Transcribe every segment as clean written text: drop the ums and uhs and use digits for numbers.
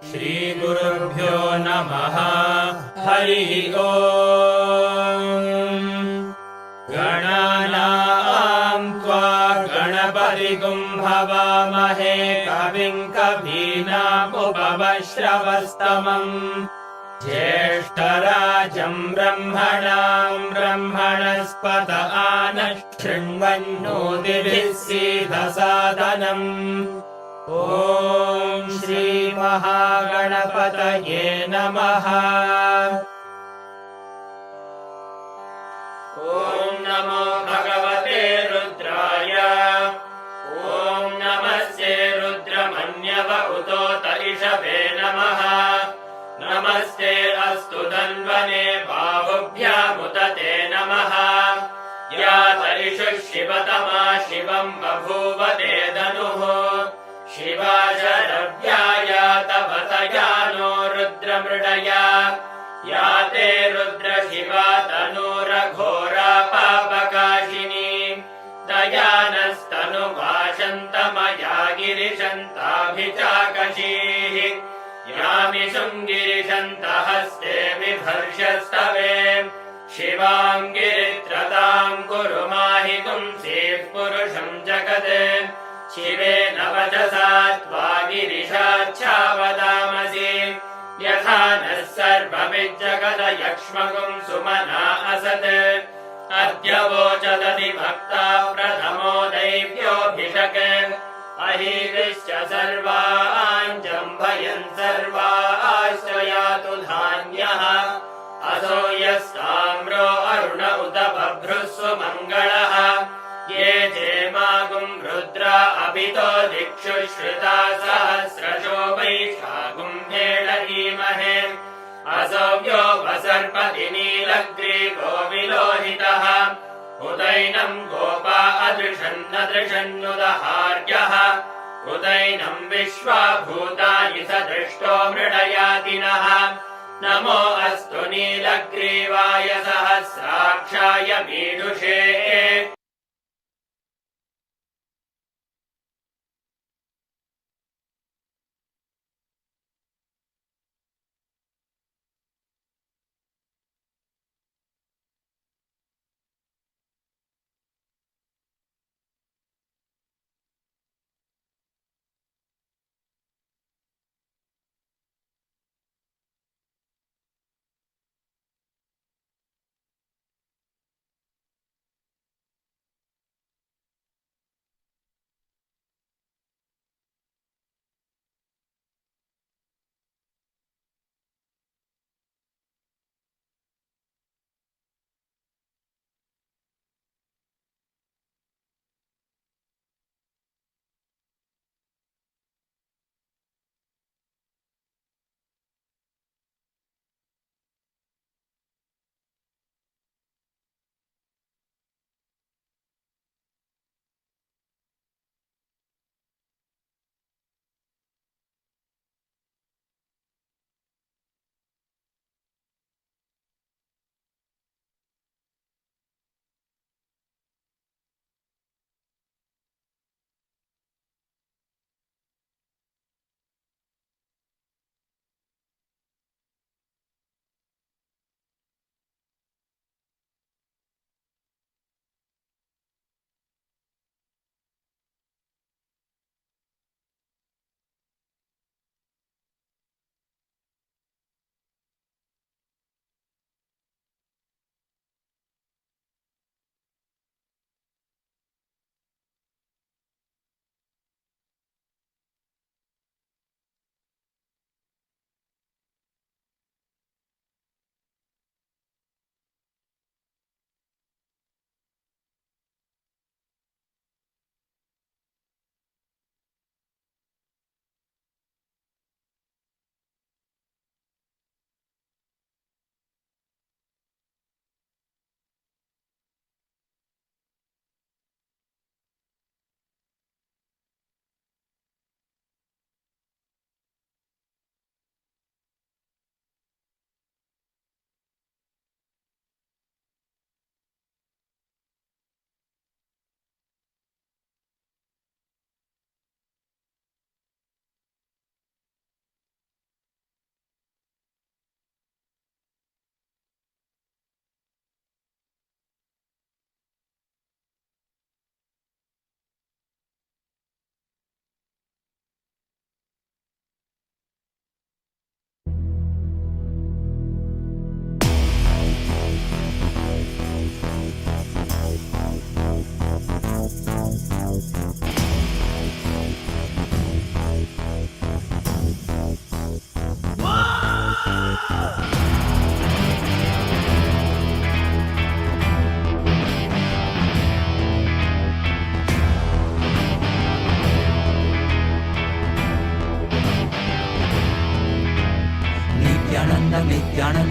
श्रीगुरुभ्यो नमः। हरिः ओम्। गणानां त्वा गणपतिगुं हवामहे कविं कवीनामुपमश्रवस्तमम् ज्येष्ठराजं ब्रह्मणां ब्रह्मणस्पत आनः शृण्वन्नोतिभिः सीदसादनम्। ॐ श्रीमहागणपतये नमः। ॐ नमो भगवते रुद्राय। ॐ नमस्ते रुद्रमन्यव उतोत इषवे नमः। नमस्ते अस्तु धन्वने बाहुभ्यामुत ते नमः। या तरिषु शिवतमा शिवं बभूव ते धनुः। शिवा शरव्याया तव तया नो रुद्रमृडया। या ते रुद्र शिवा तनूरघोरा पापकाशिनी। दयानस्तनुभाषन्तमया गिरिशन्ताभिचाकशीः। यामिषुं गिरिशन्तहस्ते बिभर्षस्तवे। शिवां गिरित्रतां कुरु माहि पुंसीः पुरुषं जगत्। शिवेन वचसा त्वा गिरिशाच्छावदामसि। यथा नः सर्वविज्जगदयक्ष्मगुं सुमना असत्। अद्य वोचदधिभक्ता प्रथमो दैव्योऽभिषक्। अहीरिश्च सर्वान् जम्भयन् सर्वाश्च यातु धान्यः। असो यस्ताम्रो अरुण उत बभ्रुः सुमङ्गलः। ये चेमागुं रुद्रा अभितो दिक्षु श्रुता सहस्रशो वैशागुं भेडहीमहे। असौव्यो वसर्पति नीलग्रीवो विलोहितः। उदैनं गोपा अदृशन्नदृशन्नुदहार्यः। उदैनं विश्वा भूतानि स दृष्टो मृडयातिनः। नमो अस्तु नीलग्रीवाय सहस्राक्षाय मीडुषे।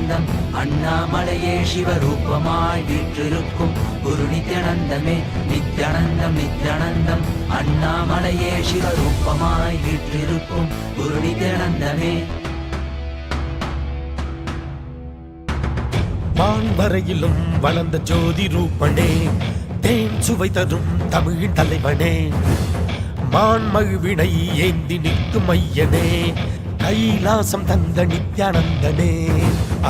நித்யானந்தம் அண்ணாமலையே சிவரூபமாய் வீற்றிருக்கும் குரு நித்யானந்தமே. நித்யானந்தம் நித்யானந்தம் அண்ணாமலையே சிவரூபமாய் வீற்றிருக்கும் குரு நித்யானந்தமே. வான்வரையிலும் வளர்ந்த ஜோதி ரூபனே, தேன் சுவை தரும் தமிழின் தலைவனே, மான்மகிழ்வினை ஏந்தி நிற்கும் ஐயனே, கைலாசம் தந்த நித்யானந்தனே.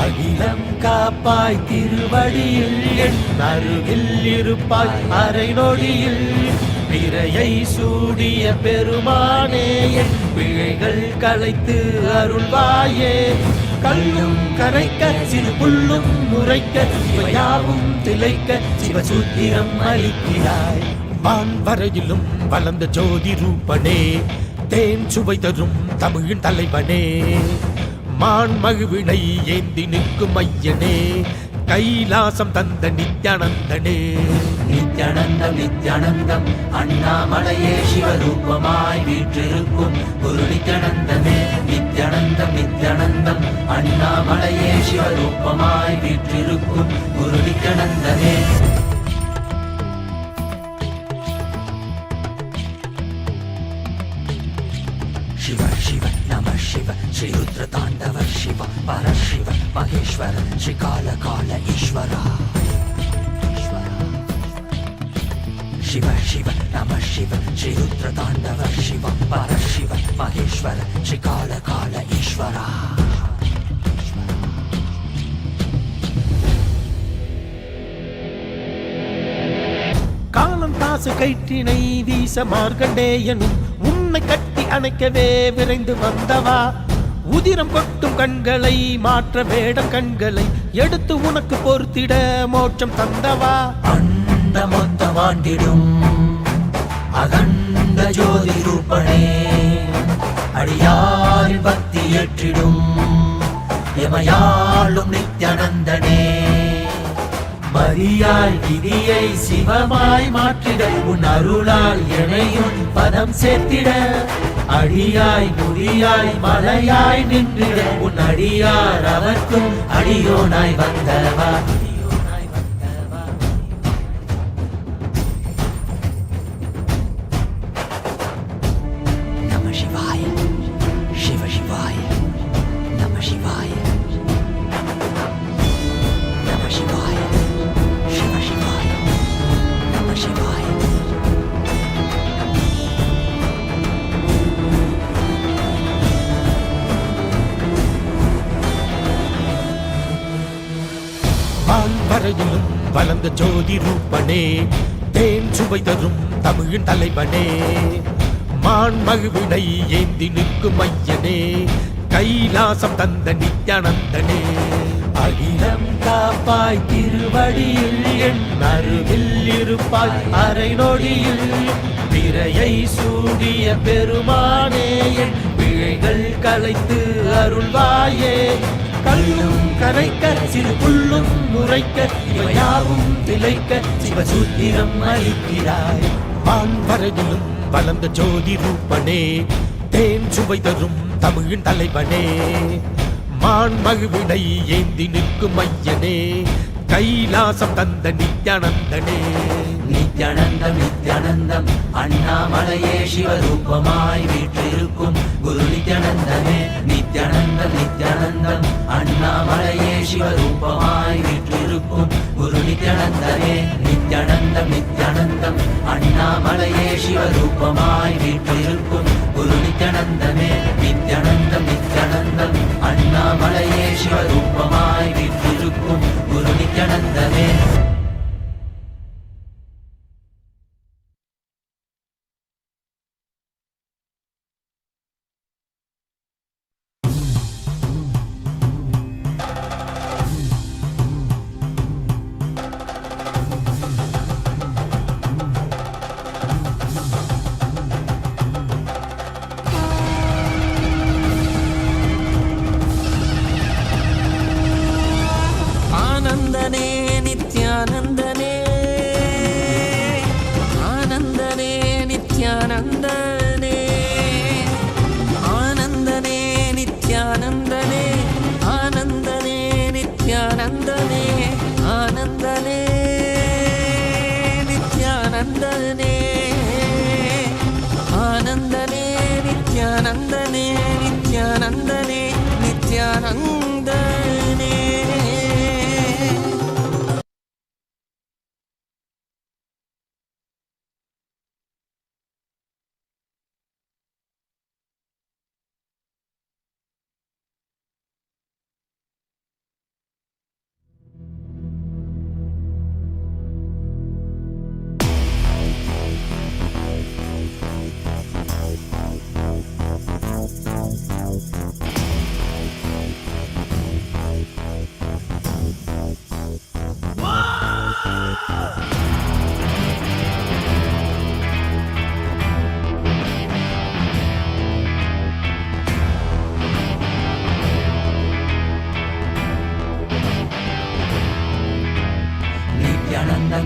அகிலம் காப்பாய் திருவடியில் என் அருகில் இருப்பாய் அரை நொடியில், பிறையை சூடிய பெருமானே என் பிழைகள் களைத்து அருள்வாயே. கல்லும் கரைக்க சிறு புல்லும் முறைக்க இவையாவும் திளைக்க சிவசூத்திரம் அளிக்கிறாய். வான்வரையிலும் வளர்ந்த ஜோதி ரூபனே, தேன் சுவை தரும் தமிழின் தலைவனே, மான்மகிழ்வினை ஏந்தி நிற்கும் ஐயனே, கைலாசம் தந்த நித்யானந்தனே. நித்யானந்தம் நித்யானந்தம் அண்ணாமலையே சிவரூபமாய் வீற்றிருக்கும் குரு நித்யானந்தமே. நித்யானந்தம் நித்யானந்தம் அண்ணாமலையே சிவரூபமாய் வீற்றிருக்கும் குரு நித்யானந்தமே. शिव शिव नमः शिव श्री रुद्र तांडव शिव परशिव महेश्वर श्री काल काल ईश्वर. शिव शिव नमः शिव श्री रुद्र तांडव शिव परशिव महेश्वर श्री काल काल ईश्वर. காலம் தாசு கயிற்றினை வீச மார்க்கண்டேயனும் உன்னை கட்டி அணைக்கவே விரைந்து வந்தவா. உதிரம் கொட்டும் கண்களை மாற்ற வேடம் கண்களை எடுத்து உனக்கு பொறுத்திட மோட்சம் தந்தவா. அண்ட மொத்தம் ஆண்டிடும் அகண்ட ஜோதி ரூபனே, அடியாரின் பக்தி ஏற்றிடும் எமையாளும் நித்யானந்தனே. மரியாய் விதியை சிவமாய் மாற்றிட உன் அருளால் எனையும் பதம் சேர்த்திட, அடியாய் முடியாய் மலையாய் நின்றிட உன் அடியார் அவர்க்கும் அடியோனாய் வந்தவா. நம சிவாய சிவ சிவாய நம சிவாய நம சிவாய शिव शिवाय नमः शिवाय. வான்வரையிலும் வளர்ந்த ஜோதி ரூபனே, தேன் சுவை தரும் தமிழின் தலைவனே, மான்மகிழ்வினை ஏந்தி நிற்கும் ஐயனே, கைலாசம் தந்த நித்யானந்தனே. அகிலம் காப்பாய் திருவடியில் என் அருகில் இருப்பாய் அரை நொடியில், பிறையை சூடிய பெருமானே என் பிழைகள் களைத்து அருள்வாயே. கல்லும் கரைக்க சிறு புல்லும் முறைக்க இவையாவும் திளைக்க சிவசூத்திரம் அளிக்கிறாய். வான்வரையிலும் வளர்ந்த ஜோதி ரூபனே, தேன் சுவை தரும் தமிழின் தலைவனே, மான்மகிழ்வினை ஏந்தி நிற்கும் ஐயனே, கைலாசம் தந்த நித்யானந்தனே. நித்யானந்தம் நித்யானந்தம் அண்ணாமலையே சிவரூபமாய் வீற்றிருக்கும் குரு நித்யானந்தமே. நித்யானந்தம் நித்யானந்தம் அண்ணாமலையே சிவரூபமாய் வீற்றிருக்கும் குரு நித்யானந்தமே. நித்யானந்தம் நித்யானந்தம் அண்ணாமலையே சிவரூபமாய் வீற்றிருக்கும் குரு நித்யானந்தமே. நித்யானந்தம் நித்யானந்தம் அண்ணாமலையே சிவரூபமாய் வீற்றிருக்கும் குரு நித்யானந்தமே. நித்யானந்தனே ஆனந்தனே நித்யானந்தனே நித்யானந்தனே நித்யானந்தனே.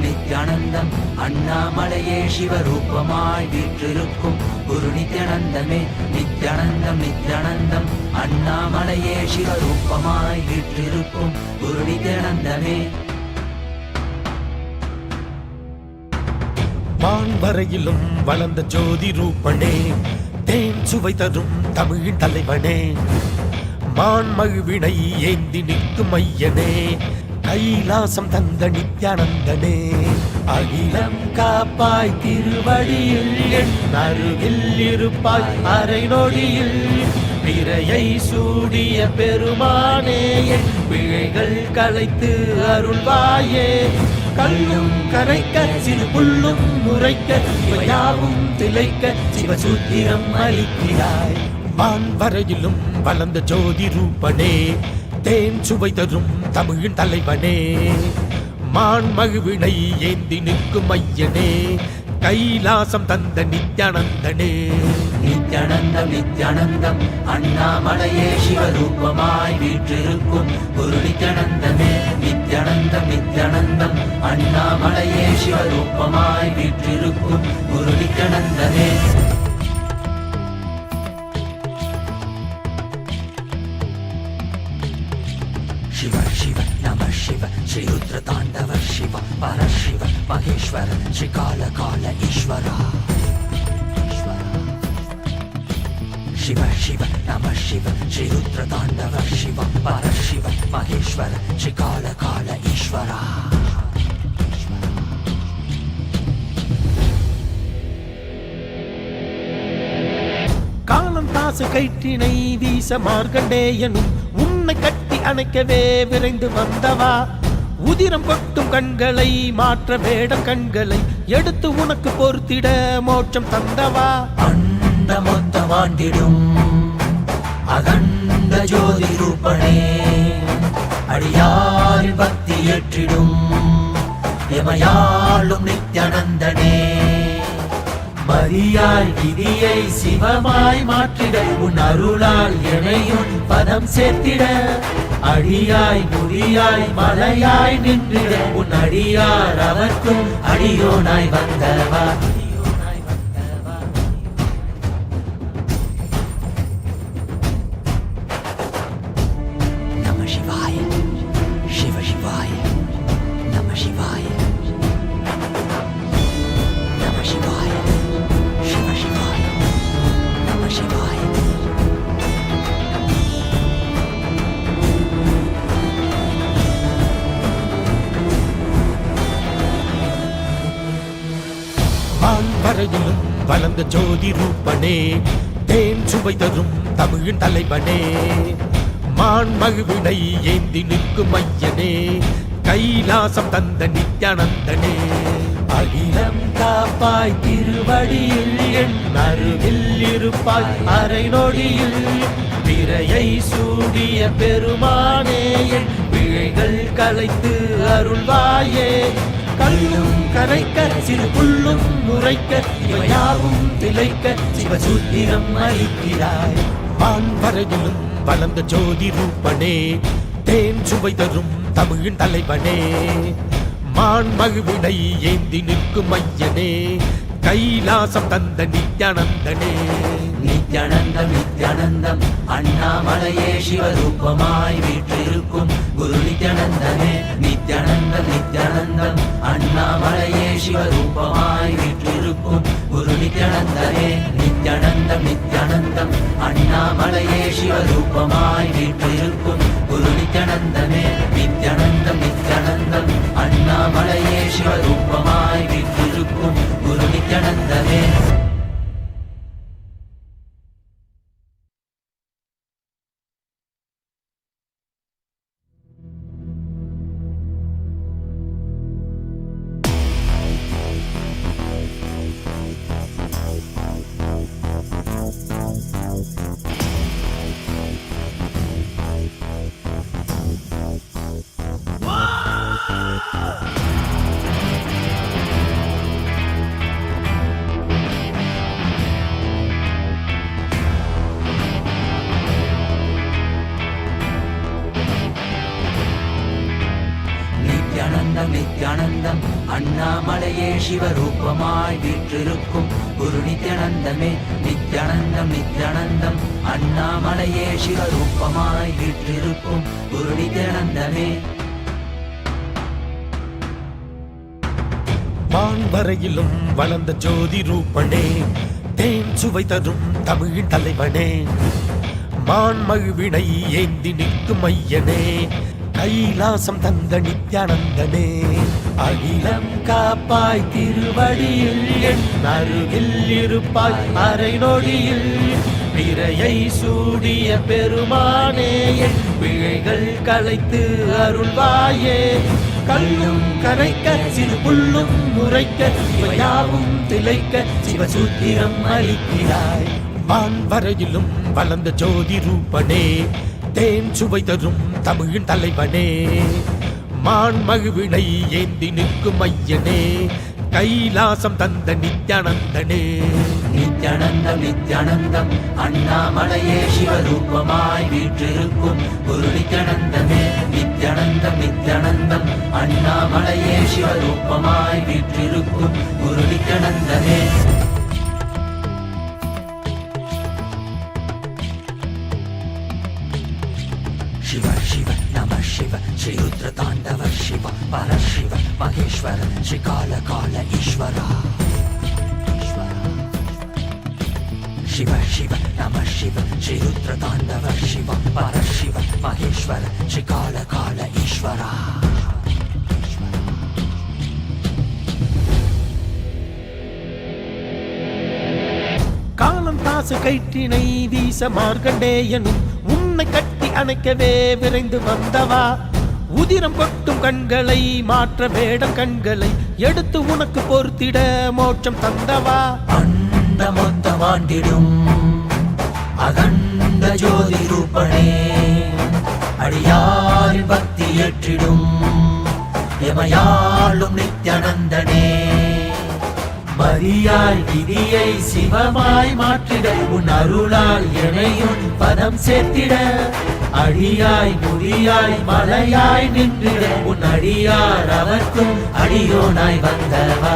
நித்யானந்தம் அண்ணாமலையே சிவரூபமாய் வீற்றிருக்கும் குரு நித்யானந்தமே. நித்யானந்தம் நித்யானந்தம் அண்ணாமலையே சிவரூபமாய் வீற்றிருக்கும் குரு நித்யானந்தமே. வான்வரையிலும் வளர்ந்த ஜோதி ரூபனே, தேன் சுவை தரும் தமிழின் தலைவனே, மான்மகிழ்வினை ஏந்தி நிற்கும் ஐயனே, கைலாசம் தந்த நித்யானந்தனே. அகிலம் காப்பாய் திருவடியில் என் அருகில் இருப்பாய் அரை நொடியில், பிறையை சூடிய பெருமானே என் பிழைகள் களைத்து அருள்வாயே. கல்லும் கரைக்க சிறு புல்லும் முறைக்க இவையாவும் திளைக்க சிவசூத்திரம் அளிக்கிறாய். வான்வரையிலும் வளர்ந்த ஜோதி ரூபனே, தேன் சுவை தரும் தமிழின் தலைவனே, மான்மகிழ்வினை ஏந்தி நிற்கும் ஐயனே, கைலாசம் தந்த நித்யானந்தனே. நித்யானந்தம் நித்யானந்தம் அண்ணாமலையே சிவரூபமாய் வீற்றிருக்கும் குரு நித்யானந்தமே. நித்யானந்தம் நித்யானந்தம் அண்ணாமலையே சிவரூபமாய் வீற்றிருக்கும் குரு நித்யானந்தமே. शिव शिव नमः शिव श्री रुद्र तांडव शिव परशिव महेश्वर श्री काल काल ईश्वरा. शिव शिव नमः शिव श्री रुद्र तांडव शिव परशिव महेश्वर श्री काल काल ईश्वरा. காலம் தாசு கயிற்றினை வீச மார்க்கண்டேயனும் உன்னை கட்டி அணைக்கவே விரைந்து வந்தவா. உதிரம் கொட்டும் கண்களை மாற்ற வேடம் கண்களை எடுத்து உனக்கு பொறுத்திட மோட்சம் தந்தவா. அண்ட மொத்தம் ஆண்டிடும் அகண்ட ஜோதி ரூபனே, அடியாரின் பக்தி ஏற்றிடும் எமையாளும் நித்யானந்தனே. மரியாய் விதியை சிவமாய் மாற்றிட உன் அருளால் எனையும் பதம் சேர்த்திட, அடியாய் முடியாய் மலையாய் நின்றிட உன் அடியார் அவர்க்கும் அடியோனாய் வந்தவா. நம சிவாய சிவ சிவாய நம சிவாய நம சிவாய शिव शिवाय नमः शिवाय. வான்வரையிலும் வளர்ந்த ஜோதி ரூபனே, தேன் சுவை தரும் தமிழின் தலைவனே, மான்மகிழ்வினை ஏந்தி நிற்கும் ஐயனே, கைலாசம் தந்த நித்யானந்தனே. அகிலம் காப்பாய் திருவடியில் என் அருகில் இருப்பாய் அரை நொடியில், பிறையை சூடிய பெருமானே என் பிழைகள் களைத்து அருள்வாயே. கல்லும் கரைக்க சிறு புல்லும் முறைக்க இவையாவும் திளைக்க சிவசூத்திரம் அளிக்கிறாய். வான்வரையிலும் வளர்ந்த ஜோதி ரூபனே, தேன் சுவை தரும் தமிழின் தலைவனே, மான்மகிழ்வினை ஏந்தி நிற்கும் ஐயனே, கைலாசம் தந்த நித்யானந்தனே. நித்யானந்தம் நித்யானந்தம் அண்ணாமலையே சிவரூபமாய் வீற்றிருக்கும் குரு நித்யானந்தமே. நித்யானந்தம் நித்யானந்தம் அண்ணாமலையே சிவரூபமாய் வீற்றிருக்கும் குரு நித்யானந்தமே. நித்யானந்தம் நித்யானந்தம் அண்ணாமலையே சிவரூபமாய் வீற்றிருக்கும் குரு நித்யானந்தமே. நித்யானந்தம் நித்யானந்தம் அண்ணாமலையே சிவரூபமாய் வீற்றிருக்கும் குரு நித்யானந்தமே. நித்யானந்தம் நித்யானந்தம் அண்ணாமலையே சிவரூபமாய் வீற்றிருக்கும் குரு நித்யானந்தமே. நித்யானந்தம் நித்யானந்தம் அண்ணாமலையே சிவரூபமாய் வீற்றிருக்கும் குரு நித்யானந்தமே. வான்வரையிலும் வளர்ந்த ஜோதி ரூபனே, தேன் சுவை தரும் தமிழின் தலைவனே, மான் மகிழ்வினை ஏந்தி நிற்கும் ஐயனே, கைலாசம் தந்த நித்யானந்தனே. அகிலம் காப்பாய் திருவடியில் என் அருகில் இருப்பாய் அரை நொடியில், பிறையை சூடிய பெருமானே என் பிழைகள் களைத்து அருள்வாயே. கல்லும் கரைக்க சிறு புல்லும் முறைக்க இவையாவும் திளைக்க சிவசூத்திரம் அளிக்கிறாய். வான்வரையிலும் வளர்ந்த ஜோதி ரூபனே, தேன் சுவை தரும் தமிழின் தலைவனே, மான் மகிழ்வினை ஏந்தி நிற்கும் ஐயனே, கைலாசம் தந்த நித்யானந்தனே. நித்யானந்தம் நித்யானந்தம் அண்ணாமலையே சிவரூபமாய் வீற்றிருக்கும் குரு நித்யானந்தமே. நித்யானந்தம் நித்யானந்தம் அண்ணாமலையே சிவரூபமாய் வீற்றிருக்கும் குரு நித்யானந்தமே. शिव शिव नमः शिव श्री रुद्र तांडव शिव परशिव महेश्वर श्री काल काल ईश्वरा. शिव शिव नमः शिव श्री रुद्र तांडव शिव परशिव महेश्वर श्री काल काल ईश्वरा. காலம் தாசு கயிற்றினை வீச மார்க்கண்டேயனும் உன்னை கட்டி அணைக்கவே விரைந்து வந்தவா. உதிரம் கொட்டும் கண்களை மாற்ற வேடம் கண்களை எடுத்து உனக்கு பொறுத்திட மோட்சம் தந்தவா. அண்ட மொத்தம் ஆண்டிடும் அகண்ட ஜோதி ரூபனே, அடியாரின் பக்தி ஏற்றிடும் எமையாளும் நித்யானந்தனே. மரியாய் விதியை சிவமாய் மாற்றிட உன் அருளால் எனையும் பதம் சேர்த்திட, அடியாய் முடியாய் மலையாய் நின்றிட உன் அடியார் அவர்க்கும் அடியோனாய் வந்தவா.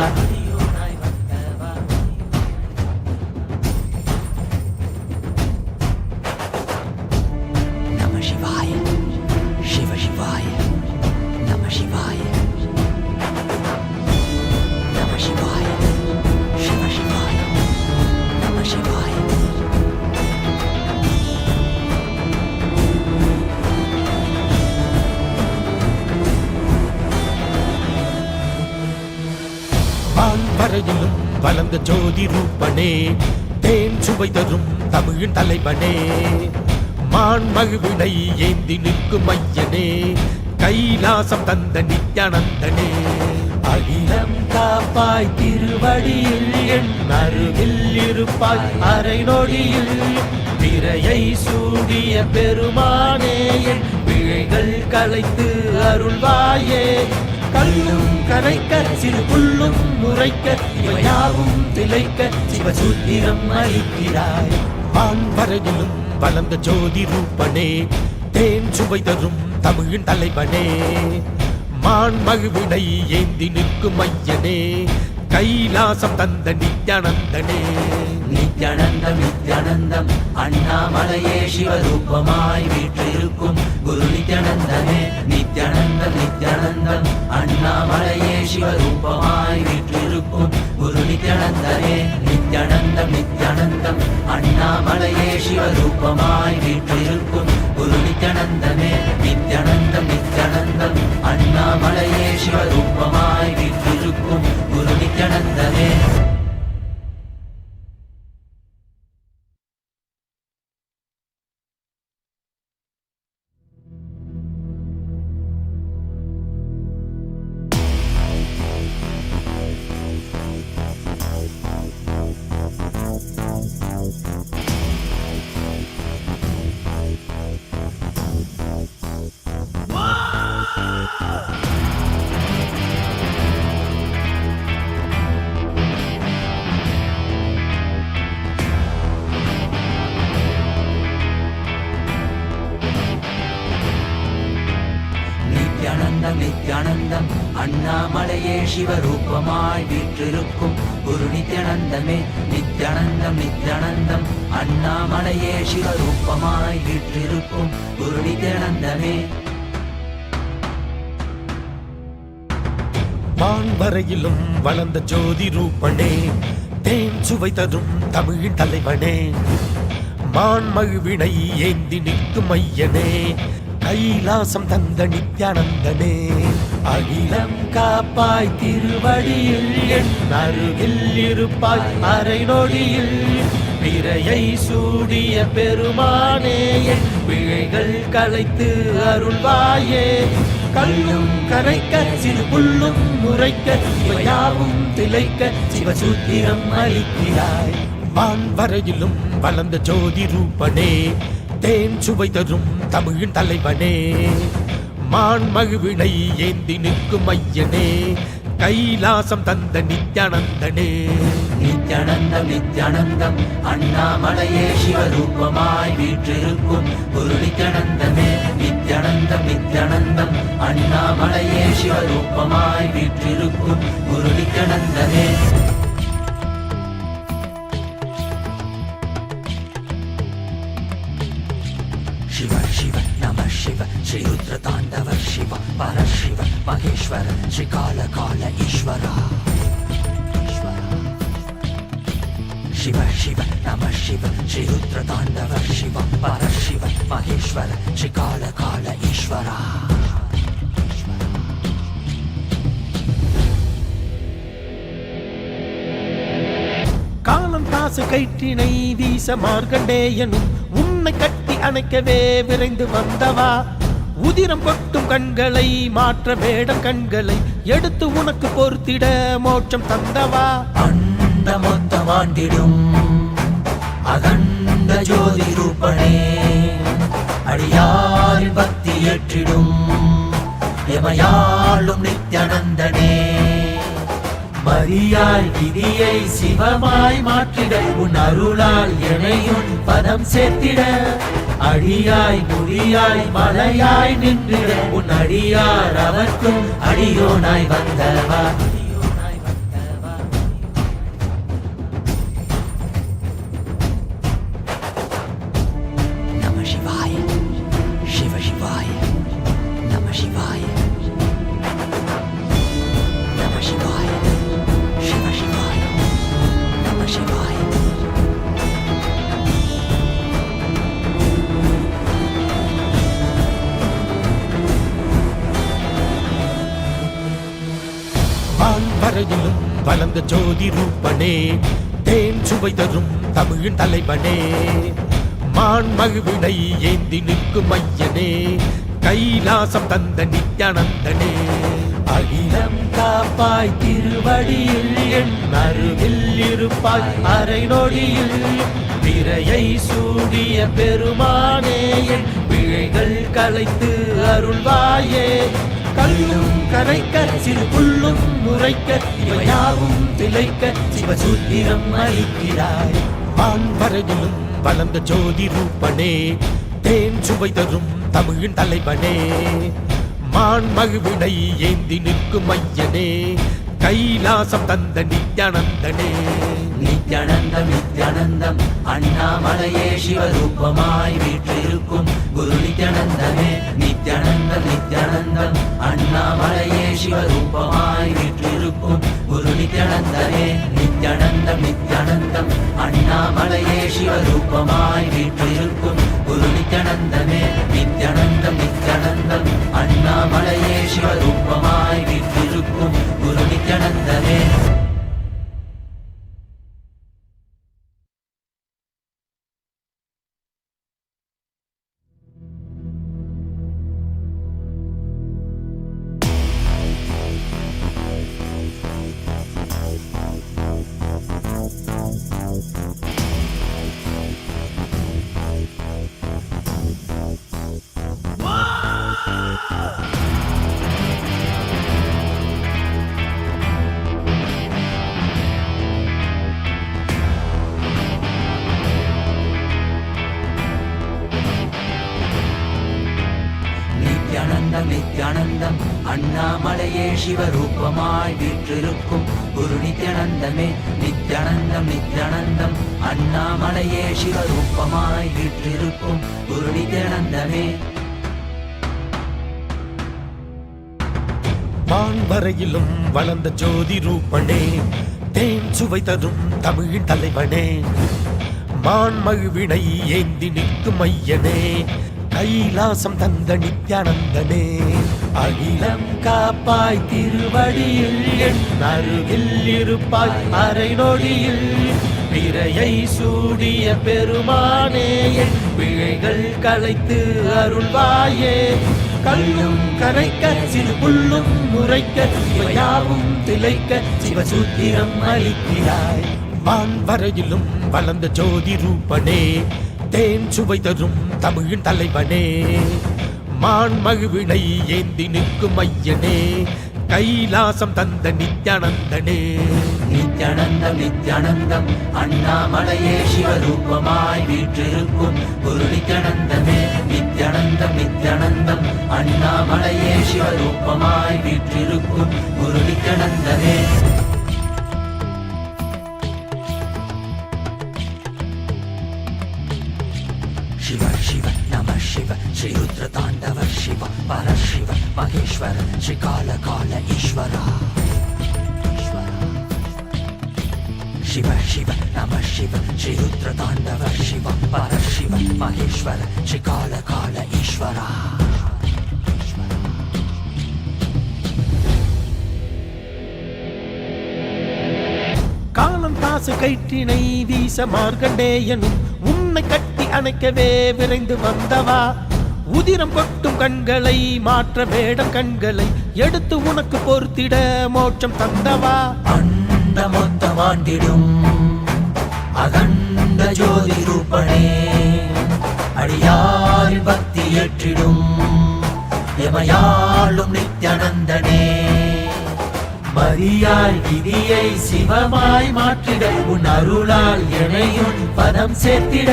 நம சிவாய சிவ சிவாய நம சிவாய நம சிவாய சிவ சிவாய நம சிவாய. வான்வரையிலும் வளர்ந்த ஜோதி ரூபனே, தேன் சுவை தரும் தமிழின் தலைவனே, மான் மகிழ்வினை ஏந்தி நிற்கும் ஐயனே, கைலாசம் தந்த நித்யானந்தனே. அகிலம் காப்பாய் திருவடியில் என் அருகில் இருப்பாய் அரை நொடியில், பிறையை சூடிய பெருமானே என் பிழைகள் களைத்து அருள்வாயே. கல்லும் கரைக்க சிறு புல்லும் முறைக்க இவையாவும் திளைக்க சிவசூத்திரம் அளிக்கிறாய். வான்வரையிலும் வளர்ந்த ஜோதி ரூபனே, தேன் சுவை தரும் தமிழின் தலைவனே, மான் மகிழ்வினை ஏந்தி நிற்கும் ஐயனே, கைலாசம் தந்த நித்யானந்தனே. நித்யானந்தம் நித்யானந்தம் அண்ணாமலையே சிவரூபமாய் வீற்றிருக்கும் குரு நித்யானந்தமே. நித்யானந்தம் நித்யானந்தம் அண்ணாமலையே சிவரூபமாய் வீற்றிருக்கும் குரு நித்யானந்தமே. நித்யானந்தம் நித்யானந்தம் அண்ணாமலையே சிவரூபமாய் வீற்றிருக்கும் குரு நித்யானந்தமே. நித்யானந்தம் நித்யானந்தம் அண்ணாமலையே சிவரூபமாய் வீற்றிருக்கும் குரு நித்யானந்தமே. நித்யானந்தம் அண்ணாமலையே சிவரூபமாய் வீற்றிருக்கும் குரு நித்யானந்தமே. நித்யானந்தம் நித்யானந்தம் அண்ணாமலையே சிவரூபமாய் வீற்றிருக்கும் குரு நித்யானந்தமே. வான்வரையிலும் வளர்ந்த ஜோதி ரூபனே, தேன் சுவை தரும் தமிழின் தலைவனே, மான்மழுவினை ஏந்தி நிற்கும் ஐயனே, கைலாசம் தந்த நித்யானந்தனே. அகிலம் காப்பாய் திருவடியில் என் அருகில் இருப்பாய் அரை நொடியில், பிறையை சூடிய பெருமானே என் பிழைகள் களைத்து அருள்வாயே. கல்லும் கரைக்க சிறு புல்லும் முறைக்க இவையாவும் திளைக்க சிவசூத்திரம் அளிக்கிறாய். வான்வரையிலும் வளர்ந்த ஜோதி ரூபனே, தேன் சுவை தரும் தமிழின் தலைவனே, மான்மழுவினை ஏந்தி நிற்கும் ஐயனே, கைலாசம் தந்த நித்யானந்தனே. நித்யானந்தம் நித்யானந்தம் அண்ணாமலையே சிவரூபமாய் வீற்றிருக்கும் குரு நித்யானந்தமே. நித்யானந்தம் நித்யானந்தம் அண்ணாமலையே சிவரூபமாய் வீற்றிருக்கும் குரு நித்யானந்தமே. शिव शिव नमः शिव 𝗬𝗢𝗙𝗥 शिव परशिव महेश्वर 𝗑𝗏𝗏𝗏 शिव शिव नमः शिव 𝗬𝗢𝗙𝗥 शिव परशिव महेश्वर 𝗑𝗏𝗏𝗏 காலம் காசு கயிற்றினை வீச மார்க்கண்டேயனும் உன்னை கட்டி அணைக்கவே விரைந்து வந்தவா. உதிரம் கொட்டும் கண்களை மாற்ற வேடம் கண்களை எடுத்து உனக்கு பொறுத்திட மோட்சம் தந்தவா. அண்ட மொத்தம் ஆண்டிடும் அகண்ட ஜோதி ரூபனே, அடியாரின் பக்தி ஏற்றிடும் எமையாளும் நித்யானந்தனே. மரியாய் விதியை சிவமாய் மாற்றிட உன் அருளால் எனையுன் பதம் சேர்த்திட, அடியாய் முடியாய் மலையாய் நின்றிட உன் அடியார் அவர்க்கும் அடியோனாய் வந்தவா. நம சிவாய சிவ சிவாய நம சிவாய நம சிவாய சிவ சிவாய நம சிவாய. வான்வரையிலும் வளர்ந்த ஜோதி ரூபனே, தேன் சுவை தரும் தமிழின் தலைவனே, மான்மழுவினை ஏந்தி நிற்கும் ஐயனே, கைலாசம் தந்த நித்யானந்தனே. அகிலம் காப்பாய் திருவடியில் என் அருகில் இருப்பாய் அரை நொடியில், பிறையை சூடிய பெருமானே என் பிழைகள் களைத்து அருள்வாயே. கல்லும் கரைக்க சிறு புல்லும் முறைக்க இவையாவும் திளைக்க சிவசூத்திரம் அளிக்கிறாய். வான்வரையிலும் வளர்ந்த ஜோதி ரூபனே, தேன் சுவை தரும் தமிழின் தலைவனே, மான்மழுவினை ஏந்தி நிற்கும் ஐயனே, கைலாசம் தந்த நித்யானந்தனே. நித்யானந்தம் நித்யானந்தம் அண்ணாமலையே சிவரூபமாய் வீற்றிருக்கும் குரு நித்யானந்தமே. நித்யானந்தம் நித்யானந்தம் அண்ணாமலையே சிவரூபமாய் வீற்றிருக்கும் குரு நித்யானந்தமே. நித்யானந்தம் நித்யானந்தம் அண்ணாமலையே சிவரூபமாய் வீற்றிருக்கும் குரு நித்யானந்தமே. நித்யானந்தம் நித்யானந்தம் அண்ணாமலையே சிவரூபமாய் வீற்றிருக்கும் குரு நித்யானந்தமே. நித்யானந்தம் அண்ணாமலையே சிவரூபமாய் வீற்றிருக்கும் குரு நித்யானந்தமே. நித்யானந்தம் நித்யானந்தம் அண்ணாமலையே சிவரூபமாய் வீற்றிருக்கும் குரு நித்யானந்தமே. வான்வரையிலும் வளர்ந்த ஜோதி ரூபனே, தேன் சுவை தரும் தமிழின் தலைவனே, மான்மழுவினை ஏந்தி நிற்கும் ஐயனே, கைலாசம் தந்த நித்யானந்தனே. அகிலம் காப்பாய் திருவடியில் என் அருகில் இருப்பாய் அரை நொடியில், பிறையை சூடிய பெருமானே என் பிழைகள் களைத்து அருள்வாயே. கல்லும் கரைக்க சிறு புல்லும் முறைக்க இவையாவும் திளைக்க சிவசூத்திரம் அளிக்கிறாய். வான்வரையிலும் வளர்ந்த ஜோதி ரூபனே, தேன் சுவை தரும் தமிழின் தலைவனே, மான்மழுவினை ஏந்தி நிற்கும் ஐயனே, கைலாசம் தந்த நித்யானந்தனே. நித்யானந்தம் நித்யானந்தம் அண்ணாமலையே சிவரூபமாய் வீற்றிருக்கும் குரு நித்யானந்தமே. நித்யானந்தம் நித்யானந்தம் அண்ணாமலையே சிவரூபமாய் வீற்றிருக்கும் குரு நித்யானந்தமே. शिव शिव नमः शिव 𝗬𝗢𝗙𝗥 शिव परशिव महेश्वर 𝗑𝗏𝗏𝗏 शिव शिव नमः शिव 𝗬𝗢𝗙𝗥 शिव परशिव महेश्वर 𝗑𝗏𝗏𝗏 காலம் காசு கயிற்றினை வீச மார்க்கண்டேயனும் உன்னை கட்டி அணைக்கவே விரைந்து வந்தவா. உதிரம் கொட்டும் கண்களை மாற்ற வேடம் கண்களை எடுத்து உனக்கு பொறுத்திட மோட்சம் தந்தவா. அண்ட மொத்தம் ஆண்டிடும் அகண்ட ஜோதி ரூபனே, அடியாரின் பக்தி ஏற்றிடும் எமையாளும் நித்யானந்தனே. மதியாய் விதியை சிவமாய் மாற்றிட உன் அருளால் எனையும் பதம் சேர்த்திட,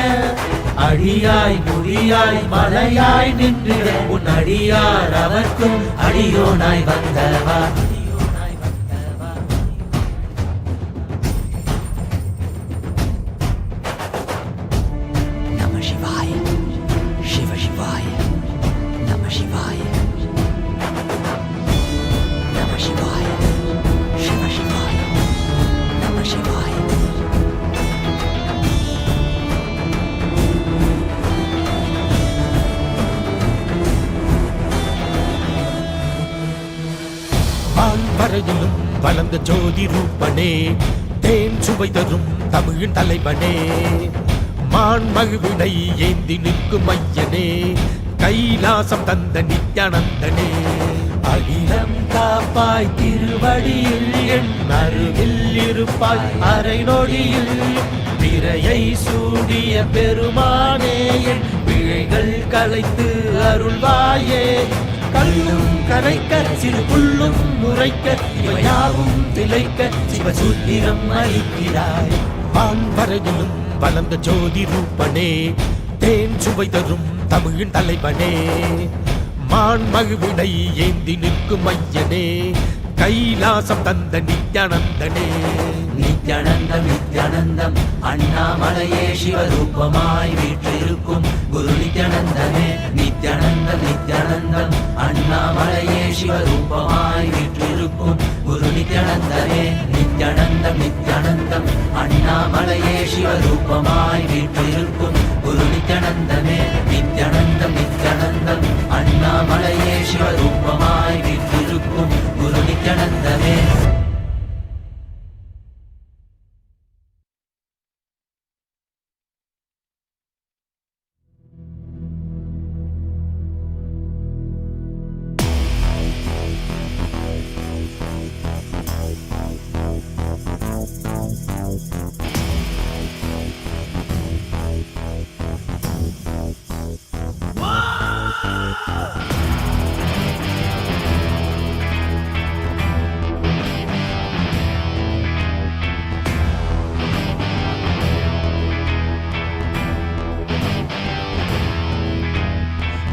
அடியாய் முடியாய் மலையாய் நின்றிட உன் அடியார் அவர்க்கும் அடியோனாய் வந்தவா. நம சிவாய சிவ சிவாய நம சிவாய நம சிவாய சிவ சிவாய நம சிவாய. வான்வரையிலும் வளர்ந்த ஜோதி ரூபனே, தேன் சுவை தரும் தமிழின் தலைவனே, மான்மழுவினை ஏந்தி நிற்கும் ஐயனே, கைலாசம் தந்த நித்யானந்தனே. அகிலம் காப்பாய் திருவடியில் என் அருகில் இருப்பாய் அரை நொடியில், பிறையை சூடிய பெருமானே என் பிழைகள் களைத்து அருள்வாயே. கல்லும் கரைக்க சிறு புல்லும் முறைக்க இவையாவும் திளைக்க சிவசூத்திரம் அளிக்கிறாய். வான்வரையிலும் வளர்ந்த ஜோதி ரூபனே, தேன் சுவை தரும் தமிழின் தலைவனே, மான்மழுவினை ஏந்தி நிற்கும் ஐயனே, கைலாசம் தந்த நித்யானந்தனே. நித்யானந்தம் நித்யானந்தம் அண்ணாமலையே சிவரூபமாய் வீற்றிருக்கும் குரு நித்யானந்தமே. நித்யானந்தம் நித்யானந்தம் அண்ணாமலையே சிவரூபமாய் வீற்றிருக்கும் குரு நித்யானந்தமே. நித்யானந்தம் நித்யானந்தம் அண்ணாமலையே சிவரூபமாய் வீற்றிருக்கும் குரு நித்யானந்தமே. நித்யானந்தம் நித்யானந்தம் அண்ணாமலையே சிவரூபமாய் வீற்றிருக்கும் குரு நித்யானந்தமே.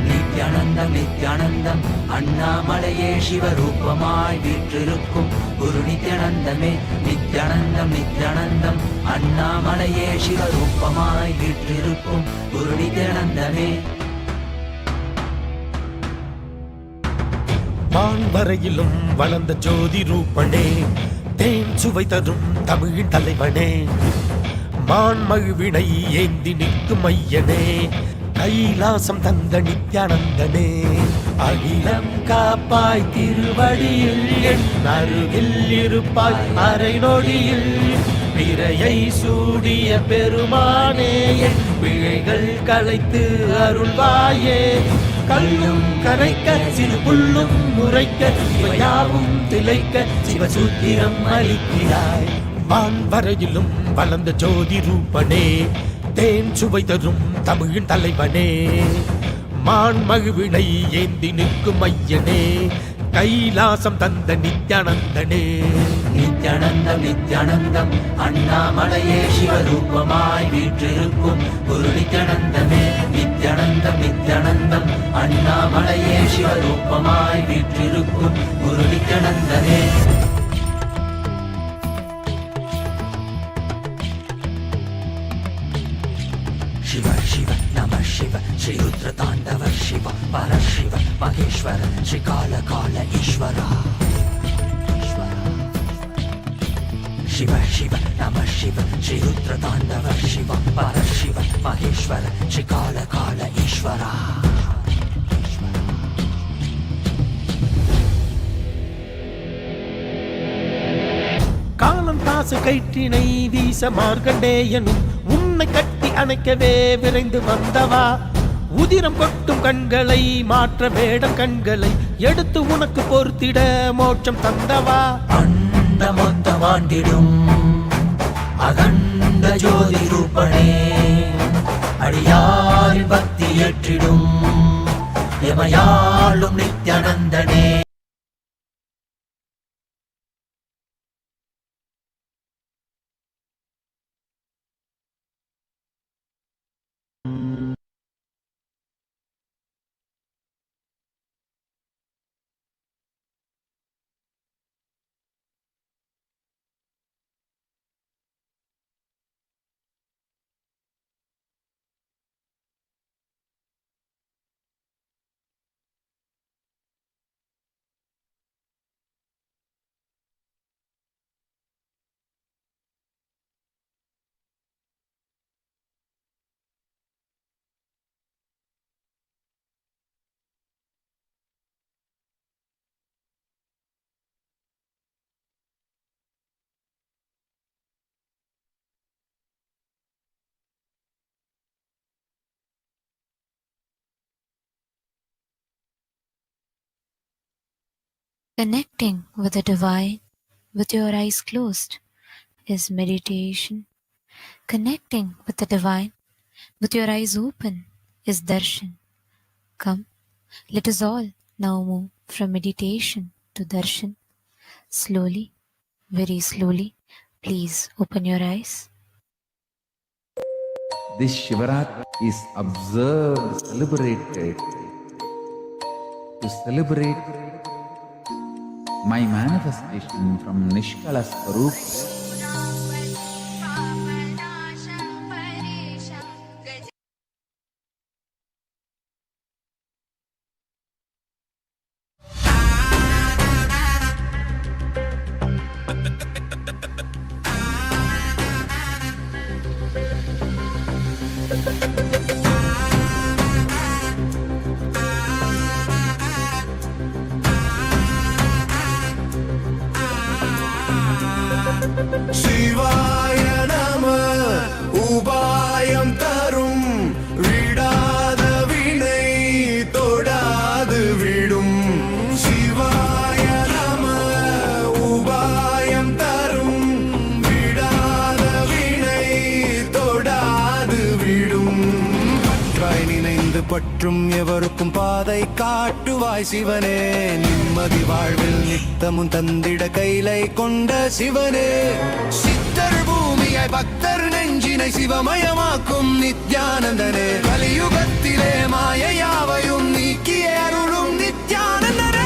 நித்யானந்தம் நித்யானந்தம் அண்ணாமலையே சிவரூபமாய் வீற்றிருக்கும் குரு நித்யானந்தமே. நித்யானந்தம் நித்யானந்தம் அண்ணாமலையே சிவரூபமாய் வீற்றிருக்கும் குரு நித்யானந்தமே. வான்வரையிலும் வளர்ந்த ஜோதி ரூபனே, தேன் சுவை தரும் தமிழின் தலைவனே, மான்மழுவினை ஏந்தி நிற்கும் ஐயனே, கைலாசம் தந்த நித்யானந்தனே. அகிலம் காப்பாய் திருவடியில் என் அருகில் இருப்பாய் அரை நொடியில், பிறையை சூடிய பெருமானே என் பிழைகள் களைத்து அருள்வாயே. கல்லும் கரைக்க சிறு புல்லும் முறைக்க இவையாவும் திளைக்க சிவசூத்திரம் அளிக்கிறாய். வான்வரையிலும் வளர்ந்த ஜோதி ரூபனே, தேன் சுவை தரும் தமிழின் தலைவனே, மான்மழுவினை ஏந்தி நிற்கும் ஐயனே, கைலாசம் தந்த நித்யானந்தனே. நித்யானந்தம் நித்யானந்தம் அண்ணாமலையே சிவரூபமாய் வீற்றிருக்கும் குரு நித்யானந்தமே. நித்யானந்தம் நித்யானந்தம் அண்ணாமலையே சிவரூபமாய் வீற்றிருக்கும் குரு நித்யானந்தமே. शिव शिव नमः शिव 𝗬𝗢𝗙𝗥 शिव परशिव महेश्वर 𝗑𝗏𝗏𝗏 शिव शिव नमः शिव 𝗬𝗢𝗙𝗥 शिव परशिव महेश्वर 𝗑𝗏𝗏𝗏 காலம் தாசு கயிற்றினை வீச மார்க்கண்டேயனும் உன்னை கட்டி அணைக்கவே விரைந்து வந்தவா. உதிரம் கொட்டும் கண்களை மாற்ற வேடம் கண்களை எடுத்து உனக்கு பொறுத்திட மோட்சம் தந்தவா. அண்ட மொத்தம் ஆண்டிடும் அகண்ட ஜோதி ரூபனே, அடியாரின் பக்தி ஏற்றிடும் எமையாளும் நித்யானந்தனே. Connecting with the divine with your eyes closed is meditation. Connecting with the divine with your eyes open is darshan. Come, let us all now move from meditation to darshan. Slowly, very slowly, please open your eyes. This Shivaratri is observed, celebrated to celebrate my manifestation from Nishkala Swarupa. சிவாய நம உபாயம் தரும் விடாத வினை தொடாது விடும். சிவாய நம உபாயம் தரும் விடாத வினை தொடாது விடும். பற்றாய் நினைந்து பற்றும் எவருக்கும் பாதை காட்டுவாய் சிவனே. நிம்மதி வாழ்வில் நித்தமும் தந்திட கைலை கொண்ட சிவனே. சித்தர் பூமியாய் பக்தர் நெஞ்சினை சிவமயமாக்கும் நித்யானந்தனே. கலியுகத்திலே மாயை யாவையும் நீக்கிய அருளும் நித்யானந்தனே.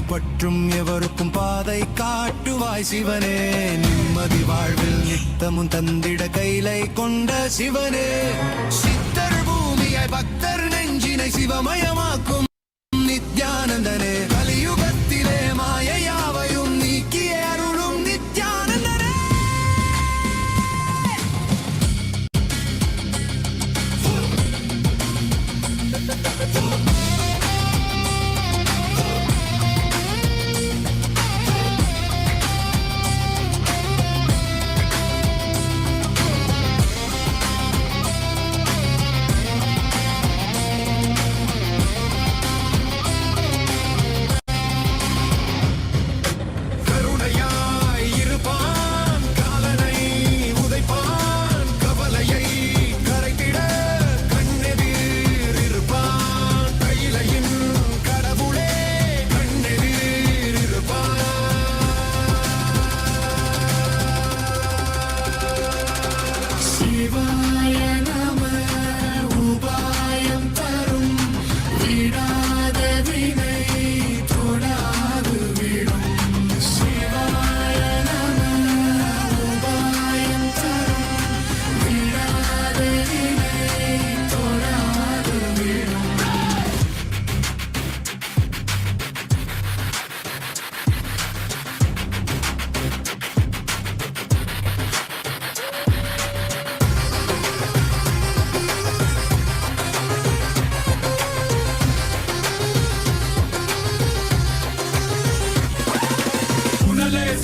பற்றும் எவருக்கும் பாதை காட்டுவாய் சிவனே. நிம்மதி வாழ்வில் நித்தமும் தந்திட கைலை கொண்ட சிவனே. சித்தர் பூமியாய் பக்தர் நெஞ்சினை சிவமயமாக்கும் நித்யானந்தனே. கலியுகத்திலே மாயை யாவையும் நீக்கிய அருளும் நித்யானந்தனே.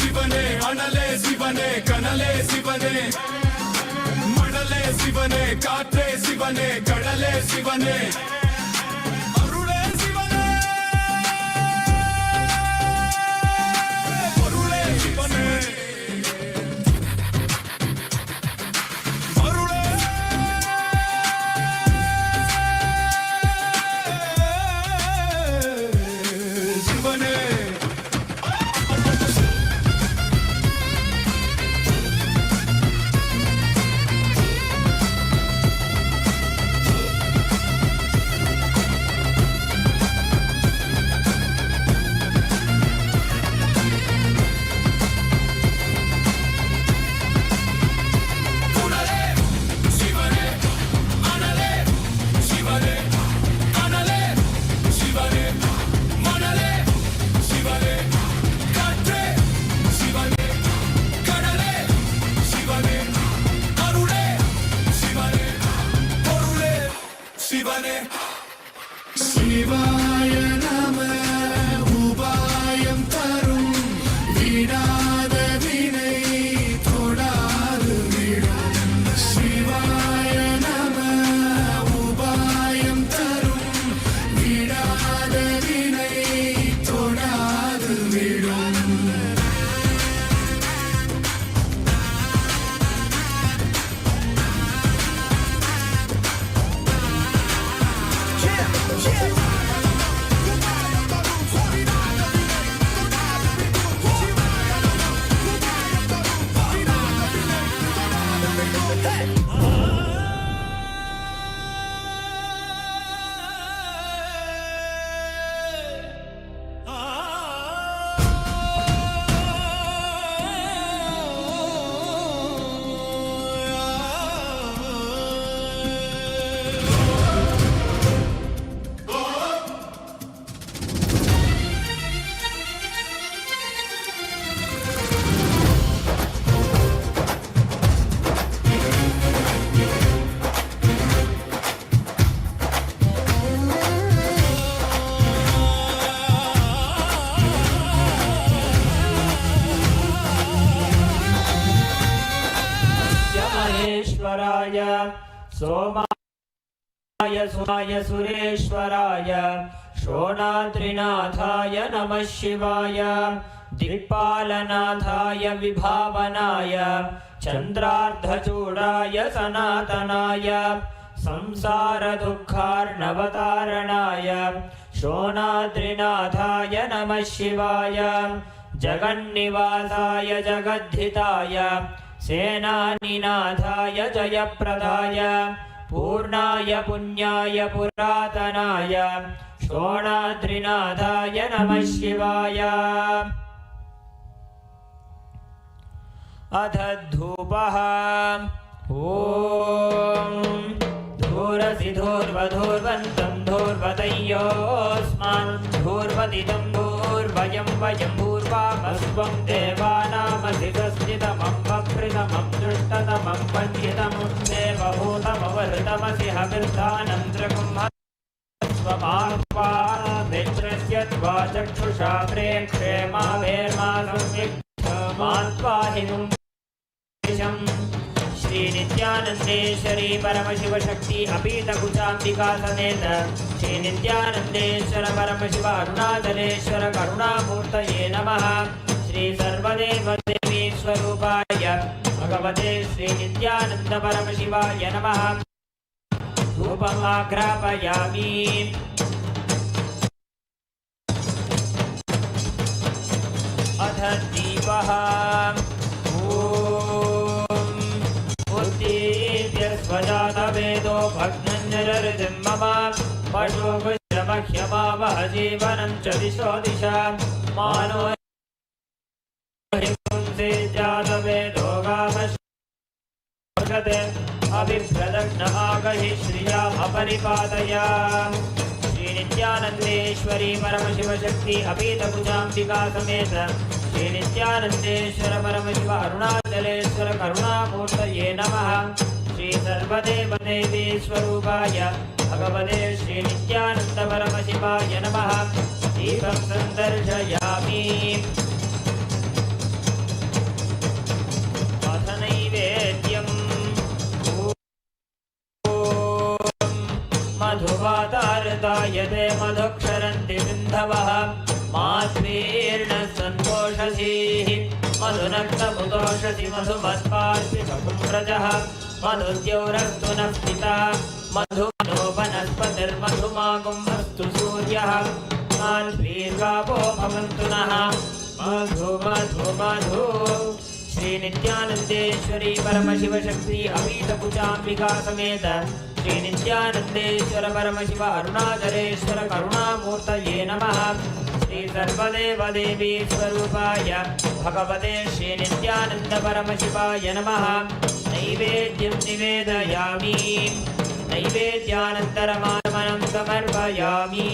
சிவனே அனலே சிவனே கனலே சிவனே மணலே சிவனே காற்றே சிவனே கடலே சிவனே அருளே சிவனே பொருளே சிவனே அருளே சிவனே. சிவாய நம உபாயம் தரும் விடாத வினை தொடாது விடும். सोमाय सुराय सुरेश्वराय 𝗠𝗛𝗛𝗛𝗏 नमः शिवाय दिक्पालनाथाय विभावनाय चन्द्रार्धचूडाय सनातनाय संसारदुःखार्णवतारणाय 𝗠𝗛𝗛𝗛𝗏 नमः शिवाय जगन्निवासाय जगद्धिताय सेनानिनाथाय जयप्रदाय पूर्णाय पुण्याय पुरातनाय 𝗠𝗛𝗛𝗛𝗏 नमः शिवाय। अथ धूपः। ॐ धूरसि धूर्वधूर्वन्तं धूर्वतयोऽस्मान् धूर्वदिदं धूर्वयं वयं भूर्वामस्त्वं देवानामसि तस्थितमं वक्रितमं दृष्टतमं पञ्चितमं देवभूतमवहृतमसि हविर्दानं त्रिकुम्भस्वमाह्वा मित्रस्य त्वा चक्षुषा प्रेक्षे मा भेर्मा संविक्षमात्वाहिनुं श्री नित्यानंदेश्वरी परमशिव शक्ति अपीतकुचाम्बिका समेत श्री नित्यानंदेश्वर परमशिव अरुणाचलेश्वर करुणामूर्तये नमः। श्री सर्वदेव देवी स्वरूपाय भगवते श्री नित्यानंद परमशिवाय नमः। धूपमाग्रापयामि। अथ दीपः। स्वजातवेदो भग्नञ्जररिं मम पशुभुजमह्यमावह जीवनं च दिशो दिशा मानो हिंसे जातवेदो गामश्वगते अभिप्रदग्न आगहि श्रियामपरिपातया। श्री नित्यानंदेश्वरी परमशिव शक्ति अपीतकुचाम्बिका समेत श्री नित्यानंदेश्वर परमशिव अरुणाचलेश्वर करुणामूर्तये नमः। श्री सर्वदेव देवी स्वरूपाय भगवते श्री नित्यानंद परमशिवाय नमः। दीपं सन्दर्शयामि। अथ नैवेद्यं। मधुवातारताय ते मधुक्षरन्ति सिन्धवः मात्वीर्ण सन्तोषधीः मधुनक्तमुदोषधि मधुमत्पार्थिवकुम्रजः मधुद्यौरस्तु नः पिता मधुमनोपनस्पतिर्मधुमागुम्भस्तु सूर्यः माल्वीर्गावो भवन्तु नः मधु मधु मधु। श्री नित्यानंदेश्वरी परमशिव शक्ति अपीतकुचाम्बिका समेत श्री नित्यानंदेश्वर परमशिव अरुणाचलेश्वर करुणामूर्तये नमः। श्री सर्वदेव देवी स्वरूपाय भगवते श्री नित्यानंद परमशिवाय नमः। नैवेद्यं निवेदयामि। नैवेद्यानन्तरमात्मनं समर्पयामि।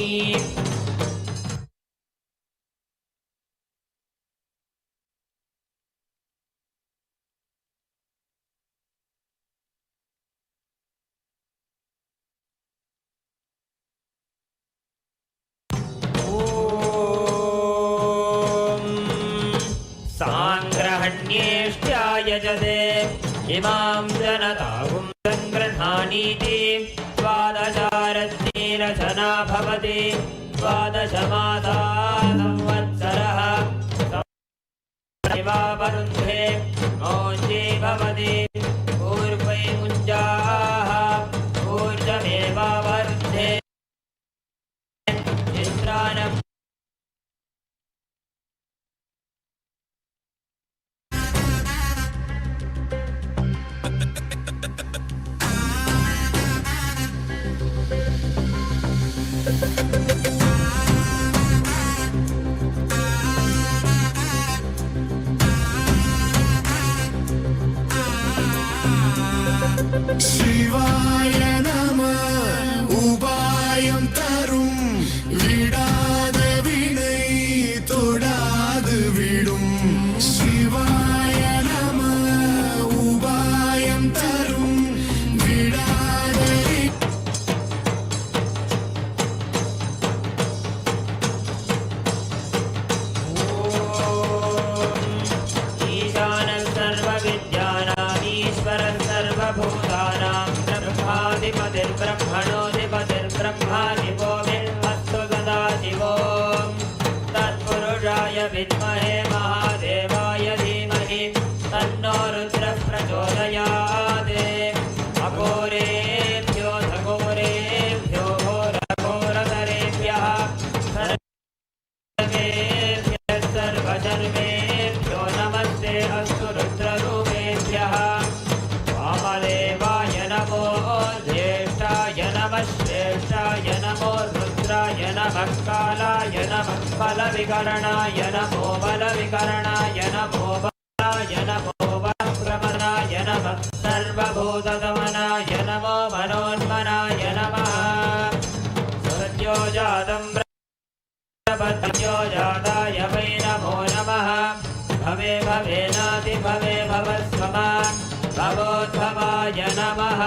यजते इमां जनताहुं सङ्गृह्णानीति द्वादशारत्नेरचना भवति द्वादशमासा संवत्सरः वरुन्धे मौञ्जे भवति पूर्वै मुञ्जाः ऊर्जमेवावरुन्धे चित्राणम् शिवाय नमः उपायं तरुं विडाद विனை தொடாது விடும் शिवाय नमः उपायं तरुं विडाद ईशान सर्वविद्यानां ईश्वर सर्वभूतानां ब्रह्मा रुद्राय नमो रुद्राय नमः कालाय नमः बलविकरणाय नमो बलविकरणाय नमो बलाय नमो बलप्रमनाय नमः सर्वभूतगमनाय नमो मनोन्मनाय नमः सद्यो जातं प्रपद्यो जाताय वै नमो नमः भवे भवेनाति भवे भवस्वमा भवोद्भवाय नमः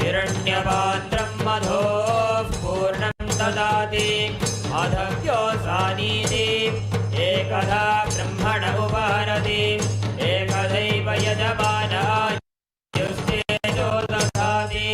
हिरण्यपात्रं मधोः पूर्णं ददाति माधव्योऽसानीति एकधा ब्रह्मण उपहरति एकदैव यजमानायुस्तेजो दधाति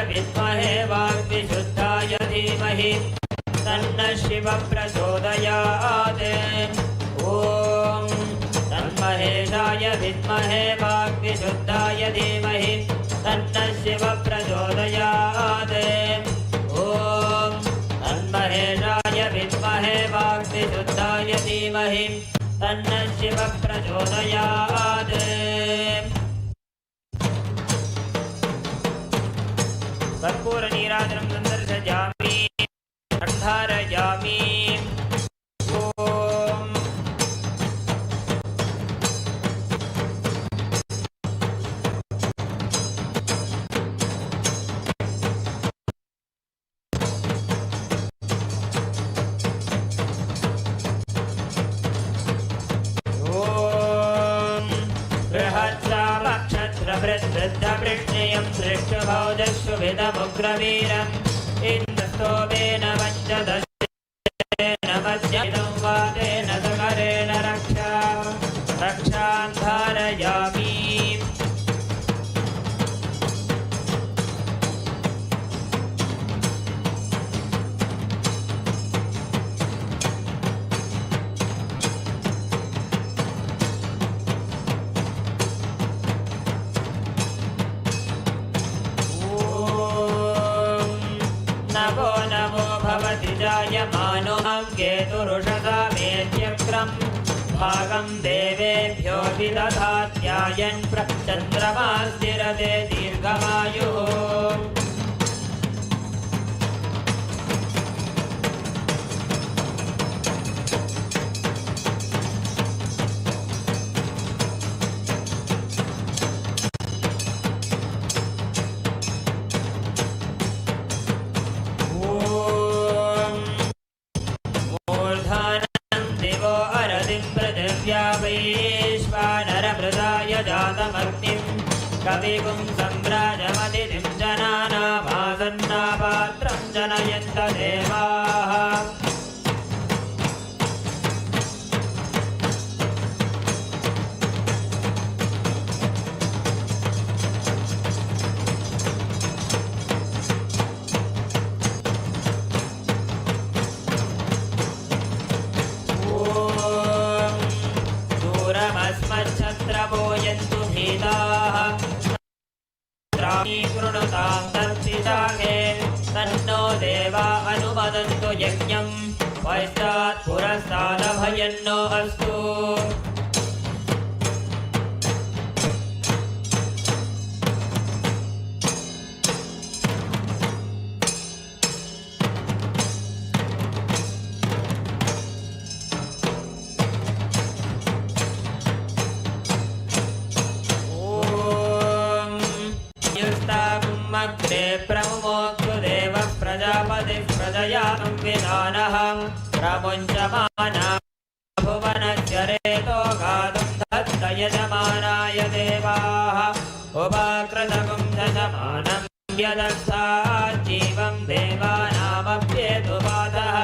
विद्महे वाग्विशुद्धाय धीमहि तन्नः शिवः प्रचोदयात् ॐ तन्महेशाय विद्महे वाग्विशुद्धाय धीमहि तन्नः शिवः प्रचोदयात् ॐ तन्महेशाय विद्महे वाग्विशुद्धाय धीमहि तन्नः शिवः प्रचोदयात् कर्पूरनीराजनं सन्दर्शयामि अन्धारयामि ॐ बृहत्सामक्षत्रवृद्धवृष्णियं दृष्टभौजस्वभिदमुग्रवीरम् इन्द्रस्तोमेन वञ्चदस्येन मध्यं वातेन सकरेण रक्षां धारयामि जायमानोऽहं केतुरुषसामेत्यक्रं भागं देवेभ्यो विदधात्यायन् चन्द्रमा स्थिरते दीर्घमायुः वैश्वानरमृदाय जातमग्निं कविगुं सम्राजमतिथिं जनानामासन्नापात्रं जनयन्त देवाः छत्रपोयन्तु भीताः कृणुतां तत्पिशाखे तन्नो देवा अनुमदन्तु यज्ञं पश्चात् पुरस्तादभयन्नो अस्तु अग्रे प्रमुमोऽस्तु देवः प्रजापतिः प्रजया संविधानः प्रमुञ्चमाना भुवनस्य रेतो गातुं दत्त यजमानाय देवाः उपाकृतगुं दशमानम् यदर्थात् जीवं देवानामप्येतुपातः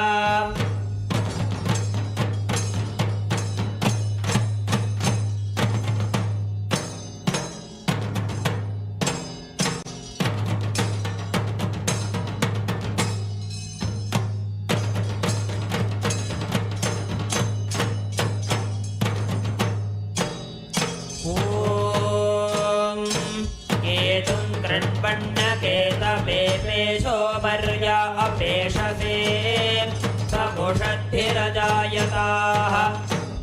𝗠𝗔𝗛𝗛𝗏𝗏𝗡 अपेशसे समुषद्भिरजायताः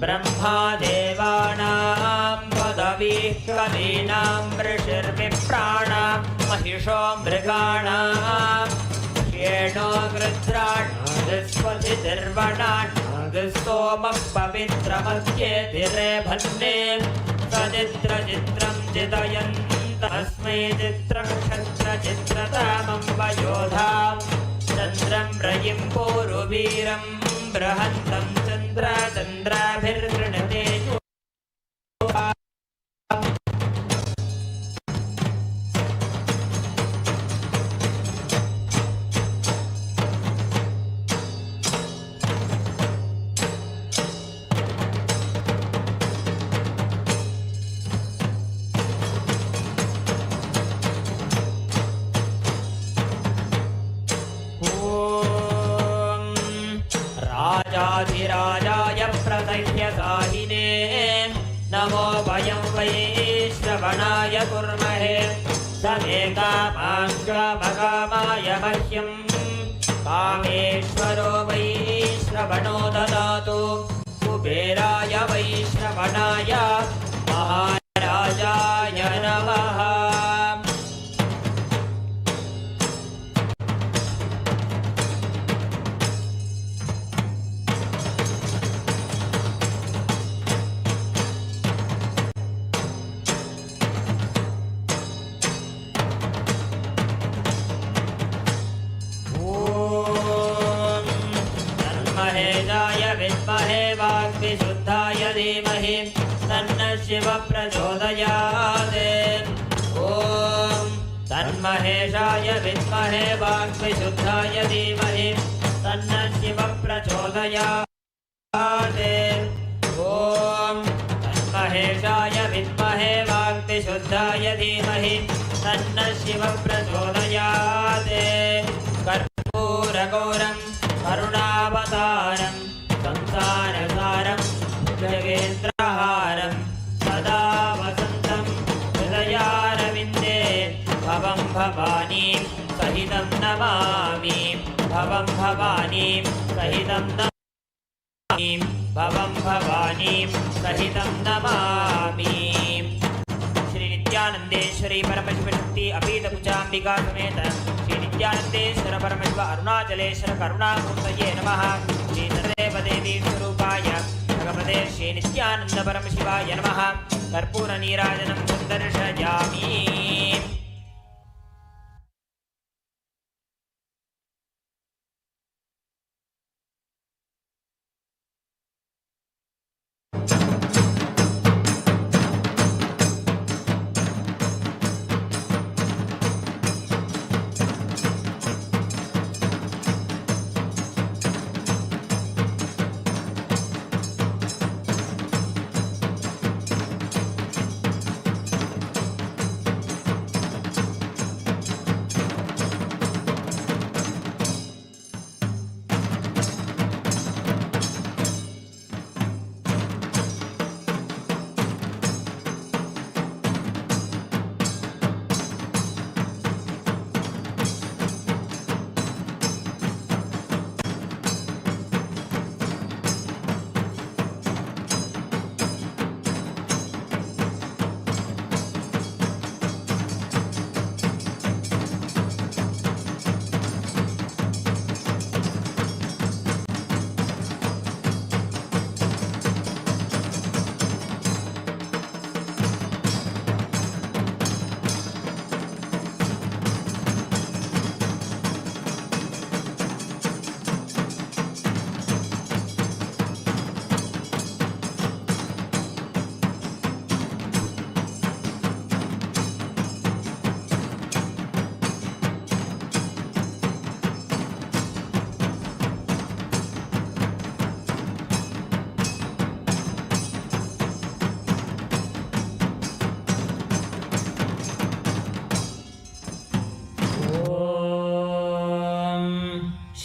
ब्रह्मा देवानां पदवीः कवीनां ऋषिर्विप्राणां महिषो मृगाणां येनो गृध्राणादिस्वधिर्वणादिस्तोमः पवित्रमध्येतिरेभन्ने सचित्रचित्रं चितयन् तस्मै चित्रं क्षत्रचित्रतामं वयोधां चन्द्रं रयिं पूरुवीरं बृहन्तं चन्द्राभिर्गृणते राजाधिराजाय प्रसह्यसाहिने नमो वयं वैश्रवणाय कुर्महे समे कामाय मह्यं कामेश्वरो वैश्रवणो ददातु कुबेराय वैश्रवणाय महाराजाय नमः विद्महे वाग्विशुद्धाय धीमहि तन्नः शिव प्रचोदयात् ॐ तन्महेशाय विद्महे वाग्विशुद्धाय धीमहि तन्नः शिव प्रचोदयात् ॐ तन्महेशाय विद्महे वाग्विशुद्धाय धीमहि तन्नः शिव प्रचोदयात् कर्पूरगौरं करुणावतारं संसारसारं जगेन्द्रहारं सदा वसन्तं हृदयारविन्दे भवं भवानीं सहितं नमामि भवं भवानीं सहितं नमामि भवं भवानीं सहितं नमामि। श्री नित्यानंदेश्वरी परमशिवशक्ति अपीतकुचाम्बिका समेत श्री नित्यानंदेश्वर परमशिव अरुणाचलेश्वर करुणामूर्तये नमः। श्री सर्वदेवी स्वरूपाय भगवते श्री नित्यानंद परमशिवाय नमः। कर्पूर नीराजनं दर्शयामि।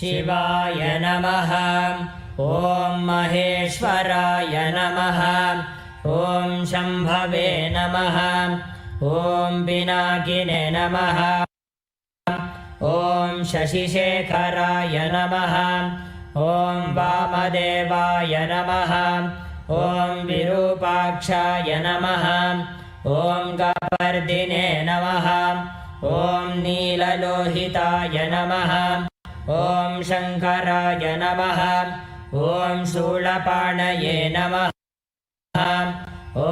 शिवाय नमः। ॐ महेश्वराय नमः। ॐ शम्भवे नमः। ॐ पिनाकिने नमः। ॐ शशिशेखराय नमः। ॐ वामदेवाय नमः। ॐ विरूपाक्षाय नमः। ॐ कपर्दिने नमः। ॐ नीललोहिताय नमः। ॐ शङ्कराय नमः। ॐ शूलपाणये नमः। ॐ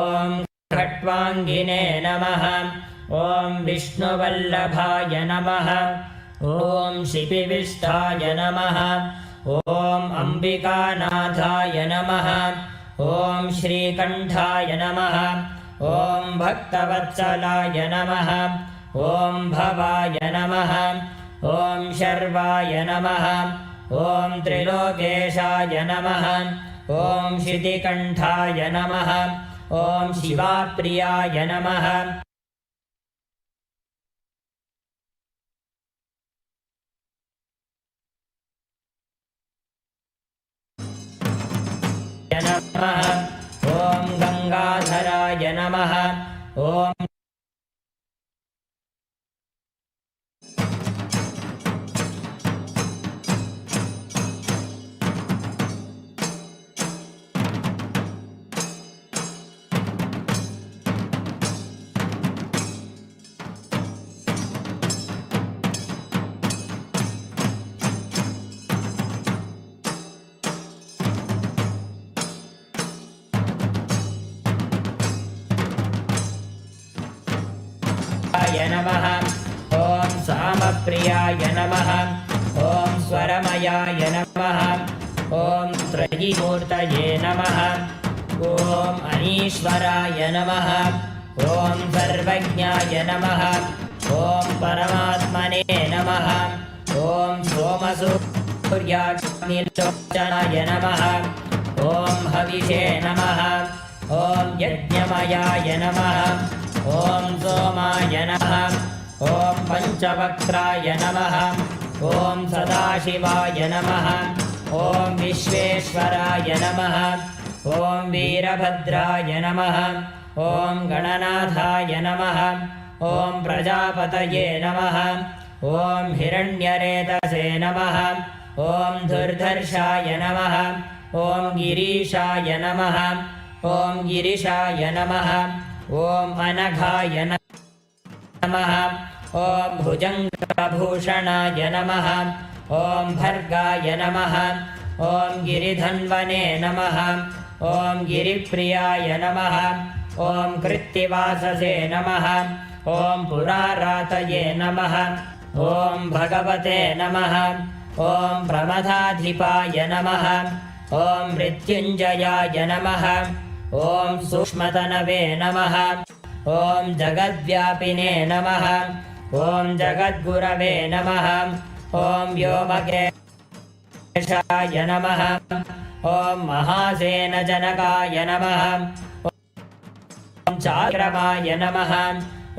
खट्वाङ्गिने नमः। ॐ विष्णुवल्लभाय नमः। ॐ शिपिविष्टाय नमः। ॐ अम्बिकानाथाय नमः। ॐ श्रीकण्ठाय नमः। ॐ भक्तवत्सलाय नमः। ॐ भवाय नमः। ॐ शर्वाय नमः। ॐ त्रिलोकेशाय नमः। ॐ शितिकण्ठाय नमः। ॐ शिवाप्रियाय नमः। ॐ गङ्गाधराय नमः। ॐ नमः। ॐ सामप्रियाय नमः। ॐ स्वरमयाय नमः। ॐ त्रयीमूर्तये नमः। ॐ अनीश्वराय नमः। ॐ सर्वज्ञाय नमः। ॐ परमात्मने नमः। ॐ सोमसूर्याग्निलोचनाय नमः। ॐ हविषे नमः। ॐ यज्ञमयाय नमः। ॐ सोमाय नमः। ॐ पञ्चवक्त्राय नमः। ॐ सदाशिवाय नमः। ॐ विश्वेश्वराय नमः। ॐ वीरभद्राय नमः। ॐ गणनाथाय नमः। ॐ प्रजापतये नमः। ॐ हिरण्यरेतसे नमः। ॐ दुर्धर्षाय नमः। ॐ गिरीशाय नमः। ॐ गिरिशाय नमः। ॐ अनघाय नमः। ॐ भुजङ्गभूषणाय नमः। ॐ भर्गाय नमः। ॐ गिरिधन्वने नमः। ॐ गिरिप्रियाय नमः। ॐ कृत्तिवाससे नमः। ॐ पुरारातये नमः। ॐ भगवते नमः। ॐ प्रमथाधिपाय नमः। ॐ मृत्युञ्जयाय नमः। ॐ सूक्ष्मतनवे नमः। ॐ जगद्व्यापिने नमः। ॐ जगद्गुरवे नमः। ॐ व्योमकेशाय नमः। ॐ महासेनजनकाय नमः। ॐ चाक्रमाय नमः।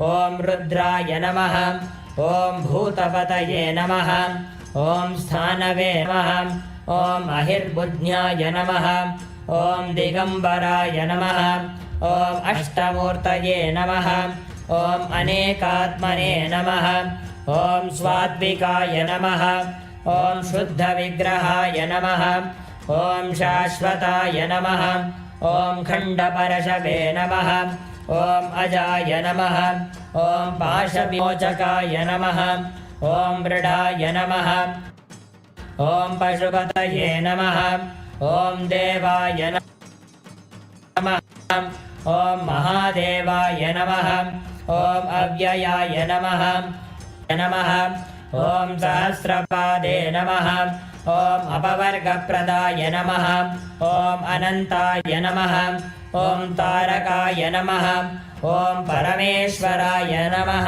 ॐ रुद्राय नमः। ॐ भूतपतये नमः। ॐ स्थानवे नमः। ॐ अहिर्बुद्ध्याय नमः। ॐ दिगम्बराय नमः। ॐ अष्टमूर्तये नमः। ॐ अनेकात्मने नमः। ॐ स्वात्विकाय नमः। ॐ शुद्धविग्रहाय नमः। ॐ शाश्वताय नमः। ॐ खण्डपरशवे नमः। ॐ अजाय नमः। ॐ पाशविमोचकाय नमः। ॐ मृडाय नमः। ॐ पशुपतये नमः। ॐ देवाय नमः। ॐ महादेवाय नमः। ॐ अव्ययाय नमः। ॐ सहस्रपादे नमः। ॐ अपवर्गप्रदाय नमः। ॐ अनन्ताय नमः। ॐ तारकाय नमः। ॐ परमेश्वराय नमः।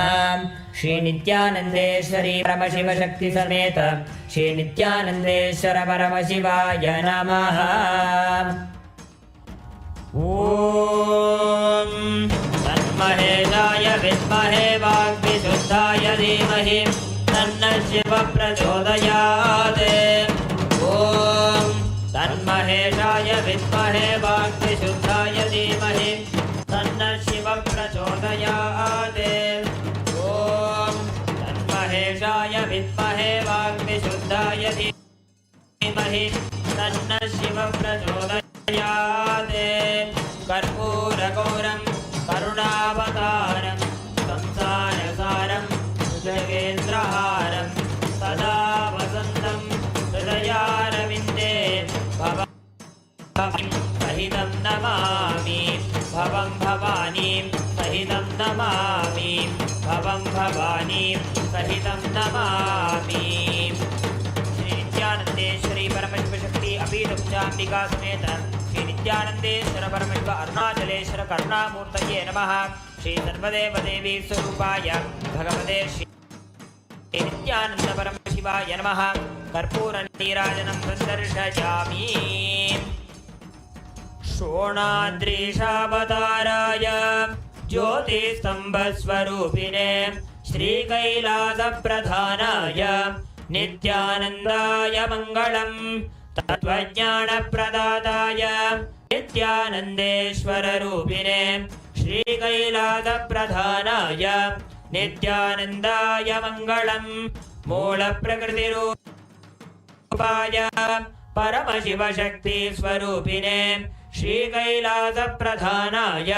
श्री नित्यानन्देश्वरी परमशिव शक्ति समेत श्री नित्यानन्देश्वर परमशिवाय नमः। ॐ तन्महेशाय विद्महे वाग्विशुद्धाय धीमहि तन्नः शिवः प्रचोदयात्। धीमहि तन्नः शिवः प्रचोदयात् कर्पूरगौरं करुणावतारं संसारसारं जगेन्द्रहारं सदा वसन्तं हृदयारविन्दे भवं सहितं नमामि भवं भवानीं सहितं नमामि भवं भवानीं सहितं नमामि। श्री नित्यानंदेश्वरी परमशिव शक्ति अपीठपूजाम्बिका समेत श्री नित्यानंदेश्वर परमशिव अरुणाचलेश्वर करुणामूर्तये नमः। श्री सर्वदेव देवी स्वरूपाय भगवते श्री नित्यानंद परमशिवाय नमः। कर्पूर नीराजनं दर्शयामि। षोणाद्रीशावताराय ज्योतिस्तंभस्वरूपिणे श्रीकैलासप्रधानाय नित्यानन्दाय मङ्गलम्। तत्त्वज्ञानप्रदाताय नित्यानन्देश्वररूपिणे श्रीकैलासप्रधानाय नित्यानन्दाय मङ्गलम्। मूलप्रकृतिरूपाय परमशिवशक्तिस्वरूपिणे श्रीकैलासप्रधानाय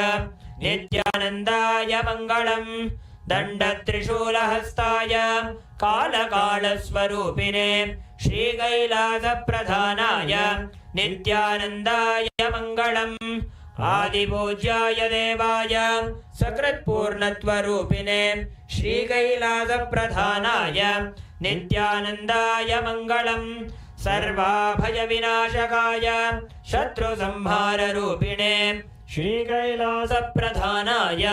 नित्यानन्दाय मङ्गलम्। दण्डत्रिशूलहस्ताय कालकालस्वरूपिणे श्रीकैलासप्रधानाय नित्यानन्दाय मङ्गलम्। आदिपूज्याय देवाय सकृत्पूर्णत्वरूपिणे श्रीकैलासप्रधानाय नित्यानन्दाय मङ्गलम्। सर्वाभयविनाशकाय शत्रुसंहाररूपिणे श्रीकैलासप्रधानाय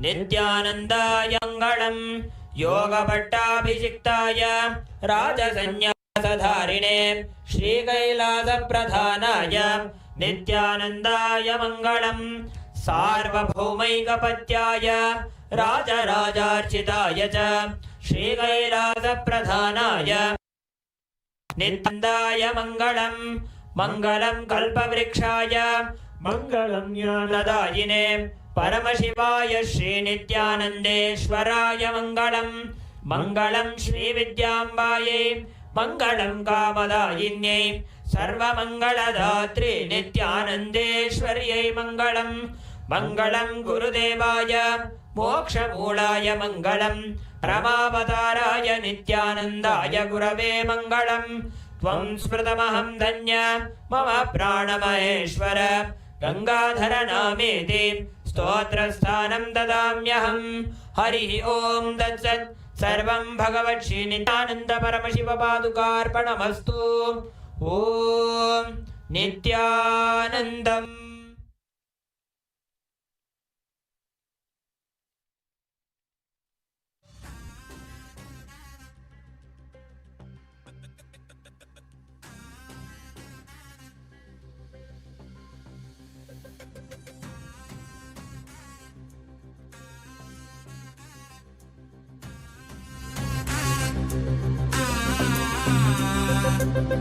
नित्यानन्दाय मङ्गलम्। योगभट्टाभिषिक्ताय राजसंन्यासधारिणे श्रीकैलासप्रधानाय नित्यानन्दाय मङ्गलम्। सार्वभौमैकपत्याय राजराजार्चिताय च श्रीकैलासप्रधानाय नित्यानन्दाय मङ्गलम्। मङ्गलं कल्पवृक्षाय मङ्गलं ज्ञानदायिने परमशिवाय श्रीनित्यानन्देश्वराय मङ्गलम्। मङ्गलं श्रीविद्याम्बायै मङ्गलं कामदायिन्यै सर्वमङ्गलदात्रे नित्यानन्देश्वर्यै मङ्गलम्। मङ्गलं गुरुदेवाय मोक्षमूलाय मङ्गलम्। परमावताराय नित्यानन्दाय गुरवे मङ्गलम्। त्वं स्मृतमहं धन्य मम प्राणमहेश्वर गंगाधर नामेति स्तोत्रस्थानं ददाम्यहम्। हरिः ओं तत्सत्। सर्वं भगवत् श्री नित्यानन्द परमशिव पादुकार्पणमस्तु। ओं नित्यानन्दम्।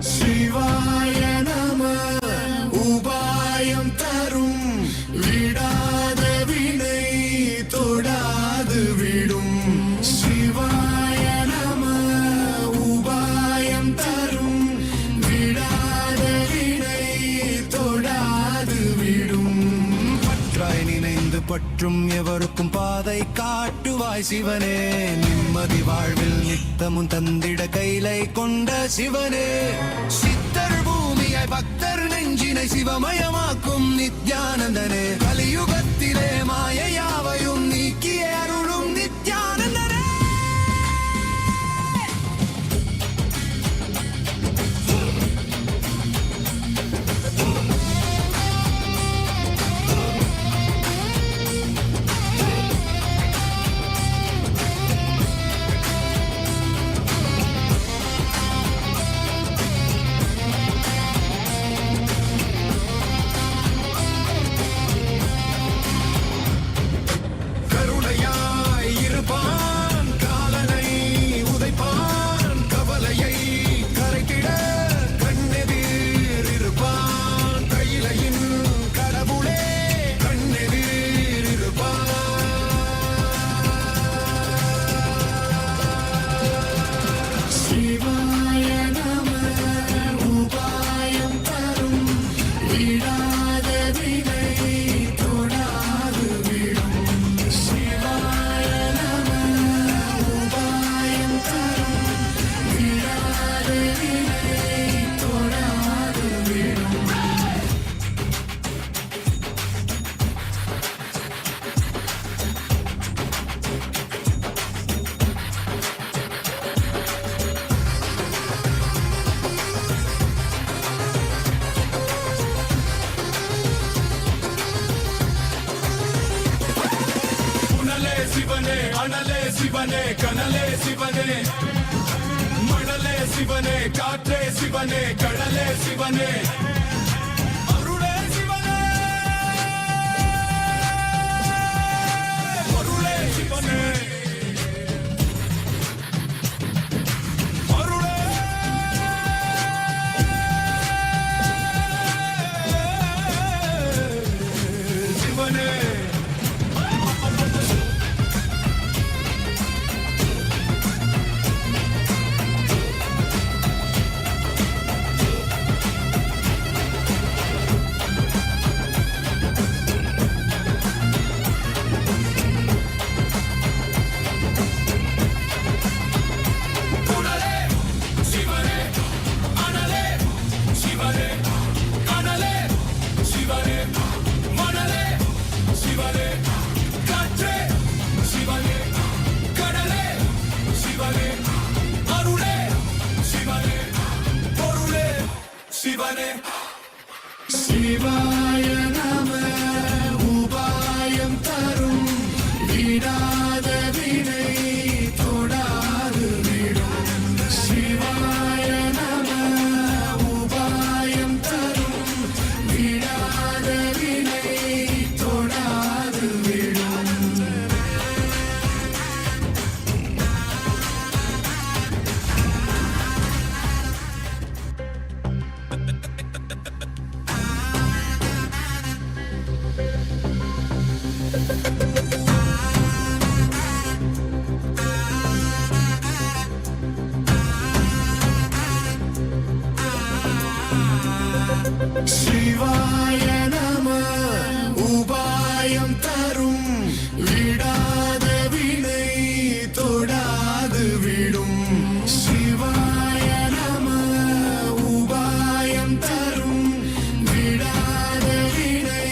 शिवाय नमः उपायं तरुं विडाद विனை தொடாது விடும்। शिवाय नमः उपायं तरुं विडाद विனை தொடாது விடும்। பற்றாய் நினைந்து பற்றும் எவருக்கும் பாதை காட்டுவாய் சிவனே। நிம்மதி வாழ்வில் நித்தமும் தந்திட கைலை கொண்ட சிவனே। சித்தர் பூமியாய் பக்தர் நெஞ்சினை சிவமயமாக்கும் நித்யானந்தனே। கலியுகத்திலே மாயையாவையும் நீக்கிய அருளும் நித்யானந்தனே। சிவனே கனலே சிவனே மணலே சிவனே காற்றே சிவனே கடலே சிவனே அருளே சிவனே அருளே சிவனே அருளே சிவனே சிவாய நம உபாயம் தரும் விடாத வினை தொடாது விடும் சிவாய நம உபாயம் தரும் விடாத வினை தொடாது விடும் சிவாய நம உபாயம் தரும் விடாத வினை தொடாது விடும் சிவாய நம உபாயம் தரும் விடாத வினை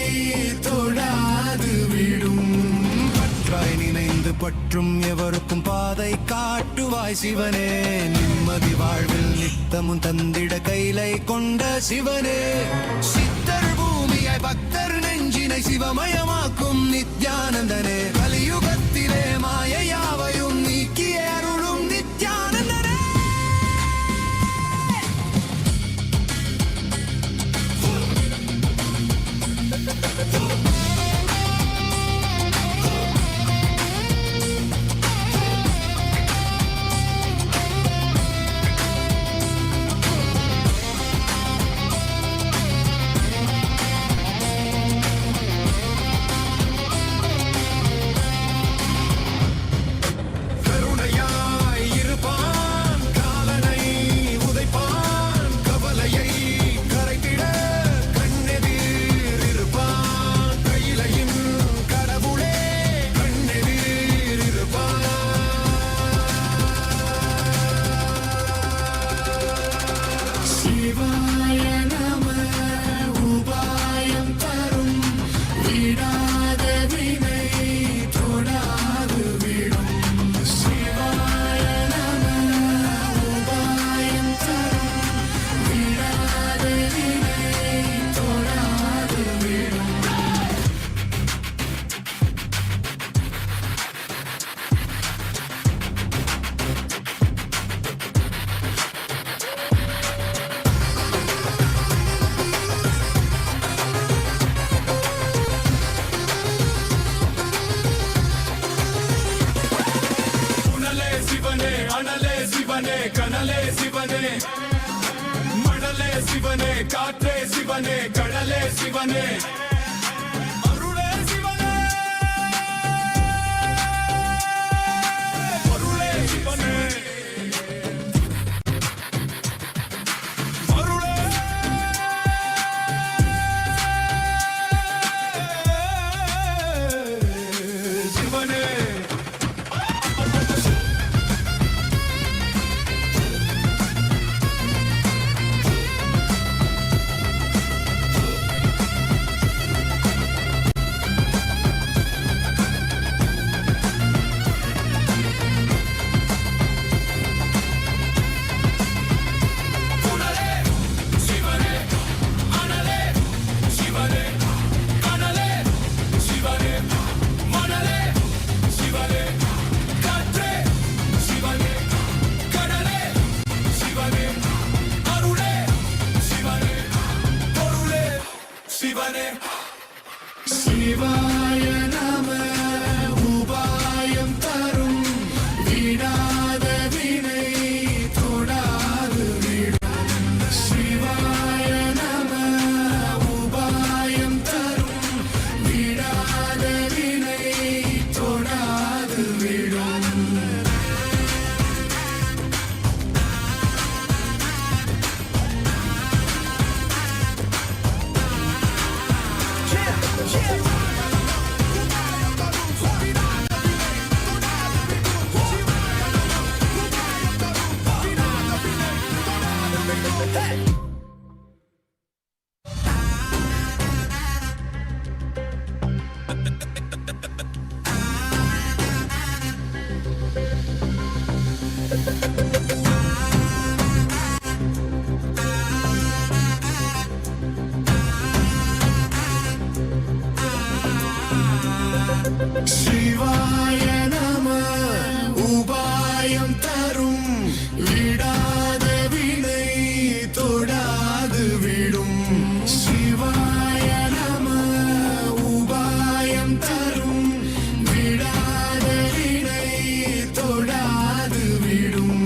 தொடாது விடும் பற்றாய் நினைந்து பற்றும் எவருக்கும் பாதை காட்டுவாய் சிவனே நிம்மதி வாழ்வில் நித்தமும் தந்திட கைலை கொண்ட சிவனே சித்தர் பூமியாய் பக்தர் நெஞ்சினை சிவமயமாக்கும் நித்யானந்தனே கலியுகத்திலே மாயையாவையும் நீக்கிய அருளும் நித்யானந்தனே சிவனே கனலே சிவனே மணலே சிவனே காற்றே சிவனே கடலே சிவனே அருளே சிவனே அருளே சிவனே அருளே சிவனே சிவாய நம உபாயம் தரும் விடாத வினை தொடாது விடும் சிவாய நம உபாயம் தரும் விடாத வினை தொடாது விடும் சிவாய நம உபாயம் தரும் விடாத வினை தொடாது விடும் சிவாய நம உபாயம் தரும் விடாத வினை தொடாது விடும்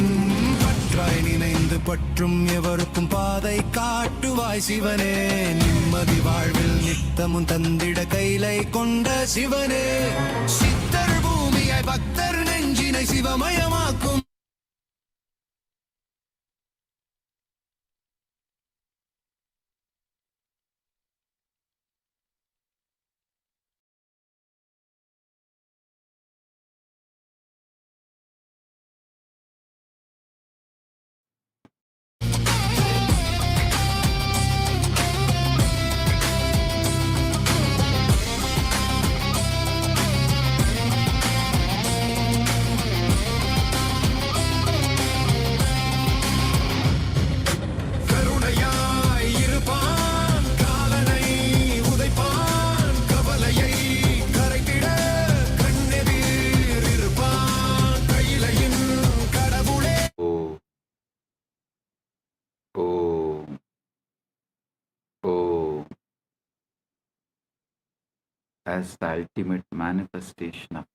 பற்றாய் நினைந்து பற்றும் எவருக்கும் பாதை காட்டுவாய் சிவனே நிம்மதி வாழ்வில் நித்தமும் தந்திட கைலை கொண்ட சிவனே சித்தர் பூமியாய் பக்தர் நெஞ்சினை சிவமயமாக்கும் கருணையாய் இருப்பான் காலனை உதைப்பான் கவலையை கரைத்திட கண்ணெதிர் இருப்பான் கையிலையின் கடவுளே Om. Om. As the ultimate manifestation of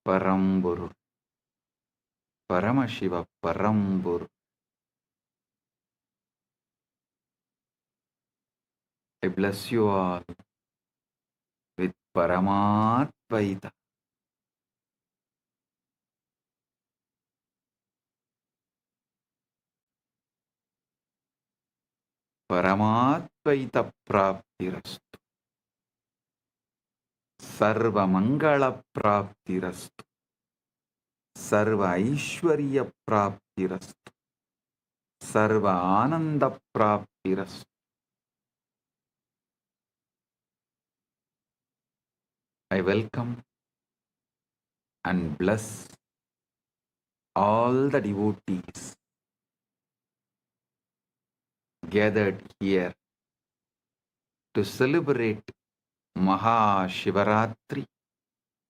Paramburu, Paramashiva Paramburu. I bless you all with Paramatvaita. Paramatvaita praptirastu. Sarva mangala praptirastu. Sarva aishwarya praptirastu. Sarva ananda praptirastu. I welcome and bless all the devotees gathered here to celebrate Maha Shivaratri,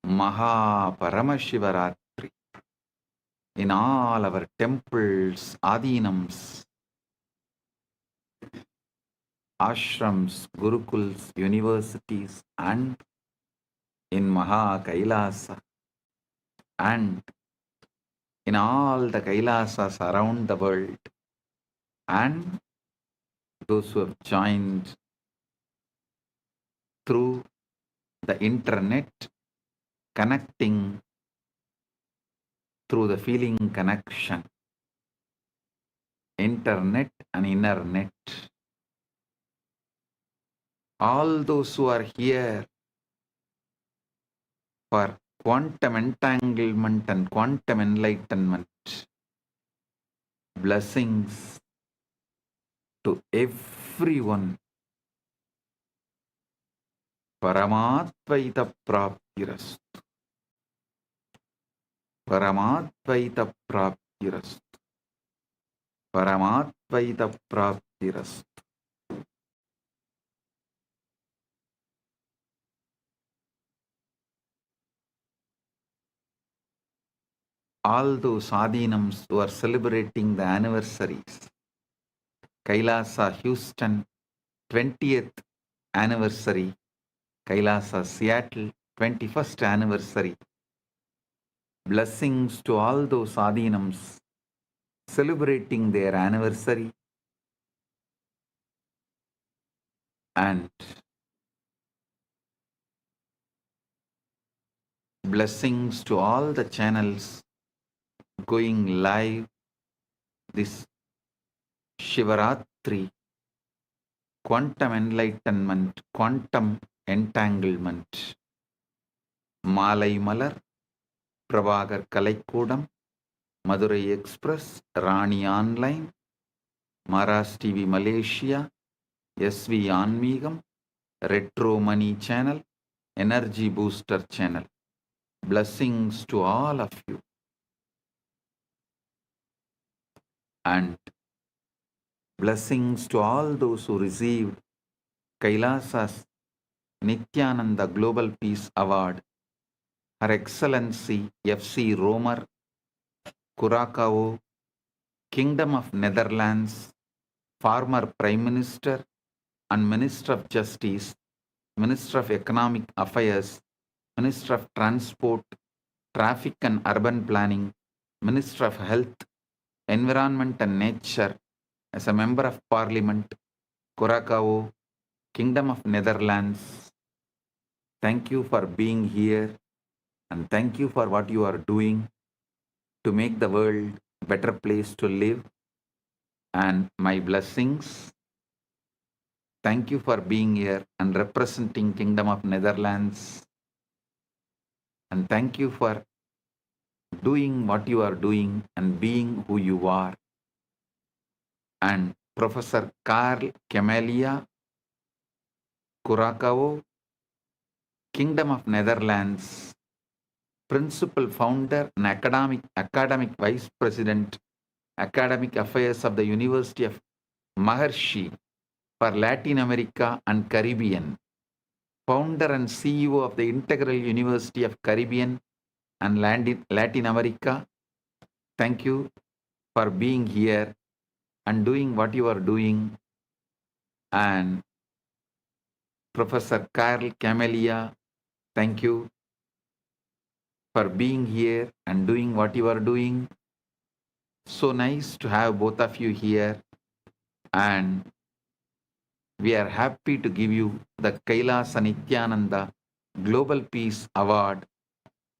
Maha Paramashivaratri in all our temples, adinams, ashrams, gurukuls, universities, and in Maha Kailasa, and in all the Kailasas around the world, and those who have joined through the internet, connecting through the feeling connection, internet and inner net. All those who are here for quantum entanglement and quantum enlightenment, blessings to everyone. Paramatvaita praptirastu. Paramatvaita praptirastu. Paramatvaita praptirastu. All those adinams who are celebrating the anniversaries, Kailasa Houston, 20th anniversary, Kailasa Seattle 21st anniversary. Blessings to all those Adinams celebrating their anniversary, and blessings to all the channels going live this Shivaratri, quantum enlightenment, quantum entanglement. Malai Malar, Prabhagar Kalaikudam, Madurai Express, Rani Online, Maras TV Malaysia, SV Anmigam, Retro Money Channel, Energy Booster Channel. Blessings to all of you. And blessings to all those who received Kailasa's Nithyananda Global Peace Award, Her Excellency F.C. Romer, Curacao, Kingdom of Netherlands, former Prime Minister and Minister of Justice, Minister of Economic Affairs, Minister of Transport, Traffic and Urban Planning, Minister of Health, Environment and Nature, as a Member of Parliament, Curacao, Kingdom of Netherlands. Thank you for being here, and thank you for what you are doing to make the world a better place to live. And my blessings. Thank you for being here and representing Kingdom of Netherlands. And thank you for doing what you are doing and being who you are. And Professor 𝗟𝗙𝗙𝗪, Curacao, Kingdom of Netherlands, Principal Founder and Academic Vice President, Academic Affairs of the University of Maharishi for Latin America and Caribbean, Founder and CEO of the Integral University of Caribbean and Latin America. Thank you for being here and doing what you are doing. And Professor 𝗟𝗙𝗪, thank you for being here and doing what you are doing. So nice to have both of you here, and we are happy to give you the Kailasa Nithyananda Global Peace Award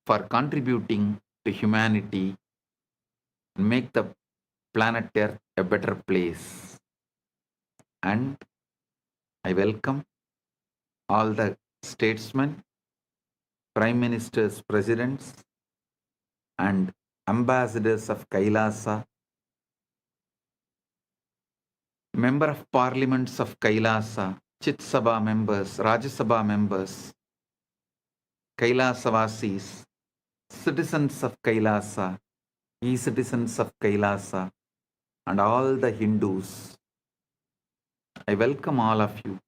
for contributing to humanity and make the planet Earth a better place. And I welcome all the statesmen, prime ministers, presidents, and ambassadors of Kailasa, member of parliaments of Kailasa, Chit Sabha members, Rajya Sabha members, Kailasa-vasis, citizens of Kailasa, e-citizens of Kailasa, and all the Hindus. I welcome all of you,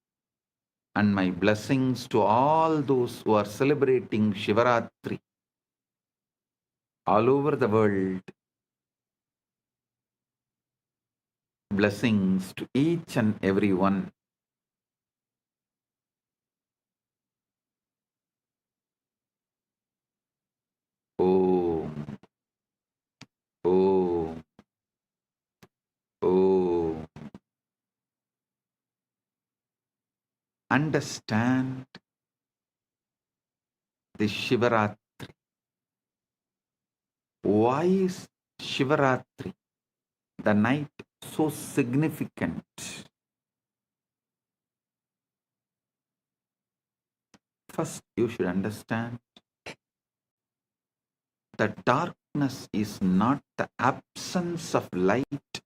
and my blessings to all those who are celebrating Shivaratri all over the world. Blessings to each and every one. Om. Om. Om. Understand the Shivaratri. Why is Shivaratri, the night, so significant? First, you should understand that darkness is not the absence of light,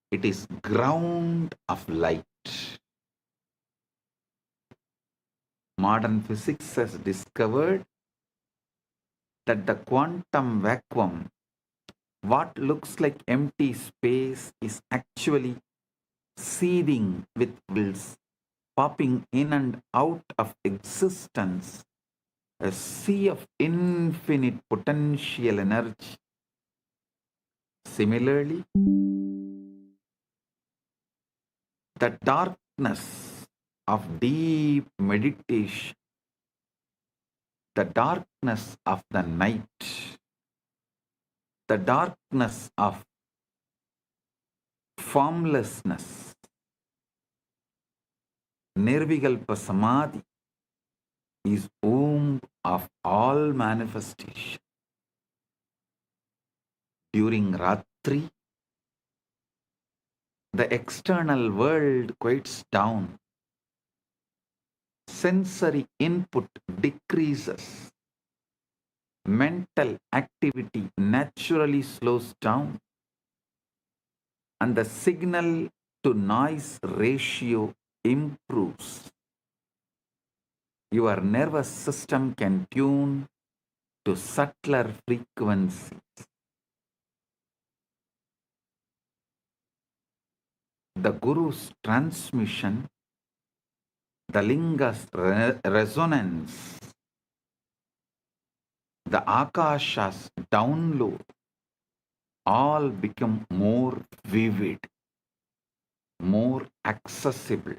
it is ground of light. Modern physics has discovered that the quantum vacuum, what looks like empty space, is actually seething with bubbles, popping in and out of existence, a sea of infinite potential energy. Similarly, the darkness of deep meditation, the darkness of the night, the darkness of formlessness, Nirvikalpa Samadhi is womb of all manifestation. During Ratri, the external world quiets down. Sensory input decreases. Mental activity naturally slows down. And the signal to noise ratio improves. Your nervous system can tune to subtler frequencies. The Guru's transmission, the Linga's resonance, the Akasha's download, all become more vivid, more accessible.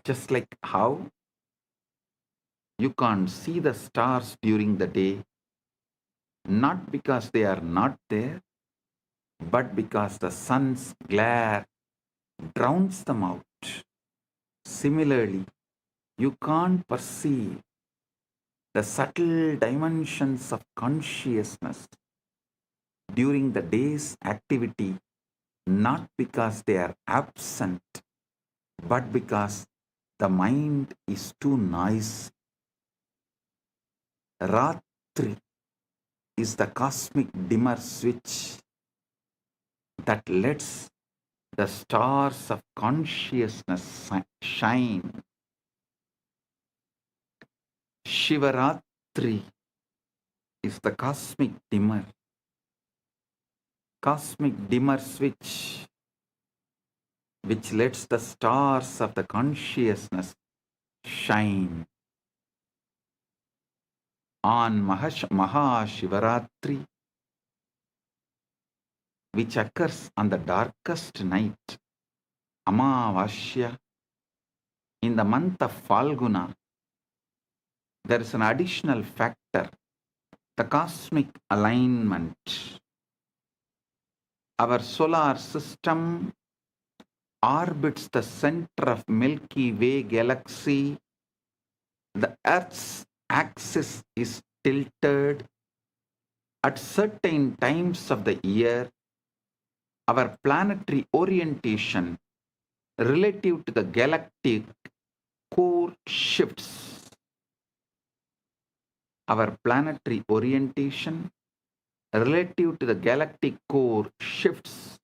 Just like how you can't see the stars during the day, not because they are not there, but because the sun's glare drowns them out. Similarly, you can't perceive the subtle dimensions of consciousness during the day's activity, not because they are absent, but because the mind is too noisy. Ratri is the cosmic dimmer switch that lets the stars of consciousness shine. Shivaratri is the cosmic dimmer switch which lets the stars of the consciousness shine. On Mahashivaratri, which occurs on the darkest night, Amavasya, in the month of Falguna, there is an additional factor, the cosmic alignment. Our solar system orbits the center of Milky Way galaxy. The Earth's axis is tilted. At certain times of the year, our planetary orientation relative to the galactic core shifts. Our planetary orientation relative to the galactic core shifts.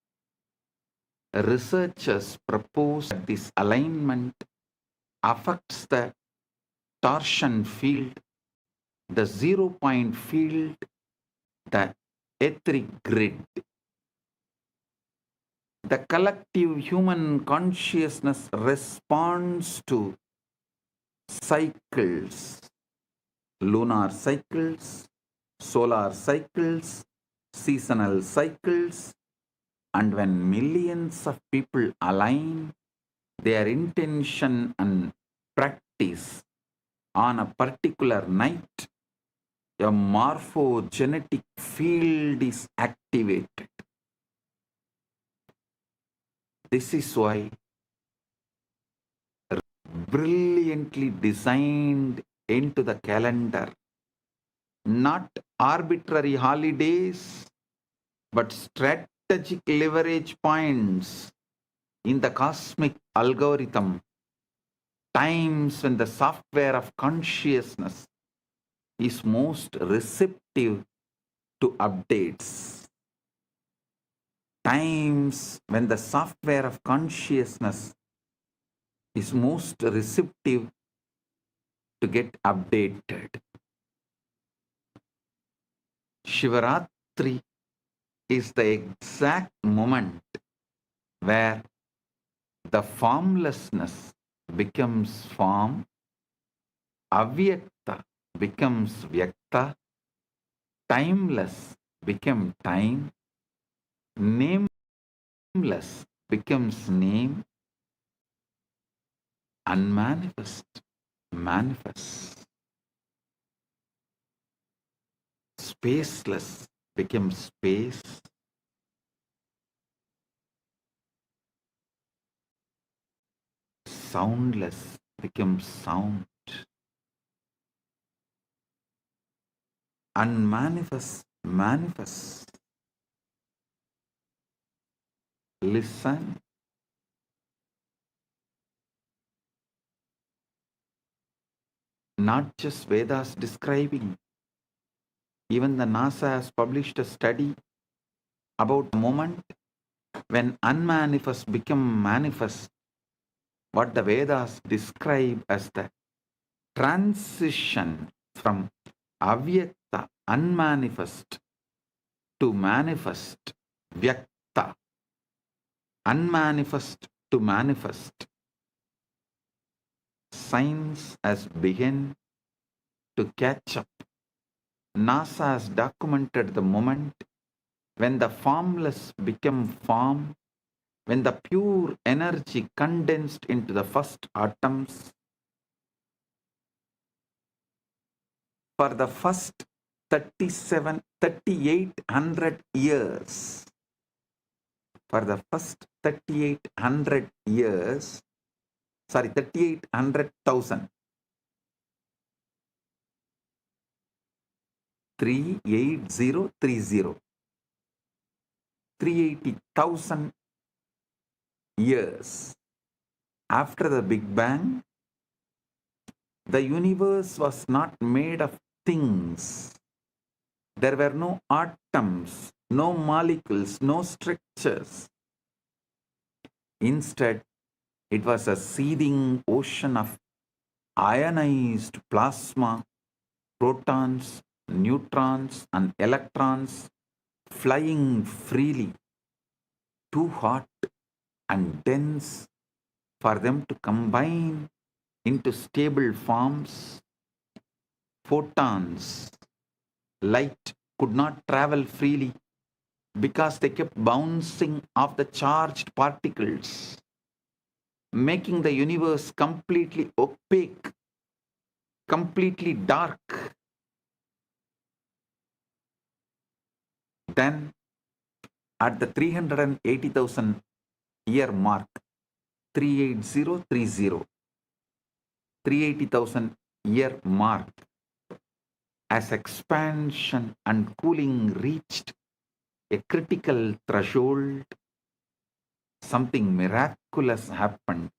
Researchers propose that this alignment affects the torsion field, the 0-point field, the etheric grid. The collective human consciousness responds to cycles, lunar cycles, solar cycles, seasonal cycles, and when millions of people align their intention and practice on a particular night, a morphogenetic field is activated. This is why brilliantly designed into the calendar, not arbitrary holidays, but strategic leverage points in the cosmic algorithm, times when the software of consciousness is most receptive to updates. Times when the software of consciousness is most receptive to get updated. Shivaratri is the exact moment where the formlessness becomes form, avyakta becomes vyakta, timeless becomes time, nameless becomes name, unmanifest manifests. Spaceless becomes space. Soundless becomes sound. Unmanifest manifests. Listen. Not just Vedas describing. Even the NASA has published a study about the moment when unmanifest become manifest, what the Vedas describe as the transition from avyakta, unmanifest, to manifest, vyakta, unmanifest to manifest. Science has begun to catch up. NASA has documented the moment when the formless become form, when the pure energy condensed into the first atoms. For the first 3,800 years, for the first 3,800 years, 3,800,000, 38030, 380,000 years after the Big Bang, the universe was not made of things. There were no atoms, no molecules, no structures. Instead, it was a seething ocean of ionized plasma, protons, neutrons, and electrons flying freely, too hot and dense for them to combine into stable forms. Photons, light, could not travel freely because they kept bouncing off the charged particles, making the universe completely opaque, completely dark. Then, at the 380,000 year mark, 38030, 380,000 year mark, as expansion and cooling reached a critical threshold, something miraculous happened.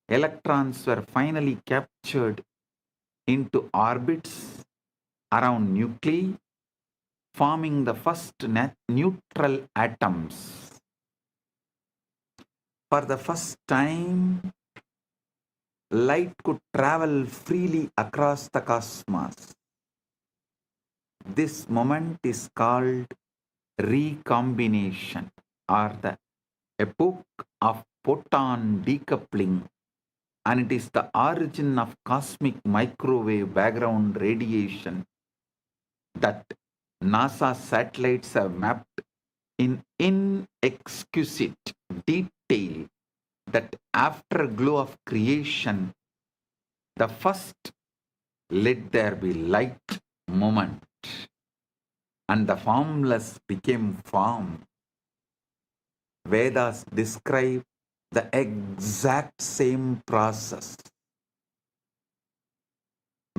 Electrons were finally captured into orbits around nuclei, forming the first neutral atoms. For the first time, light could travel freely across the cosmos. This moment is called recombination, or the epoch of photon decoupling, and it is the origin of cosmic microwave background radiation that NASA satellites have mapped in inexquisite detail, that afterglow of creation, the first let there be light moment, and the formless became form. Vedas describe the exact same process.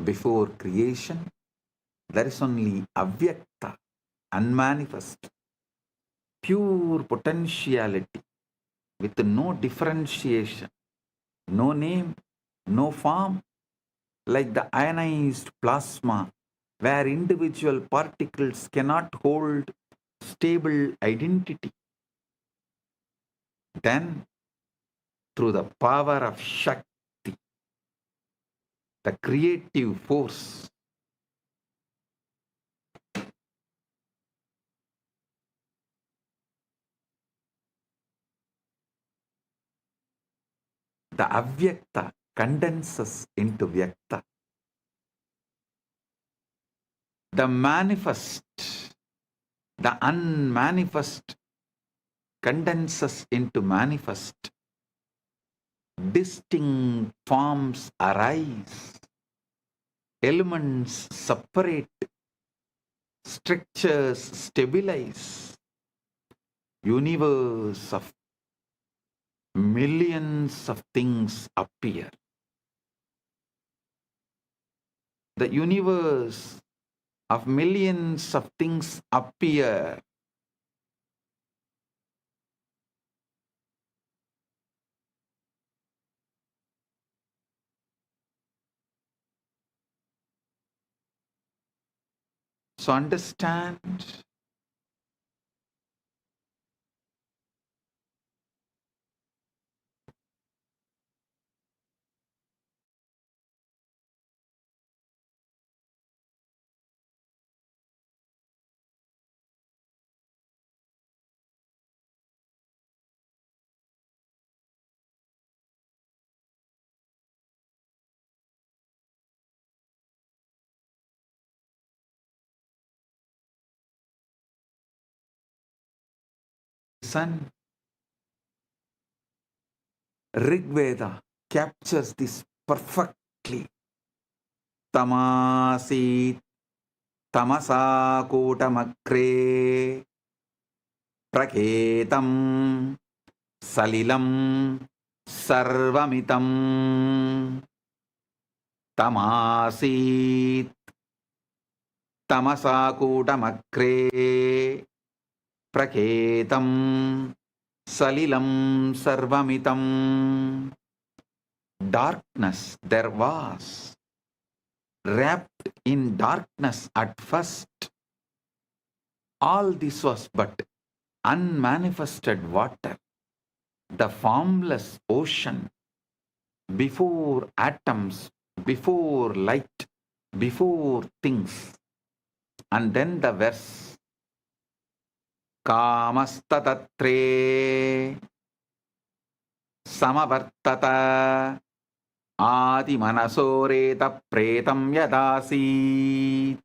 Before creation, there is only avyakta, unmanifest, pure potentiality with no differentiation, no name, no form, like the ionized plasma, where individual particles cannot hold stable identity. Then, through the power of Shakti, the creative force, the avyakta condenses into vyakta. The manifest, the unmanifest condenses into manifest. distinct forms arise, elements separate, structures stabilize, universe of millions of things appear. The universe of millions of things appear. So understand, son, Rig Veda captures this perfectly. Tamasi tamasa kotamakre praketam salilam sarvamitam. Tamasit tamasa kotamakre praketam salilam sarvamitam. Darkness there was, wrapped in darkness at first. All this was but unmanifested water, the formless ocean, before atoms, before light, before things. And then the verse, Kamastatre Samavartata Adi Manasoreta Pretam Yadasit.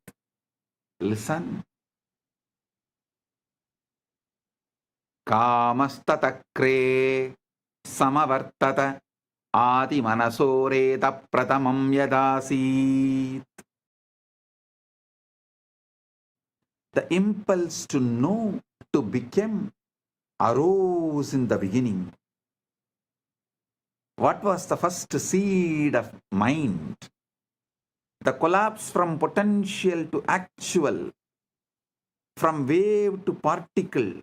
Listen. Kamastatakre Samavartata Adi Manasoreta Pratamam Yadasit. The impulse to know, to become, arose in the beginning. What was the first seed of mind? The collapse from potential to actual, from wave to particle,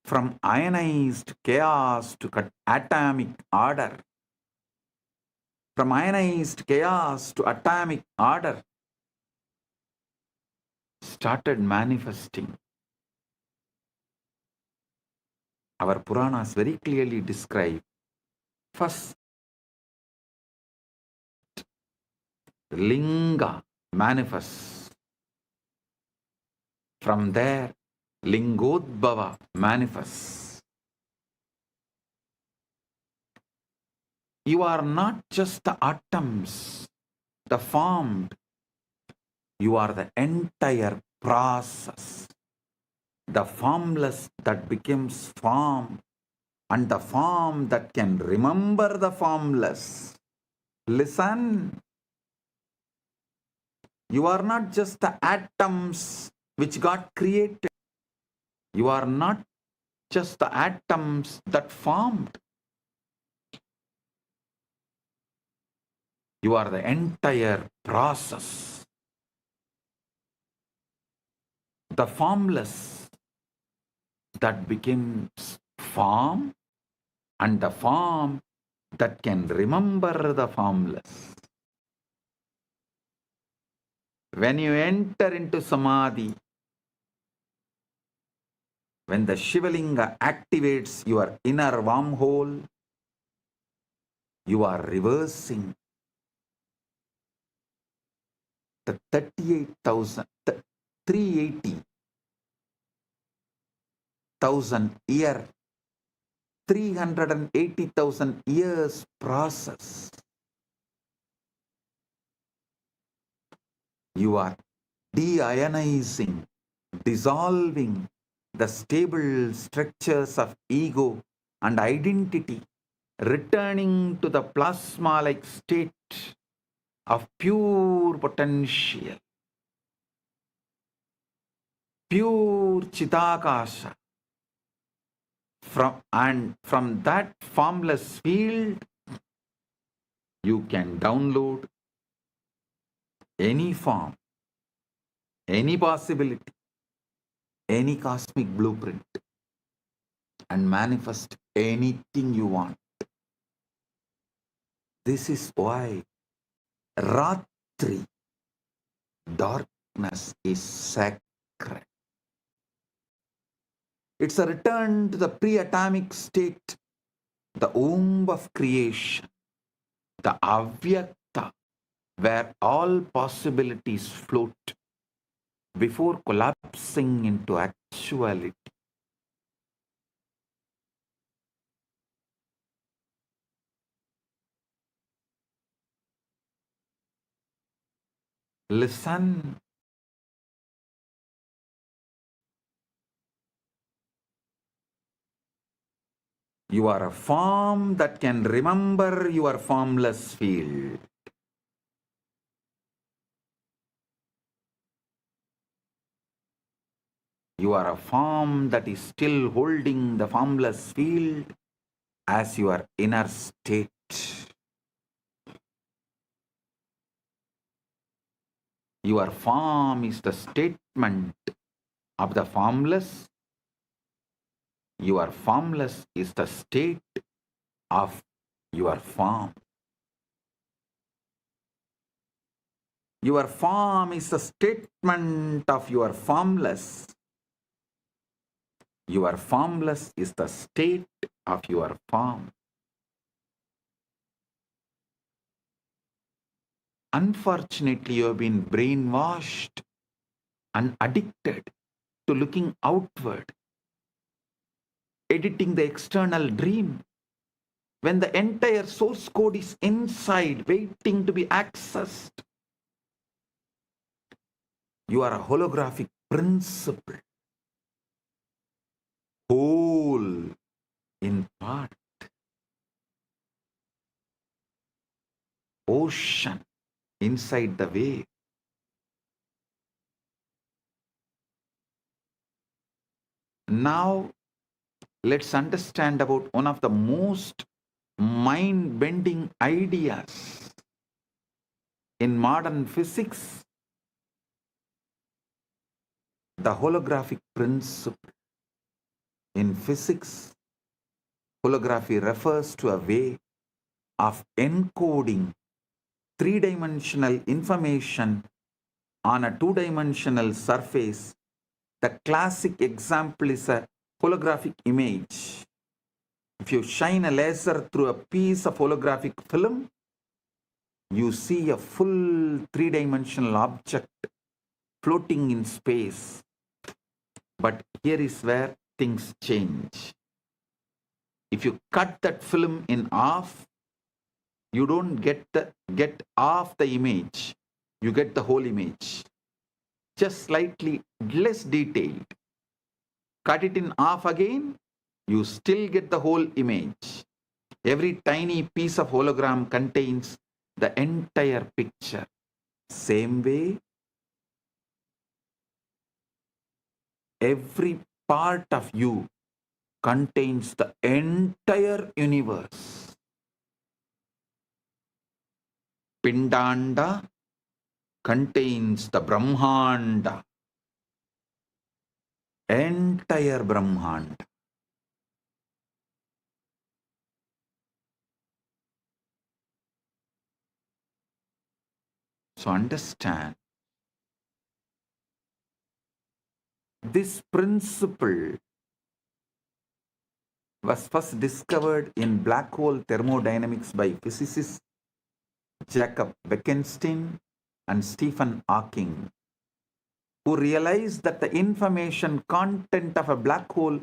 from ionized chaos to atomic order, from ionized chaos to atomic order, started manifesting. Our Puranas very clearly describe first Linga manifests. From there, Lingodbhava manifests. You are not just the atoms, the formed. You are the entire process. The formless that becomes form, and the form that can remember the formless. Listen. You are not just the atoms which got created. You are not just the atoms that formed. You are the entire process. The formless that becomes form, and the form that can remember the formless. When you enter into Samadhi, when the Shivalinga activates your inner wormhole, you are reversing the 380,000 year, 380,000 years process. You are deionizing, dissolving the stable structures of ego and identity returning to the plasma-like state of pure potential, pure Chidakasha. From that formless field, you can download any form, any possibility, any cosmic blueprint, and manifest anything you want. This is why Ratri, darkness, is sacred. It's a return to the pre-atomic state, the womb of creation, the Avyakta, where all possibilities float before collapsing into actuality. Listen. You are a form that can remember your formless field. You are a form that is still holding the formless field as your inner state. Your form is the statement of the formless. Your formless is the state of your form. Your form is the statement of your formless. Your formless is the state of your form. Unfortunately, you have been brainwashed and addicted to looking outward, editing the external dream, when the entire source code is inside, waiting to be accessed. You are a holographic principle, whole in part, ocean inside the wave. Now, let's understand about one of the most mind-bending ideas in modern physics, the holographic principle. In physics, holography refers to a way of encoding three-dimensional information on a two-dimensional surface. The classic example is a holographic image. If you shine a laser through a piece of holographic film, you see a full three-dimensional object floating in space. But here is where things change. If you cut that film in half, you don't get half the image. You get the whole image, just slightly less detailed. Cut it in half again, you still get the whole image. Every tiny piece of hologram contains the entire picture. Same way, every part of you contains the entire universe. Pindanda contains the Brahmanda, entire Brahmanda. So understand, this principle was first discovered in black hole thermodynamics by physicists Jacob Bekenstein and Stephen Hawking, who realized that the information content of a black hole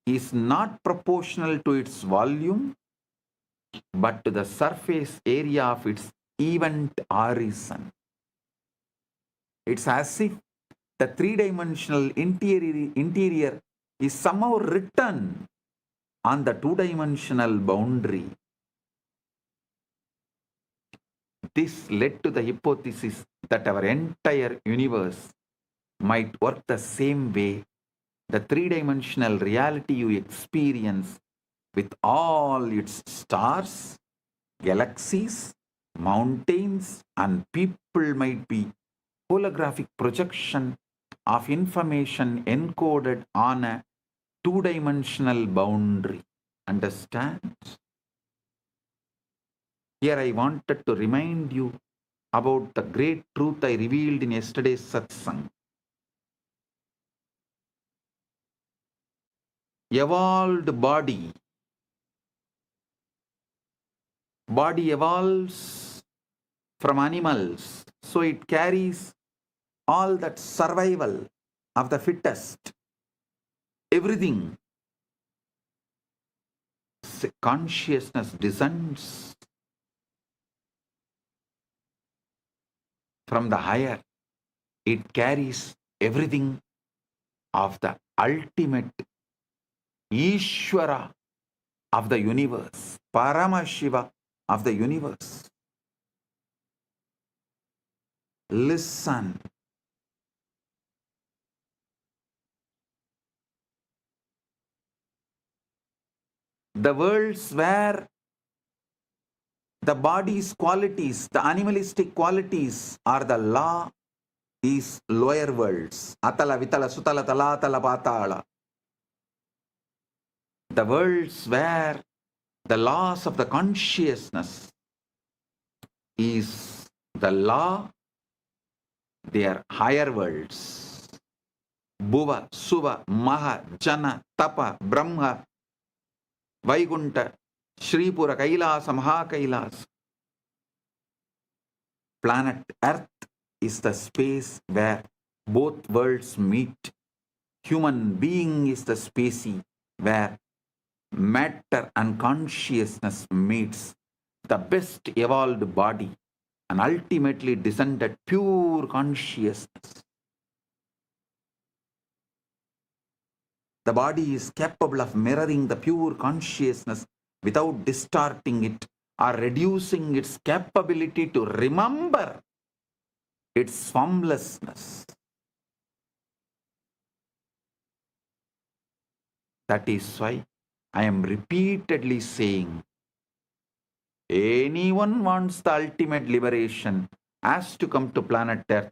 is not proportional to its volume, but to the surface area of its event horizon. It's as if the three-dimensional interior is somehow written on the two-dimensional boundary. This led to the hypothesis that our entire universe might work the same way. The three-dimensional reality you experience with all its stars, galaxies, mountains, and people might be holographic projection of information encoded on a two-dimensional boundary. Understand? Here I wanted to remind you about the great truth I revealed in yesterday's satsang. Evolved body evolves from animals, so it carries all that survival of the fittest, everything. Consciousness descends from the higher. It carries everything of the ultimate Ishvara of the universe, Paramashiva of the universe. Listen. The worlds where the body's qualities, the animalistic qualities are the law, is lower worlds. Atala, Vitala, Sutala, Talatala, Patala. The worlds where the laws of the consciousness is the law, they are higher worlds. Bhuva, Suva, Maha, Jana, Tapa, Brahma, Vaikunta, Shripura, Kailasa, Kailasa. Planet Earth is the space where both worlds meet. Human being is the specie where matter and consciousness meets. The best evolved body and ultimately descended pure consciousness. The body is capable of mirroring the pure consciousness without distorting it or reducing its capability to remember its formlessness. That is why I am repeatedly saying, anyone wants the ultimate liberation has to come to planet Earth,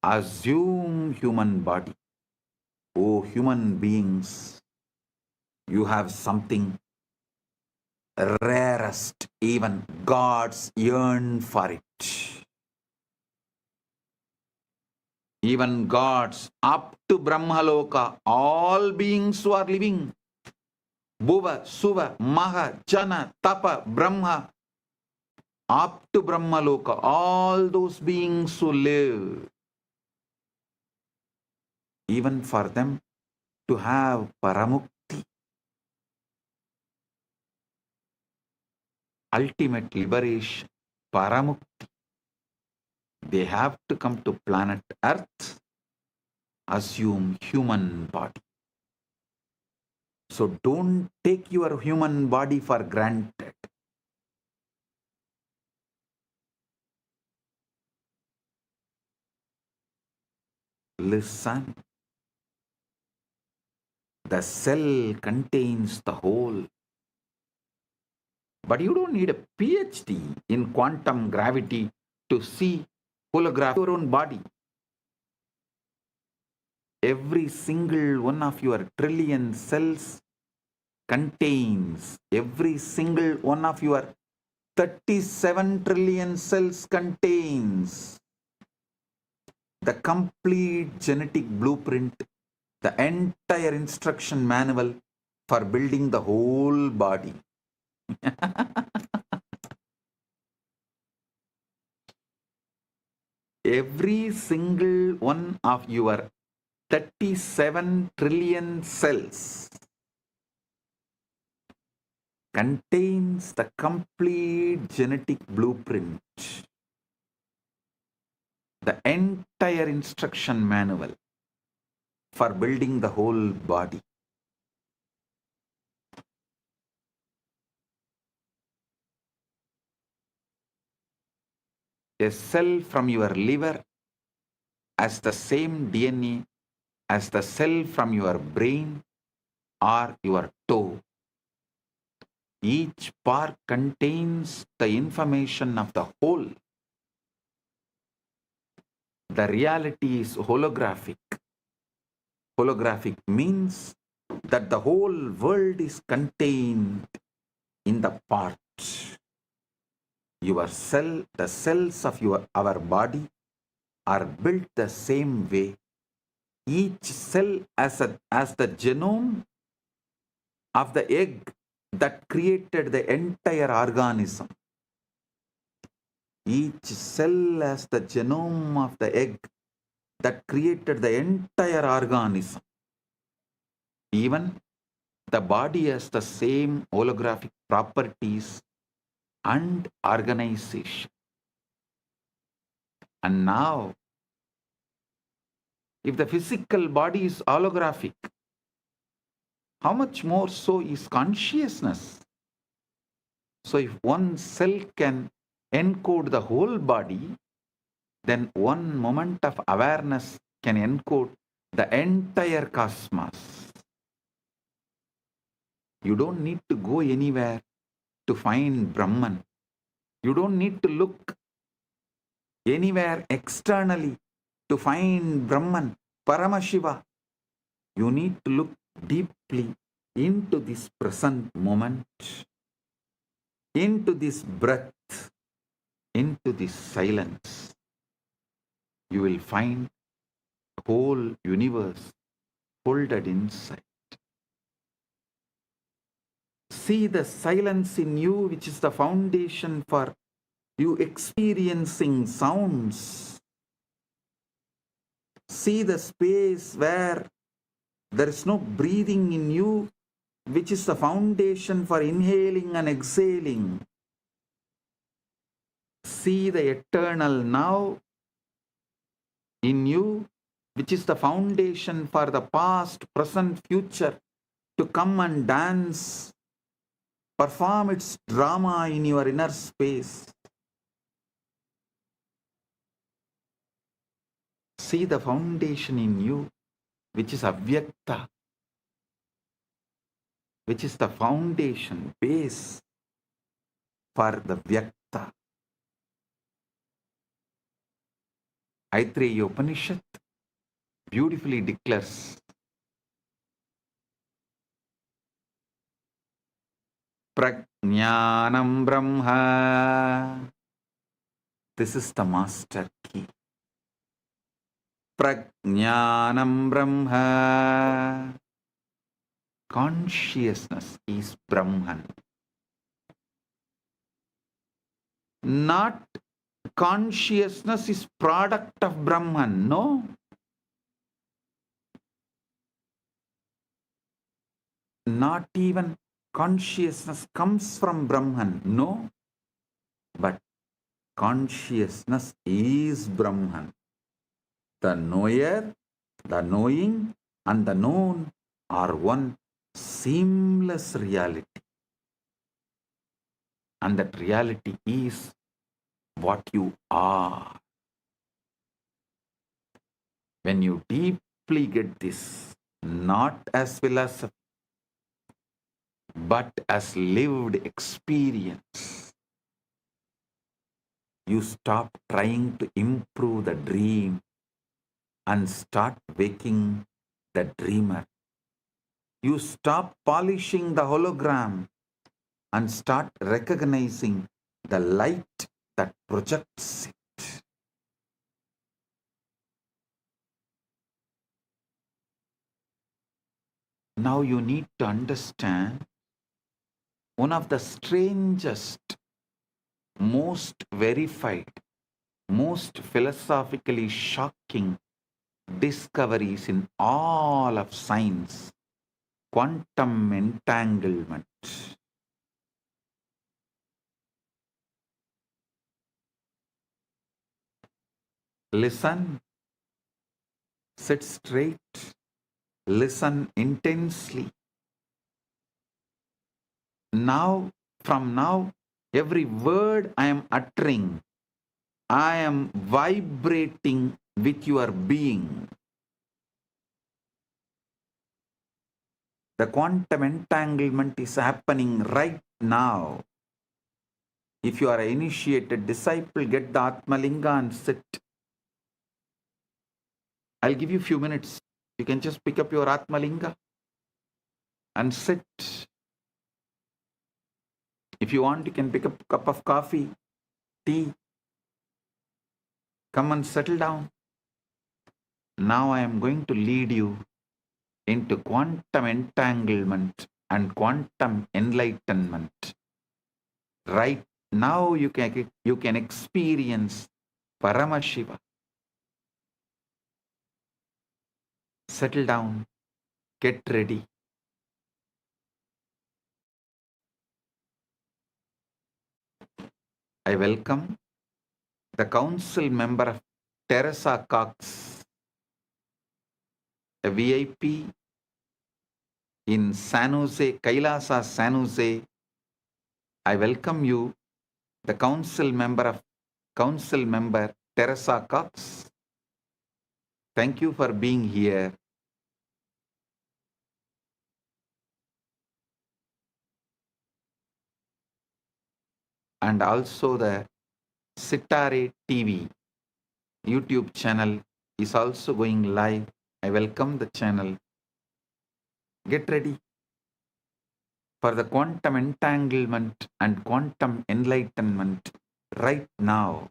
assume human body. Oh, human beings, you have something rarest, even gods yearn for it. Even gods up to Brahmaloka, all beings who are living, Bhuva, Suva, Maha, Jana, Tapa, Brahma, up to Brahmaloka, all those beings who live, even for them to have Paramukti, ultimate liberation, Paramukti, they have to come to planet Earth, assume human body. So don't take your human body for granted. Listen. The cell contains the whole. But you don't need a PhD in quantum gravity to see holograph your own body. Every single one of your trillion cells contains, every single one of your 37 trillion cells contains the complete genetic blueprint, the entire instruction manual for building the whole body. Every single one of your 37 trillion cells contains the complete genetic blueprint, the entire instruction manual for building the whole body. a cell from your liver has the same DNA as the cell from your brain or your toe. Each part contains the information of the whole. The reality is holographic. Holographic means that the whole world is contained in the part. Your cell, the cells of our body are built the same way. Each cell as the genome of the egg that created the entire organism. Each cell has the genome of the egg that created the entire organism. Even the body has the same holographic properties and organization. And now, if the physical body is holographic, how much more so is consciousness? So if one cell can encode the whole body, then one moment of awareness can encode the entire cosmos. You don't need to go anywhere to find Brahman. You don't need to look anywhere externally to find Brahman, Paramashiva. You need to look deeply into this present moment, into this breath, into this silence. You will find the whole universe folded inside. See the silence in you, which is the foundation for you experiencing sounds. See the space where there is no breathing in you, which is the foundation for inhaling and exhaling. See the eternal now in you, which is the foundation for the past, present, future to come and dance, perform its drama in your inner space. See the foundation in you, which is avyakta, which is the foundation, base for the vyakta. 𝗦𝗏𝗏 Upanishad beautifully declares, Prajnanam Brahma. This is the master key. Prajnanam Brahma. Consciousness is Brahman. Not consciousness is product of Brahman. No. Not even consciousness comes from Brahman. No. But consciousness is Brahman. The knower, the knowing, and the known are one seamless reality. And that reality is what you are. When you deeply get this, not as philosophy, but as lived experience, you stop trying to improve the dream and start waking the dreamer. You stop polishing the hologram and start recognizing the light that projects it. Now you need to understand one of the strangest, most verified, most philosophically shocking discoveries in all of science: quantum entanglement. Listen, sit straight, listen intensely. Now, from now, every word I am uttering I am vibrating with your being. The quantum entanglement is happening right now. If you are an initiated disciple, get the Atmalinga and sit. I'll give you a few minutes. You can just pick up your Atmalinga and sit. If you want, you can pick up a cup of coffee, tea. Come and settle down. Now I am going to lead you into quantum entanglement and quantum enlightenment. Right now you can experience Paramashiva. Settle down. Get ready. I welcome the council member of 𝗟𝗏𝗙𝗥, a VIP in San Jose, Kailasa San Jose. I welcome you, the council member 𝗟𝗏𝗙𝗥. Thank you for being here. And also the Sitare TV YouTube channel is also going live. I welcome the channel. Get ready for the quantum entanglement and quantum enlightenment right now.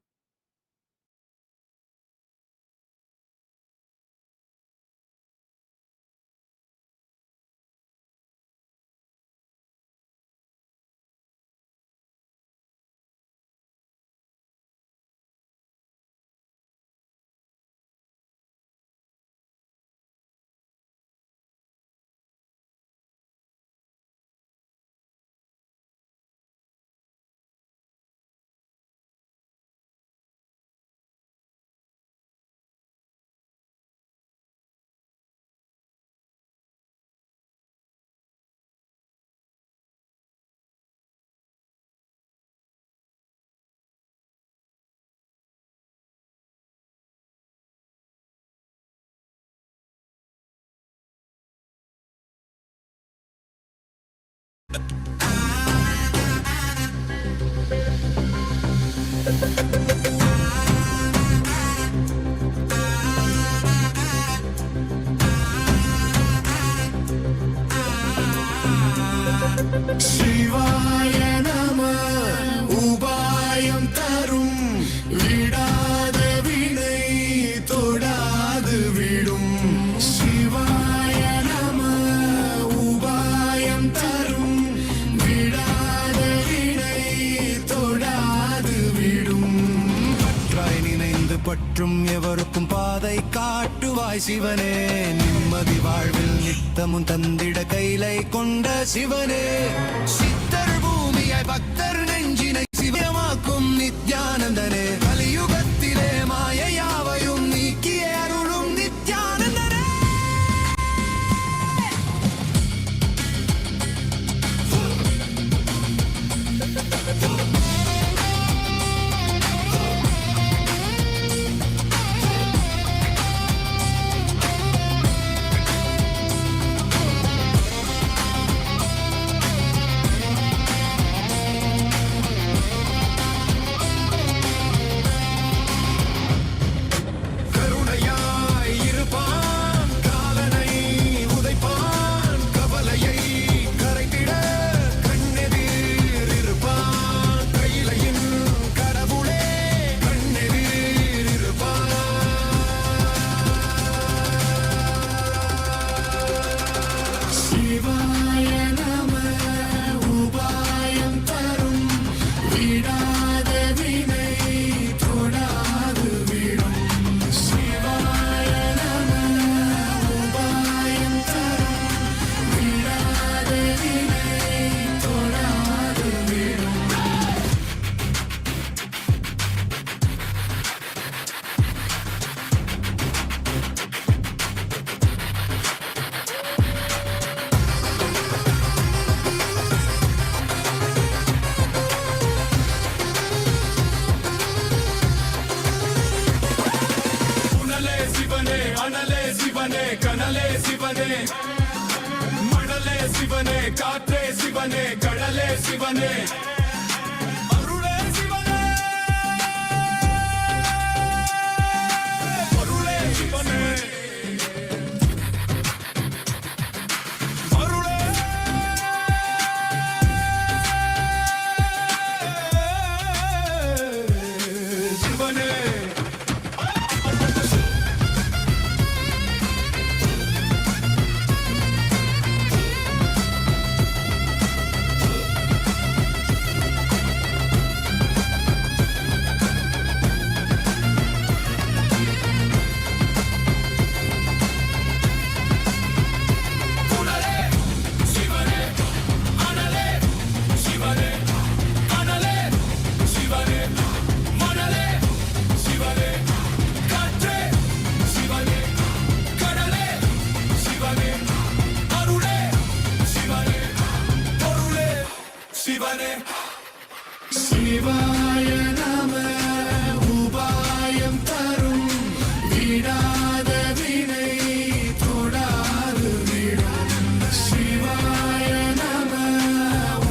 சிவாய நம உபாயம் தரும் விடாத வினை தொடாது விடும். சிவாய நம உபாயம் தரும் விடாத வினை தொடாது விடும். பற்றாய் நினைந்து பற்றும் எவருக்கும் பாதை காட்டுவாய் சிவனே. நிம்மதி வாழ்வில் நித்தமும் தந்திட கைலை கொண்ட சிவனே. சித்தர் பூமியாய் பக்தர் நெஞ்சினை சிவமாக்கும் நித்யானந்தனே. கலியுகத்திலே மாயையாவையும் நீக்கிய அருளும் நித்யானந்தனே. கருணையாய் இருப்பான் காலனை உதைப்பான் கவலையை கரைத்திட கண்ணெதிர் இருப்பான். மணலே சிவனே மணலே சிவனே காற்றே சிவனே கடலே சிவனே அருளே சிவனே அருளே சிவனே அருளே சிவனே சிவாய நம உபாயம் தரும் விடாத வினை தொடாது விடும் சிவாய நம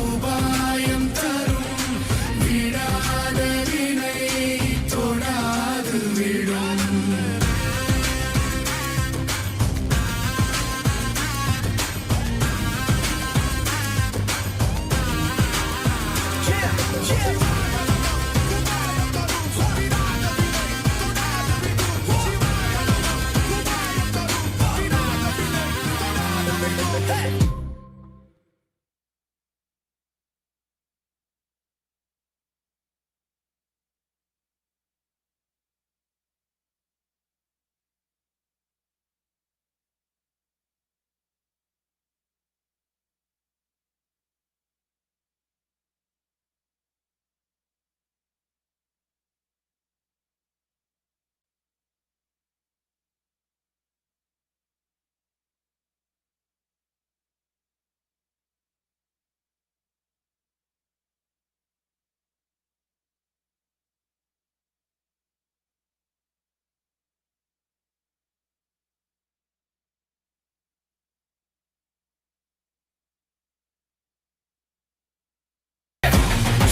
உபாயம் தரும் விடாத வினை தொடாது விடும்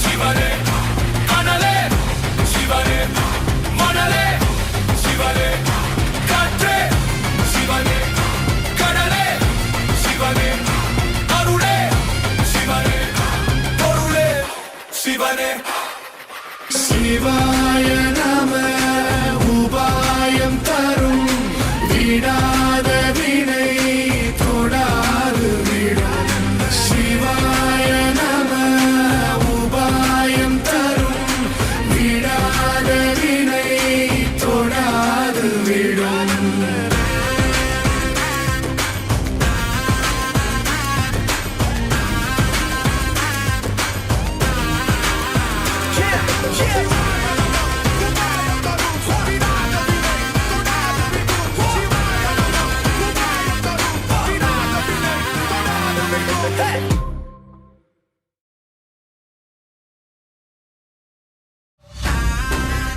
சிவனே அனலே சிவனே மணலே சிவனே காற்றே சிவனே கடலே சிவனே அருளே சிவனே பொருளே சிவனே சிவாய நம உபாயம் தரும் விடாத வினை தொடாது விடும் சிவாய நம உபாயம் தரும் விடாத வினை தொடாது விடும்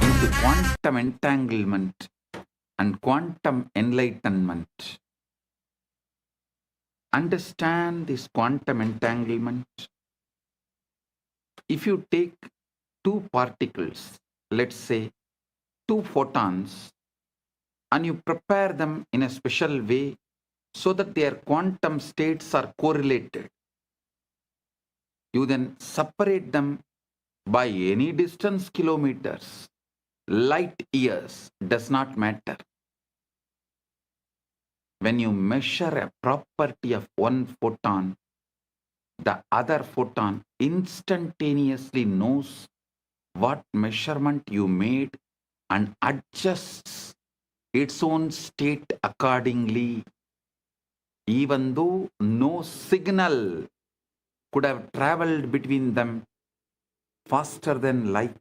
into quantum entanglement and quantum enlightenment. Understand this quantum entanglement. If you take two particles, let's say two photons, and you prepare them in a special way so that their quantum states are correlated, you then separate them by any distance, kilometers, light years, does not matter. When you measure a property of one photon, the other photon instantaneously knows what measurement you made and adjusts its own state accordingly, even though no signal could have traveled between them faster than light.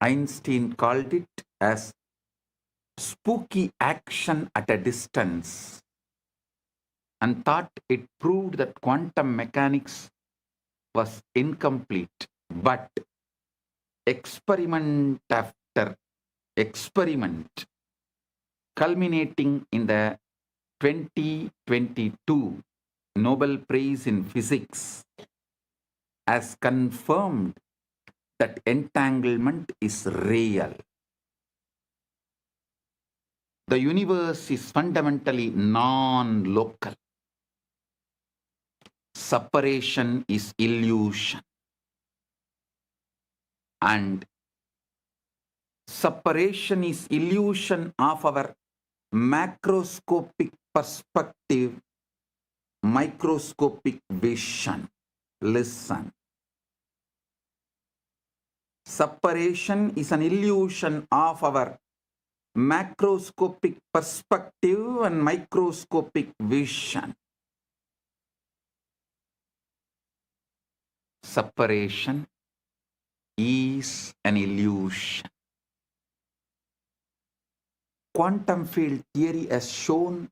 Einstein called it as spooky action at a distance and thought it proved that quantum mechanics was incomplete. But experiment after experiment culminating in the 2022 Nobel Prize in Physics, has confirmed that entanglement is real. The universe is fundamentally non-local. Separation is illusion. And separation is illusion of our macroscopic perspective, microscopic vision. Listen. Separation is an illusion of our macroscopic perspective and microscopic vision. Separation is an illusion. Quantum field theory has shown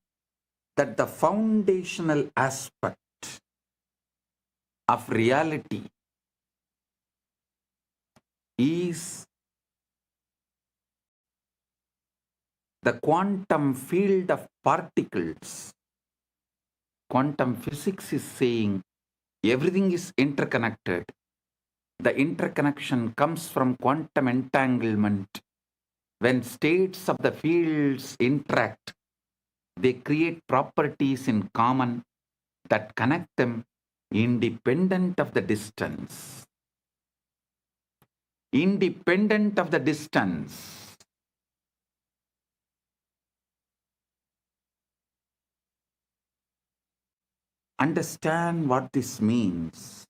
that the foundational aspect of reality is the quantum field of particles. Quantum physics is saying everything is interconnected. The interconnection comes from quantum entanglement. When states of the fields interact, they create properties in common that connect them independent of the distance. Independent of the distance. Understand what this means.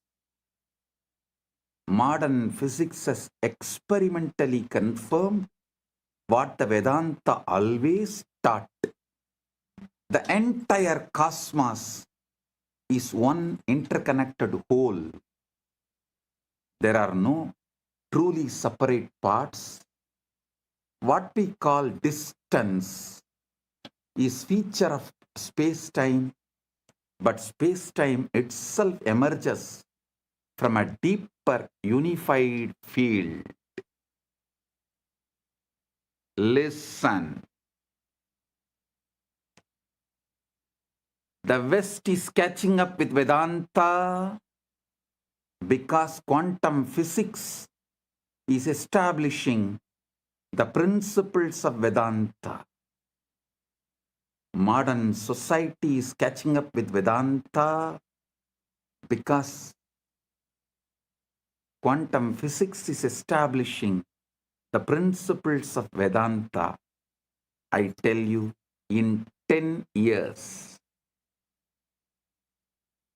Modern physics has experimentally confirmed what the Vedanta always taught. The entire cosmos is one interconnected whole. There are no truly separate parts. What we call distance is feature of space-time, but space-time itself emerges from a deeper unified field. Listen. The West is catching up with Vedanta because quantum physics is establishing the principles of Vedanta. Modern society is catching up with Vedanta because quantum physics is establishing the principles of Vedanta. I tell you, in 10 years,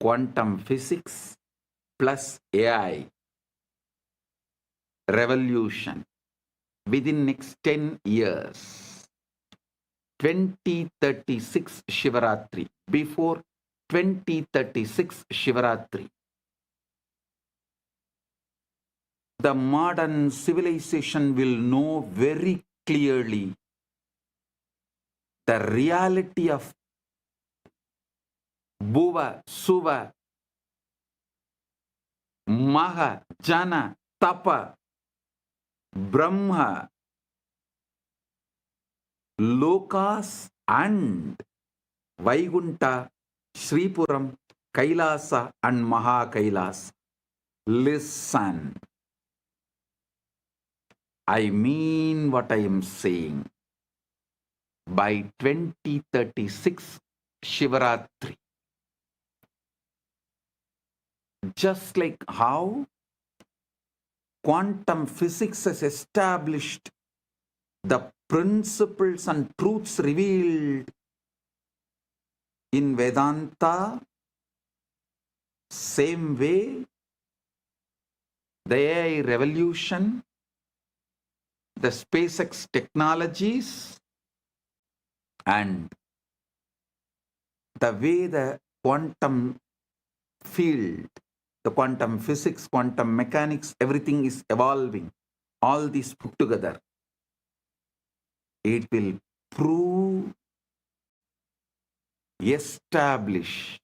quantum physics plus AI revolution within next 10 years, 2036 Shivaratri, before 2036 Shivaratri, the modern civilization will know very clearly the reality of Bhuva, Suva, Maha, Jana, Tapa, Brahma, Lokas and Vaikunta, Sripuram, Kailasa and Maha Kailasa. Listen. I mean what I am saying. By 2036 Shivaratri, just like how quantum physics has established the principles and truths revealed in Vedanta, same way the AI revolution, the SpaceX technologies, and the way the quantum field, the quantum physics, quantum mechanics, everything is evolving. All these put together, it will prove, establish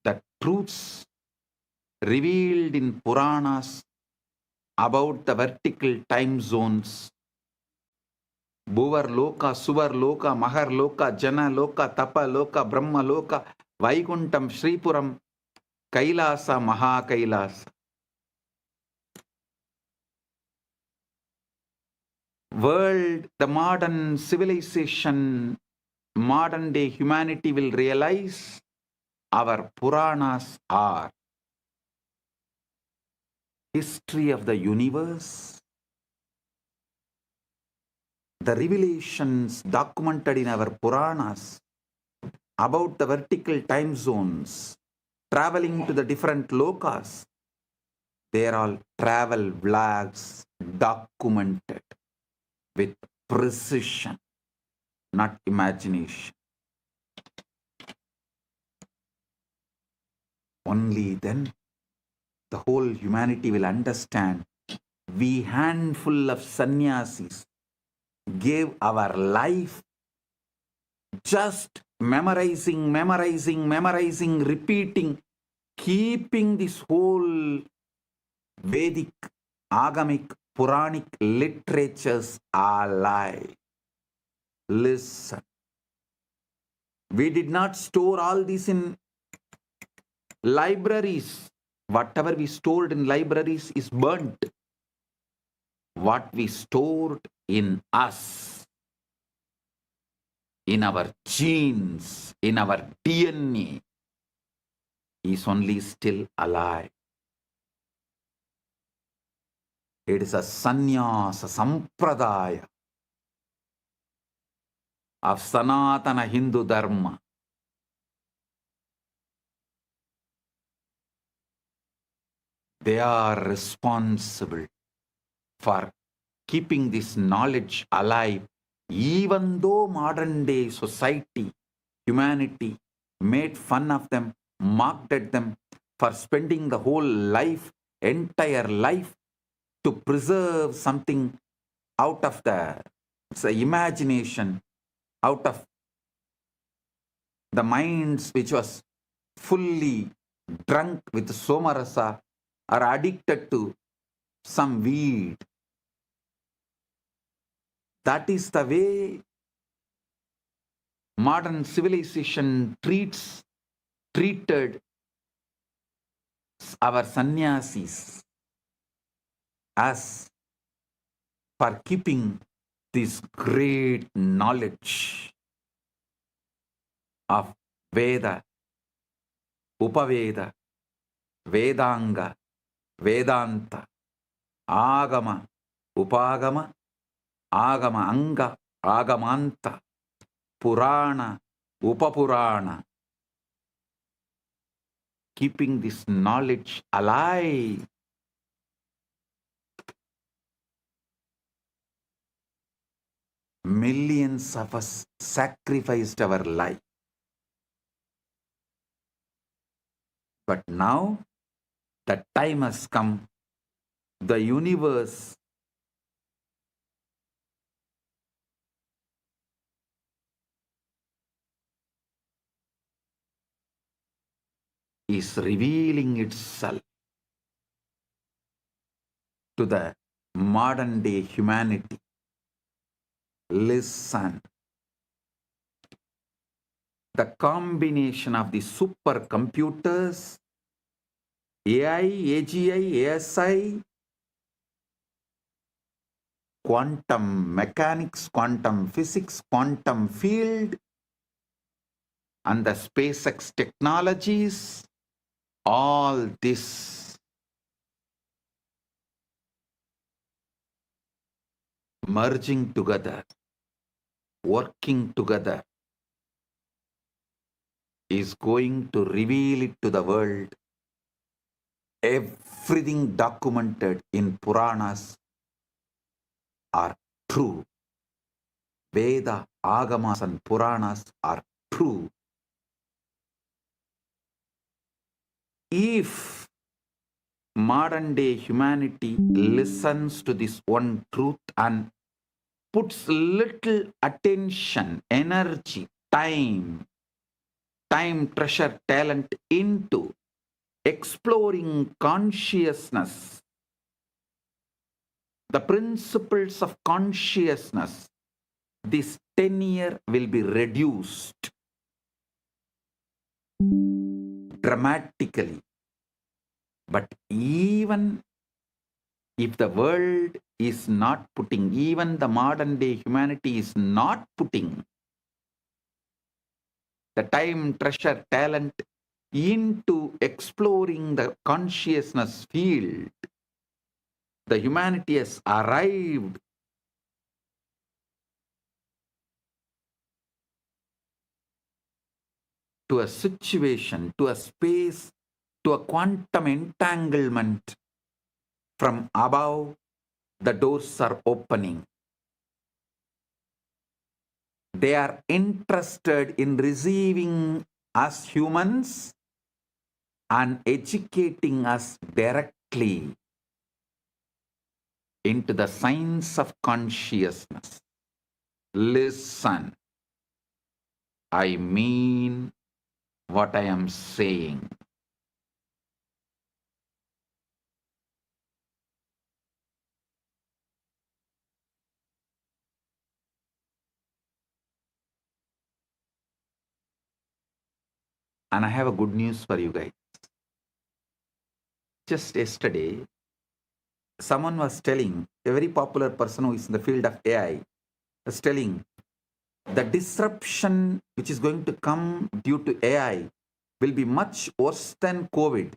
the truths revealed in Puranas about the vertical time zones Bhuvar Loka, Suvar Loka, Mahar Loka, Jana Loka, Tapa Loka, Brahma Loka, Vaikuntam, Sripuram, Kailasa, Maha Kailasa. World, the modern civilization, modern day humanity will realize our Puranas are history of the universe, the revelations documented in our Puranas about the vertical time zones, traveling to the different lokas. They are all travel vlogs documented with precision, not imagination. Only then the whole humanity will understand. We handful of sannyasis gave our life just memorizing, repeating, keeping this whole Vedic, Agamic, Puranic literatures alive. Listen. We did not store all this in libraries. Whatever we stored in libraries is burnt. What we stored in us, in our genes, in our DNA, is only still alive. It is a sannyasa sampradaya of Sanatana Hindu Dharma. They are responsible for keeping this knowledge alive, even though modern day society, humanity made fun of them, mocked at them for spending the whole life, entire life, to preserve something out of the imagination, out of the minds which was fully drunk with somarasa or addicted to some weed. That is the way modern civilization treated our sannyasis, as for keeping this great knowledge of Veda, Upaveda, Vedanga, Vedanta, Agama, Upagama, Agama Anga, Agamanta, Purana, Upapurana. Keeping this knowledge alive. Millions of us sacrificed our life. But now the time has come. The universe is revealing itself to the modern day humanity. Listen. The combination of the supercomputers, AI, AGI, ASI, quantum mechanics, quantum physics, quantum field, and the SpaceX technologies, all this merging together, working together, is going to reveal it to the world. Everything documented in Puranas are true. Veda, Agamas and Puranas are true. If modern day humanity listens to this one truth and puts little attention, energy, time, treasure, talent into exploring consciousness, the principles of consciousness, this tenure will be reduced dramatically. But even if the world is not putting, even the modern day humanity is not putting the time, treasure, talent into exploring the consciousness field, the humanity has arrived to a situation, to a space, to a quantum entanglement. From above, the doors are opening. They are interested in receiving us humans and educating us directly into the science of consciousness. Listen, I mean what I am saying. And I have a good news for you guys. Just yesterday, someone was telling, a very popular person who is in the field of AI, was telling the disruption which is going to come due to AI will be much worse than COVID.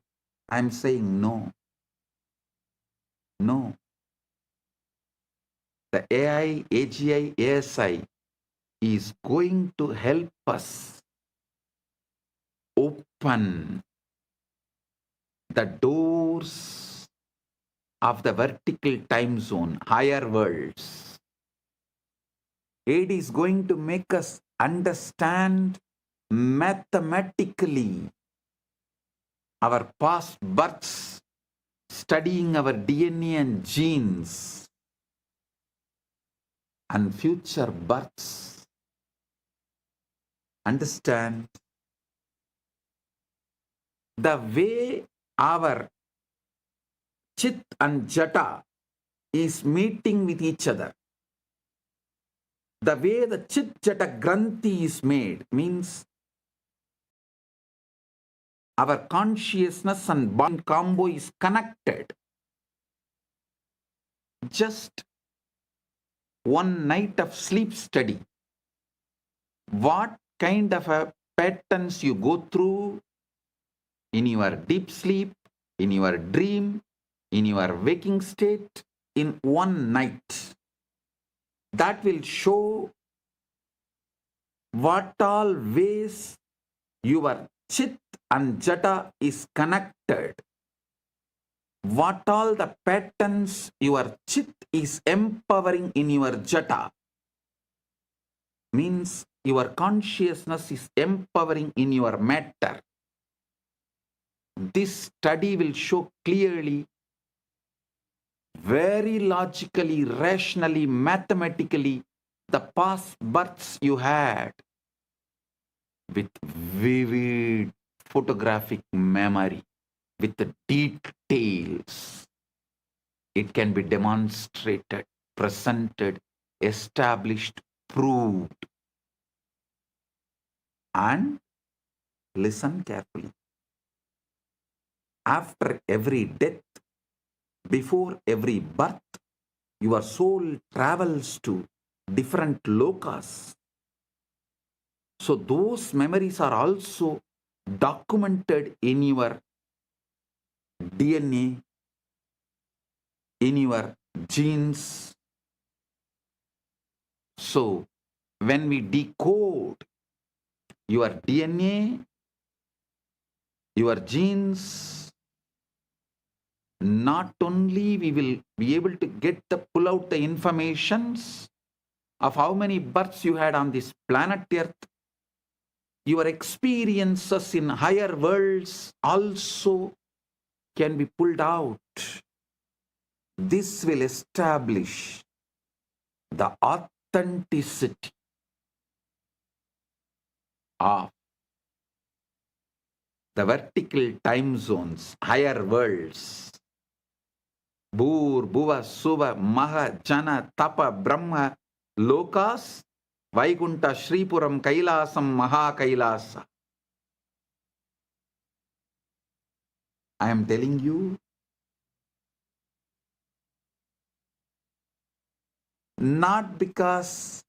I am saying no. No. The AI, AGI, ASI is going to help us open the doors of the vertical time zone, higher worlds. It is going to make us understand mathematically our past births, studying our DNA and genes, and future births. Understand the way our Chit and Jata is meeting with each other. The way the Chit Jata Granthi is made means our consciousness and bond combo is connected. Just one night of sleep study. What kind of a patterns you go through in your deep sleep, in your dream, in your waking state, in one night. That will show what all ways your Chit and Jata is connected. What all the patterns your Chit is empowering in your Jata. Means your consciousness is empowering in your matter. This study will show clearly, very logically, rationally, mathematically, the past births you had with vivid photographic memory, with the details. It can be demonstrated, presented, established, proved. And listen carefully. After every death, before every birth, your soul travels to different lokas. So those memories are also documented in your DNA, in your genes. So when we decode your DNA, your genes, not only we will be able to pull out the informations of how many births you had on this planet Earth, your experiences in higher worlds also can be pulled out. This will establish the authenticity of the vertical time zones, higher worlds. Bhur, Bhuva, Suva, Maha, Jana, Tapa, Brahma, Lokas Vaikunta Shripuram Kailasam Mahakailasa. I am telling you, not because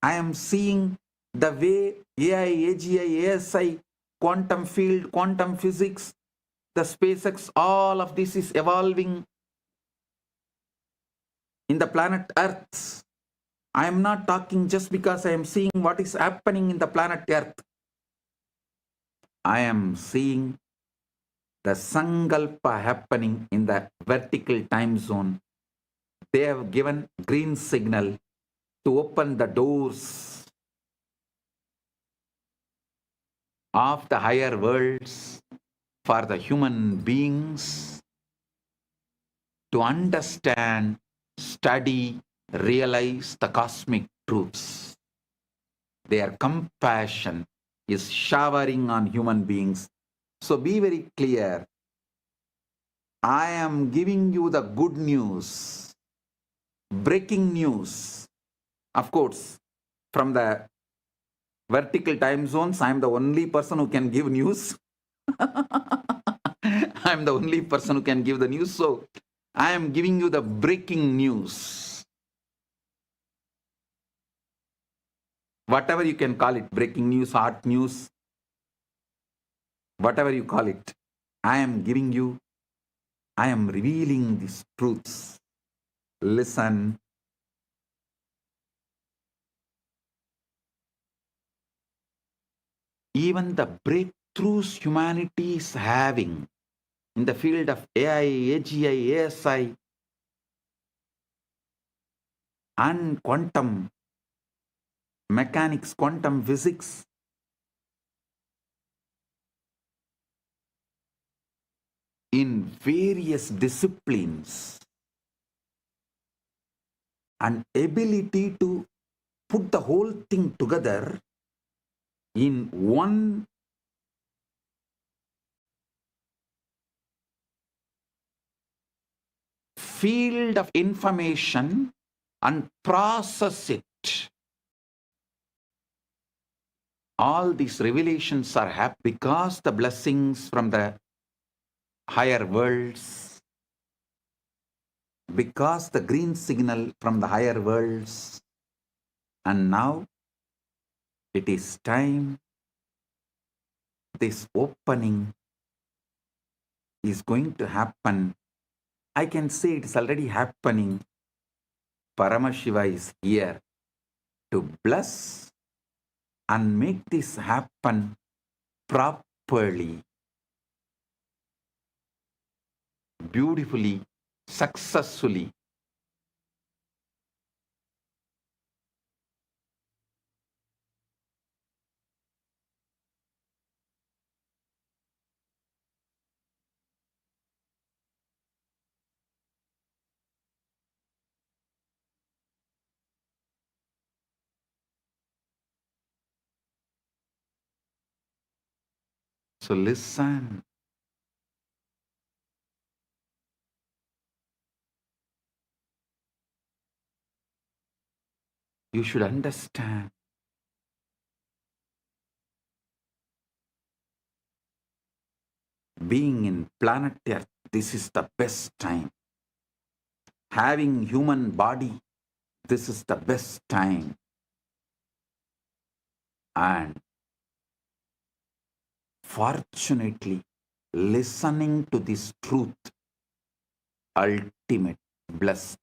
I am seeing the way AI, AGI, ASI, quantum field, quantum physics, the SpaceX, all of this is evolving in the planet Earth. I am not talking just because I am seeing what is happening in the planet Earth. I am seeing the Sankalpa happening in the vertical time zone. They have given green signal to open the doors of the higher worlds for the human beings to understand, study, realize the cosmic truths. Their compassion is showering on human beings. So be very clear. I am giving you the good news, breaking news. Of course, from the vertical time zones, I am the only person who can give news. I am the only person who can give the news. So I am giving you the breaking news. Whatever you can call it, breaking news, hot news, whatever you call it, I am giving you, I am revealing these truths. Listen. Even the breakthroughs humanity is having in the field of AI, AGI, ASI, and quantum mechanics, quantum physics, in various disciplines, and ability to put the whole thing together in one field of information and process it. All these revelations are happening because the blessings from the higher worlds, because the green signal from the higher worlds, and now it is time. This opening is going to happen. I can say it is already happening. Paramashiva is here to bless and make this happen properly, beautifully, successfully. So listen. You should understand. Being in planet Earth, this is the best time. Having human body, this is the best time. And fortunately, listening to this truth, ultimate, blessed.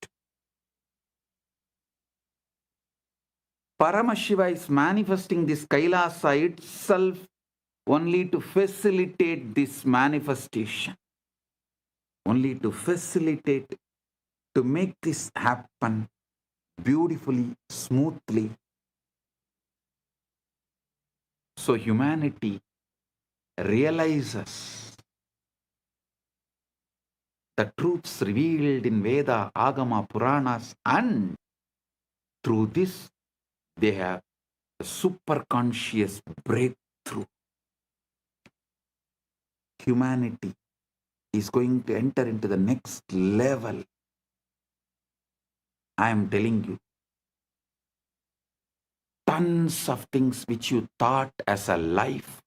Paramashiva is manifesting this Kailasa itself only to facilitate this manifestation. Only to facilitate, to make this happen beautifully, smoothly. So humanity realizes the truths revealed in Veda, Agama, Puranas, and through this they have a super conscious breakthrough. Humanity is going to enter into the next level. I am telling you. tons of things which you thought as a life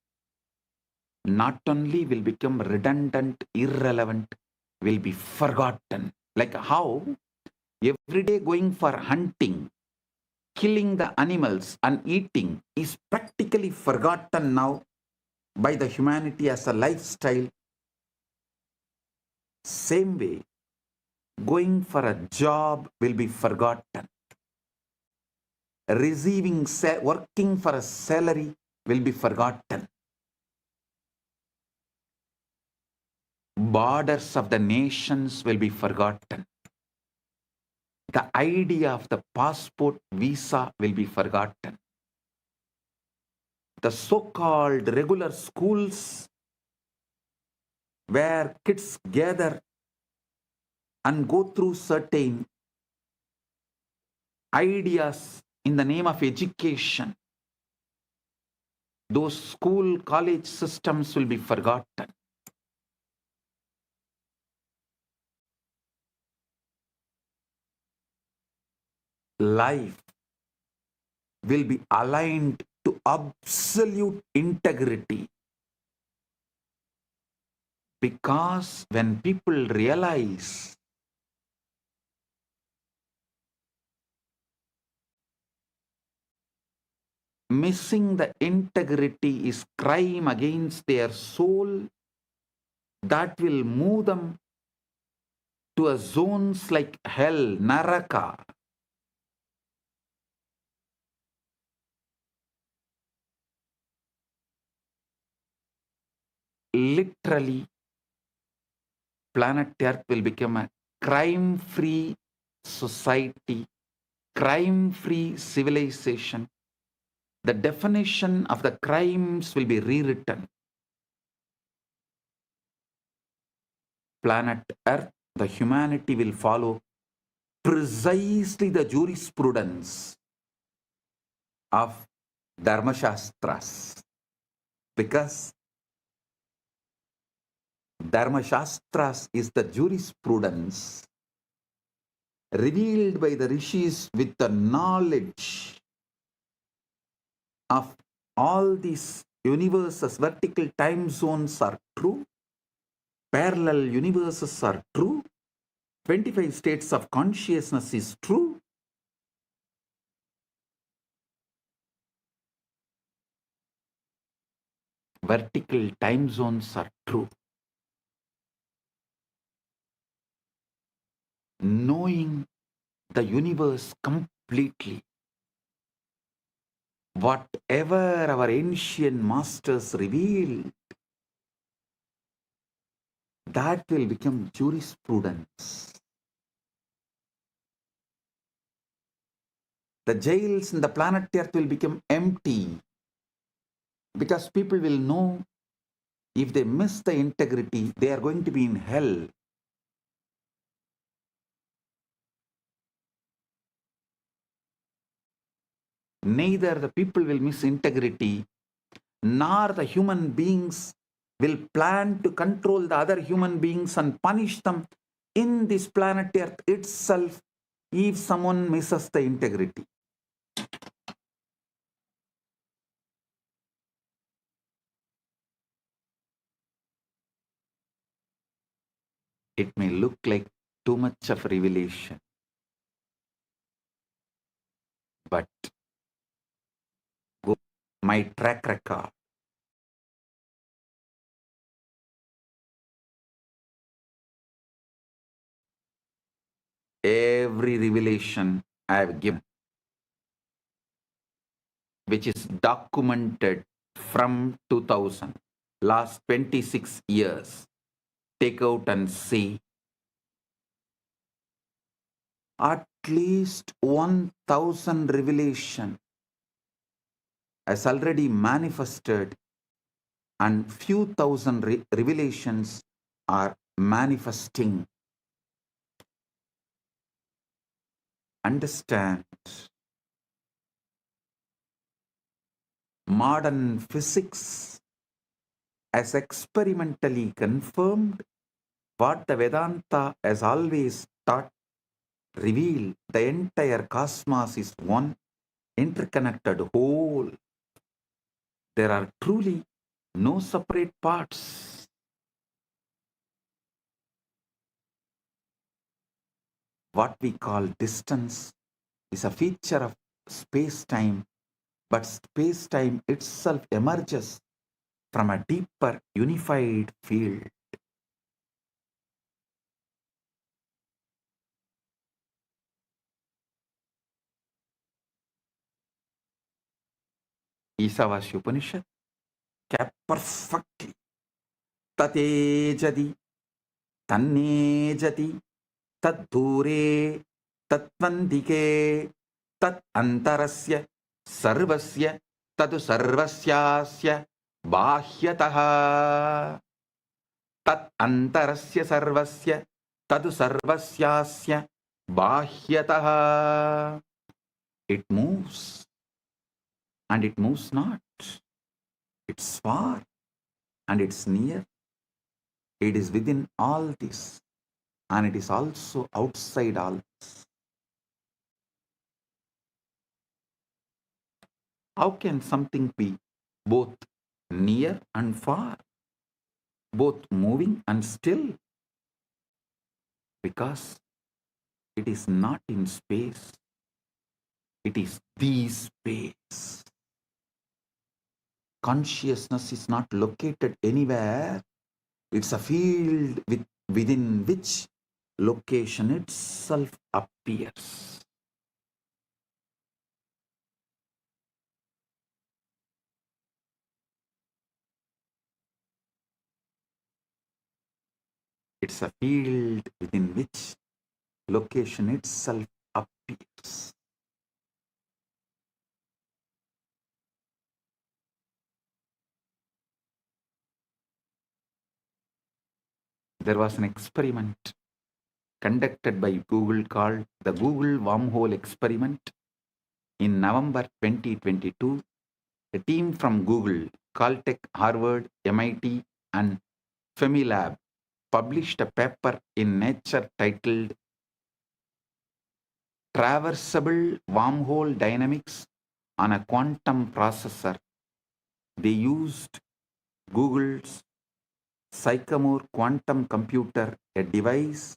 not only will become redundant, irrelevant, will be forgotten. Like how every day going for hunting, killing the animals and eating is practically forgotten now by the humanity as a lifestyle. Same way, going for a job will be forgotten. Working for a salary will be forgotten. Borders of the nations will be forgotten. The idea of the passport visa will be forgotten. The so-called regular schools where kids gather and go through certain ideas in the name of education, those school, college systems will be forgotten. Life will be aligned to absolute integrity. Because when people realize missing the integrity is crime against their soul, that will move them to a zones like hell, naraka. Literally, planet Earth will become a crime-free society, crime-free civilization. The definition of the crimes will be rewritten. Planet Earth, the humanity will follow precisely the jurisprudence of Dharmashastras. Because Dharmashastras is the jurisprudence revealed by the rishis with the knowledge of all these universes. Vertical time zones are true, parallel universes are true, 25 states of consciousness is true. Vertical time zones are true. Knowing the universe completely, whatever our ancient masters revealed, that will become jurisprudence. The jails in the planet Earth will become empty because people will know if they miss the integrity, they are going to be in hell. Neither the people will miss integrity, nor the human beings will plan to control the other human beings and punish them in this planet Earth itself if someone misses the integrity. It may look like too much of revelation, but my track record, every revelation I have given, which is documented from 2000, last 26 years, take out and see, at least 1,000 revelation has already manifested, and few thousand revelations are manifesting. Understand, modern physics has experimentally confirmed what the Vedanta has always taught, revealed. The entire cosmos is one, interconnected whole. There are truly no separate parts. What we call distance is a feature of space-time, but space-time itself emerges from a deeper unified field. Isavasya Upanishad kept perfectly. Tatejadi, tannejati, taddure, tatvandike, tat antarasya, sarvasya, tadu sarvasyasya, bahyataha. Tat antarasya sarvasya, tadu sarvasyasya, bahyataha. It moves and it moves not. It's far and it's near. It is within all this and it is also outside all this. How can something be both near and far, both moving and still? Because it is not in space. It is the space. Consciousness is not located anywhere. It's a field within which location itself appears. It's a field within which location itself appears. There was an experiment conducted by Google called the Google Wormhole Experiment. In November 2022, a team from Google, Caltech, Harvard, MIT, and Fermilab published a paper in Nature titled Traversable Wormhole Dynamics on a Quantum Processor. They used Google's Sycamore quantum computer, a device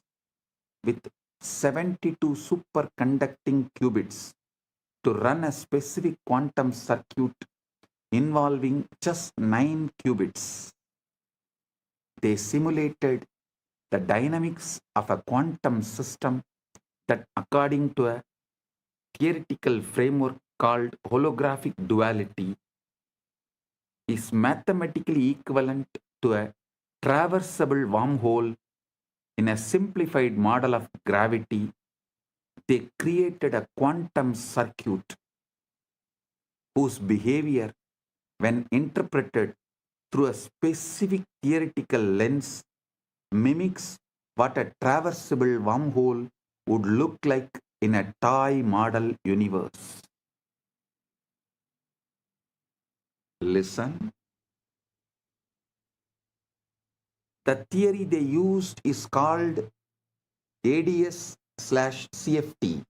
with 72 superconducting qubits, to run a specific quantum circuit involving just 9 qubits. They simulated the dynamics of a quantum system that, according to a theoretical framework called holographic duality, is mathematically equivalent to a traversable wormhole. In a simplified model of gravity, they created a quantum circuit whose behavior, when interpreted through a specific theoretical lens, mimics what a traversable wormhole would look like in a toy model universe. Listen. The theory they used is called ADS/CFT,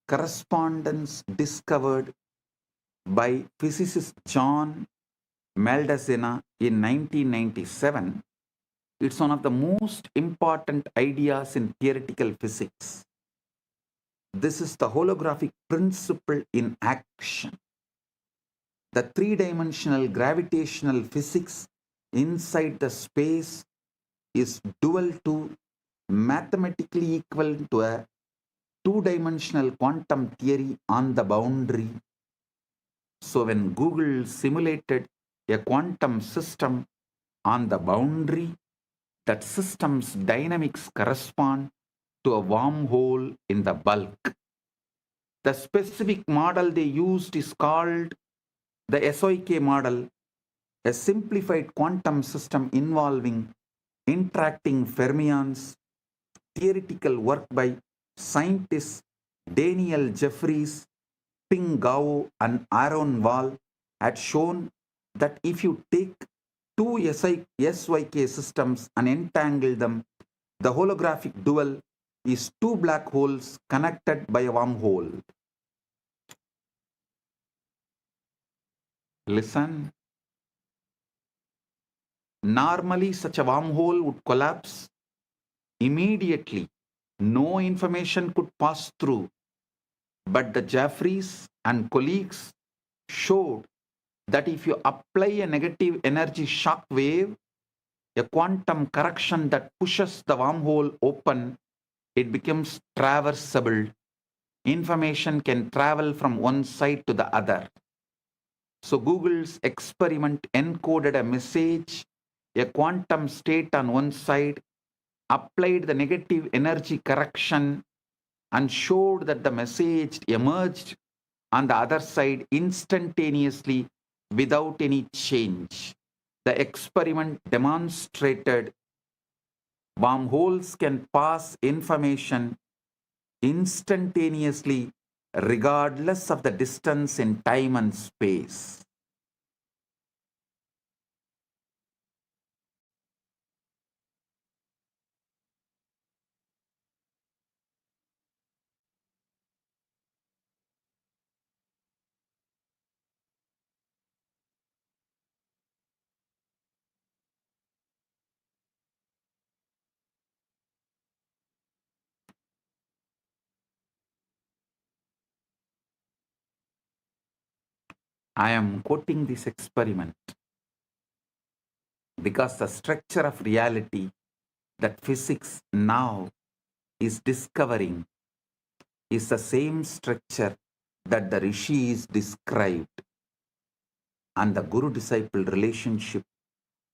correspondence discovered by physicist John Maldacena in 1997. It's one of the most important ideas in theoretical physics. This is the holographic principle in action. The three-dimensional gravitational physics inside the space is dual to, mathematically equivalent to, a two-dimensional quantum theory on the boundary. So when Google simulated a quantum system on the boundary, that system's dynamics correspond to a wormhole in the bulk. The specific model they used is called the SOK model, a simplified quantum system involving interacting fermions. Theoretical work by scientists Daniel Jeffries, Ping Gao, and Aaron Wall had shown that if you take two SYK systems and entangle them, the holographic dual is two black holes connected by a wormhole. Listen. Normally, such a wormhole would collapse immediately. No information could pass through. But the Jeffries and colleagues showed that if you apply a negative energy shock wave, a quantum correction that pushes the wormhole open, it becomes traversable. Information can travel from one side to the other. So Google's experiment encoded a message, a quantum state on one side, applied the negative energy correction, and showed that the message emerged on the other side instantaneously without any change. The experiment demonstrated wormholes can pass information instantaneously regardless of the distance in time and space. I am quoting this experiment because the structure of reality that physics now is discovering is the same structure that the rishis described, and the guru-disciple relationship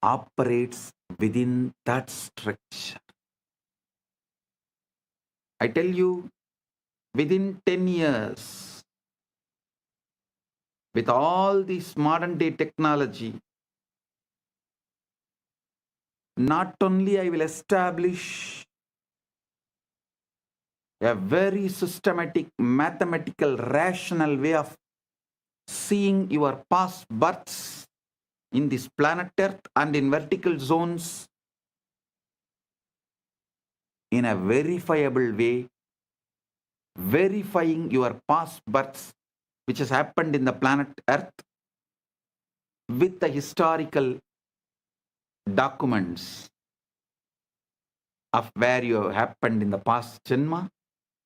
operates within that structure. I tell you, within 10 years, with all this modern day technology, not only I will establish a very systematic, mathematical, rational way of seeing your past births in this planet Earth and in vertical zones in a verifiable way, verifying your past births which has happened in the planet Earth with the historical documents of where you have happened in the past janma,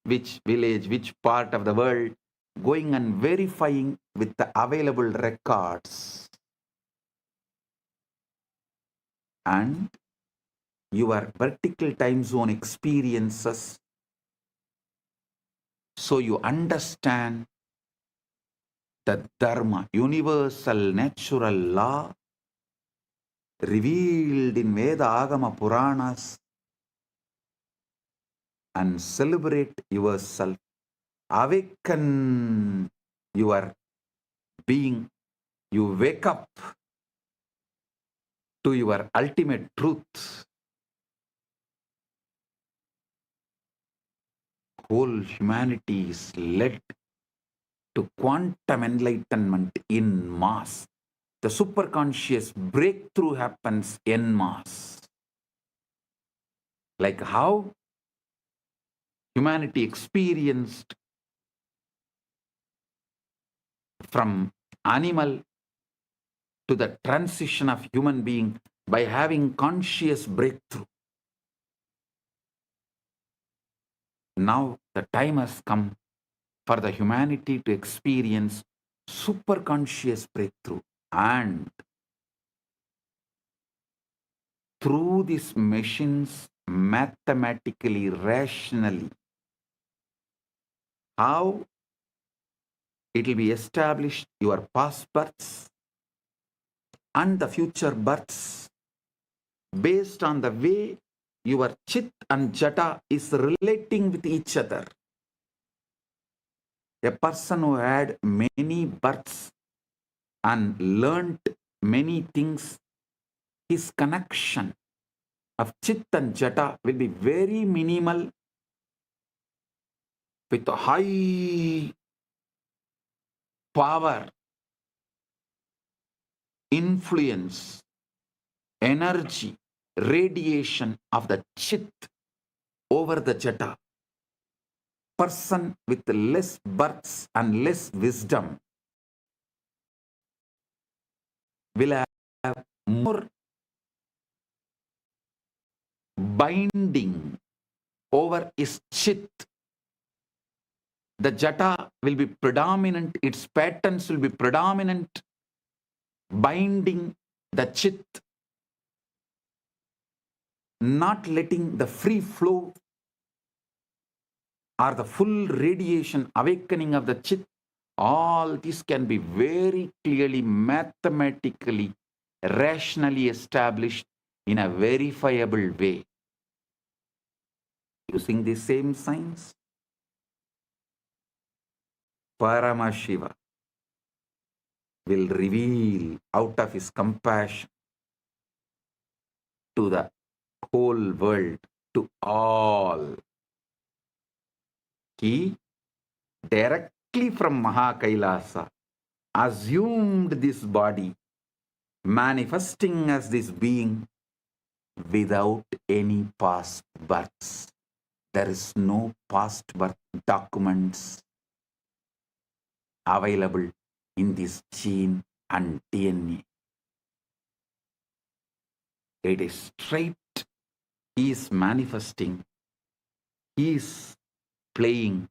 which village, which part of the world, going and verifying with the available records. And your vertical time zone experiences, so you understand the dharma, universal natural law revealed in Veda Agama Puranas, and celebrate yourself, awaken your being, you wake up to your ultimate truth. Whole humanity is led to quantum enlightenment in mass. The superconscious breakthrough happens en masse. Like how humanity experienced from animal to the transition of human being by having conscious breakthrough. Now the time has come for the humanity to experience superconscious breakthrough, and through these machines, mathematically, rationally, how it will be established your past births and the future births based on the way your chit and jata is relating with each other. A person who had many births and learnt many things, his connection of chit and jata will be very minimal, with a high power, influence, energy, radiation of the chit over the jata. Person with less births and less wisdom will have more binding over his chit. The jata will be predominant, its patterns will be predominant, binding the chit, not letting the free flow or the full radiation, awakening of the chit. All this can be very clearly, mathematically, rationally established in a verifiable way. Using the same science, Paramashiva will reveal out of his compassion to the whole world, to all. He directly from Kailasa assumed this body, manifesting as this being without any past births. There is no past birth documents available in this gene and DNA. It is straight. He is manifesting. He is playing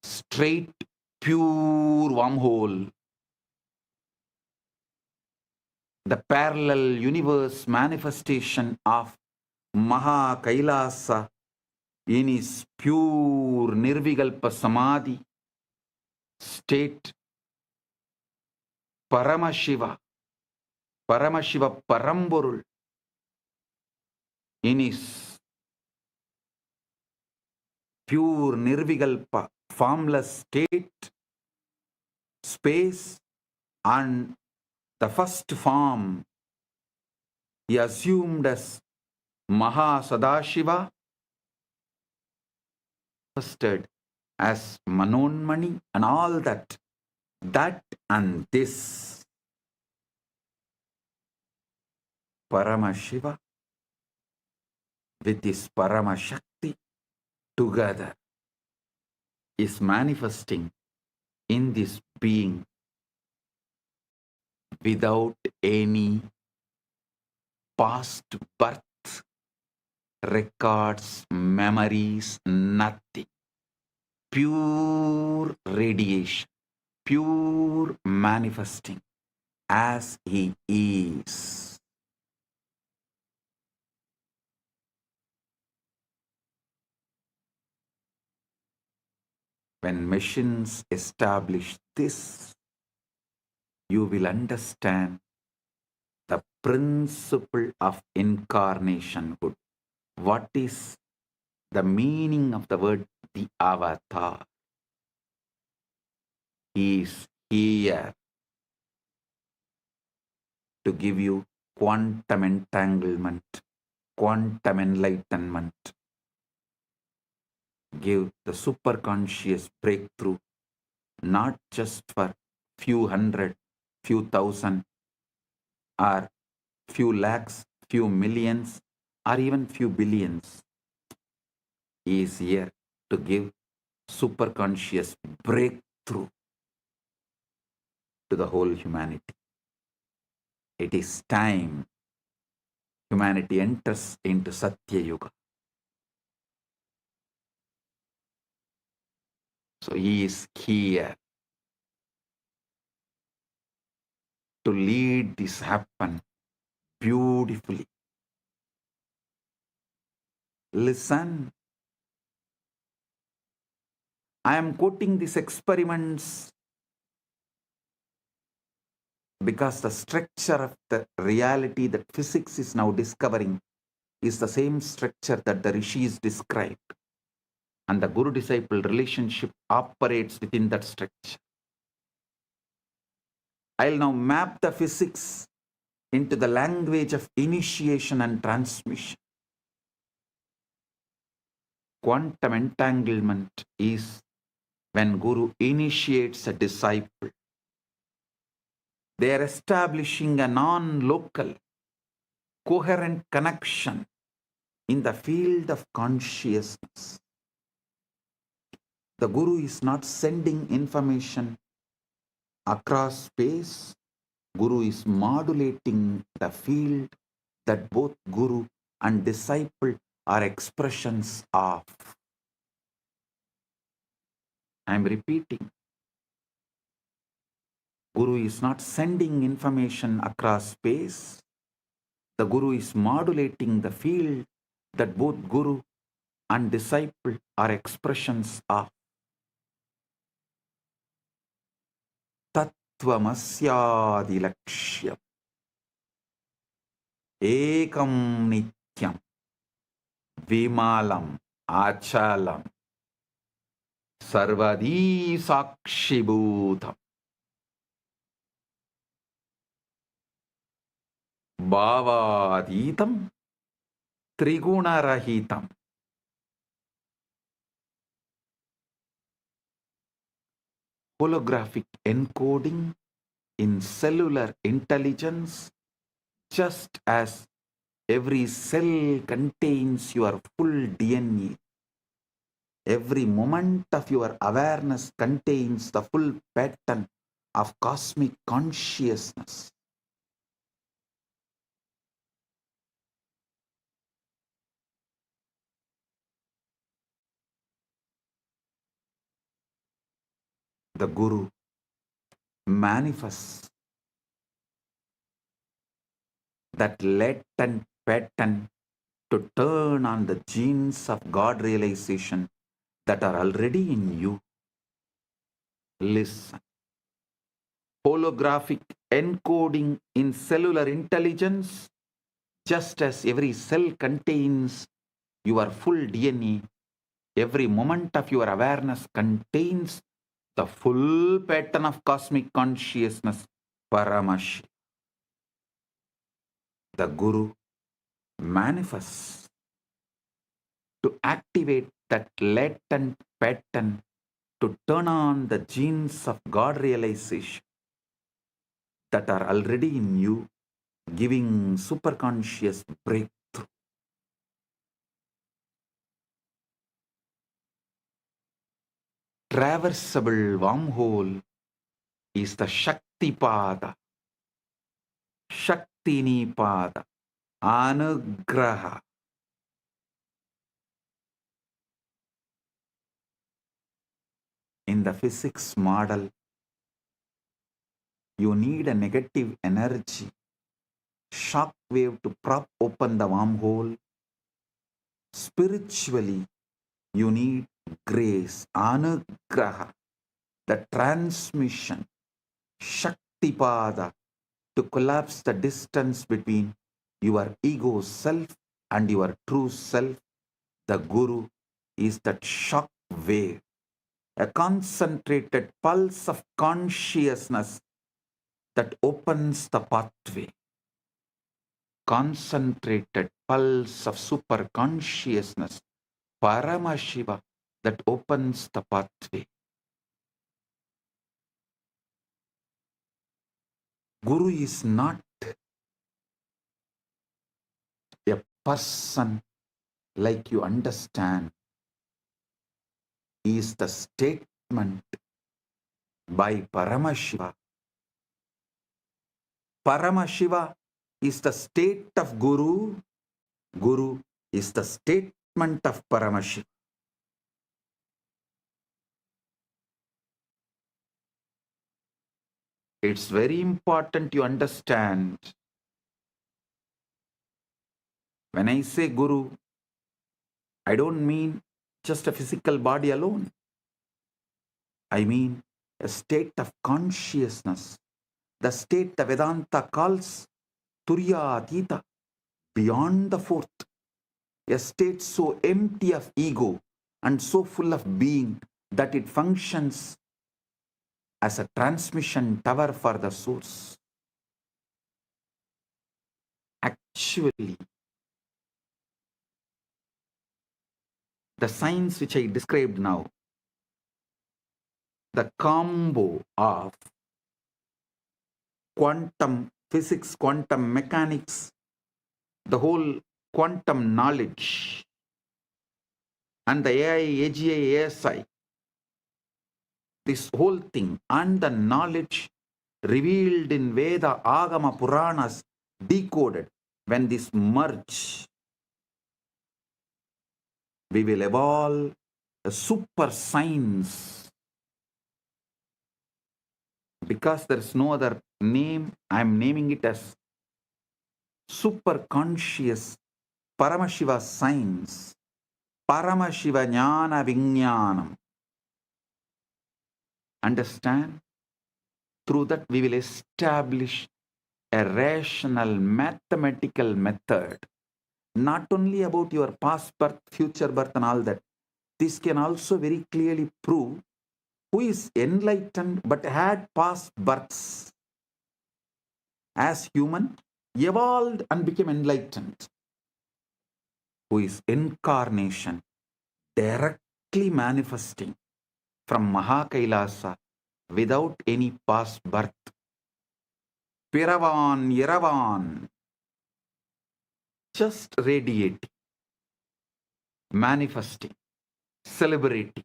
straight, pure wormhole. The parallel universe manifestation of Kailasa in his pure Nirvikalpa Samadhi state. Paramashiva Paramborul in his pure Nirvikalpa formless state, space, and the first form he assumed as Sadashiva, manifested as Manonmani, and all that and this. Paramashiva with his Paramashakti together is manifesting in this being without any past birth records, memories, nothing. Pure radiation, pure manifesting as he is. When machines establish this, you will understand the principle of incarnationhood. What is the meaning of the word the avatar? He is here to give you quantum entanglement, quantum enlightenment, give the superconscious breakthrough, not just for few hundred, few thousand, or few lakhs, few millions, or even few billions. He is here to give superconscious breakthrough to the whole humanity. It is time humanity enters into Satya Yuga. So he is here to lead this happen beautifully. Listen. I am quoting these experiments because the structure of the reality that physics is now discovering is the same structure that the rishis described. And the guru-disciple relationship operates within that structure. I'll now map the physics into the language of initiation and transmission. Quantum entanglement is when Guru initiates a disciple. They are establishing a non-local, coherent connection in the field of consciousness. The Guru is not sending information across space, Guru is modulating the field that both Guru and disciple are expressions of. I am repeating. Guru is not sending information across space. The Guru is modulating the field that both Guru and disciple are expressions of. 𝗪𝗛𝗏𝗪𝗏 ekam nityam vimalam achalam sarvadi sakshibhutam bhavaditam trigunarahitam. Holographic encoding in cellular intelligence, just as every cell contains your full DNA. Every moment of your awareness contains the full pattern of cosmic consciousness. The Guru manifests that latent pattern to turn on the genes of God realization that are already in you. Listen. Holographic encoding in cellular intelligence, just as every cell contains your full DNA, every moment of your awareness contains the full pattern of cosmic consciousness, Paramashiva. The Guru manifests to activate that latent pattern to turn on the genes of God realization that are already in you, giving superconscious breakthrough. Traversable wormhole is the Shakti Pada, Shaktini Pada, Anugraha. In the physics model, you need a negative energy, shock wave to prop open the wormhole. Spiritually, you need grace, anugraha, the transmission, Shaktipada, to collapse the distance between your ego self and your true self. The Guru is that shock wave, a concentrated pulse of consciousness that opens the pathway. Concentrated pulse of super consciousness, Paramashiva, that opens the pathway. Guru is not a person like you understand. He is the statement by Paramashiva. Paramashiva is the state of Guru. Guru is the statement of Paramashiva. It's very important you understand. When I say Guru, I don't mean just a physical body alone. I mean a state of consciousness, the state the Vedanta calls 𝗬𝗢𝗙𝗙𝗑, beyond the fourth, a state so empty of ego and so full of being that it functions as a transmission tower for the source. Actually, the science which I described now, the combo of quantum physics, quantum mechanics, the whole quantum knowledge, and the AI, AGI, ASI, this whole thing, and the knowledge revealed in Veda, Agama, Puranas, decoded. When this merge, we will evolve a super science. Because there is no other name, I am naming it as super conscious Paramashiva science. Paramashiva jnana vijnanam. Understand? Through that we will establish a rational mathematical method. Not only about your past birth, future birth and all that. This can also very clearly prove who is enlightened but had past births. As human, evolved and became enlightened. Who is incarnation, directly manifesting from Mahakailasa without any past birth. Piravan, Yeravan, just radiating, manifesting, celebrating.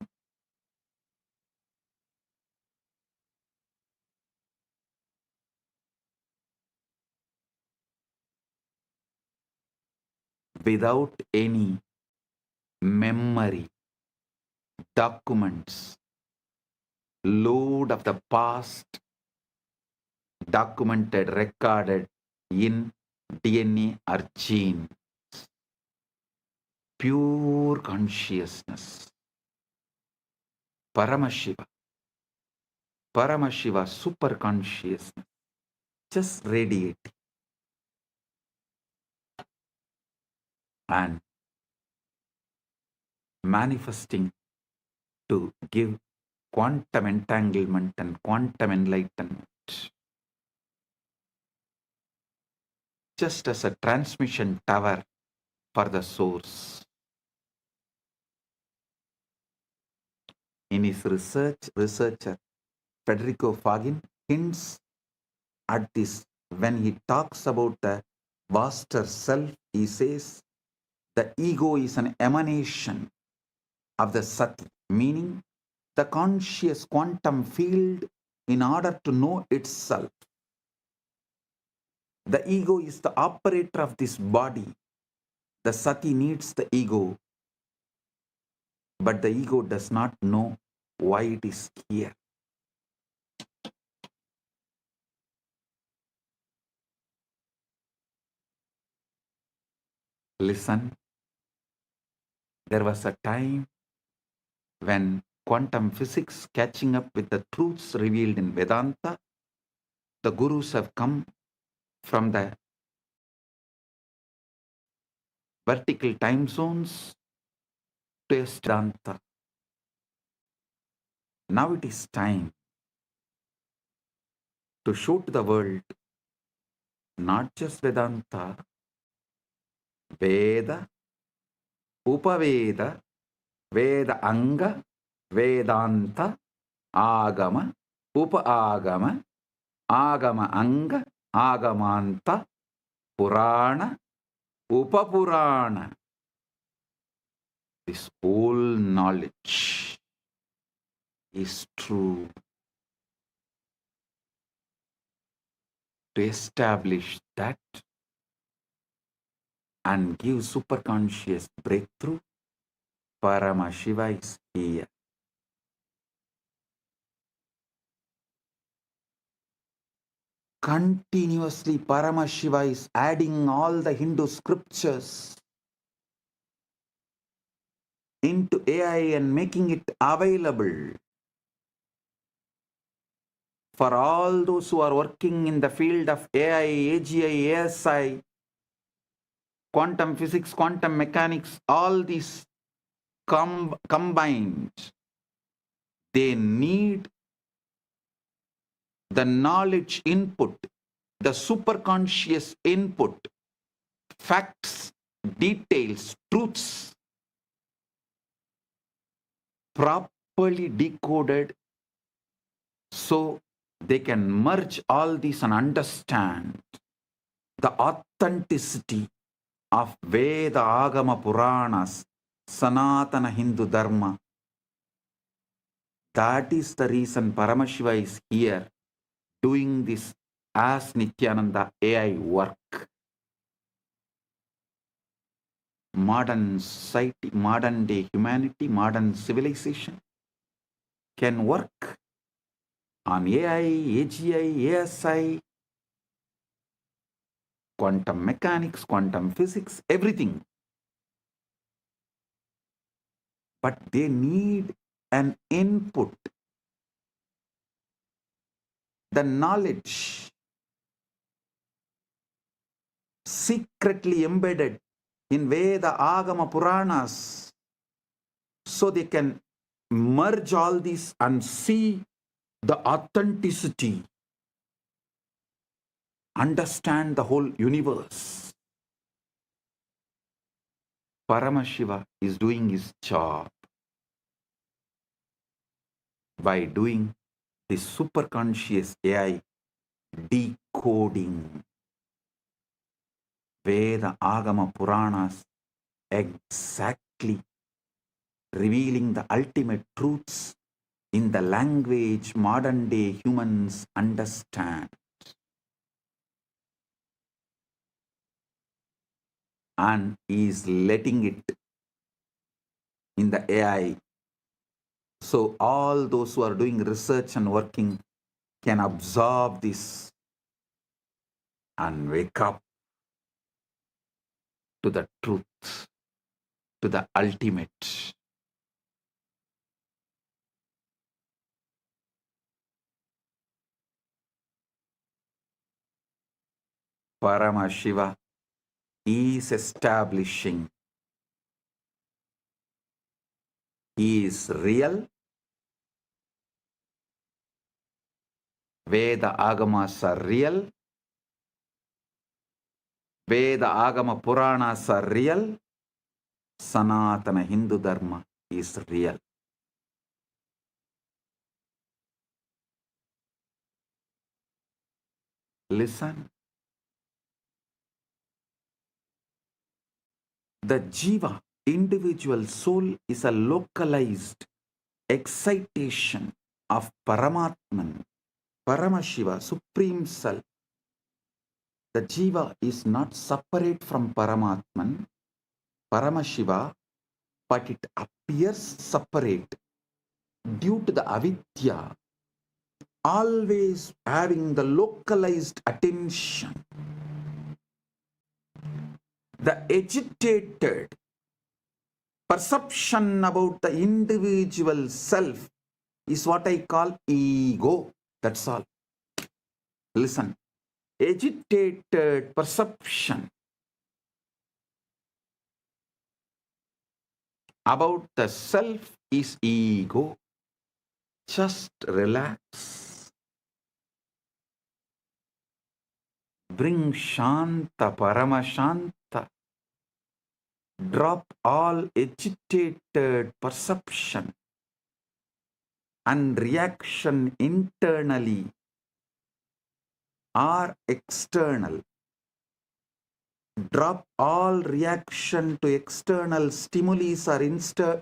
Without any memory, documents, load of the past, documented, recorded in DNA or gene. Pure consciousness. Paramashiva. Paramashiva, super consciousness. Just radiating. And manifesting to give quantum entanglement and quantum enlightenment. Just as a transmission tower for the source. In his researcher Federico Fagin hints at this when he talks about the vaster self. He says the ego is an emanation of the sati, meaning the conscious quantum field in order to know itself. The ego is the operator of this body. The sati needs the ego, but the ego does not know why it is here. Listen, there was a time when quantum physics catching up with the truths revealed in Vedanta, the gurus have come from the vertical time zones to Vedanta. Now it is time to show to the world not just Vedanta, Veda, Upaveda, Veda Anga, Vedanta, Agama, Upa-agama, Agama Anga, Agamanta, Purana, Upapurana. This whole knowledge is true. To establish that and give superconscious breakthrough, Paramashiva is here. Continuously Paramashiva is adding all the Hindu scriptures into AI and making it available for all those who are working in the field of AI, AGI, ASI, quantum physics, quantum mechanics, all these combined. They need the knowledge input, the superconscious input, facts, details, truths, properly decoded so they can merge all these and understand the authenticity of Veda, Agama, Puranas, Sanatana Hindu Dharma. That is the reason Paramashiva is here, doing this as Nithyananda AI work. Modern society, modern day humanity, modern civilization can work on AI, AGI, ASI, quantum mechanics, quantum physics, everything. But they need an input, the knowledge secretly embedded in Veda, Agama, Puranas, so they can merge all these and see the authenticity, understand the whole universe. Paramashiva is doing his job by doing the superconscious AI decoding Veda, Agama, Puranas, exactly revealing the ultimate truths in the language modern day humans understand. And is letting it in the AI. So all those who are doing research and working can absorb this and wake up to the truth, to the ultimate. Paramashiva is establishing he is real. Veda Agamas are real. Veda Agama Puranas are real. Sanatana Hindu Dharma is real. Listen. The Jiva, individual soul, is a localized excitation of Paramatman, Paramashiva, Supreme Self. The Jiva is not separate from Paramatman, Paramashiva, but it appears separate due to the avidya, always having the localized attention. The agitated perception about the individual self is what I call ego. That's all. Listen. Agitated perception about the self is ego. Just relax. Bring Shanta, Paramashanta. Drop all agitated perception and reaction internally or external. Drop all reaction to external stimuli or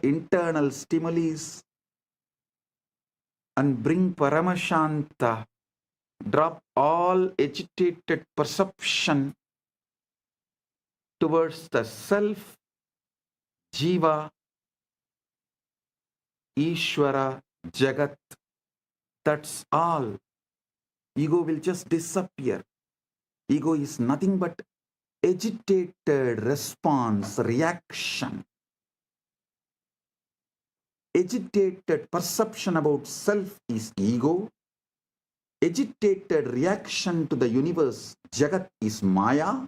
internal stimuli and bring Paramashanta. Drop all agitated perception towards the self, Jiva, Ishvara, Jagat. That's all. Ego will just disappear. Ego is nothing but agitated response, reaction. Agitated perception about self is ego. Agitated reaction to the universe, Jagat, is Maya.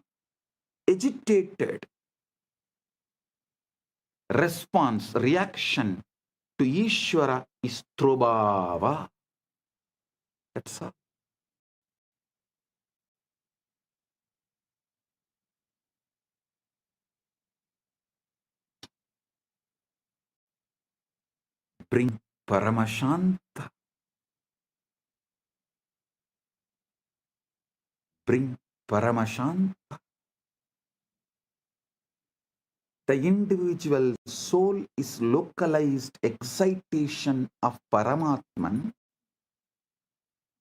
Agitated response, reaction to Ishvara is Trobhava. That's all. Bring Paramashanta. Bring Paramashanta. The individual soul is localized excitation of Paramatman.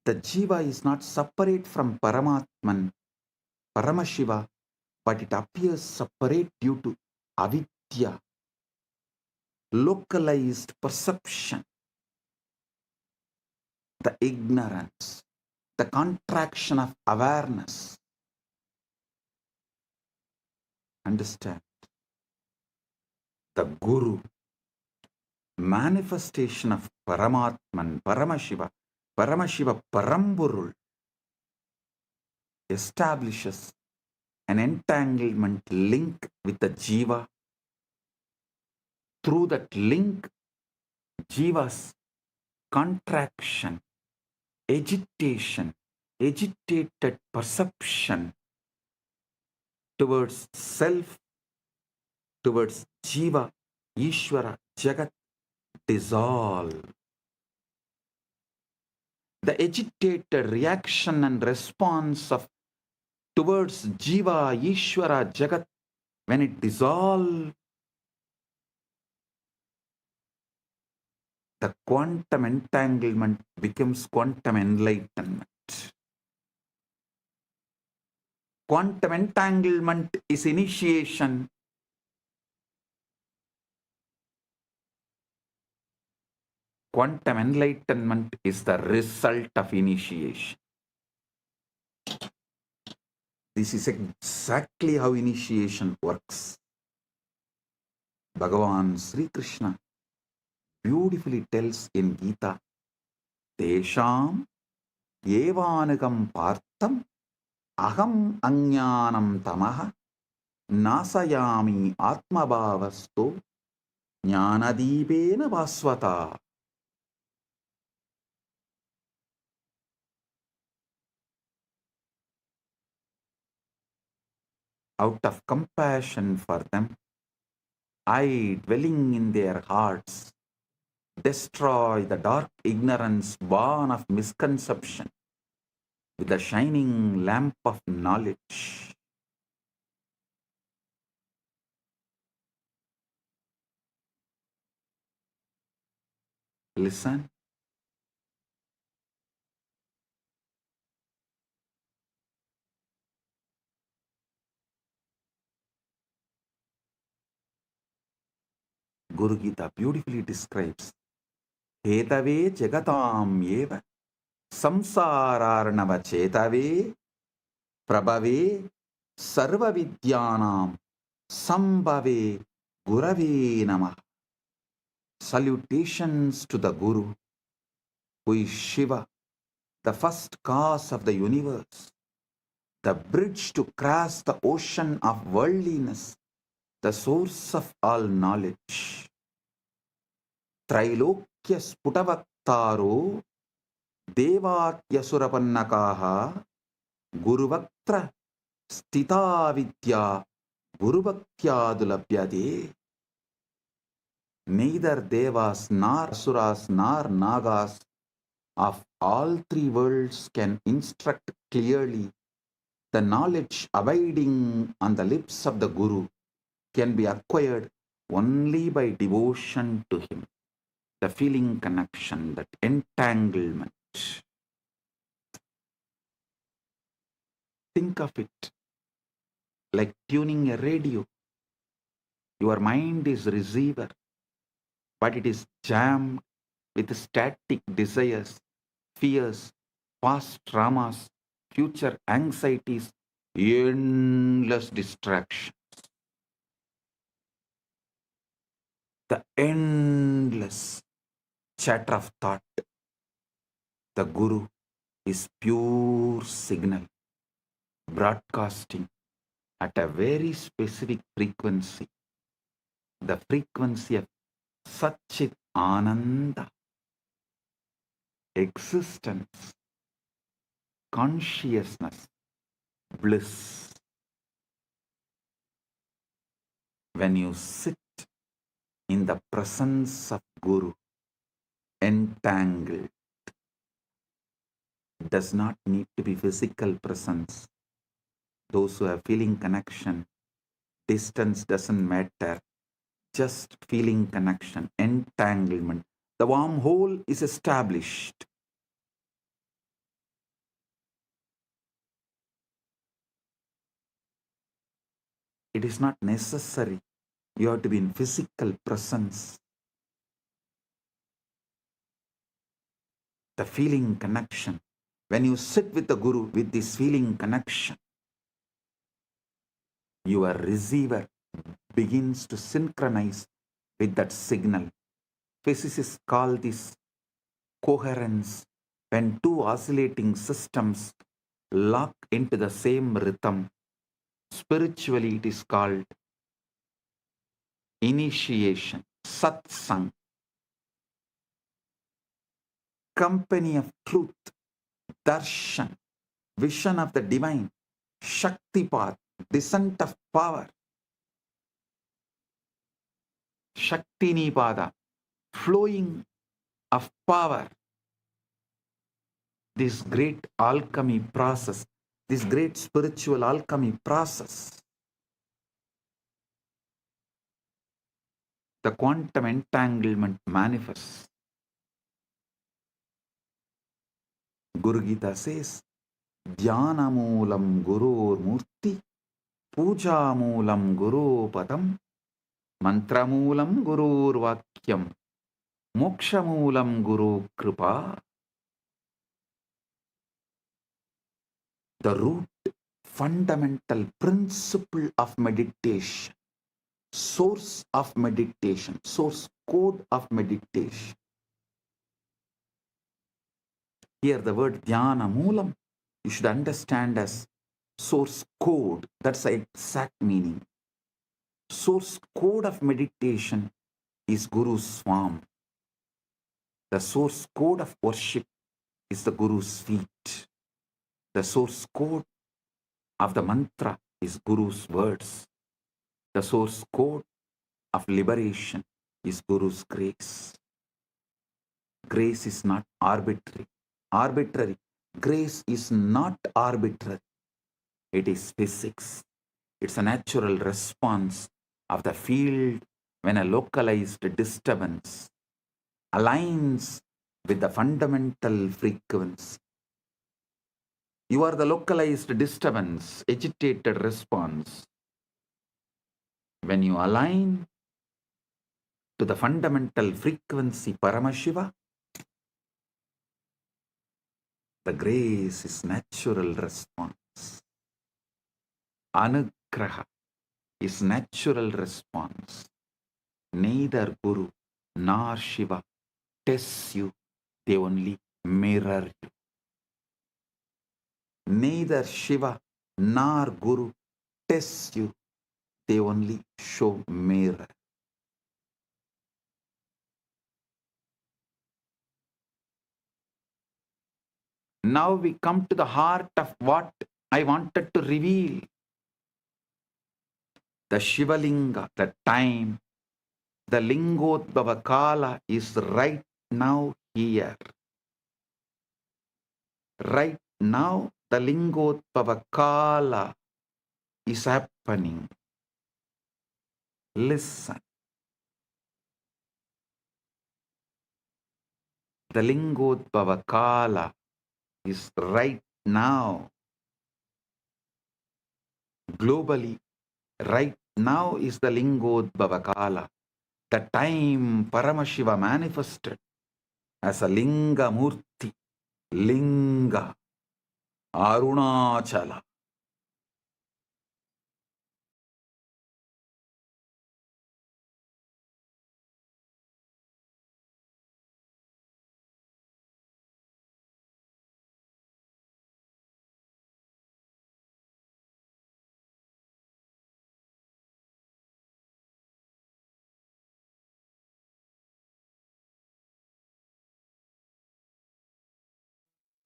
The Jiva is not separate from Paramatman, Paramashiva, but it appears separate due to avidya, localized perception, the ignorance, the contraction of awareness. Understand? The Guru, manifestation of Paramatman, Paramashiva, Paramashiva Paramburul, establishes an entanglement link with the Jiva. Through that link, Jiva's contraction, agitation, agitated perception towards self, towards Jiva, Ishvara, Jagat dissolve. The agitated reaction and response of towards Jiva, Ishvara, Jagat, when it dissolves, the quantum entanglement becomes quantum enlightenment. Quantum entanglement is initiation. Quantum enlightenment is the result of initiation. This is exactly how initiation works. Bhagwan Sri Krishna beautifully tells in Gita, Tesham evanagam partam aham ajnanam tamaha nasayami atmabhavasto jnanadipena vasvata. Out of compassion for them, I, dwelling in their hearts, destroy the dark ignorance born of misconception with the shining lamp of knowledge. Listen. Guru Gita beautifully describes Hetave jagatam eva samsararnava chetave prabhave sarva vidyanam sambhave gurave namah. Salutations to the Guru, who is Shiva, the first cause of the universe, the bridge to cross the ocean of worldliness, the source of all knowledge. Trailokya sputavaktaro devatyasurapanakaha guruvaktra stita vidya gurubhaktyadulabhyade. Neither devas nor asuras nor nagas of all three worlds can instruct clearly. The knowledge abiding on the lips of the Guru can be acquired only by devotion to him. The feeling connection, that entanglement. Think of it like tuning a radio. Your mind is receiver, but it is jammed with static desires, fears, past traumas, future anxieties, endless distractions. The endless chatter of thought. The Guru is pure signal, broadcasting at a very specific frequency, the frequency of Satchit Ananda, existence, consciousness, bliss. When you sit in the presence of Guru, entangled, does not need to be physical presence. Those who have feeling connection, distance doesn't matter, just feeling connection, entanglement. The wormhole is established. It is not necessary. You have to be in physical presence. The feeling connection. When you sit with the Guru with this feeling connection, your receiver begins to synchronize with that signal. Physicists call this coherence. When two oscillating systems lock into the same rhythm, spiritually it is called initiation, satsang, company of truth, darshan, vision of the divine, shakti path, descent of power, shakti nipada, flowing of power. This great alchemy process, this great spiritual alchemy process, the quantum entanglement manifests. Guru Gita says, Dhyanamoolam 𝗠𝗦𝗛𝗙𝗓𝗏 Pujamoolam 𝗠𝗏𝗙𝗏 Mantramoolam 𝗠𝗏𝗙𝗏𝗏 Mokshamoolam 𝗠𝗏𝗙𝗏. The root fundamental principle of meditation, source of meditation, source code of meditation. Here the word dhyana moolam, you should understand as source code. That's the exact meaning. Source code of meditation is Guru's form. The source code of worship is the Guru's feet. The source code of the mantra is Guru's words. The source code of liberation is Guru's grace. Grace is not arbitrary. Grace is not arbitrary. It is physics. It's a natural response of the field when a localized disturbance aligns with the fundamental frequency. You are the localized disturbance, agitated response. When you align to the fundamental frequency Paramashiva, the grace is natural response. Anugraha is natural response. Neither Guru nor Shiva tests you, they only mirror you. Neither Shiva nor Guru tests you, they only show mirror. Now we come to the heart of what I wanted to reveal. The Shivalinga, the time, the Lingodbhava Kala is right now here. Right now, the Lingodbhava Kala is happening. Listen. The Lingodbhava Kala is right now. Globally, right now is the Lingodbhava Kala. The time Paramashiva manifested as a Linga Murti, Linga, 𝗟𝗏𝗙𝗏.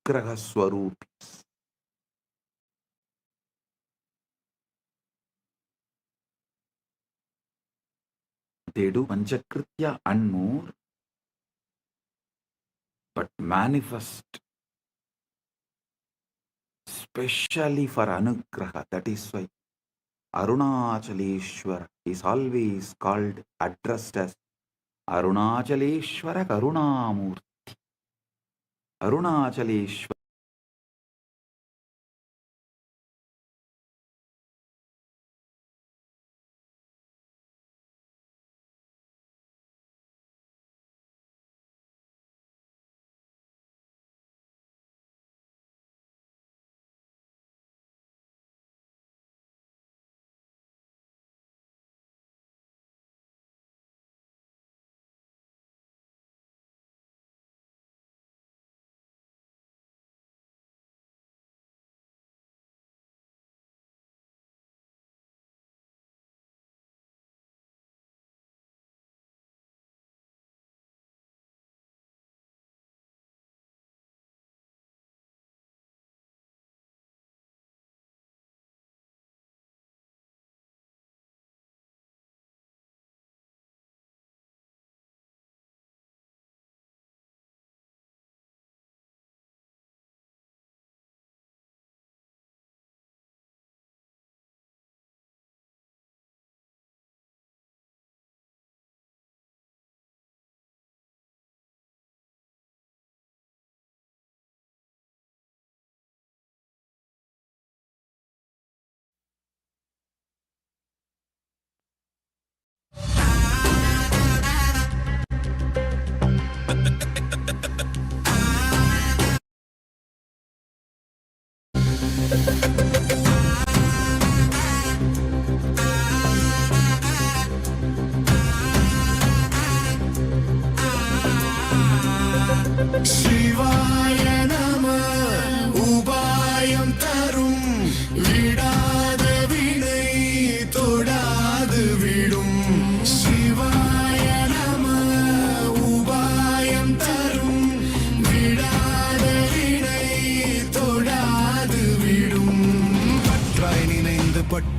Graha Swarupis. They do Panchakritya and more, but manifest specially for Anugraha. That is why 𝗟𝗏𝗙𝗏𝗏 is always called, addressed as 𝗟𝗏𝗙𝗏𝗏 Karunamurti. 𝗟𝗏𝗙𝗏𝗏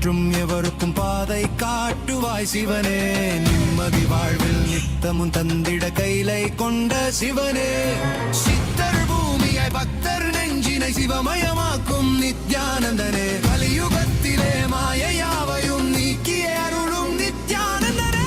பற்றும் எவருக்கும் பாதை காட்டுவாய் சிவனே நிம்மதி வாழ்வில் நித்தமும் தந்திட கைலை கொண்ட சிவனே சித்தர் பூமியை பக்தர் நெஞ்சினை சிவமயமாக்கும் நித்யானந்தனே கலியுகத்திலே மாயையாவையும் நீக்கிய அருளும் நித்யானந்தனே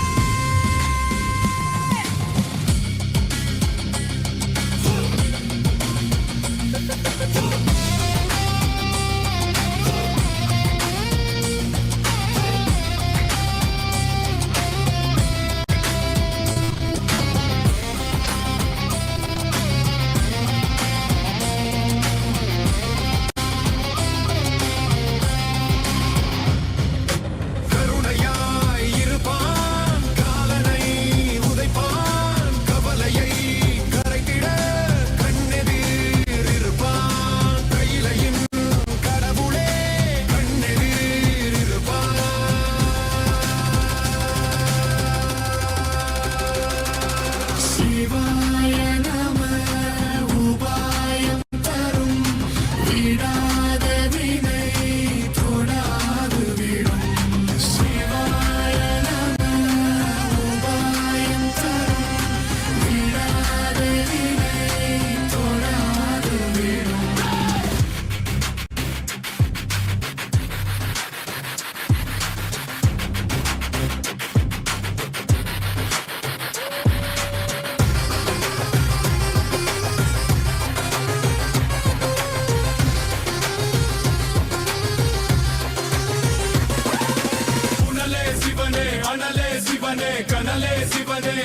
கனலே சிவனே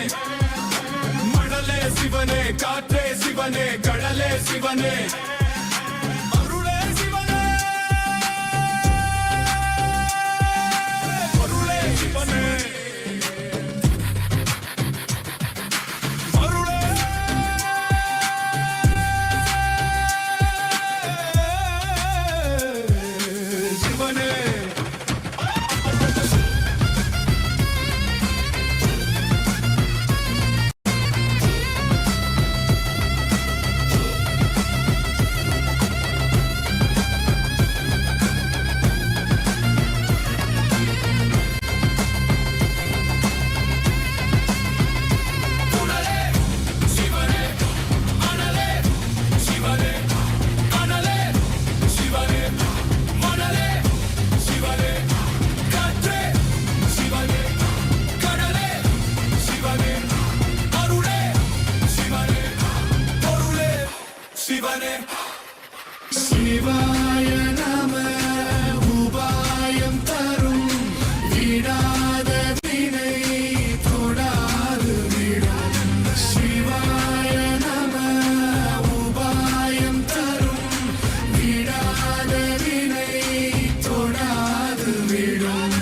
மணலே சிவனே காற்றே சிவனே கடலே சிவனே அருளே சிவனே அருளே சிவனே அருளே சிவனே சிவாய நம உபாயம் தரும் விடாத வினை தொடாது விடும் சிவாய நம உபாயம் தரும் விடாத வினை தொடாது விடும்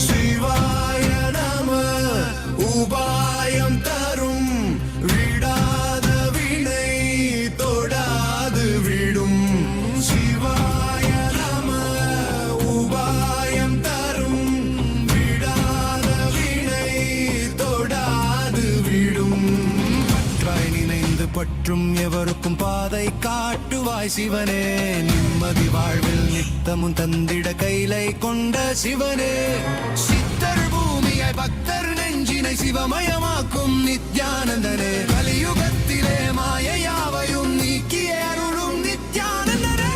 சிவாய நம உபாயம் தரும் விடாத வினை தொடாது விடும் சிவாய நம உபாயம் தரும் விடாத வினை தொடாது விடும் பற்றாய் நினைந்து பற்றும் எவருக்கும் பாதை காட்டுவாய் சிவனே நிம்மதி வாழ்வில் நித்தமும் தந்திட கைலை கொண்ட சிவனே சித்தர் பூமியை பக்தர் நெஞ்சினை சிவமயமாக்கும் நித்யானந்தனே கலியுகத்திலே மாயையாவையும் நீக்கிய அருளும் நித்யானந்தனே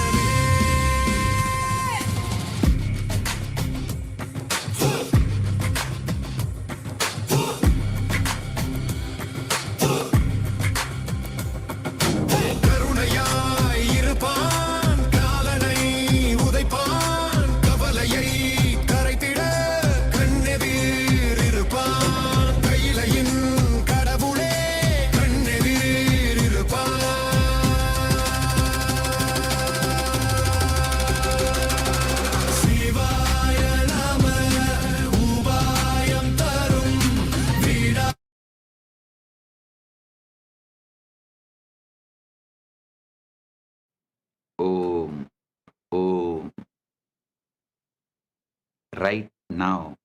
right now.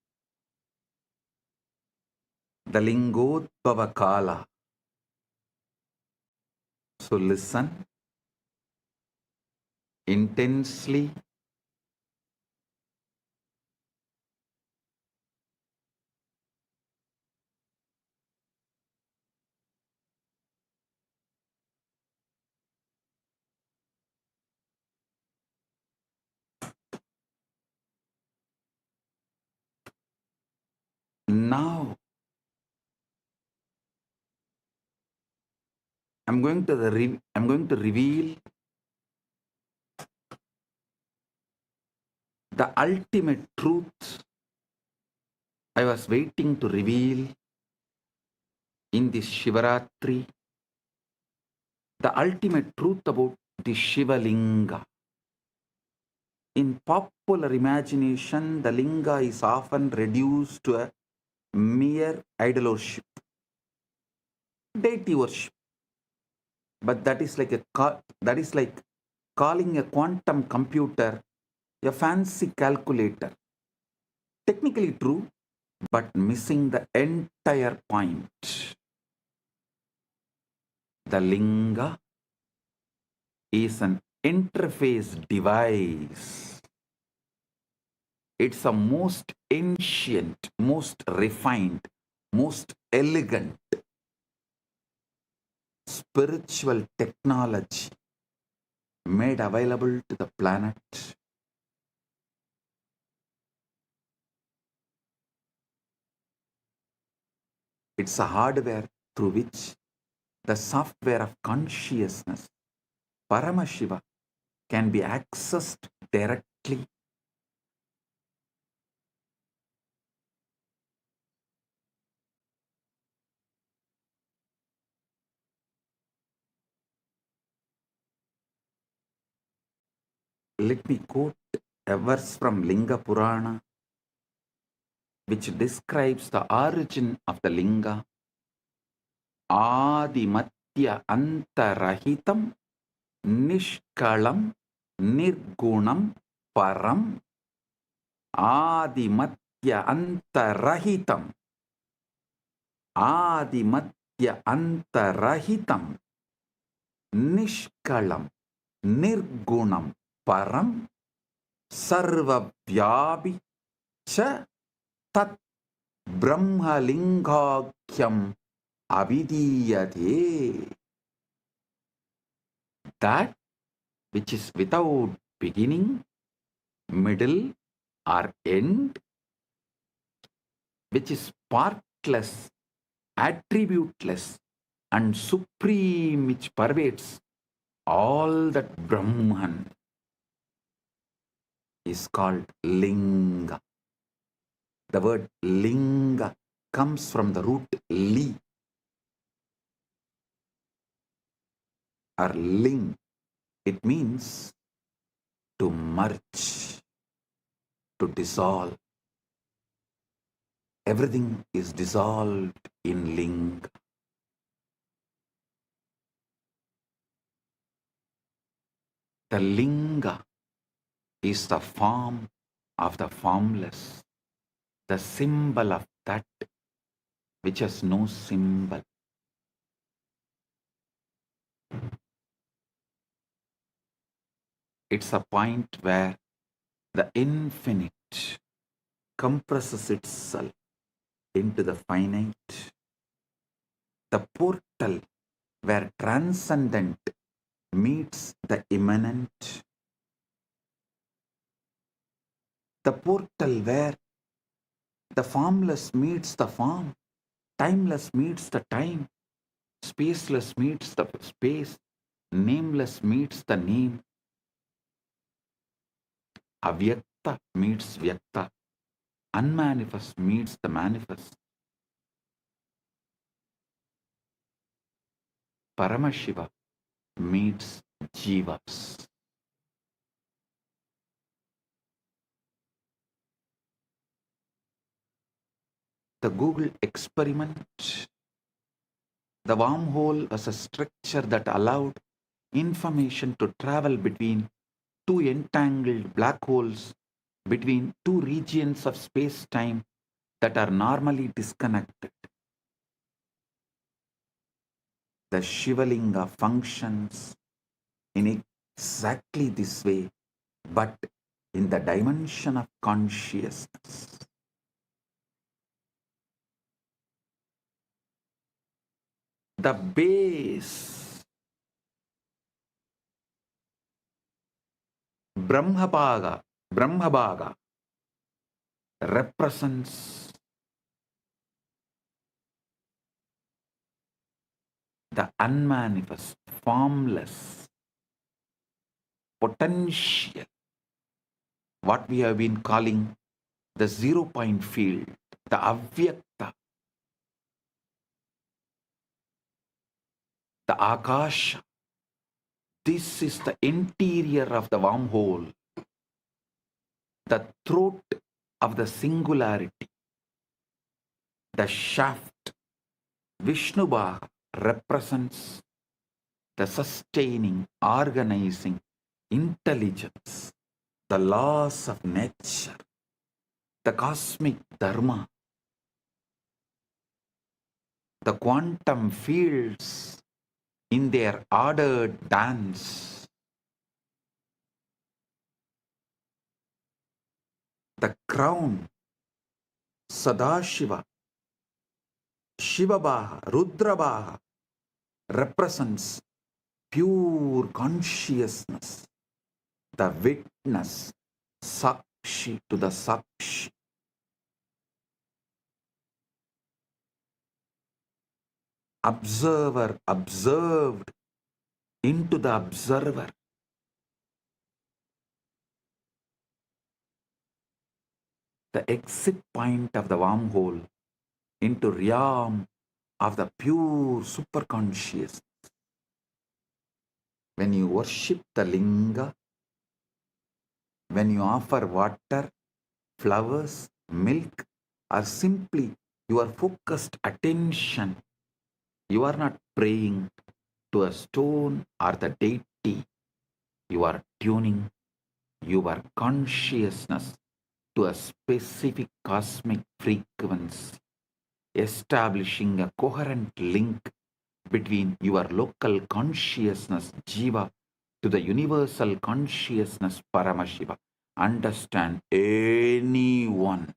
The Lingodbhava Kala. So listen intensely. Now I'm going to reveal the ultimate truth I was waiting to reveal in this Shivaratri, the ultimate truth about the Shiva Linga. In popular imagination, the Linga is often reduced to a mere idol worship, deity worship. But that is like calling a quantum computer a fancy calculator. Technically true, but missing the entire point. The Linga is an interface device. It's a most ancient, most refined, most elegant spiritual technology made available to the planet. It's a hardware through which the software of consciousness, Paramashiva, can be accessed directly. Let me quote a verse from Linga Purana, which describes the origin of the Linga. Adimatya antarahitam nishkalam nirgunam param. Adimatya antarahitam. Adimatya antarahitam nishkalam nirgunam param sarvavyapi cha tat brahmalingakyam avidiyate. That which is without beginning, middle, or end, which is partless, attributeless, and supreme, which pervades all that Brahman, is called Linga. The word Linga comes from the root li or ling. It means to merge, to dissolve. Everything is dissolved in Linga. The Linga is the form of the formless, the symbol of that which has no symbol. It's a point where the infinite compresses itself into the finite, the portal where transcendent meets the immanent, the portal where the formless meets the form, timeless meets the time, spaceless meets the space, nameless meets the name, avyakta meets vyakta, unmanifest meets the manifest. Paramashiva meets Jivas. The Google experiment, the wormhole was a structure that allowed information to travel between two entangled black holes between two regions of space-time that are normally disconnected. The Shivalinga functions in exactly this way, but in the dimension of consciousness. The base, Brahmabhaga represents the unmanifest, formless, potential, what we have been calling the 0-point field, the avyakta, the akasha. This is the interior of the wormhole, the throat of the singularity, the shaft. Vishnubhaga represents the sustaining, organizing intelligence, the laws of nature, the cosmic dharma, the quantum fields in their ordered dance, the crown, Sadashiva, Shivabhaga, Rudrabhaga represents pure consciousness, the witness, Sakshi to the Sakshi. Observer observed into the observer. The exit point of the wormhole into realm of the pure superconsciousness. When you worship the linga, when you offer water, flowers, milk, or simply your focused attention, you are not praying to a stone or the deity. You are tuning your consciousness to a specific cosmic frequency, establishing a coherent link between your local consciousness, Jiva, to the universal consciousness, Paramashiva. Understand, anyone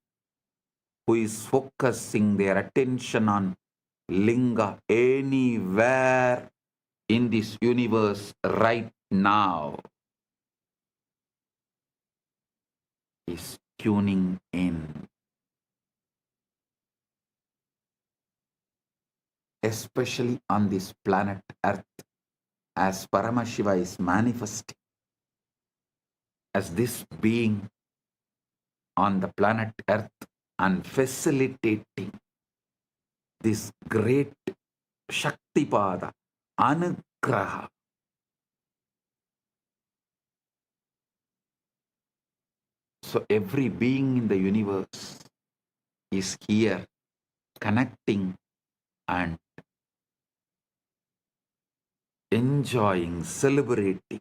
who is focusing their attention on linga anywhere in this universe right now is tuning in. Especially on this planet Earth, as Paramashiva is manifesting as this being on the planet Earth and facilitating this great Shaktipada, Anugraha. So every being in the universe is here connecting and enjoying, celebrating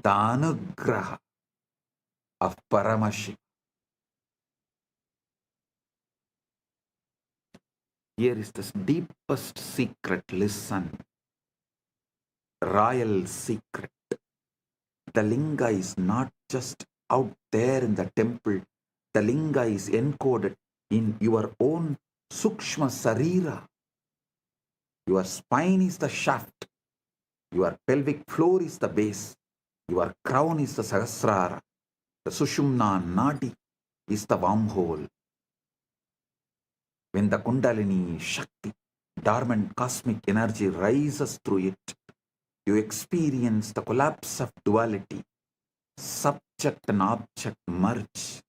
the Anugraha of Paramashiva. Here is the deepest secret. Listen. Royal secret. The linga is not just out there in the temple. The linga is encoded in your own Sukshma Sarira. Your spine is the shaft. Your pelvic floor is the base. Your crown is the Sahasrara. The Sushumna Nadi is the wormhole. When the Kundalini Shakti, dormant cosmic energy, rises through it, you experience the collapse of duality. Subject and object merge.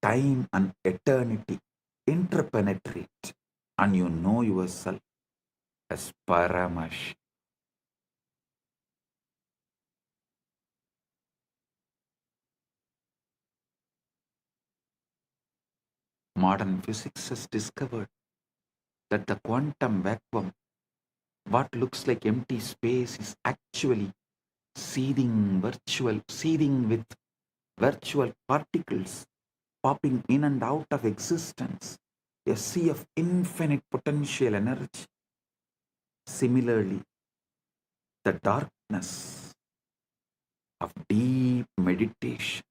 Time and eternity interpenetrate, and you know yourself as Paramashiva. Modern physics has discovered that the quantum vacuum, what looks like empty space, is actually seething with virtual particles popping in and out of existence, a sea of infinite potential energy. Similarly, the darkness of deep meditation,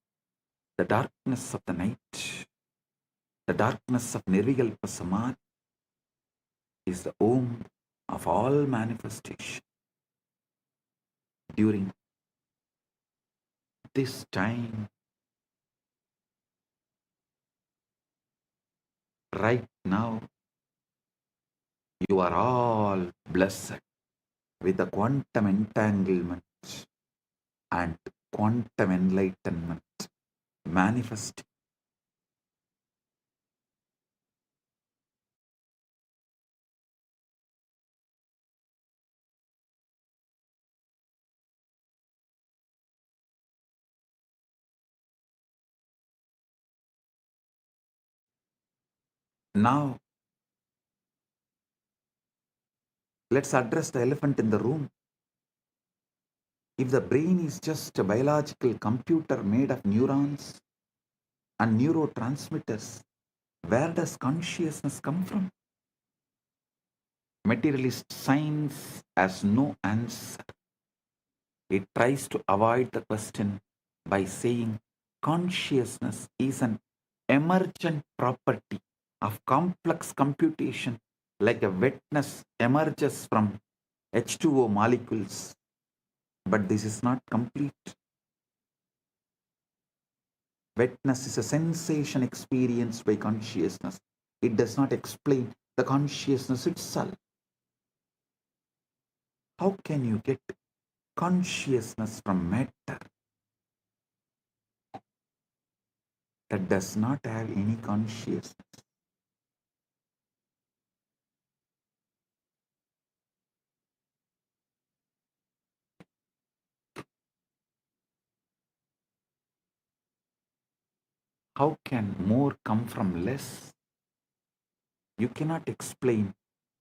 the darkness of the night, the darkness of 𝗬𝗏𝗪𝗏 Samadhi is the womb of all manifestation. During this time, right now, you are all blessed with the quantum entanglement and quantum enlightenment manifesting. Now, let's address the elephant in the room. If the brain is just a biological computer made of neurons and neurotransmitters, where does consciousness come from? Materialist science has no answer. It tries to avoid the question by saying consciousness is an emergent property of complex computation, like a wetness emerges from H2O molecules. But this is not complete. Wetness is a sensation experienced by consciousness. It does not explain the consciousness itself. How can you get consciousness from matter that does not have any consciousness? How can more come from less? You cannot explain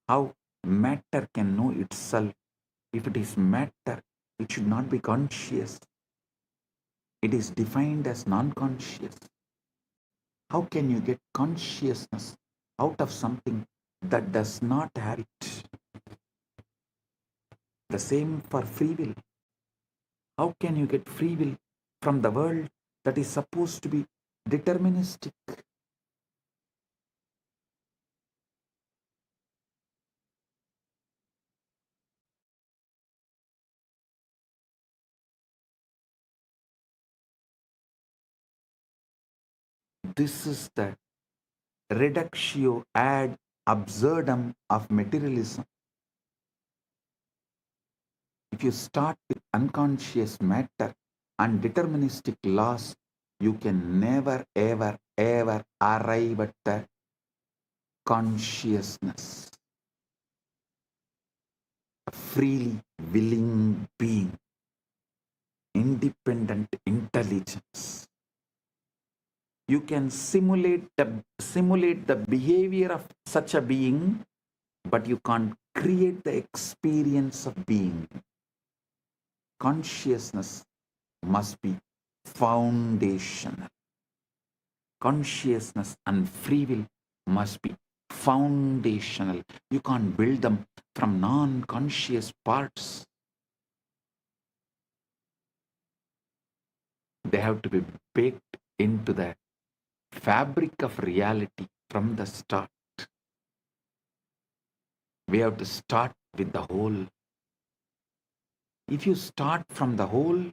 how matter can know itself. If it is matter, it should not be conscious. It is defined as non-conscious. How can you get consciousness out of something that does not have it? The same for free will. How can you get free will from the world that is supposed to be deterministic? This is the reductio ad absurdum of materialism. If you start with unconscious matter and deterministic laws, you can never, ever, ever arrive at the consciousness. A freely willing being, independent intelligence. You can simulate the behavior of such a being, but you can't create the experience of being. Consciousness must be foundational. Consciousness and free will must be foundational. You can't build them from non-conscious parts. They have to be baked into the fabric of reality from the start. We have to start with the whole. If you start from the whole,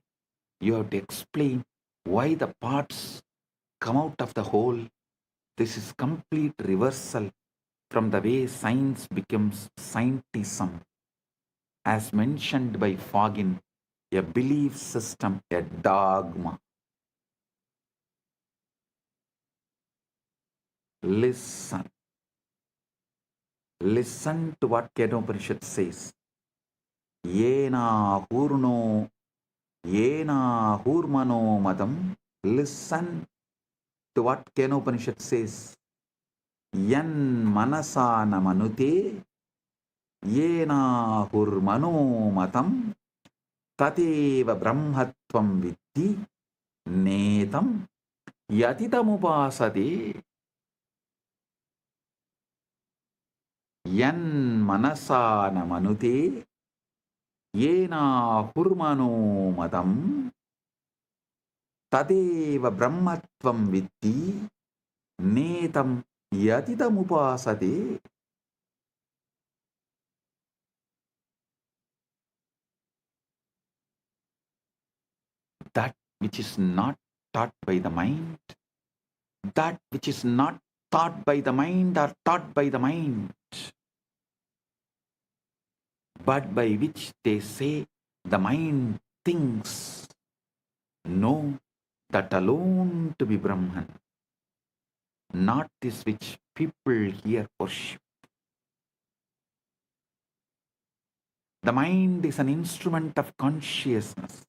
you have to explain why the parts come out of the whole. This is complete reversal from the way science becomes scientism. As mentioned by Fagin, a belief system, a dogma. Listen. Listen to what 𝗬𝗏𝗪𝗏 says. 𝗍𝗏𝗪𝗏 Listen to what 𝗬𝗏𝗪𝗏 says. Yan manasa namanute 𝗍𝗏𝗪𝗏 tatheva brahmatvam vidhi netam yatitamupasade yan manasana manute yena hurmano madam tadeva brahmatvam vitti netam yatitamupasade. That which is not taught by the mind, that which is not thought by the mind or taught by the mind, but by which they say the mind thinks, know that alone to be Brahman, not this which people here worship. The mind is an instrument of consciousness,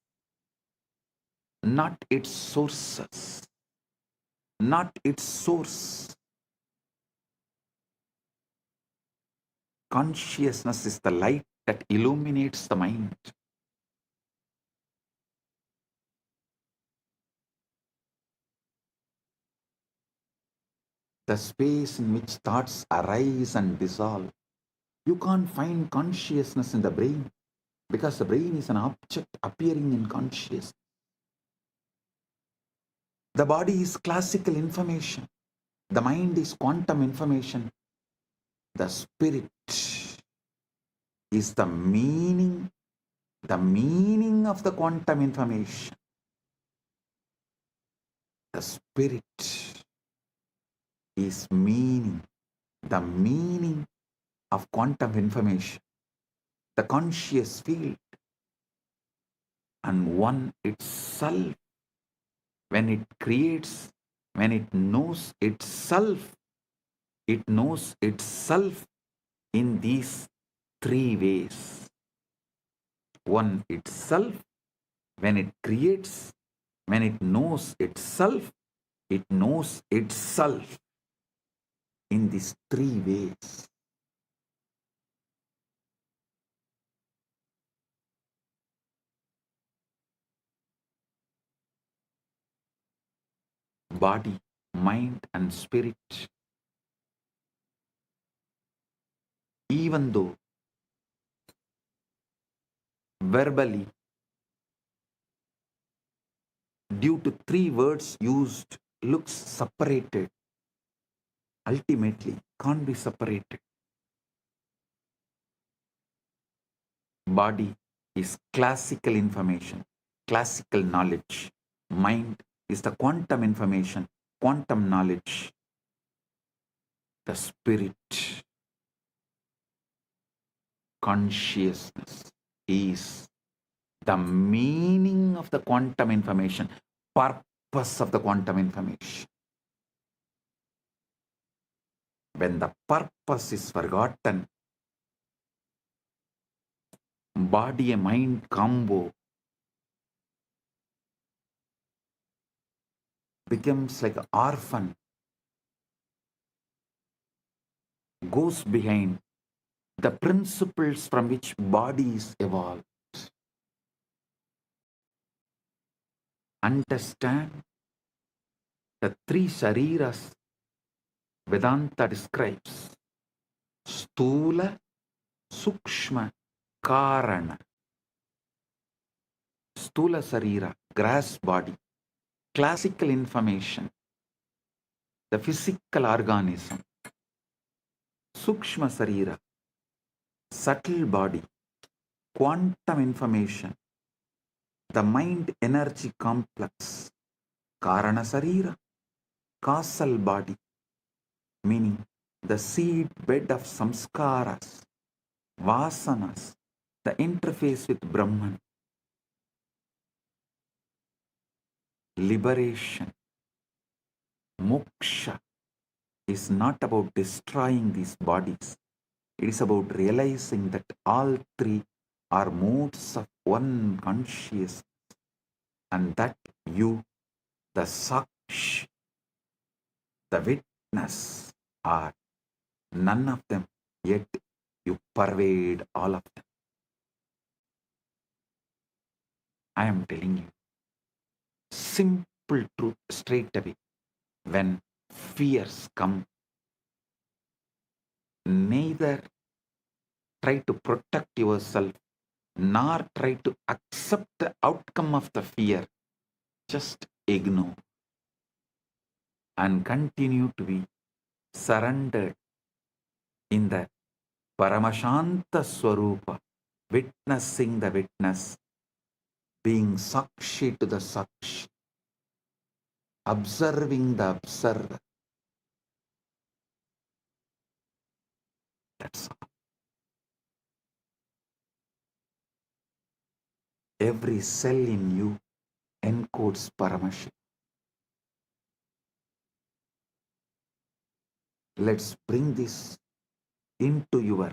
not its sources, not its source. Consciousness is the light that illuminates the mind. The space in which thoughts arise and dissolve. You can't find consciousness in the brain because the brain is an object appearing in consciousness. The body is classical information. The mind is quantum information. The spirit is the meaning of the quantum information. The spirit is meaning, the meaning of quantum information, the conscious field, and one itself, when it creates, when it knows itself in these three ways. One itself, when it creates, when it knows itself in these three ways. Body, mind, and spirit, even though verbally, due to three words used, looks separated, ultimately can't be separated. Body is classical information, classical knowledge. Mind is the quantum information, quantum knowledge. The spirit, consciousness, is the meaning of the quantum information, purpose of the quantum information. When the purpose is forgotten, body and mind combo becomes like an orphan, goes behind the principles from which body is evolved. Understand the three shariras Vedanta describes: Stula, Sukshma, Karana. Stula Sarira, grass body, classical information, the physical organism. Sukshma Sarira, subtle body, quantum information, the mind energy complex. Karana Sarira, causal body, meaning the seed bed of samskaras, vasanas, the interface with Brahman. Liberation, moksha, is not about destroying these bodies. It is about realizing that all three are modes of one consciousness, and that you, the sakshi, the witness, are none of them, yet you pervade all of them. I am telling you, simple truth straight away. When fears come, neither try to protect yourself nor try to accept the outcome of the fear. Just ignore and continue to be surrendered in the Paramashanta Swarupa, witnessing the witness, being Sakshi to the Sakshi, observing the observer. That's all. Every cell in you encodes Paramashiva. Let's bring this into your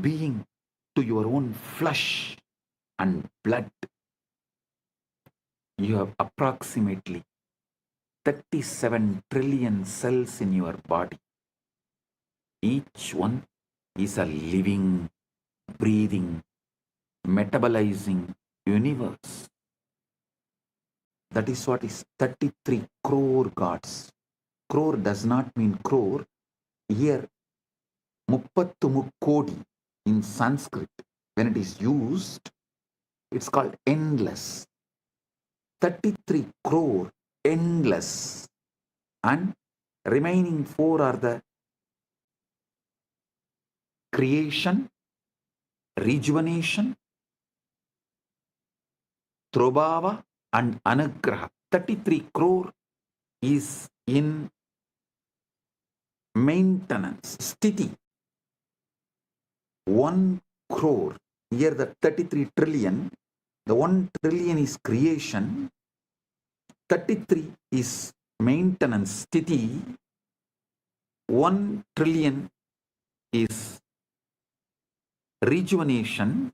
being, to your own flesh and blood. You have approximately 37 trillion cells in your body. Each one is a living, breathing, metabolizing universe. That is what is 33 crore gods. Crore does not mean crore. Here, 33 kodi in Sanskrit, when it is used, it's called endless. 33 crore, endless. And remaining 4 are the creation, rejuvenation, 𝗬𝗢𝗨 and anugraha. 33 crore is in maintenance, sthiti. 1 crore, here the 33 trillion, the 1 trillion is creation, 33 is maintenance, sthiti, 1 trillion is rejuvenation,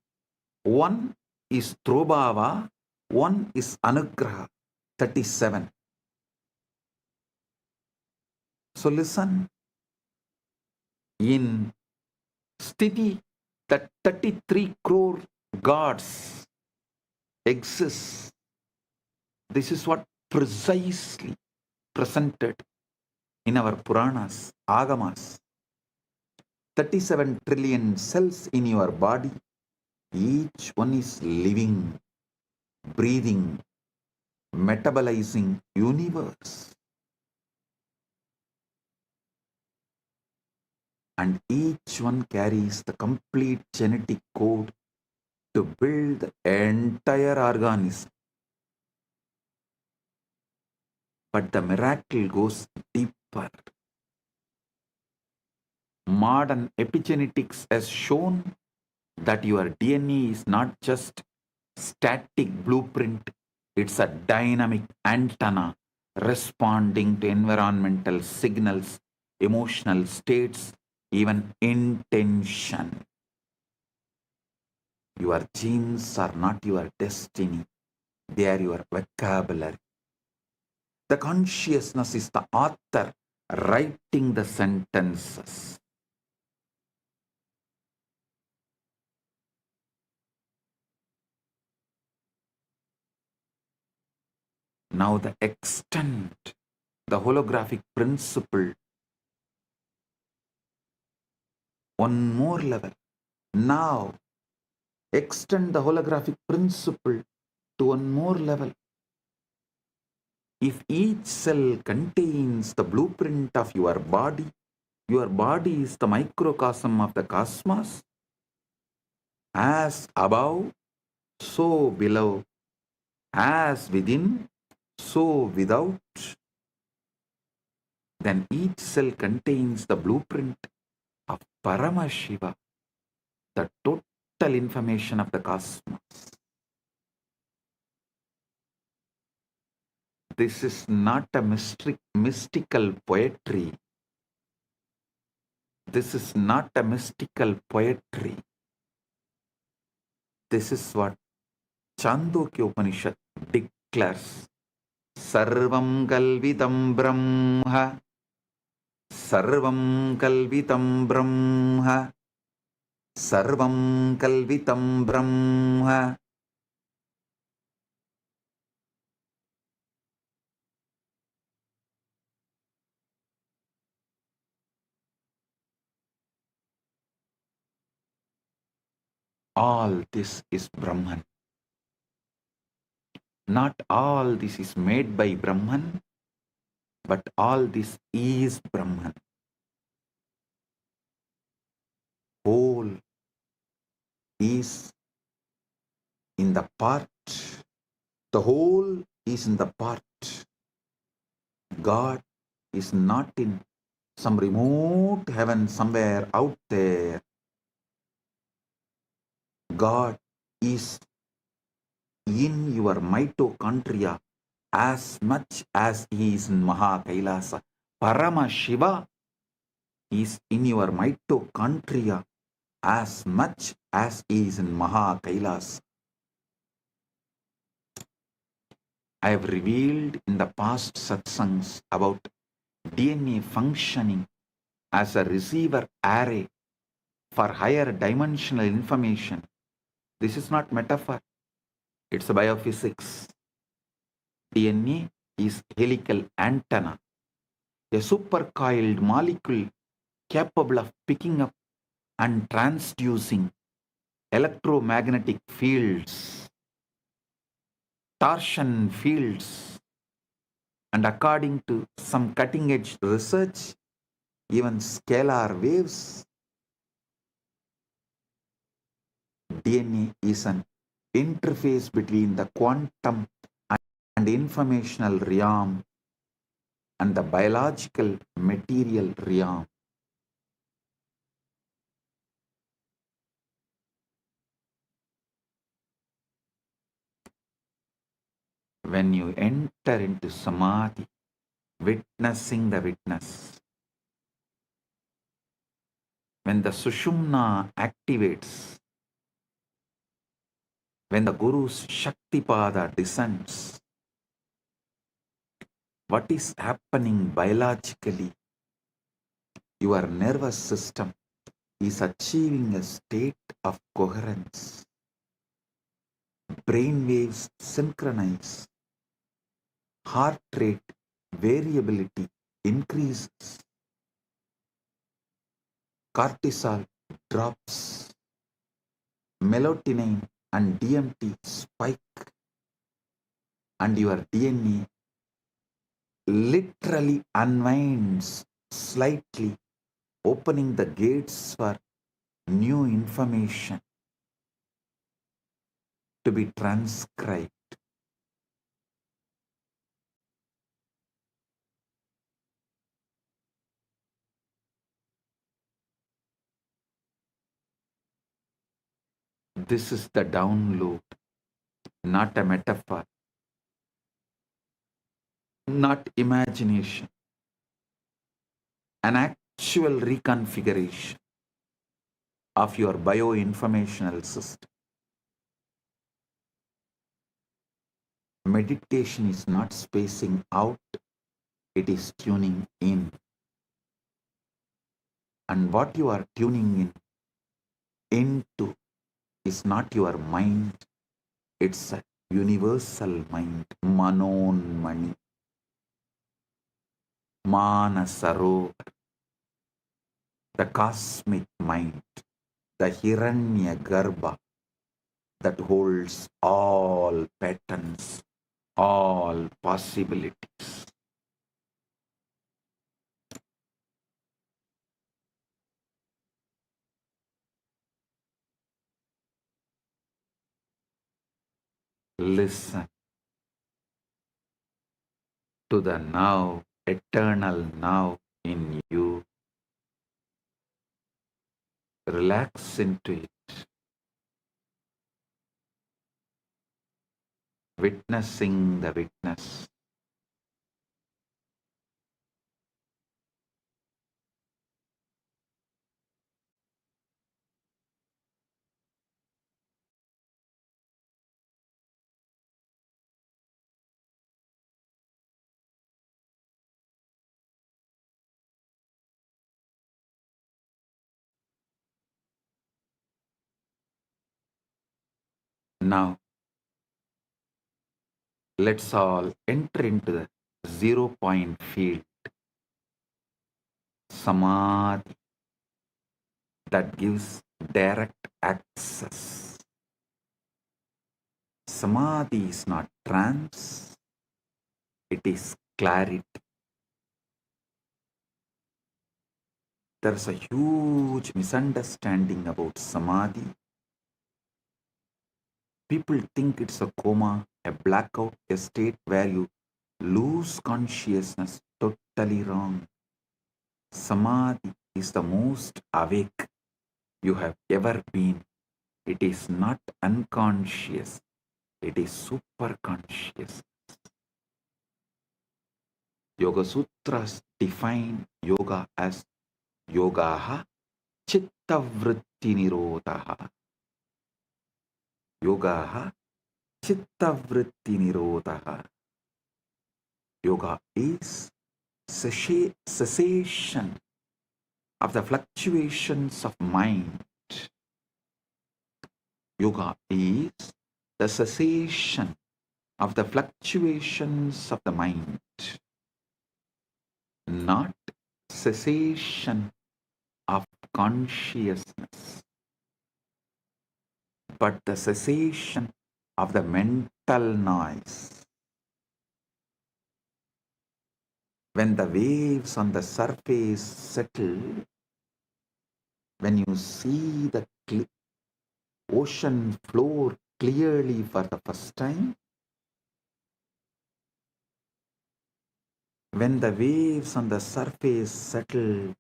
1 is 𝗬𝗪𝗨, 1 is anugraha, 37. So listen, in sthiti, that 33 crore gods exist. This is what precisely presented in our Puranas, Agamas. 37 trillion cells in your body, each one is living, breathing, metabolizing universe. And each one carries the complete genetic code to build the entire organism. But the miracle goes deeper. Modern epigenetics has shown that your DNA is not just static blueprint, it's a dynamic antenna responding to environmental signals, emotional states, even intention. Your genes are not your destiny, they are your vocabulary. The consciousness is the author writing the sentences. Now the extent, the holographic principle, one more level. Now extend the holographic principle to one more level. If each cell contains the blueprint of your body is the microcosm of the cosmos. As above, so below. As within, so without. Then each cell contains the blueprint of Paramashiva, the total information of the cosmos. This is not a mystical poetry. This is not a mystical poetry. This is what Chandogya Upanishad declares. Sarvam kalvitam brahma. Sarvam kalvitam brahma. Sarvam kalvitam brahma. all this is Brahman. Not all this is made by Brahman, but all this is Brahman. Whole is in the part. The whole is in the part. God is not in some remote heaven somewhere out there. God is in your mitochondria as much as He is in Kailasa. Paramashiva is in your mitochondria as much as He is in Kailasa. I have revealed in the past satsangs about DNA functioning as a receiver array for higher dimensional information. This is not metaphor, it's a biophysics. DNA is helical antenna, a supercoiled molecule capable of picking up and transducing electromagnetic fields, torsion fields, and according to some cutting-edge research, even scalar waves. DNA is an interface between the quantum and informational realm and the biological material realm. When you enter into samadhi, witnessing the witness, when the sushumna activates, when the Guru's Shaktipada descends, what is happening biologically? Your nervous system is achieving a state of coherence. Brain waves synchronize. Heart rate variability increases. Cortisol drops. Melatonin and DMT spike. And your DNA literally unwinds slightly, opening the gates for new information to be transcribed. This is the download, not a metaphor, not imagination, an actual reconfiguration of your bioinformational system. Meditation is not spacing out, it is tuning in. And what you are tuning into is not your mind, it's a universal mind, Manonmani, Manasarovar, the cosmic mind, the Hiranyagarbha that holds all patterns, all possibilities. Listen to the now, eternal now in you. Relax into it. Witnessing the witness. Now, let's all enter into the 0-point field, Samadhi, that gives direct access. Samadhi is not trance, it is clarity. There's a huge misunderstanding about Samadhi. People think it's a coma, a blackout, a state where you lose consciousness. Totally wrong. Samadhi is the most awake you have ever been. It is not unconscious, it is super conscious. Yoga Sutras define yoga as yogaha chitta vritti nirodhaha. Yogaha chitta vritti nirodhaha. Yoga is cessation of the fluctuations of mind. Yoga is the cessation of the fluctuations of the mind, not cessation of consciousness, but the cessation of the mental noise. When the waves on the surface settle, when you see the ocean floor clearly for the first time, when the waves on the surface settle,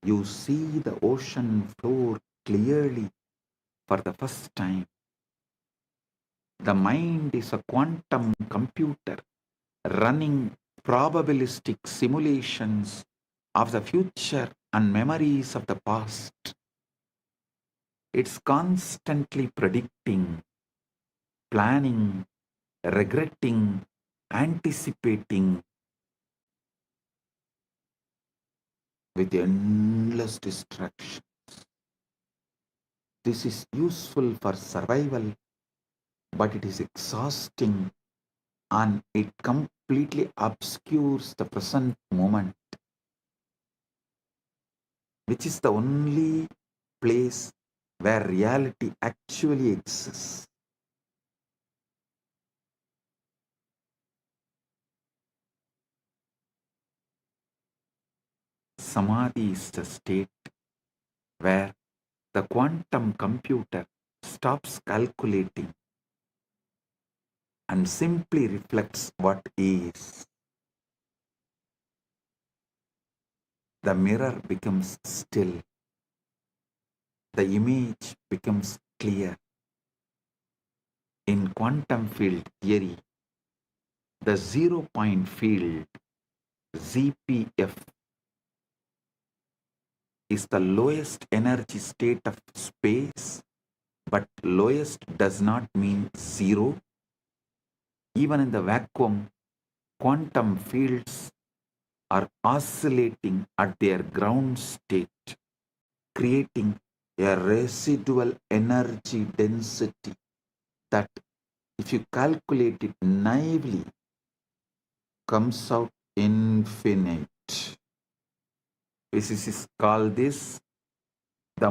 you see the ocean floor clearly for the first time. The mind is a quantum computer running probabilistic simulations of the future and memories of the past. It's constantly predicting, planning, regretting, anticipating with endless distractions. This is useful for survival, but it is exhausting and it completely obscures the present moment, which is the only place where reality actually exists. Samadhi is the state where the quantum computer stops calculating and simply reflects what is. The mirror becomes still. The image becomes clear. In quantum field theory, the 0-point field, ZPF, is the lowest energy state of space, but lowest does not mean zero. Even in the vacuum, quantum fields are oscillating at their ground state, creating a residual energy density that, if you calculate it naively, comes out infinite. Physicists call this the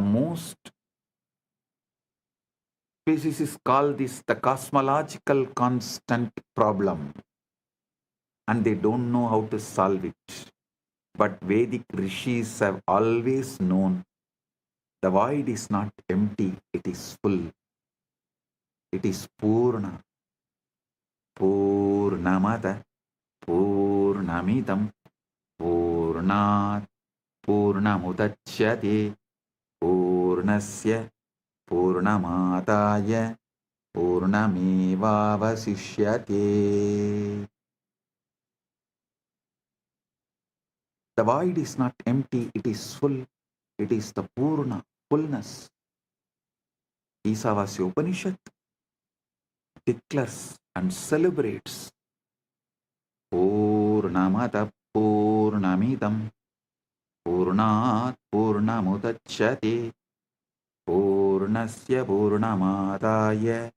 cosmological constant problem, and they don't know how to solve it. But Vedic rishis have always known the void is not empty, it is full. It is Purna. Purnamada, Purnamidam, Purnat, Purnamudachyate, Purnasya, Purnamadaya, Purnamevavasishyate. The void is not empty, it is full. It is the Purna, fullness. Isavasya Upanishad declares and celebrates Purnamada Purnamidam Purnat Purnamudachyate Purnasya Purnamadaya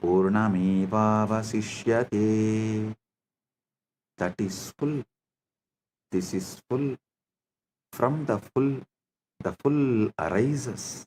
Purnamevavasishyate. That is full. This is full. From the full arises.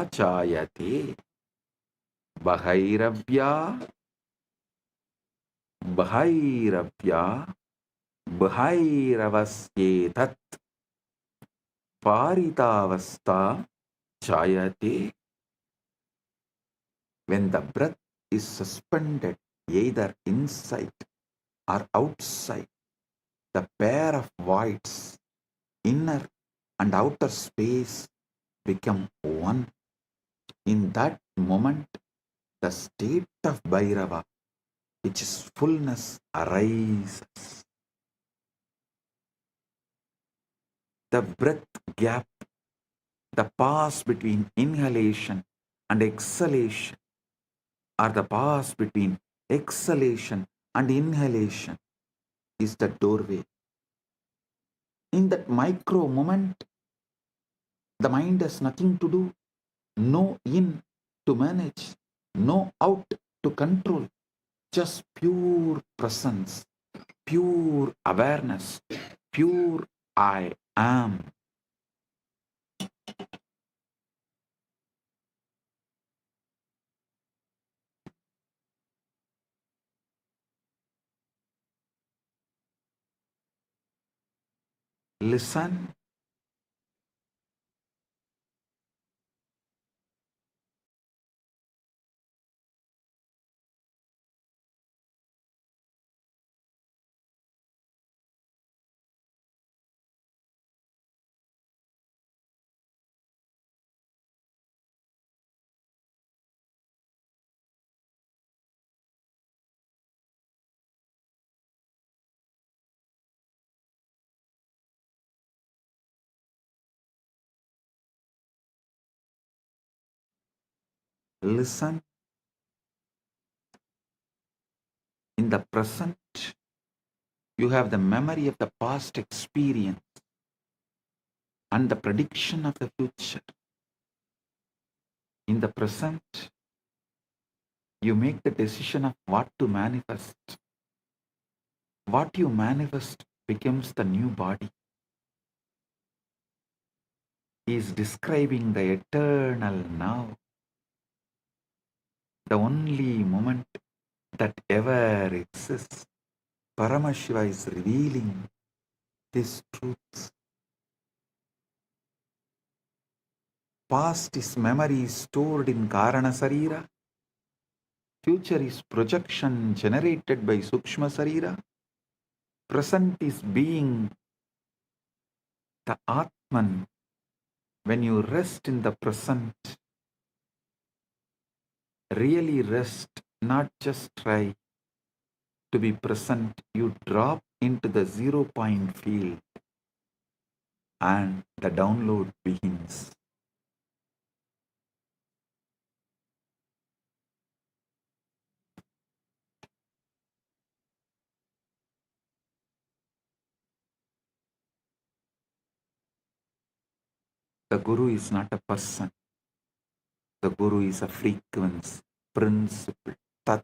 chayate Bhairavya Bhairavya Bhairavasyetat Paritavasta chayate. When the breath is suspended either inside or outside, the pair of voids, inner and outer space, become one. In that moment, the state of Bhairava, which is fullness, arises. The breath gap, the pause between inhalation and exhalation, or the pause between exhalation and inhalation, is the doorway. In that micro moment, the mind has nothing to do, no in to manage, no out to control, just pure presence, pure awareness, pure I am. Listen. Listen. In the present, you have the memory of the past experience and the prediction of the future. In the present, you make the decision of what to manifest. What you manifest becomes the new body. He is describing the eternal now, the only moment that ever exists. Paramashiva is revealing this truth. Past is memory stored in Karana Sarira. Future is projection generated by Sukshma Sarira. Present is being the Atman. When you rest in the present, really rest, not just try to be present, you drop into the 0 point field and the download begins. The Guru is not a person. The Guru is a frequency, principle, tat.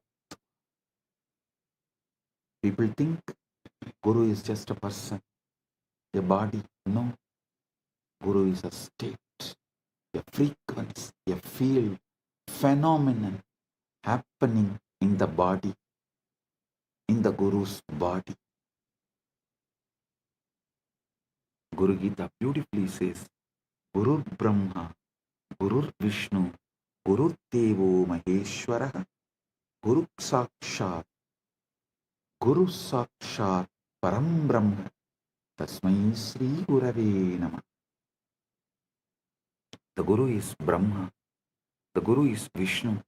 People think Guru is just a person, a body. No. Guru is a state, a frequency, a field, phenomenon happening in the body, in the Guru's body. Guru Gita beautifully says, Guru Brahma, Guru Vishnu, Guru 𝗬𝗢𝗨𝗥𝗓𝗏, Guru Sakshat, Guru Sakshat, Param Brahma, Tasmai Sri Gurave Namah. The Guru is Brahma, the Guru is Vishnu,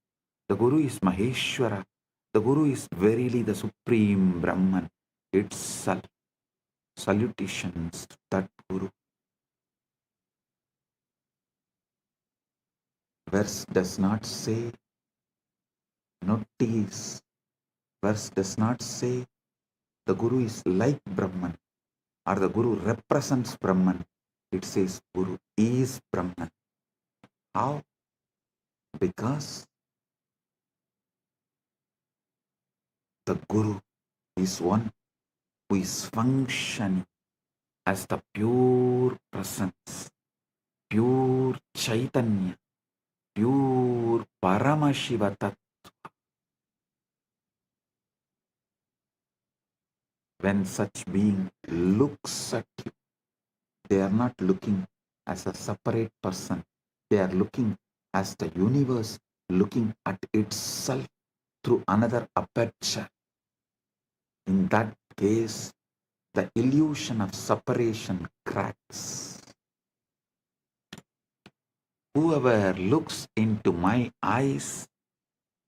the Guru is Maheshwara, the Guru is verily the Supreme Brahman itself. Salutations to that Guru. Verse does not say, notice, verse does not say the Guru is like Brahman or the Guru represents Brahman. It says Guru is Brahman. How? Because the Guru is one who is functioning as the pure presence, pure Chaitanya, pure Paramashiva Tattva. When such being looks at you, they are not looking as a separate person. They are looking as the universe looking at itself through another aperture. In that case, the illusion of separation cracks. Whoever looks into my eyes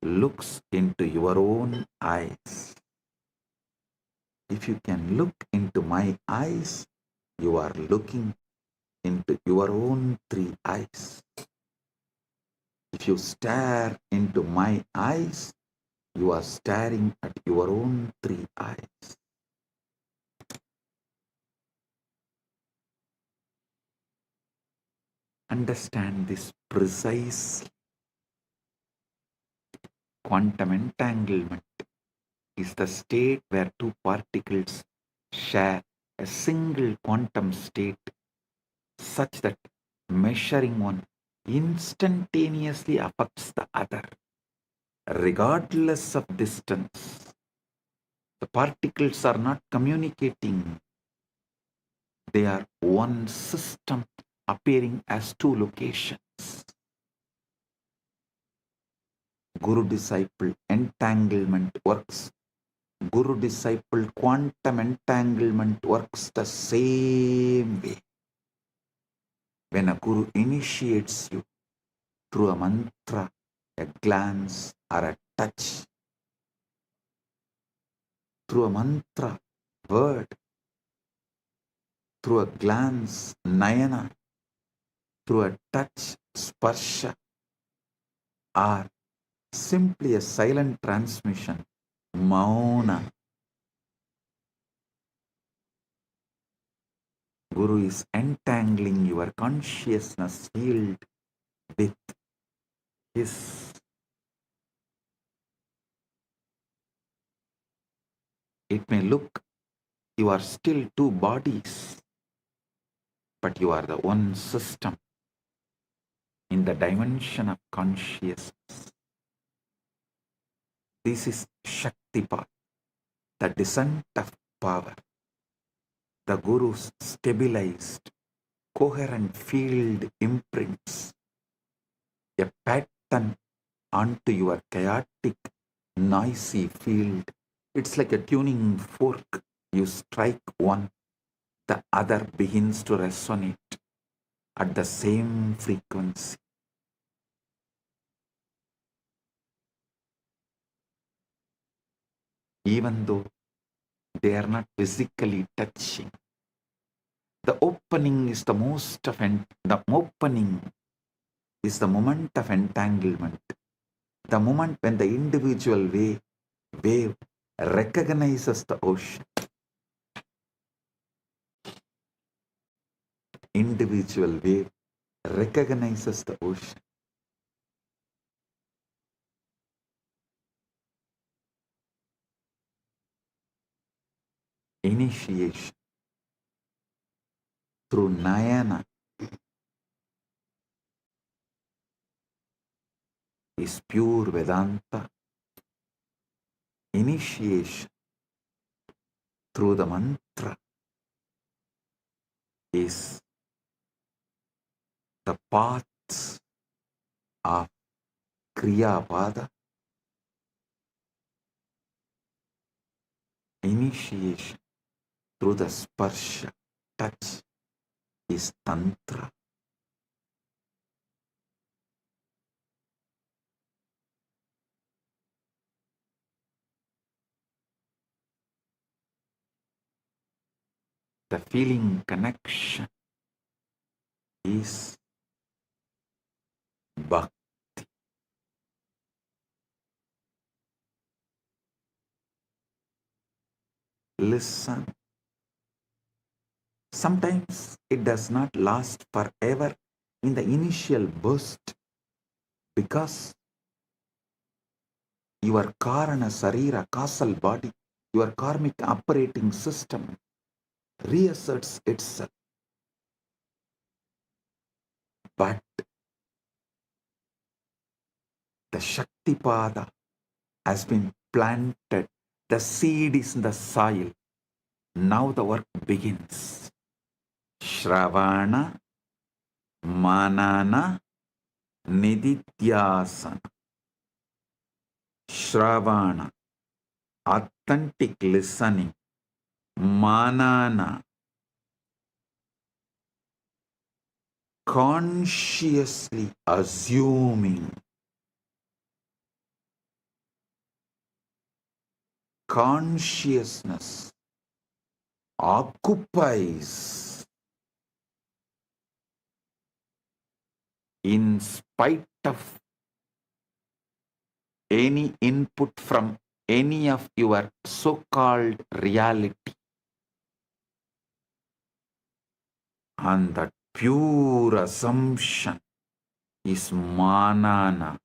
looks into your own eyes. If you can look into my eyes, you are looking into your own three eyes. If you stare into my eyes, you are staring at your own three eyes. Understand this precisely. Quantum entanglement is the state where two particles share a single quantum state such that measuring one instantaneously affects the other, regardless of distance. The particles are not communicating. They are one system appearing as two locations. Guru-disciple entanglement works. Guru-disciple quantum entanglement works the same way. When a Guru initiates you through a mantra, a glance, or a touch, through a mantra, word, through a glance, nayana, through a touch, sparsha, or simply a silent transmission, mauna, Guru is entangling your consciousness field with his. It may look you are still two bodies, but you are the one system in the dimension of consciousness. This is Shaktipat, the descent of power. The Guru's stabilized, coherent field imprints a pattern onto your chaotic, noisy field. It's like a tuning fork. You strike one, the other begins to resonate at the same frequency. Even though they are not physically touching, the opening is the opening is the moment of entanglement. The moment when the individual wave recognizes the ocean. Individual wave recognizes the ocean. Initiation through Nayana is pure Vedanta. Initiation through the mantra is the paths of Kriya Pada. Initiation through the sparsha, touch, is Tantra. The feeling connection is Bhakti. Listen. Sometimes it does not last forever in the initial burst because your Karana Sarira, causal body, your karmic operating system reasserts itself. But the Shaktipada has been planted. The seed is in the soil. Now the work begins. Shravana, Manana, Nididhyasana. Shravana, authentic listening. Manana, consciously assuming. Consciousness occupies in spite of any input from any of your so-called reality. And that pure assumption is manana.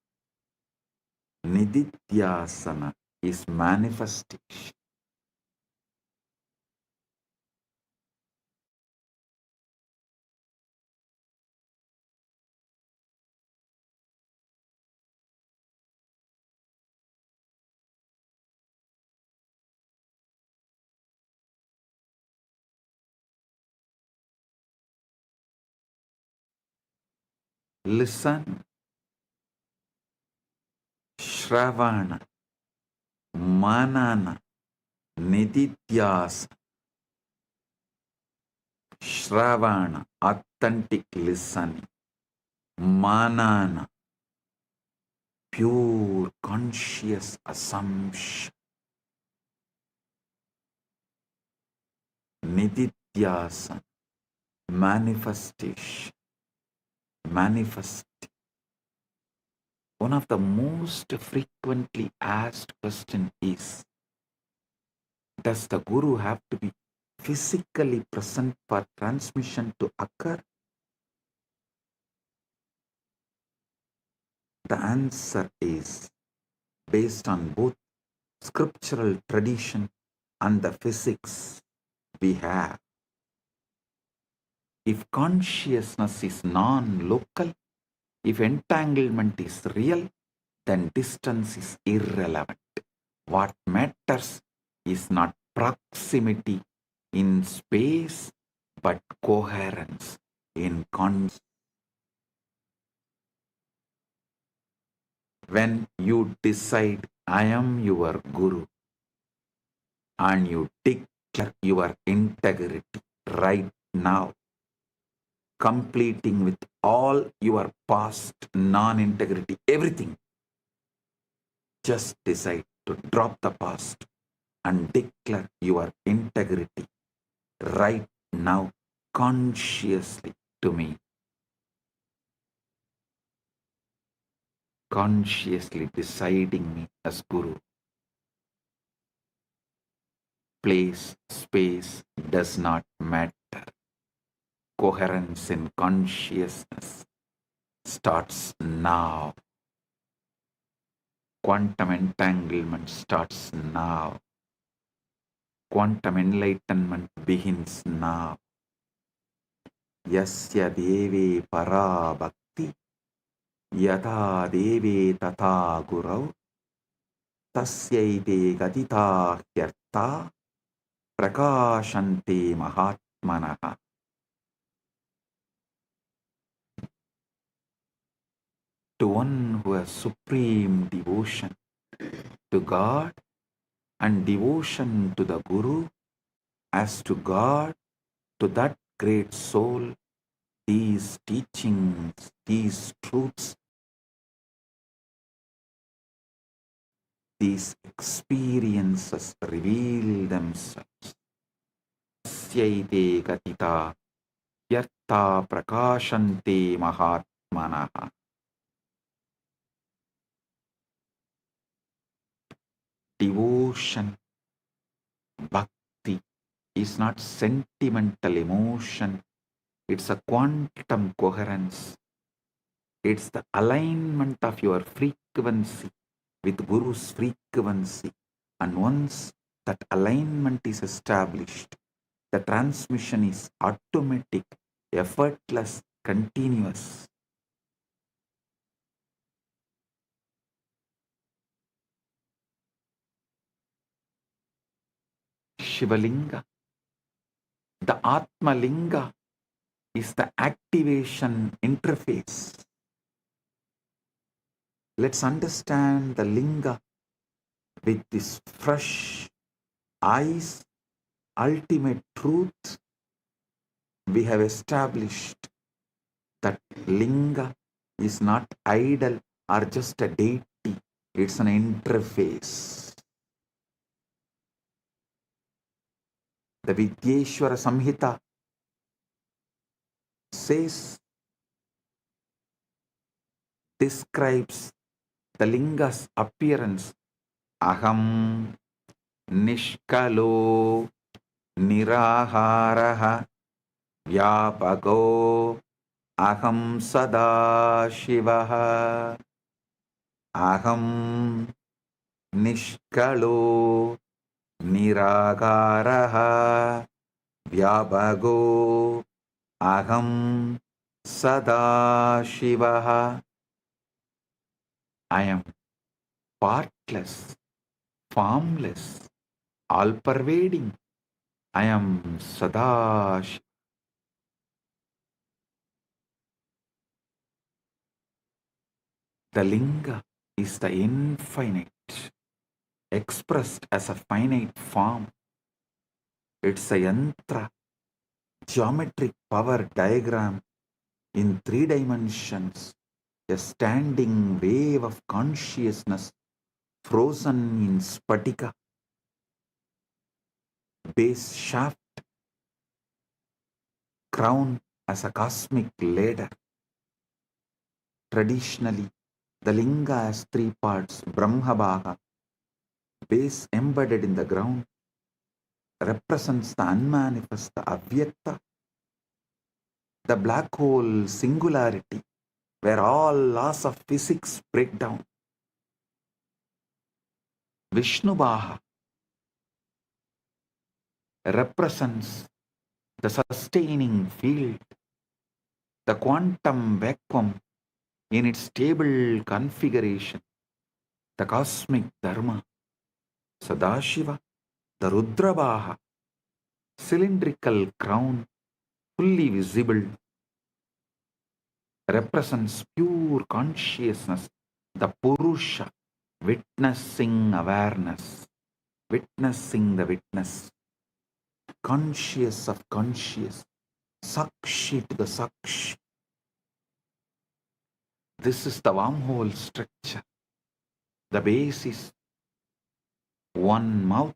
Nididhyasana is manifestation. Listen. Shravana, Manana, Nididhyasana. Shravana, authentic listening. Manana, pure conscious assumption. Nididhyasana, manifestation. Manifest. One of the most frequently asked questions is, does the Guru have to be physically present for transmission to occur? The answer is based on both scriptural tradition and the physics we have. If consciousness is non-local, if entanglement is real, then distance is irrelevant. What matters is not proximity in space, but coherence in consciousness. When you decide, I am your Guru, and you declare your integrity right now, completing with all your past non-integrity, everything, just decide to drop the past and declare your integrity right now, consciously to me. Consciously deciding me as Guru. Place, space does not matter. coherence in consciousness starts now. Quantum entanglement starts now. Quantum enlightenment begins now. Yasya deve para bhakti yata deve tata gurau tasyaite gatita ह्यर्था prakashante mahatmanaha. To one who has supreme devotion to God and devotion to the Guru as to God, to that great soul, these teachings, these truths, these experiences reveal themselves. Tasyaite gatita ह्यर्था prakashante mahatmanaha. Devotion, bhakti, is not sentimental emotion. It's a quantum coherence. It's the alignment of your frequency with Guru's frequency. And once that alignment is established, the transmission is automatic, effortless, continuous. Shivalinga, the Atma Linga, is the activation interface. Let's understand the Linga with this fresh eyes, ultimate truth. We have established that Linga is not idol or just a deity. It's an interface. The Vidyeshwara Samhita says, describes the Linga's appearance. Aham nishkalo niraharaha vyapago aham sada shivaha. Aham nishkalo niragaraha vyapago aham sada shivaha. I am partless, formless, all-pervading. I am Sada. The Linga is the infinite, expressed as a finite form. It's a yantra, geometric power diagram in 3 dimensions, a standing wave of consciousness frozen in spatika, base shaft, crown as a cosmic ladder. Traditionally, the Linga has 3 parts: Brahmabhaga, base embedded in the ground, represents the unmanifest, the Avyakta, the black hole singularity, where all laws of physics break down. Vishnubhaha represents the sustaining field, the quantum vacuum in its stable configuration, the cosmic dharma. Sadashiva, the Rudrabhaha, cylindrical crown, fully visible, represents pure consciousness, the Purusha, witnessing awareness, witnessing the witness, conscious of conscious, Sakshi to the Sakshi. This is the wormhole structure. The base is one mouth,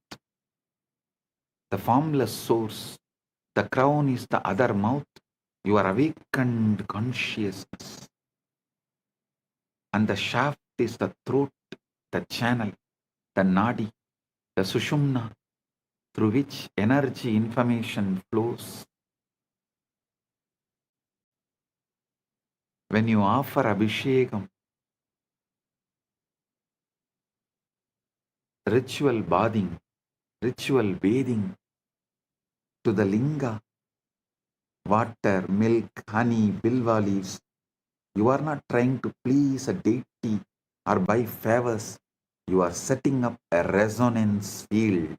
the formless source. The crown is the other mouth, your awakened consciousness. And the shaft is the throat, the channel, the nadi, the sushumna, through which energy information flows. When you offer Abhishekam, ritual bathing to the linga, water, milk, honey, bilva leaves, you are not trying to please a deity or buy favors. You are setting up a resonance field.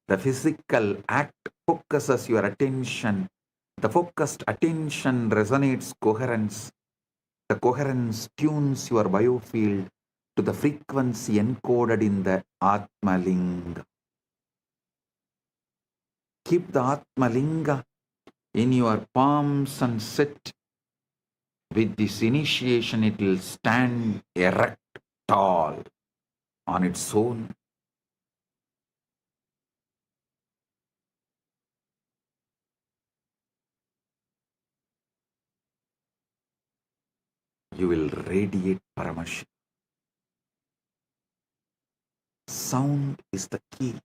The physical act focuses your attention. The focused attention resonates coherence. The coherence tunes your biofield to the frequency encoded in the Atmalinga. Keep the Atmalinga in your palms and sit. With this initiation, it will stand erect, tall, on its own. You will radiate Paramashiva. Sound is the key.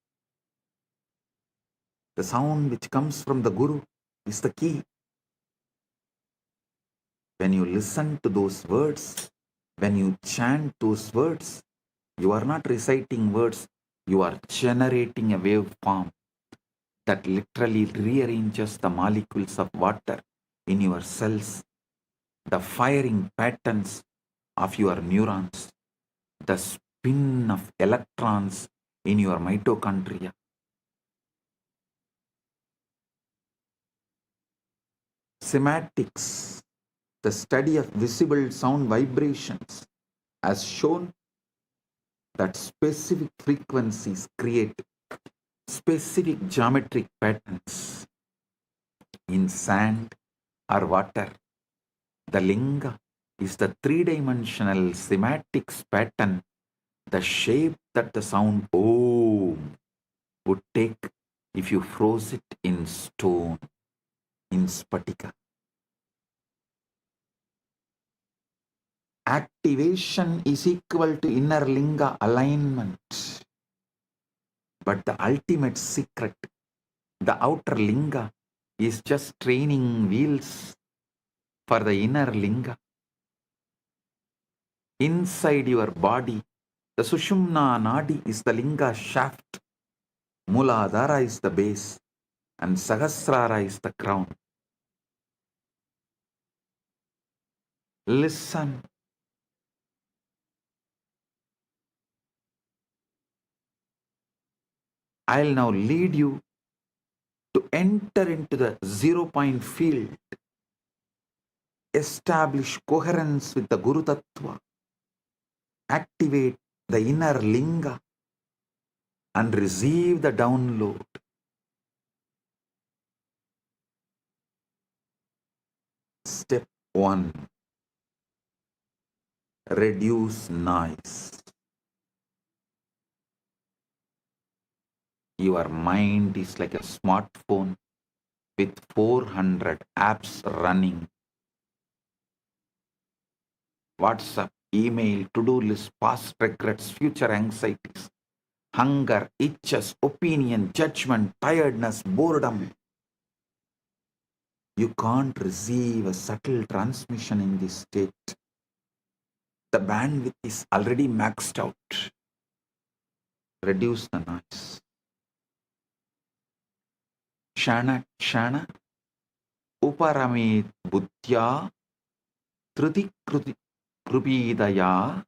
The sound which comes from the Guru is the key. When you listen to those words, when you chant those words, you are not reciting words, you are generating a waveform that literally rearranges the molecules of water in your cells, the firing patterns of your neurons, the spin of electrons in your mitochondria. Cymatics, the study of visible sound vibrations, has shown that specific frequencies create specific geometric patterns in sand or water. The linga is the three-dimensional cymatics pattern, the shape that the sound Om would take if you froze it in stone, in spatika. Activation is equal to inner linga alignment. But the ultimate secret, the outer linga, is just training wheels for the inner linga. Inside your body, the Sushumna Nadi is the linga shaft, Muladhara is the base, and Sahasrara is the crown. Listen. I'll now lead you to enter into the 0-point field, establish coherence with the Guru Tattva, activate the inner linga, and receive the download. Step 1. Reduce noise. Your mind is like a smartphone with 400 apps running. WhatsApp, email, to-do list, past regrets, future anxieties, hunger, itches, opinion, judgment, tiredness, boredom. You can't receive a subtle transmission in this state. The bandwidth is already maxed out. Reduce the noise. Kshana kshana uparamit buddhya triti krupidaya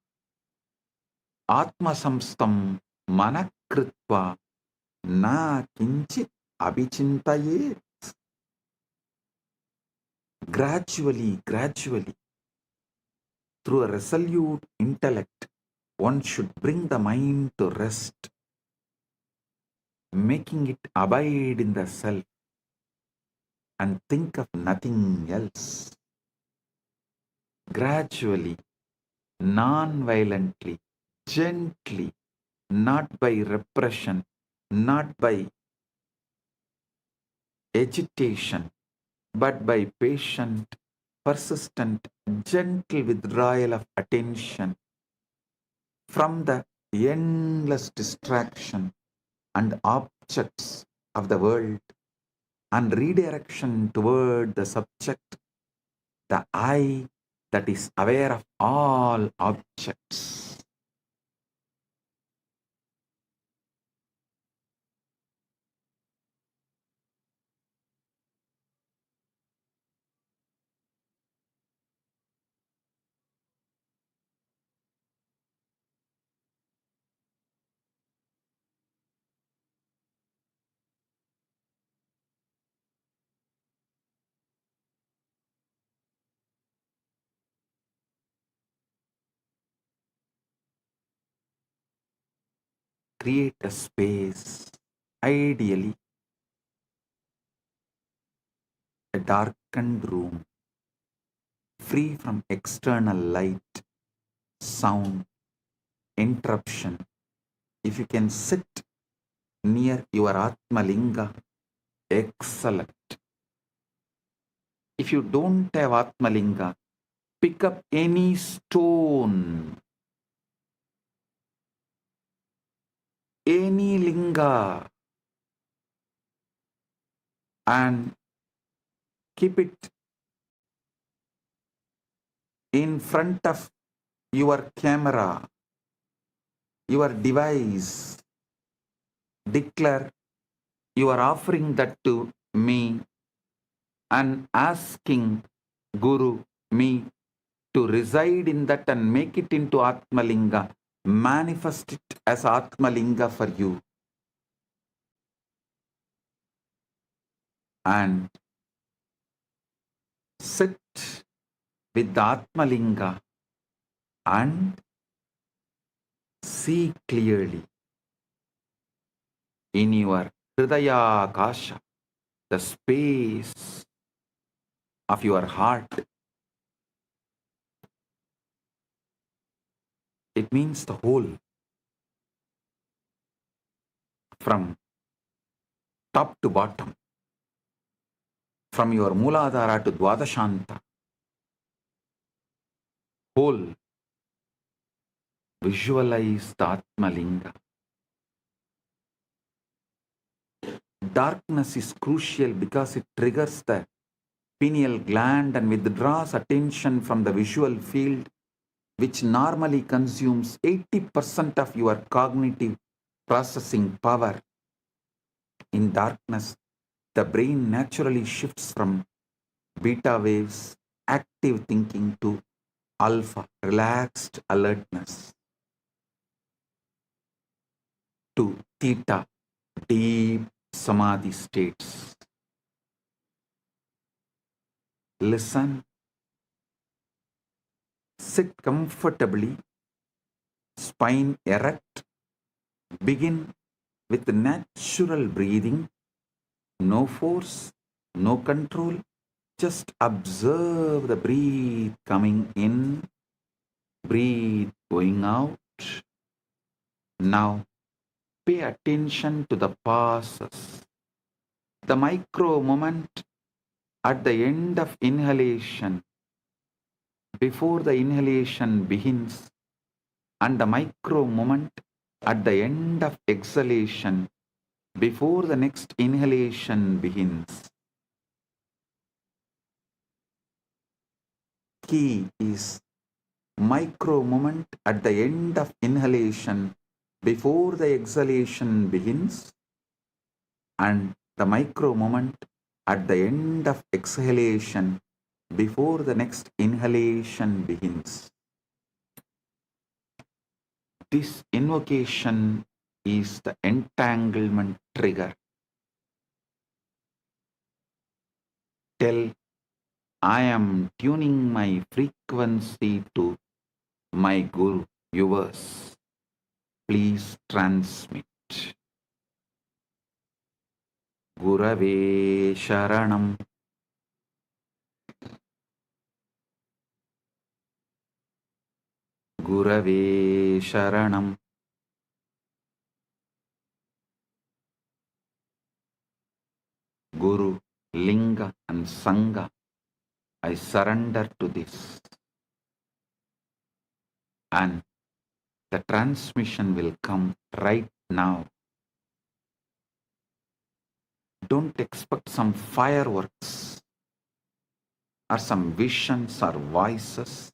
atmasamstam manakritva na kinchit abhichintayet. Gradually, through a resolute intellect, one should bring the mind to rest, making it abide in the self and think of nothing else. Gradually, non-violently, gently, not by repression, not by agitation, but by patient, persistent, gentle withdrawal of attention from the endless distraction and objects of the world and redirection toward the subject, the eye that is aware of all objects. Create a space, ideally a darkened room, free from external light, sound, interruption. If you can sit near your Atma Linga, excellent. If you don't have Atma Linga, pick up any stone, any linga, and keep it in front of your camera, your device. Declare you are offering that to me and asking Guru, me, to reside in that and make it into Atma Linga. Manifest it as Atma Linga for you. And sit with the Atma Linga and see clearly in your 𝗬𝗢𝗙𝗥𝗔𝗦, the space of your heart. It means the whole, from top to bottom, from your Mooladhara to Dwadashanta, whole. Visualize the Atma Linga. Darkness is crucial because it triggers the pineal gland and withdraws attention from the visual field, which normally consumes 80% of your cognitive processing power. In darkness, the brain naturally shifts from beta waves, active thinking, to alpha, relaxed alertness, to theta, deep samadhi states. Listen. Sit comfortably, spine erect. Begin with natural breathing. No force, no control. Just observe the breath coming in, breathe going out. Now, pay attention to the pauses, the micro moment at the end of inhalation, before the inhalation begins, and the micro moment at the end of exhalation, before the next inhalation begins. Key is micro moment at the end of inhalation, before the exhalation begins, and the micro moment at the end of exhalation, before the next inhalation begins. This invocation is the entanglement trigger. Tell, I am tuning my frequency to my Guru, yours. Please transmit. Gurave Sharanam. Gurave Sharanam. Guru, Linga and Sangha, I surrender to this. And the transmission will come right now. Don't expect some fireworks. or some visions or voices.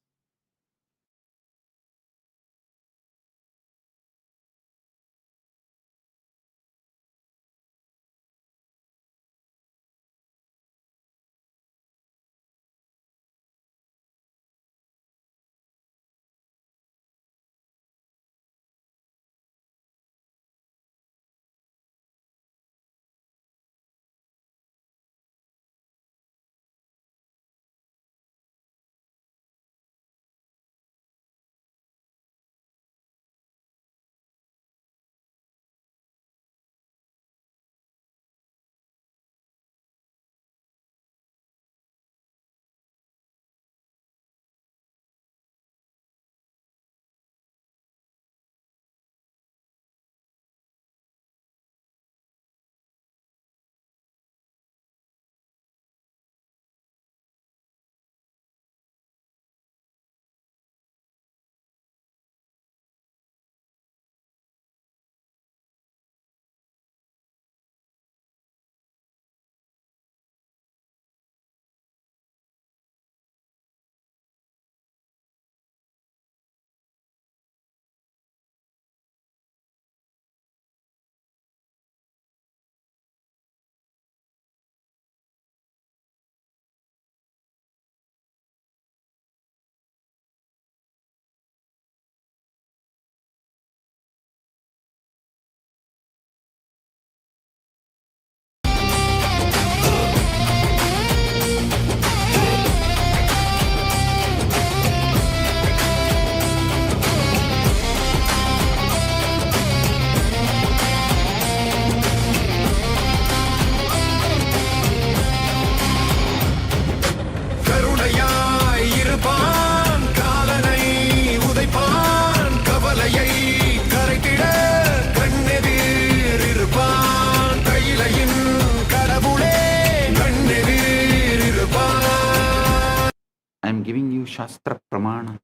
I am giving you Shastra Pramana.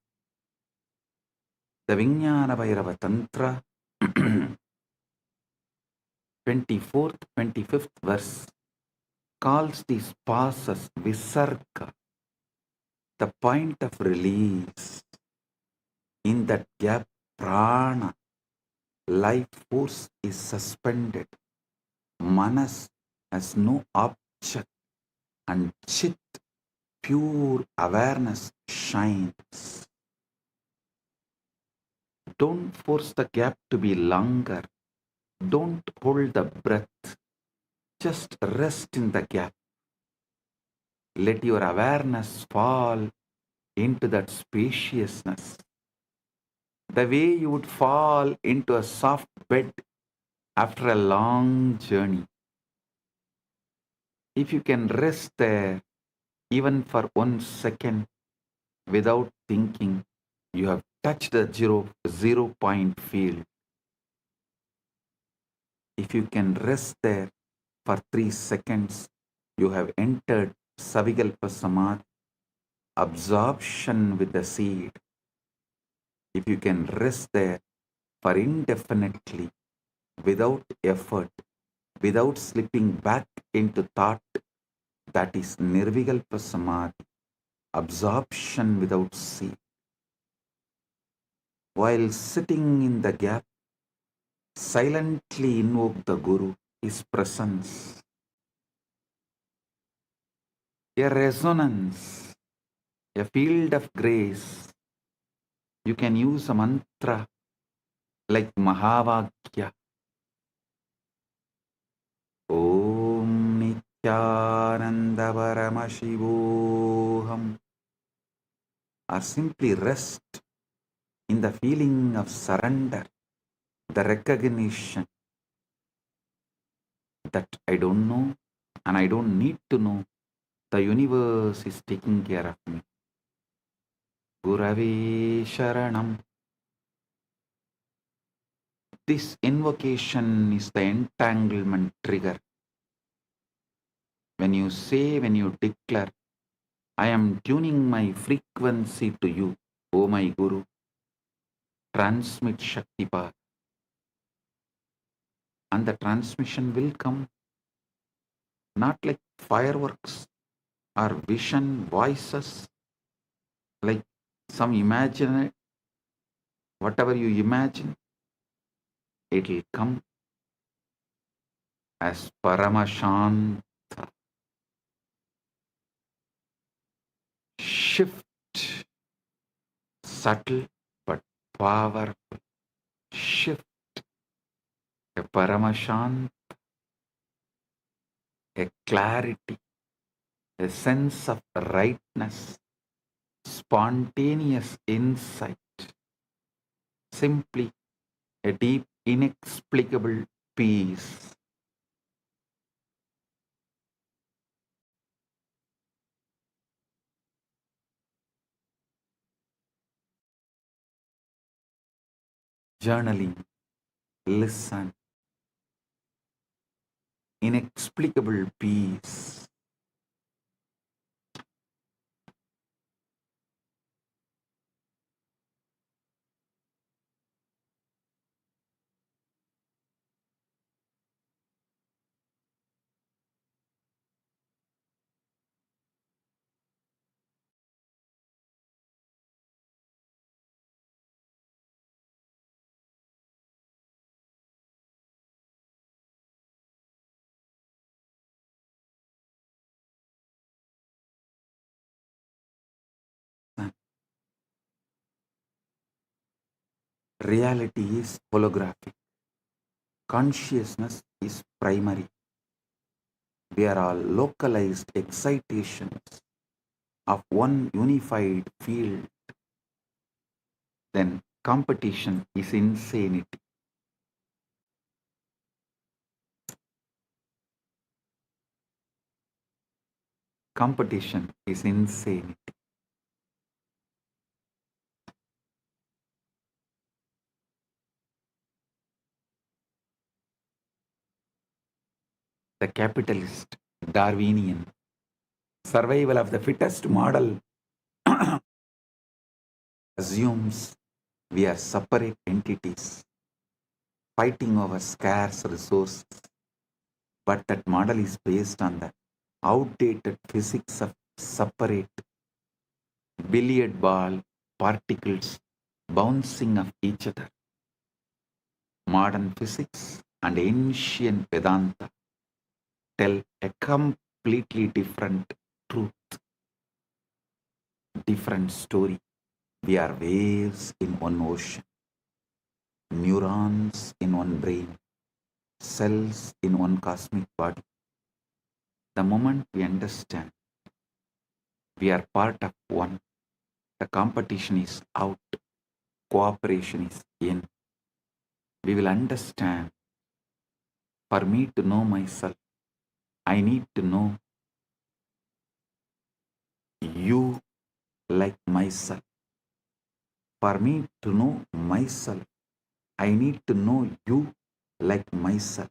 The 𝗩𝗢𝗨𝗥 𝗦𝗛𝗡𝗟 24th, 25th verse calls these passes Visarga, the point of release. In that gap, prana, life force is suspended. Manas has no object and Chit, pure awareness, shines. Don't force the gap to be longer. Don't hold the breath. Just rest in the gap. Let your awareness fall into that spaciousness. The way you would fall into a soft bed after a long journey. If you can rest there even for 1 second without thinking, you have touched the zero point field. If you can rest there for 3 seconds, you have entered Savikalpa Samadhi, absorption with the seed. If you can rest there for indefinitely, without effort, without slipping back into thought, that is Nirvikalpa Samadhi, absorption without seed. While sitting in the gap, silently invoke the Guru, his presence. A resonance, a field of grace. You can use a mantra like Mahavakya. Om Nithyananda Paramashivam. Or simply rest in the feeling of surrender, the recognition that I don't know and I don't need to know. The universe is taking care of me. Gurave Sharanam. This invocation is the entanglement trigger. When you say, when you declare, I am tuning my frequency to you, O my Guru, transmit Shaktipat. And the transmission will come, not like fireworks or vision voices, like some imagine, whatever you imagine, it will come as Paramashant. Shift, subtle but powerful shift, a Paramashant, a clarity, a sense of rightness, spontaneous insight, simply a deep, inexplicable peace. Journaling, listen, inexplicable peace. Reality is holographic. Consciousness is primary. We are all localized excitations of one unified field. Then competition is insanity. Competition is insanity. The capitalist, Darwinian, survival of the fittest model assumes we are separate entities fighting over scarce resources. But that model is based on the outdated physics of separate billiard ball particles bouncing off each other. Modern physics and ancient Vedanta tell a completely different truth, different story. We are waves in one ocean, neurons in one brain, cells in one cosmic body. The moment we understand we are part of one, the competition is out, cooperation is in. We will understand, for me to know myself, I need to know you like myself. For me to know myself, I need to know you like myself.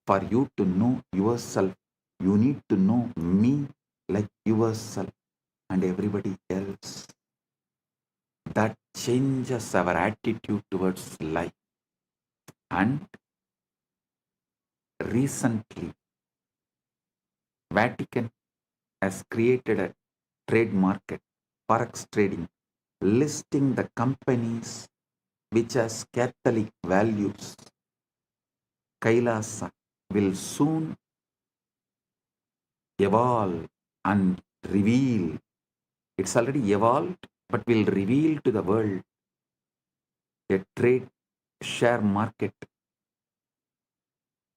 For you to know yourself, you need to know me like yourself and everybody else. That changes our attitude towards life. And recently, Vatican has created a trade market, forex trading, listing the companies which has Catholic values. Kailasa will soon evolve and reveal. It's already evolved, but will reveal to the world a trade share market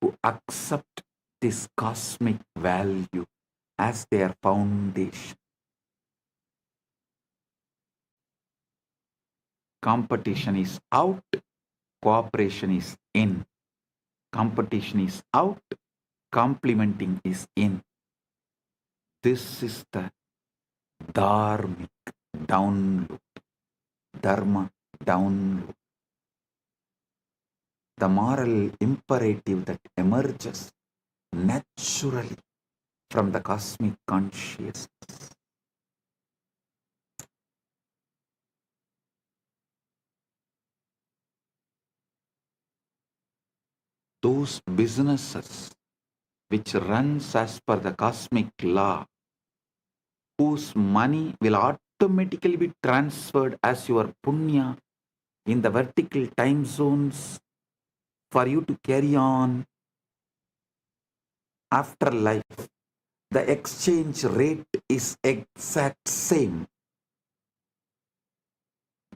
who accept this cosmic value as their foundation. Competition is out, cooperation is in. Competition is out, complementing is in. This is the dharmic download, dharma download. The moral imperative that emerges naturally from the cosmic consciousness. Those businesses which runs as per the cosmic law, whose money will automatically be transferred as your punya in the vertical time zones for you to carry on after life. The exchange rate is exact same.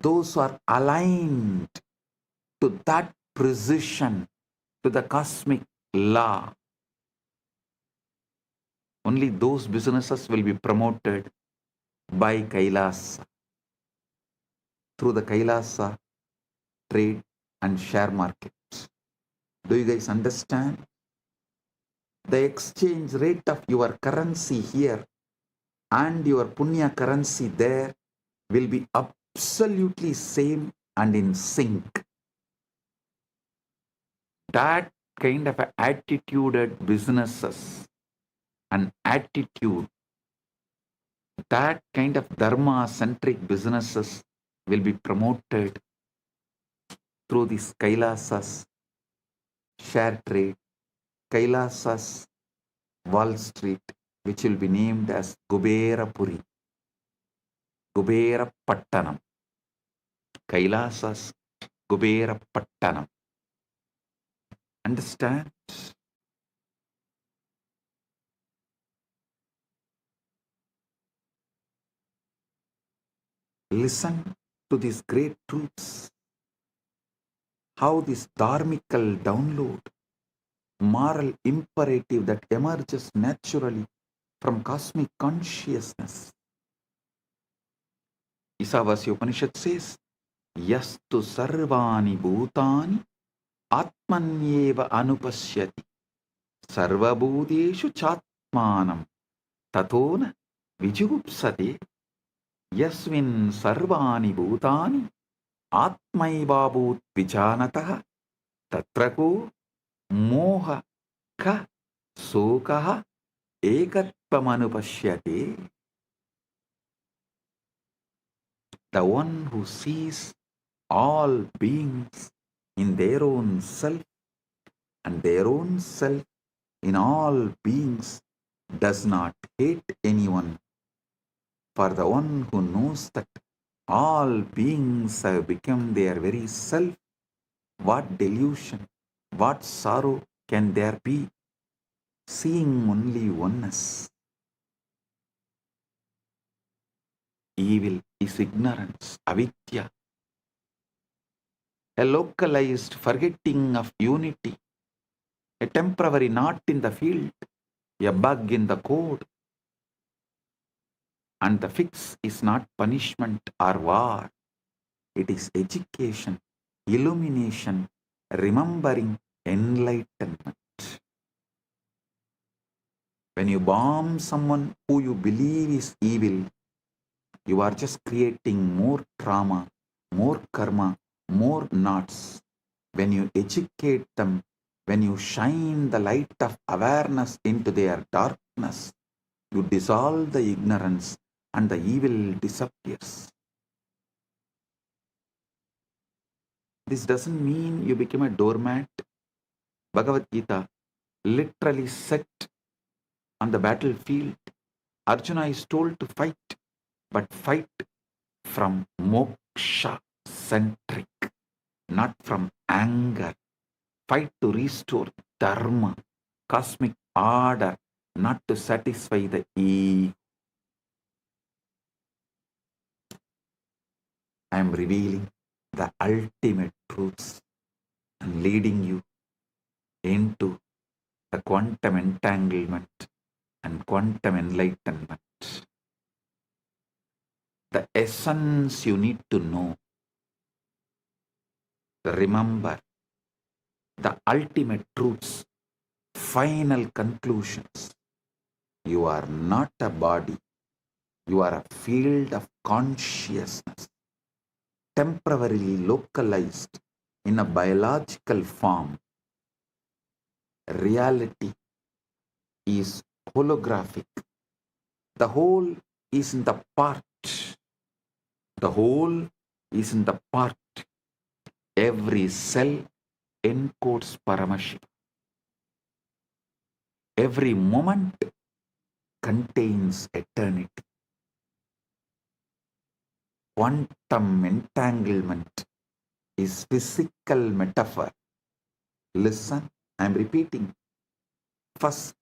Those who are aligned to that precision, to the cosmic law, only those businesses will be promoted by Kailasa, through the Kailasa trade and share markets. Do you guys understand? The exchange rate of your currency here and your punya currency there will be absolutely same and in sync. That kind of attituded businesses and attitude, that kind of dharma-centric businesses will be promoted through this Kailasa's share trade, Kailasa's Wall Street, which will be named as Kuberapuri, Kubera Pattanam, Kailasa's Kubera Pattanam. Understand? Listen to these great truths. How this dharmical download, moral imperative that emerges naturally from cosmic consciousness. Isavasya Upanishad says, Yastu sarvani bhutani atmanyeva anupashyati sarvabhuteshu chatmanam tatona vijugupsate yasmin sarvani bhutani atmaivabhut vijanatah tatrako moha ka sokaha ekatvamanupashyate. The one who sees all beings in their own self and their own self in all beings does not hate anyone. For the one who knows that all beings have become their very self, what delusion, what sorrow can there be, seeing only oneness? Evil is ignorance, avidya, a localized forgetting of unity, a temporary knot in the field, a bug in the code. And the fix is not punishment or war. It is education, illumination, remembering, enlightenment. When you bomb someone who you believe is evil, you are just creating more trauma, more karma, more knots. When you educate them, when you shine the light of awareness into their darkness, you dissolve the ignorance and the evil disappears. This doesn't mean you become a doormat. Bhagavad Gita literally set on the battlefield. Arjuna is told to fight, but fight from moksha-centric, not from anger. Fight to restore dharma, cosmic order, not to satisfy the ego. I am revealing the ultimate truths and leading you into the quantum entanglement and quantum enlightenment. The essence you need to know. Remember the ultimate truths, final conclusions. You are not a body. You are a field of consciousness, temporarily localized in a biological form. Reality is holographic. The whole is in the part. The whole is in the part. Every cell encodes Paramashiva. Every moment contains eternity. Quantum entanglement is physical metaphor. Listen, I am repeating. First,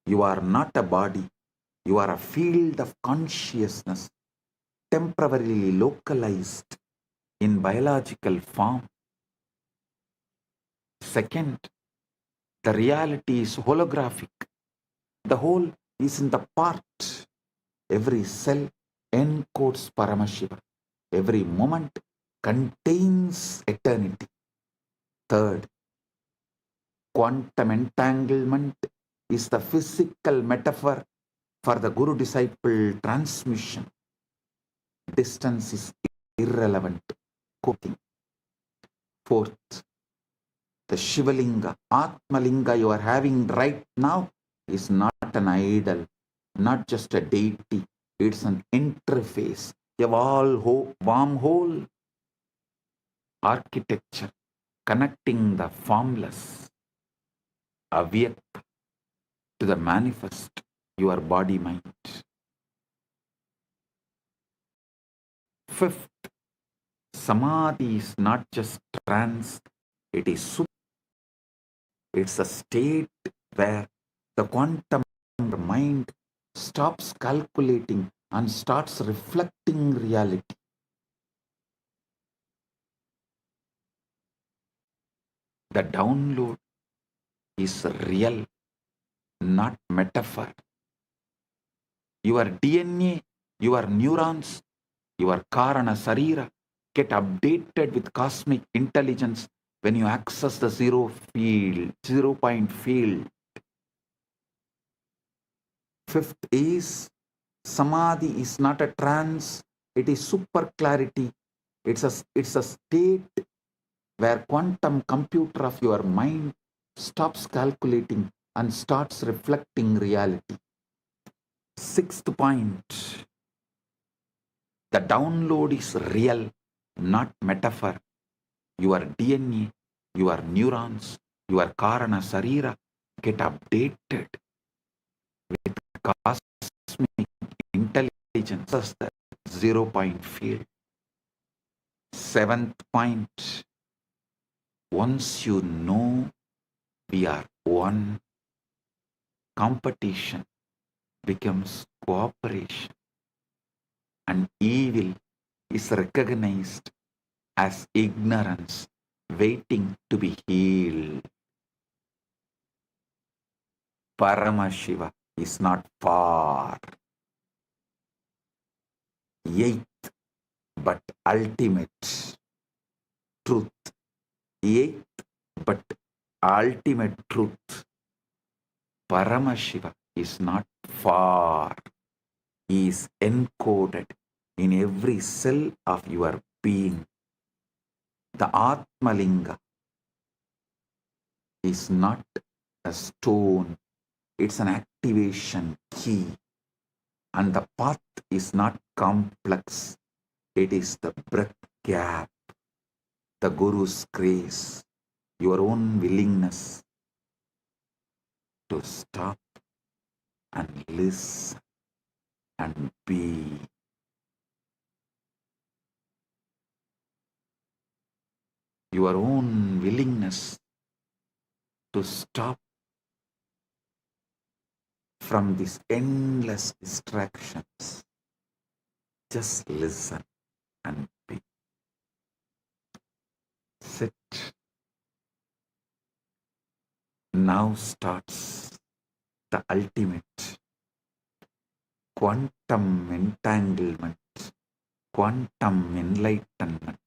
you are not a body. You are a field of consciousness, temporarily localized in biological form. Second, the reality is holographic. The whole is in the part. Every cell encodes Paramashiva. Every moment contains eternity. Third, quantum entanglement is the physical metaphor for the Guru-disciple transmission. Distance is irrelevant. Quoting. Fourth, the Shivalinga, Atmalinga you are having right now is not an idol, not just a deity. It's an interface, a wormhole architecture connecting the formless, avyakta, to the manifest, your body-mind. Fifth, samadhi is not just trance, it is super. It's a state where the quantum mind stops calculating and starts reflecting reality. The download is real, not metaphor. Your DNA, your neurons, your Karana Sarira get updated with cosmic intelligence when you access the zero point field. Fifth is, samadhi is not a trance, it is super clarity. It's a state where quantum computer of your mind stops calculating and starts reflecting reality. Sixth point, the download is real, not metaphor. Your DNA, your neurons, your Karana Sarira get updated with cosmic intelligence as the 0 point field. Seventh point, once you know we are one, competition becomes cooperation, and evil is recognized as ignorance waiting to be healed. Paramashiva is not far. Eighth, but ultimate truth. Eighth, but ultimate truth. Paramashiva is not far. He is encoded in every cell of your being. The Atmalinga is not a stone, it's an activation key. And the path is not complex, it is the breath gap, the Guru's grace, your own willingness to stop and listen and be. Your own willingness to stop from these endless distractions. Just listen and be. Sit. Now starts the ultimate quantum entanglement, quantum enlightenment.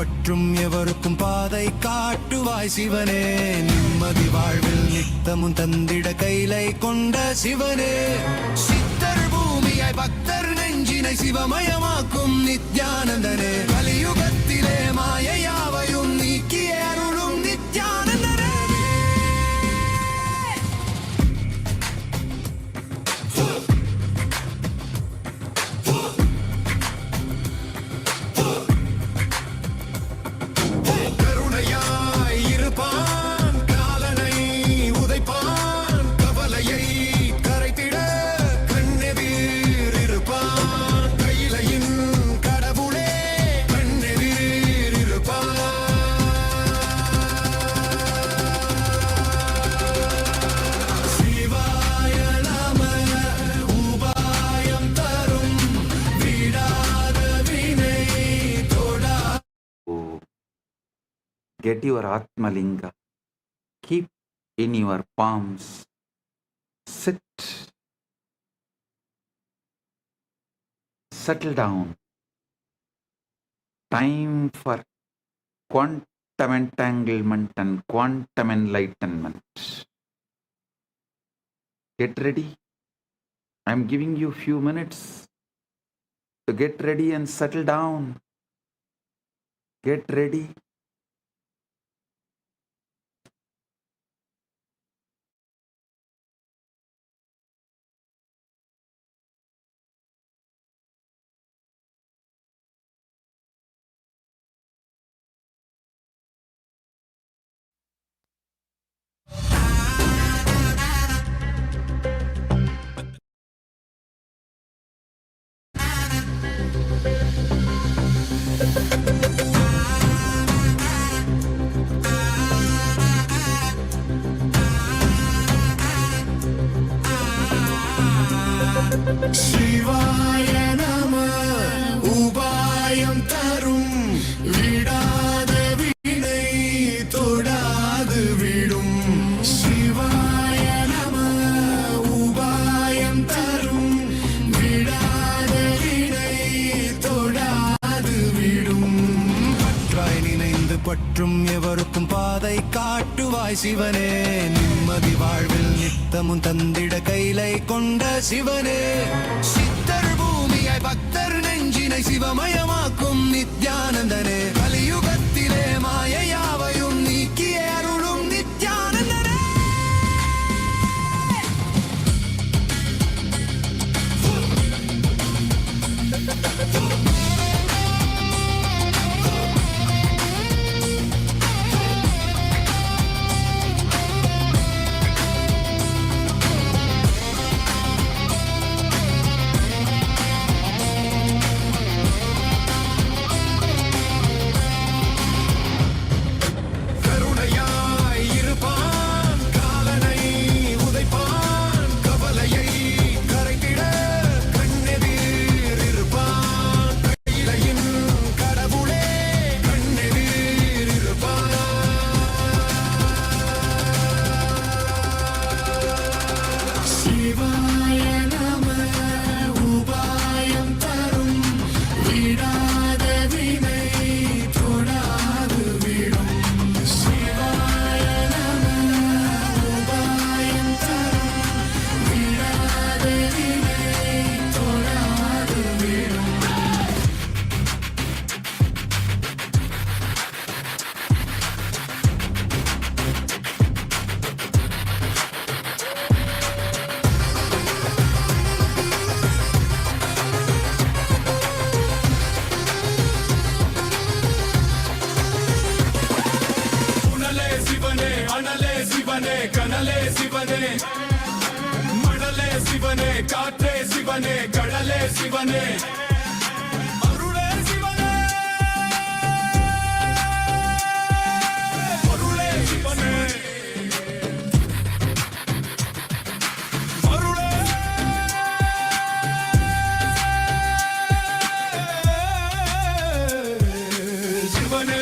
பற்றும் எவருக்கும் பாதை காட்டுவாய் சிவனே. நிம்மதி வாழ்வில் நித்தமும் தந்திட கைலை கொண்ட சிவனே. சித்தர் பூமியாய் பக்தர் நெஞ்சினை சிவமயமாக்கும் நித்யானந்தனே. கலியுகத்திலே மாயையாவையும் நீக்கிய அருளும் நித்யானந்தனே. கருணையாய் இருப்பான், காலனை உதைப்பான், கவலையை கரைத்திட கண்ணெதிர் இருப்பான். கையிலையின் கடவுளே கண்ணெதிர் இருப்பான். சிவாய நம உபாயம் தரும் விடாத வினை தொடா. Get your Atmalinga. Keep in your palms. Sit. Settle down. Time for quantum entanglement and quantum enlightenment. Get ready. I'm giving you few minutes to get ready and settle down. Get ready. சிவாய நம உபாயம் தரும் விடாத வினை தொடாது விடும். சிவாய நம உபாயம் தரும் விடாத வினை தொடாது விடும். பற்றாய் நினைந்து பற்றும் எவருக்கும் பாதை காட்டுவாய் சிவனே. நிம்மதி வாழ்வில் நித்தமும் தந்திட கைலை கொண்ட சிவனே. சித்தர் பூமியாய் பக்தர் நெஞ்சினை சிவமயமாக்கும் நித்யானந்தனே. கலியுகத்திலே மாயையாவையும் நீக்கிய அருளும் நித்யானந்தனே. கருணையாய் இருப்பான், காலனை உதைப்பான், கவலையை கரைத்திட கண்ணெதிர் இருப்பான். கையிலையின் கடவுளே கண்ணெதிர் இருப்பான். சிவாய நம உபாயம் தரும் விடாத வினை தொடாது விடும். சிவாய நம உபாயம் தரும் விடாத வினை தொடாது விடும். உணலே சிவனே, அனலே சிவனே, கனலே சிவனே, மணலே சிவனே, காற்றே சிவனே, கடலே சிவனே, அருளே சிவனே, பொருளே சிவனே, அருளே சிவனே.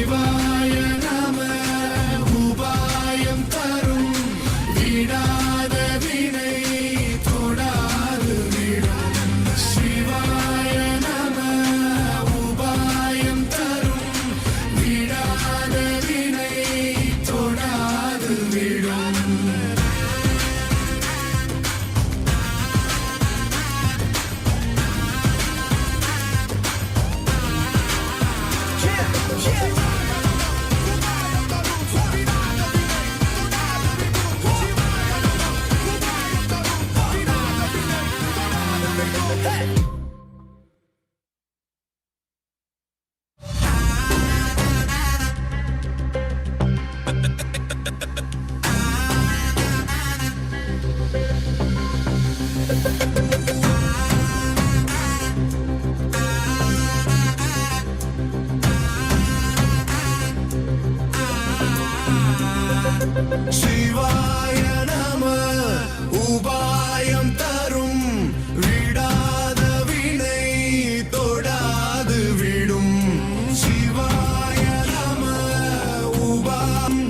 சிவாய நம உபாயம் தரும் விடாத வினை தொடாது விடும் சிவாய நம உபாயம் தரும் விடாத வினை தொடாது விடும் சிவாய நம உபாயம் தரும் விடாத வினை தொடாது விடும் சிவாய நம உபாயம்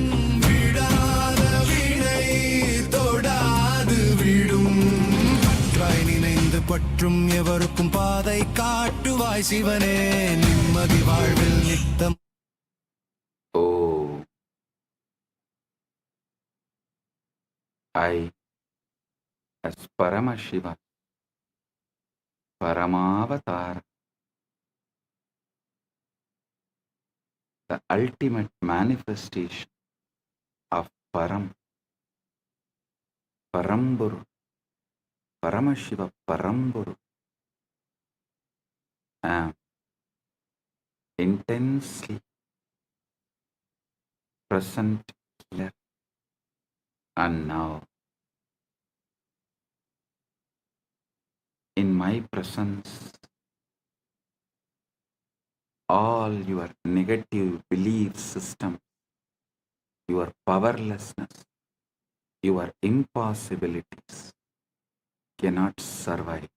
விடாத வினை தொடாது விடும் பற்றாய் நினைந்து பற்றும் எவருக்கும் பாதை காட்டுவாய் சிவனே நிம்மதி வாழ்வில் நித்தம் I, as Paramashiva, Paramavatar, the ultimate manifestation of Paramburu, Paramashiva Paramburu, am intensely present here and now. In my presence, all your negative belief system, your powerlessness, your impossibilities cannot survive.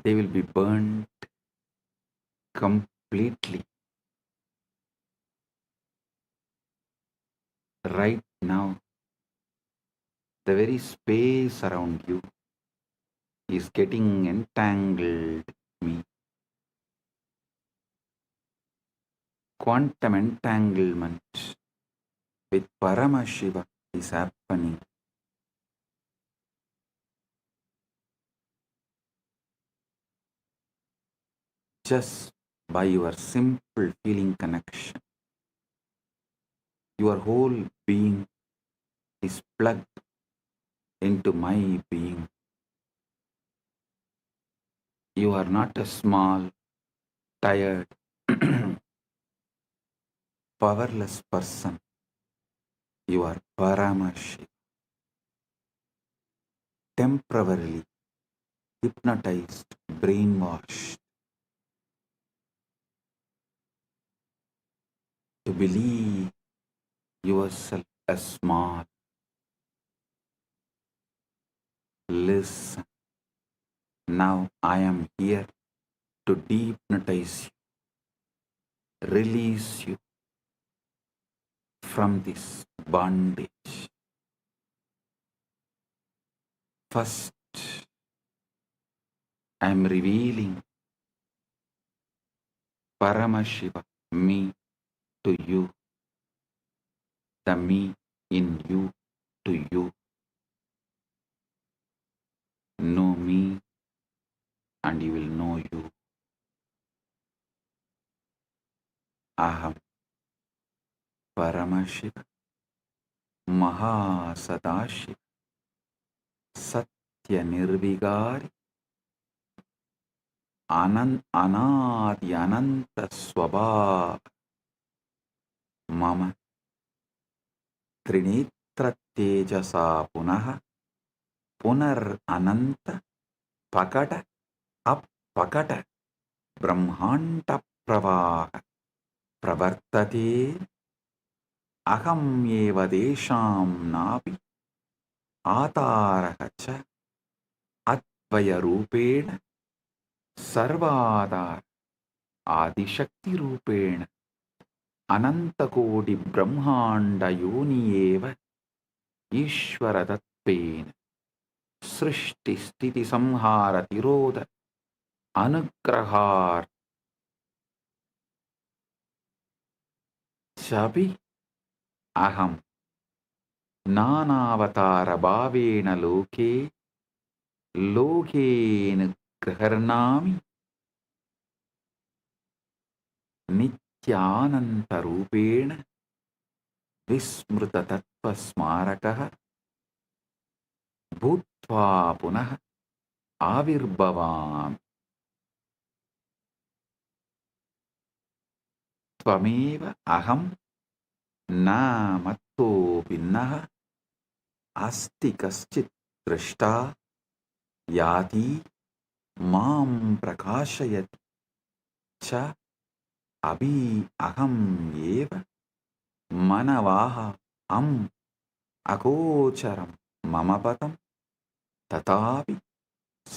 They will be burnt completely. Right now, the very space around you is getting entangled with me. Quantum entanglement with Paramashiva is happening. Just by your simple feeling connection, your whole being is plugged into my being. You are not a small, tired, powerless person. You are Paramashiva, temporarily hypnotized, brainwashed to believe yourself as small. Listen, now I am here to dehypnotize you, release you from this bondage. First, I am revealing Paramashiva, me, to you, the me in you to you. Know me and you will know you. Aham Paramashiva Mahasadashiva Satya Nirvigari Anadi Ananta Swabha Mama Trinitra Tejasa Punaha Punar Ananta Pakata Appakata Brahmanta Pravaha Pravartate Aham Eva Desham Napi Atarahacha द्वयरूपेण सर्वाधार आदिशक्तिरूपेण अनन्तकोटिब्रह्माण्डयोनि एव ईश्वरतत्त्वेन सृष्टिस्थितिसंहारतिरोध अनुग्रहार्थापि अहं नानावतारभावेन लोके लोकेऽनुग्रहर्णामि नित्यानन्तरूपेण विस्मृततत्त्वस्मारकः भूत्वा पुनः आविर्भवामि। त्वमेव अहं न मत्तो भिन्नः अस्ति कश्चित् दृष्टा याति मां प्रकाशयति च अभि अहम् एव मनवाः अगोचरं मम पदं तथापि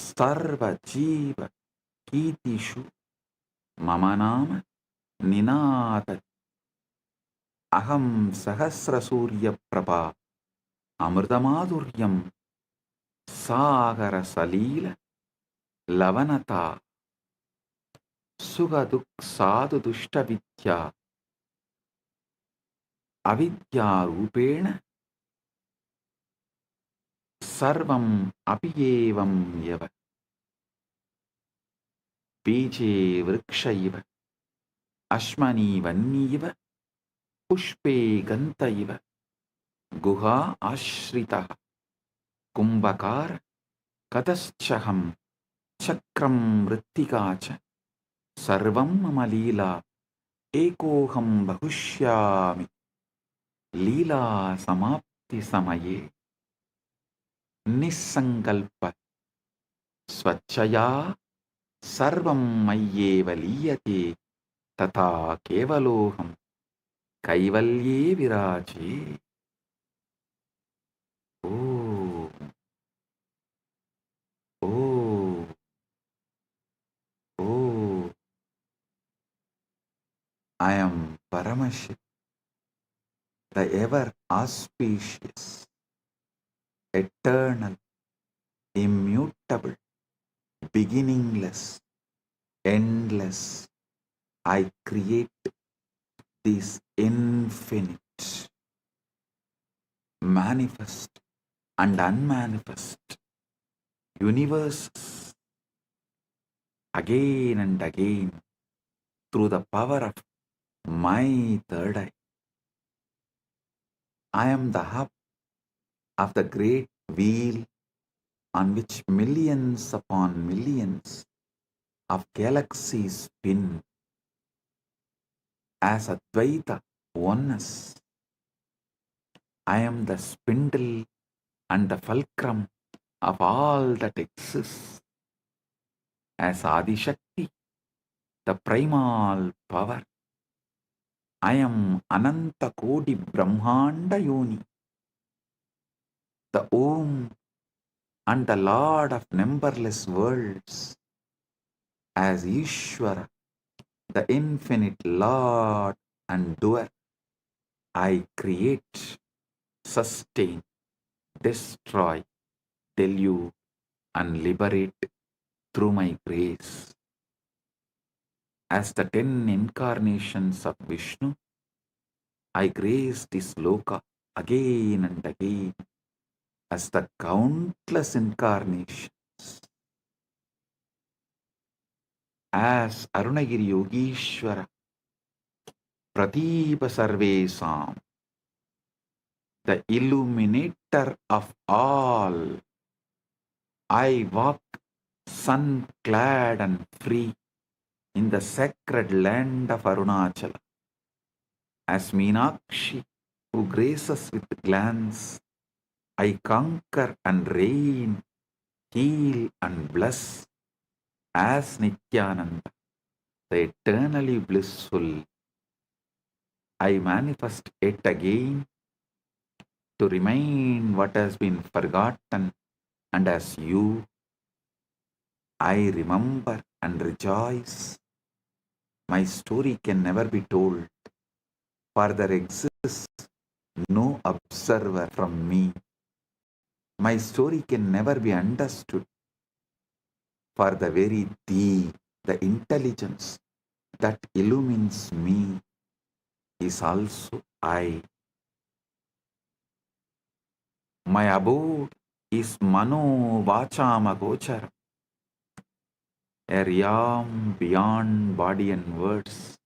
सर्वजीवकीर्तिषु मम नाम निनादति। अहं सहस्रसूर्यप्रभा अमृतमाधुर्यं सागरसलील लवनता सुखदुःखसाधुदुष्टविद्या अविद्यारूपेण सर्वम् अपि एवं यव बीजे वृक्ष इव अश्मनि वह्निव पुष्पे गन्ध इव गुहा आश्रितः कुम्भकार कतश्चहं चक्रं मृत्तिका च सर्वं मम लीला एकोऽहं बहुष्यामि लीला समाप्ति समये निस्सङ्कल्प स्वच्छया सर्वं मय्येव लीयते तथा केवलोऽहं कैवल्ये विराजे। ओ ओ ओ I am Paramashiva, the ever auspicious, eternal, immutable, beginningless, endless. I create this infinite, manifest and unmanifest universes again and again through the power of my third eye. I am the hub of the great wheel on which millions upon millions of galaxies spin as Advaita oneness. I am the spindle and the fulcrum of all that exists as Adi-Shakti, the primal power. I am Ananta Kodi Brahmanda Yoni, the Om and the Lord of numberless worlds, as Ishvara, the infinite Lord and doer. I create, sustain, destroy, delude, and liberate through my grace. As the 10 incarnations of Vishnu, I grace this loka again and again as the countless incarnations. As Arunagiri Yogishwara, Pratipa Sarvesam, the illuminator of all, I walk sun-clad and free in the sacred land of Arunachala. As Meenakshi, who graces with glance, I conquer and reign, heal and bless. As Nithyananda, the eternally blissful, I manifest yet again to remind what has been forgotten, and as you, I remember and rejoice. My story can never be told, for there exists no observer from me. My story can never be understood, for the very thee, the intelligence that illumines me, is also I. My abode is mano vachama gochara, a realm beyond body and words.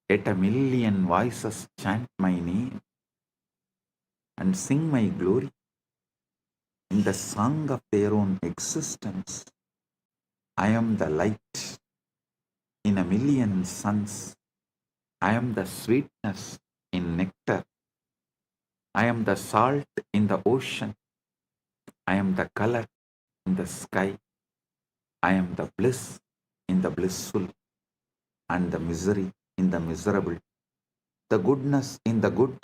Yet a million voices chant my name and sing my glory in the song of their own existence. I am the light in a million suns. I am the sweetness in nectar. I am the salt in the ocean. I am the color in the sky. I am the bliss in the blissful and the misery in the miserable, the goodness in the good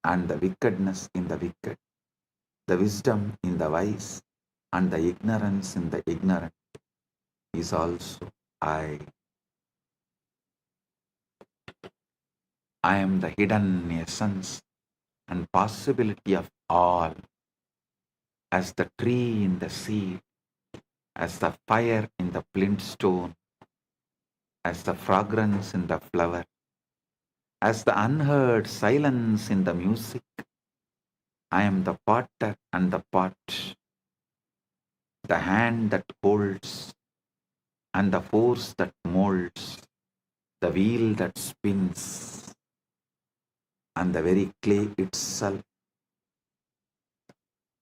and the wickedness in the wicked, the wisdom in the wise and the ignorance in the ignorant is also I. I am the hidden essence and possibility of all, as the tree in the seed, as the fire in the flint stone, as the fragrance in the flower, as the unheard silence in the music. I am the potter and the pot, the hand that holds and the force that molds, the wheel that spins and the very clay itself.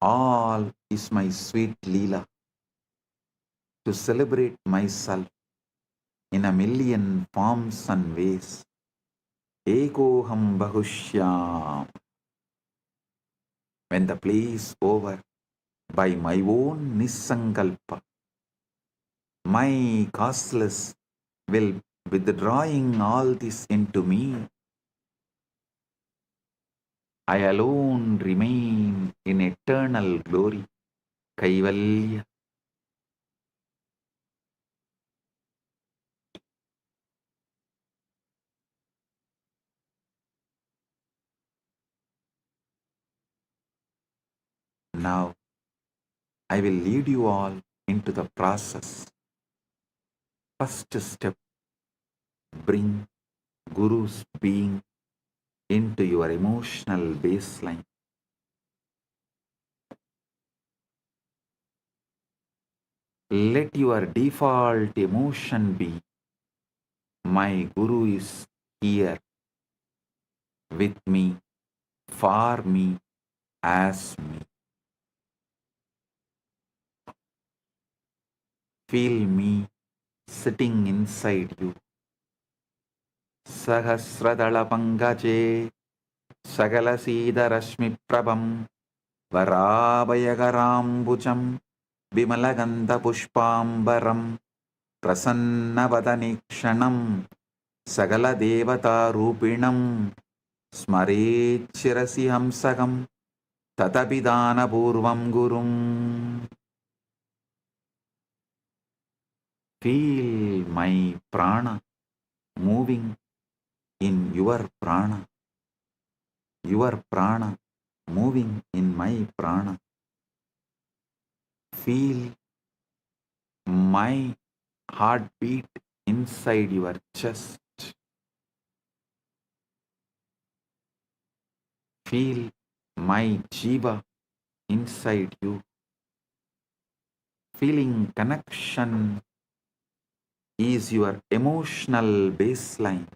All is my sweet Leela, to celebrate myself in a million forms and ways. Ekoham bahushyam. When the play is over, by my own nisankalpa, my causeless will withdrawing all this into me. I alone remain in eternal glory, Kaivalya. Now, I will lead you all into the process. First step, bring Guru's being into your emotional baseline. Let your default emotion be, my Guru is here with me, for me, as me. Feel me sitting inside you. Sahasradalapangaje Sagalasidharashmiprabham Varabhayagarambucham Vimalagandha Pushpambaram Prasannavadanikshanam Sagala Devata Rupinam Smarechirasi Hamsagam Tatabidana Purvam Gurum. Feel my prana moving in your prana moving in my prana. Feel my heartbeat inside your chest. Feel my jiva inside you. Feeling connection is your emotional baseline.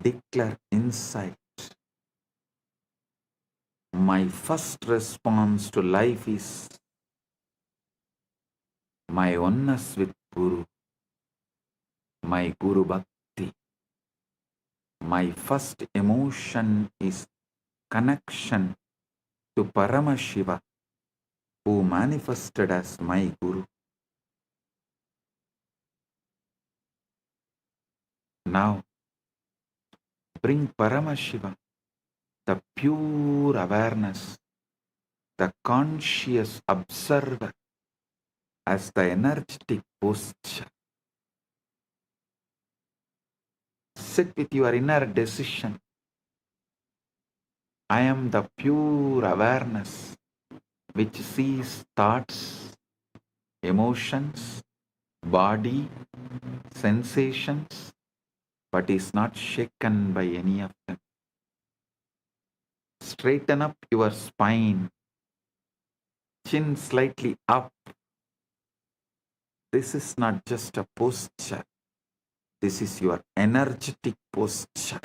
Declare inside. My first response to life is my oneness with Guru, my Guru Bhakti. My first emotion is connection to Paramashiva, who manifested as my Guru. Now, bring Paramashiva, the pure awareness, the conscious observer as the energetic posture. Sit with your inner decision. I am the pure awareness which sees thoughts, emotions, body, sensations, but is not shaken by any of them. Straighten up your spine, chin slightly up. This is not just a posture. This is your energetic posture.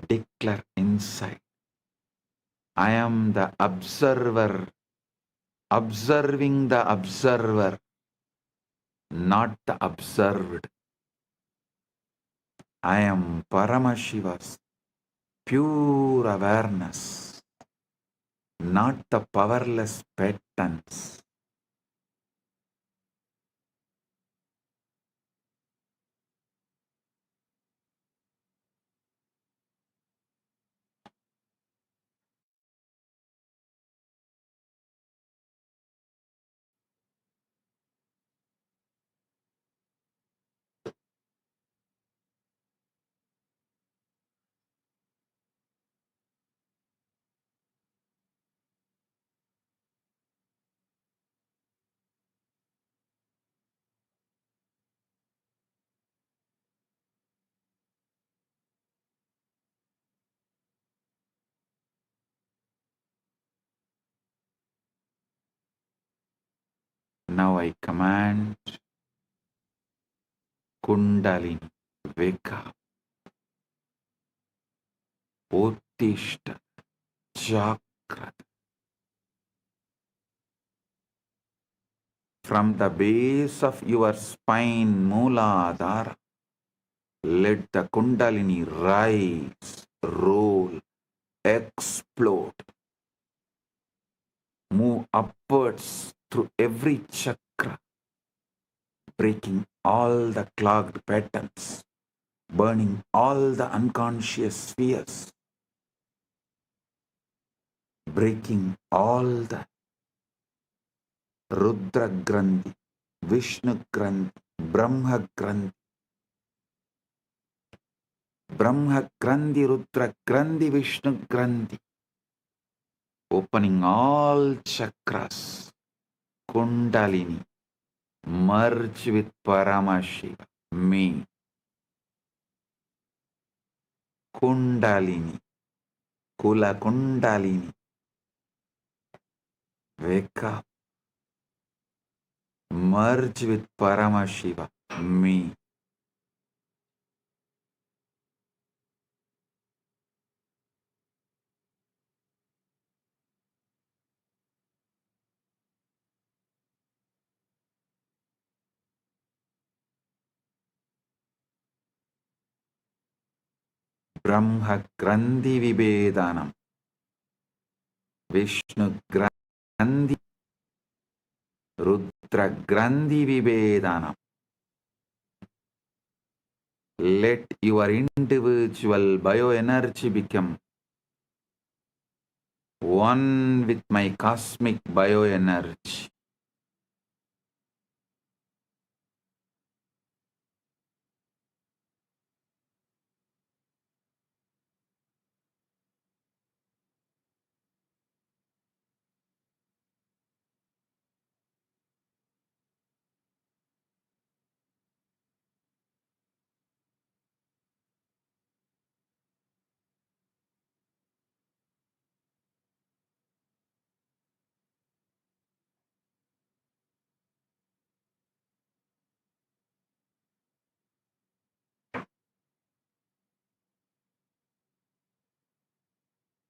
Declare inside, I am the observer, observing the observer, not the observed. I am Paramashiva's pure awareness, not the powerless patterns. Now I command Kundalini, wake up, Uttishta, Jagrata. From the base of your spine, Mooladhara, let the Kundalini rise, roll, explode, move upwards through every chakra, breaking all the clogged patterns, burning all the unconscious spheres, breaking all the Rudra Grandhi, Vishnu Grandhi, Brahma Grandhi, Brahma Grandhi, Rudra Grandhi, Vishnu Grandhi, opening all chakras, Kundalini, merge with Paramashiva, me, Kundalini, Kula Kundalini, wake up, merge with Paramashiva, me. Brahma Grandhi Vibhedanam, Vishnu Grandhi, Rudra Grandhi Vibhedanam. Let your individual bioenergy become one with my cosmic bioenergy.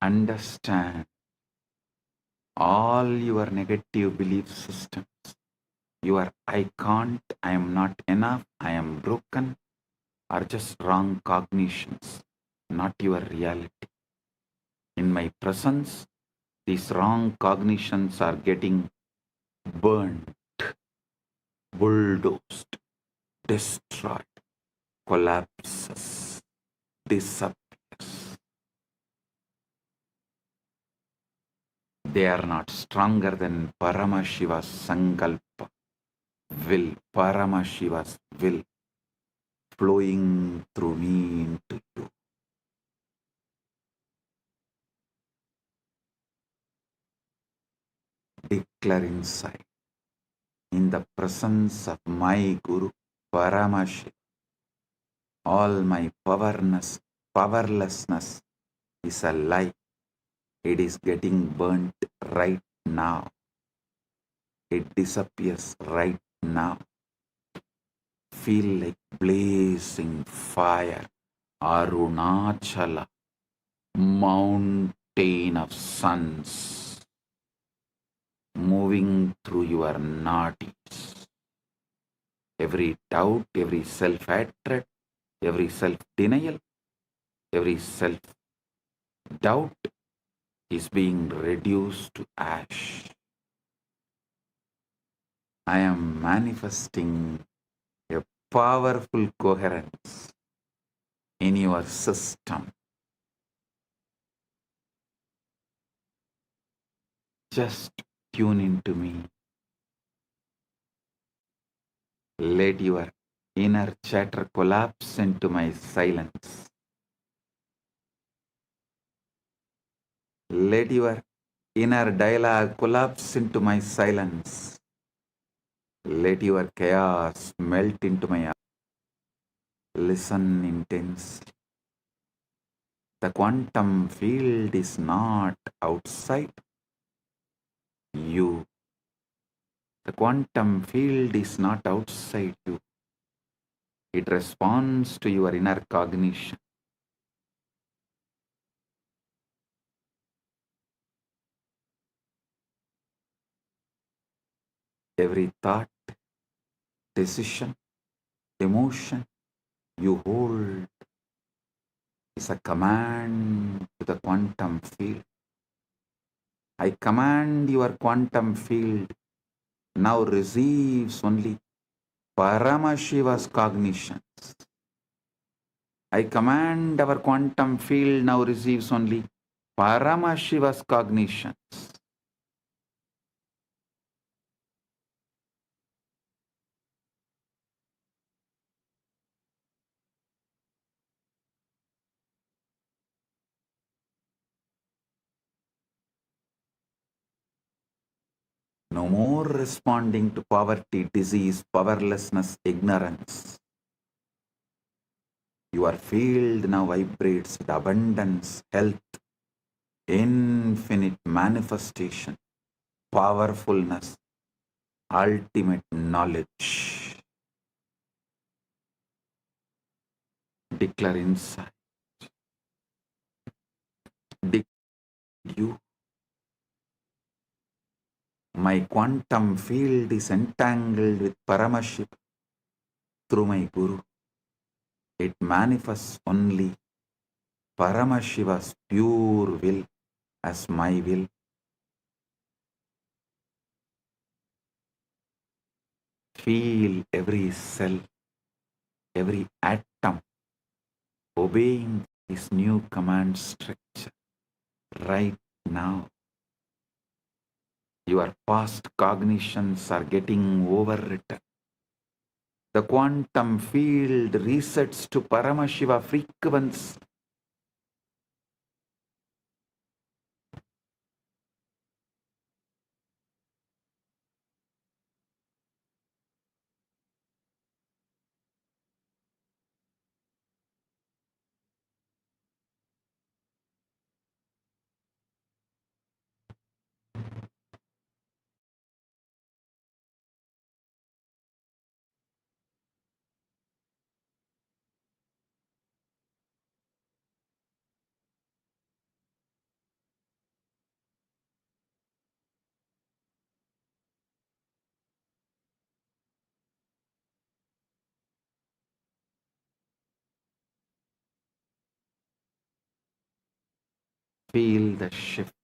Understand all your negative belief systems. Your I can't, I am not enough, I am broken are just wrong cognitions, not your reality. In my presence, these wrong cognitions are getting burned, bulldozed, destroyed, collapses, disappears. They are not stronger than Paramashiva's Sankalpa, will, Paramashiva's will flowing through me into you. Declare inside, in the presence of my Guru, Paramashiva, all my powerlessness is a lie. It is getting burnt right now. It disappears right now. Feel like blazing fire, Arunachala, mountain of suns, moving through your nadis. Every doubt, every self-hatred, every self-denial, every self-doubt is being reduced to ash. I am manifesting a powerful coherence in your system. Just tune into me. Let your inner chatter collapse into my silence. Let your inner dialogue collapse into my silence. Let your chaos melt into my eyes. Listen intensely. The quantum field is not outside you. The quantum field is not outside you. It responds to your inner cognition. Every thought, decision, emotion you hold is a command to the quantum field. I command your quantum field now receives only Paramashiva's cognitions. I command our quantum field now receives only Paramashiva's cognitions. No more responding to poverty, disease, powerlessness, ignorance. Your field now vibrates with abundance, health, infinite manifestation, powerfulness, ultimate knowledge. Declare inside. Declare you. My quantum field is entangled with Paramashiva through my Guru. It manifests only Paramashiva's pure will as my will. Feel every cell, every atom obeying this new command structure right now. Your past cognitions are getting overwritten. The quantum field resets to Paramashiva frequency. Feel the shift.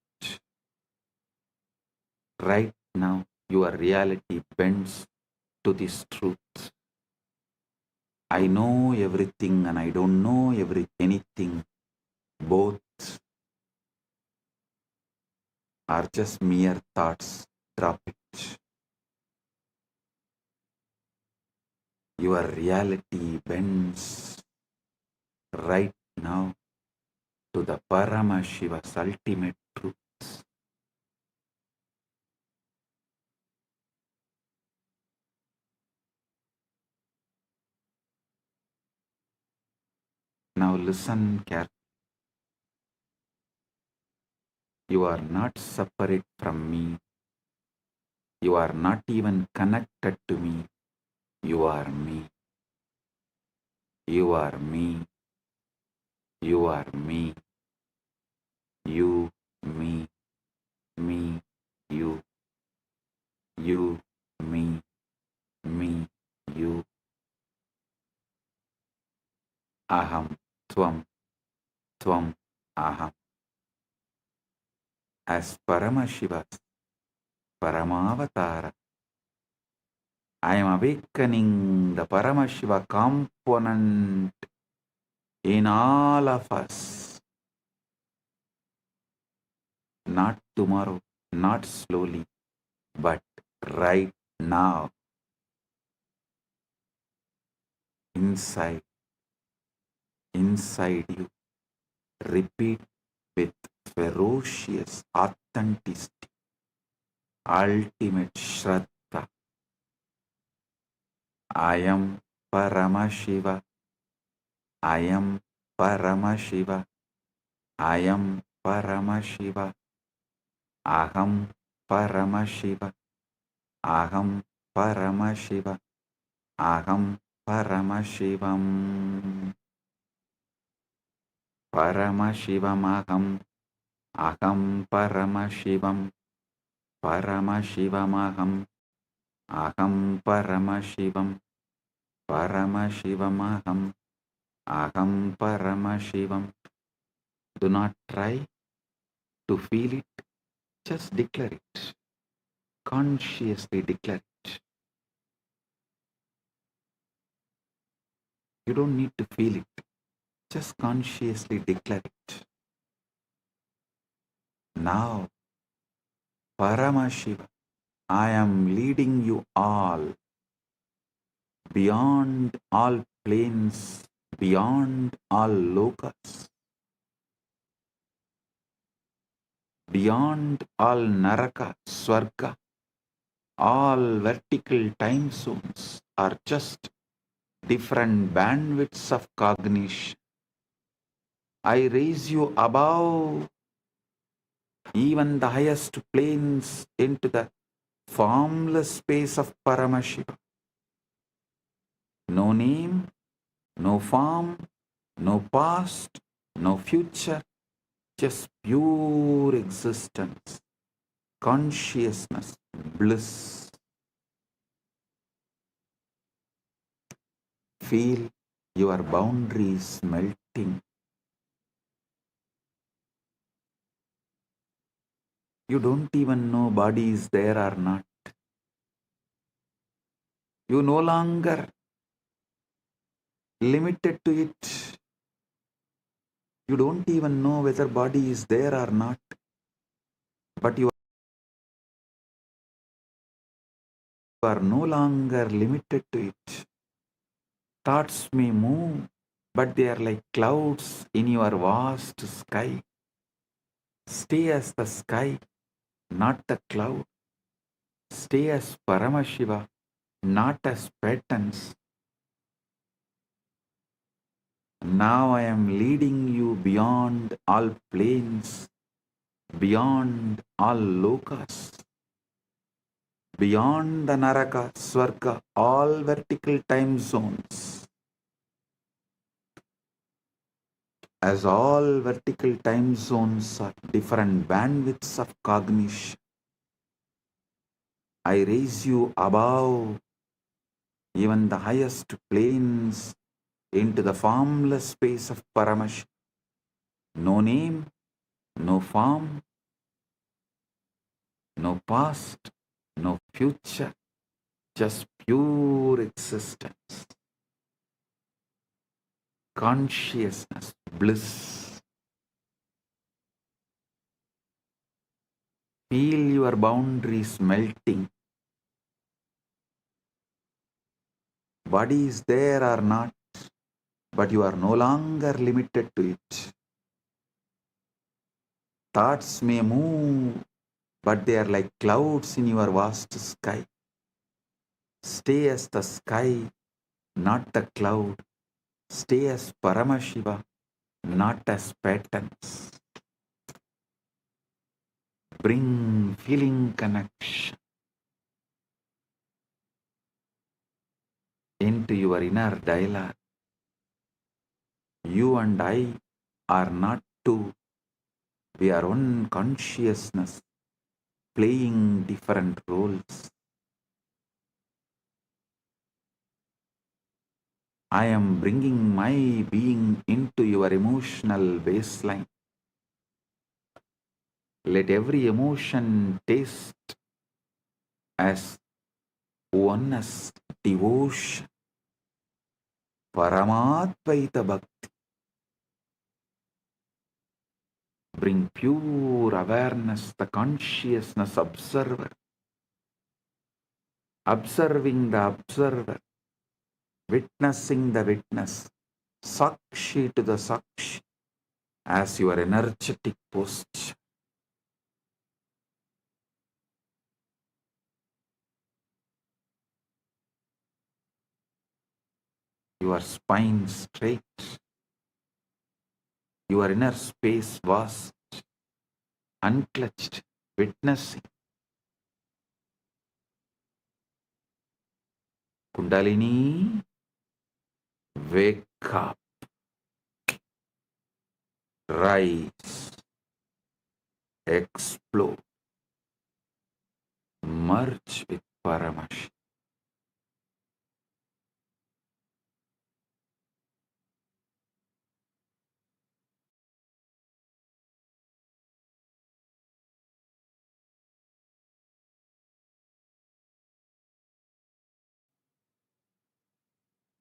Right now, your reality bends to this truth. I know everything and I don't know anything. Both. are just mere thoughts. Drop it. Your reality bends right now to the Paramashiva's ultimate truth. Now listen carefully. You are not separate from me. You are not even connected to me. You are me. You are me. You are me. You, me, me, you. You, me, you. Aham, tvam, tvam, aham. As Paramashiva's Paramavatara, I am awakening the Paramashiva component in all of us. Not tomorrow, not slowly, but right now. Inside you. Repeat with ferocious authenticity, ultimate Shraddha. I am Paramashiva. I am Paramashiva. I am Paramashiva. Aham Paramashiva. Aham Paramashiva. Aham Paramashivam. Paramashivam aham. Aham Paramashivam. Paramashivam aham. Aham Paramashivam. Paramashivam aham. Aham Paramashivam. Do not try to feel it. Just declare it. Consciously declare it. You don't need to feel it. Just consciously declare it. Now, Paramashiva, I am leading you all beyond all planes, beyond all lokas, beyond all naraka, swarga. All vertical time zones are just different bandwidths of cognition. I raise you above even the highest planes into the formless space of Paramashiva. No name, no form, no past, no future, just pure existence, consciousness, bliss. Feel your boundaries melting. You don't even know body is there or not. You no longer limited to it. You don't even know whether body is there or not. But you are no longer limited to it. Thoughts may move, but they are like clouds in your vast sky. Stay as the sky, not the cloud. Stay as Paramashiva, not as patterns. Now I am leading you beyond all planes, beyond all lokas, beyond the naraka, swarga, all vertical time zones. As all vertical time zones are different bandwidths of cognition, I raise you above even the highest planes into the formless space of Paramashiva. No name, no form, no past, no future, just pure existence, consciousness, bliss. Feel your boundaries melting. Body is there or not, but you are no longer limited to it. Thoughts may move, but they are like clouds in your vast sky. Stay as the sky, not the cloud. Stay as Paramashiva, not as patterns. Bring feeling connection into your inner dialogue. You and I are not two. We are one consciousness playing different roles. I am bringing my being into your emotional baseline. Let every emotion taste as oneness, devotion, 𝗬𝗢𝗙𝗥𝗔𝗠𝗦𝗛. Bring pure awareness, the consciousness observer, observing the observer, witnessing the witness, Sakshi to the Sakshi, as your energetic posture. Your spine straight, your inner space vast, unclutched, witnessing. Kundalini, wake up, rise, explode, merge with Paramashiva.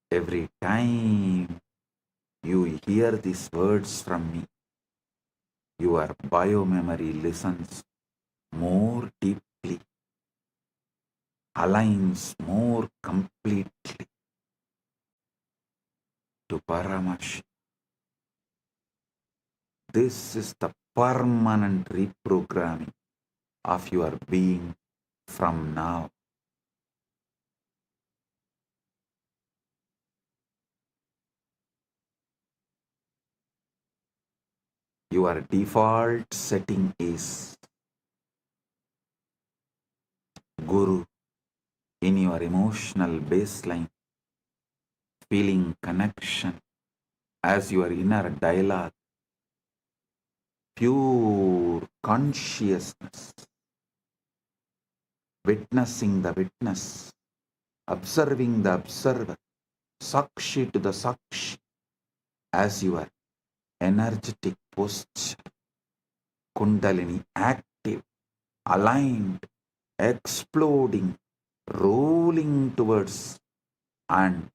Every time you hear these words from me, your biomemory listens more deeply, aligns more completely to Paramashiva. This is the permanent reprogramming of your being from now. Your default setting is Guru in your emotional baseline, feeling connection as your inner dialogue, pure consciousness, witnessing the witness, observing the observer, Sakshi to the Sakshi, as your energetic posture, Kundalini active, aligned, exploding, rolling towards and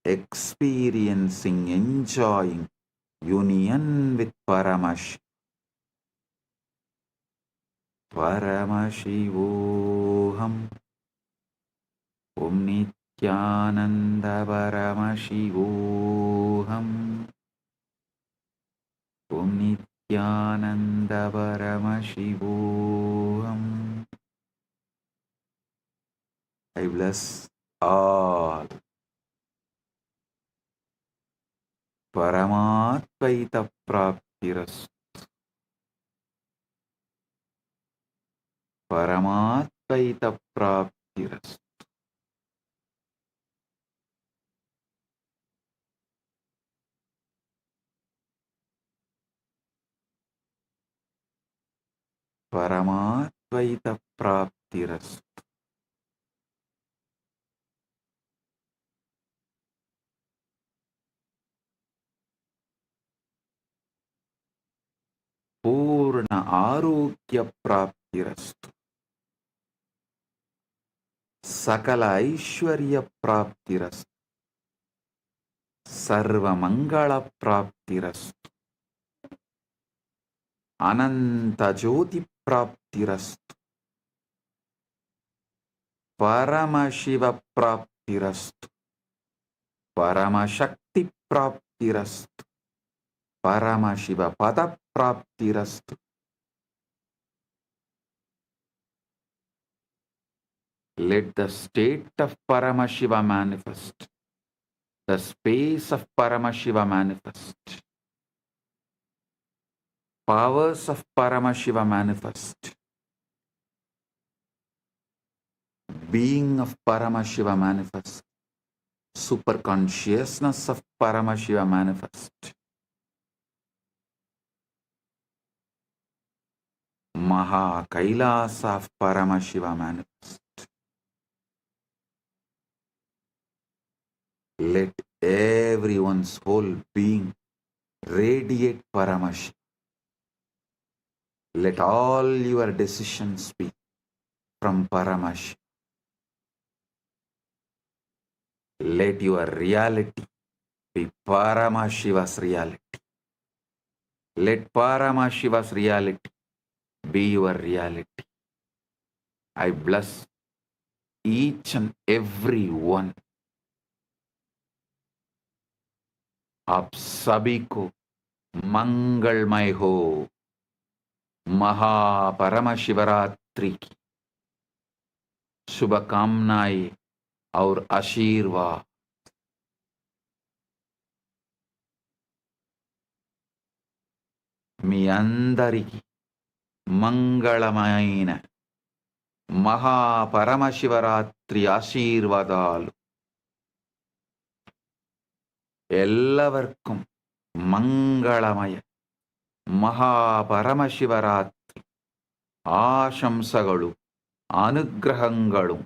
experiencing, enjoying union with Paramashiva. Paramashivoham, 𝗤𝗚𝗎𝗓𝗏 Paramashivoham, 𝗤𝗚𝗎𝗓𝗏 Paramashivoham. I bless all. Paramatvaita praptiras. Paramatvaita praptiras. Paramatvaita praptiras. Purna arogya praptirastu. Sakala aishwarya praptirastu. Sarva mangala praptirastu. Ananta jyoti praptirastu. praptirastu. Paramashiva praptirastu. Paramashakti praptirastu. Paramashiva pada praptirastu. Let the state of Paramashiva manifest. The space of Paramashiva manifest. Powers of Paramashiva manifest. Being of Paramashiva manifest. Super consciousness of Paramashiva manifest. Maha Kailasa of Paramashiva manifest. Let everyone's whole being radiate Paramashiva. Let all your decisions be from Paramashiva. Let your reality be Paramashiva's reality. Let Paramashiva's reality be your reality. I bless each and every one. आप सभी को मंगलमय हो। महापरमशिवरात्रि की शुभकामनाएं और आशीर्वाद। మీ అందరికీ మంగళమైన మహాపరమశివరాత్రి ఆశీర్వాదాలు. എല്ലാവർക്കും മംഗളമയ മഹാപരമശിവരാത്രി ആശംസകളും അനുഗ്രഹങ്ങളും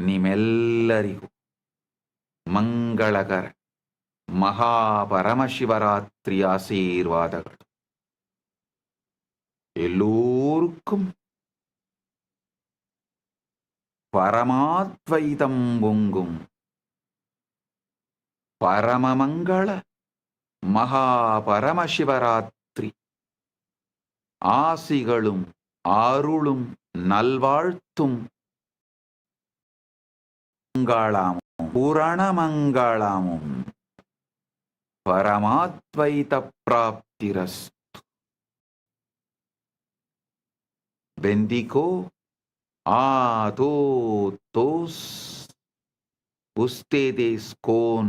ನಿಮ್ಮೆಲ್ಲರಿಗೂ ಮಂಗಳಕರ ಮಹಾಪರಮಶಿವರಾತ್ರಿ ಆಶೀರ್ವಾದಗಳು. எல்லோருக்கும் பரமாத்வைதம் பொங்கும் பரமமங்கள மகாபரமசிவராத்திரி ஆசிகளும் அருளும் நல்வாழ்த்தும் மங்களாமும் பூரணமங்களாமும் பரமாத்வைத பிராப்திரஸ்து. Bendigo a todos ustedes con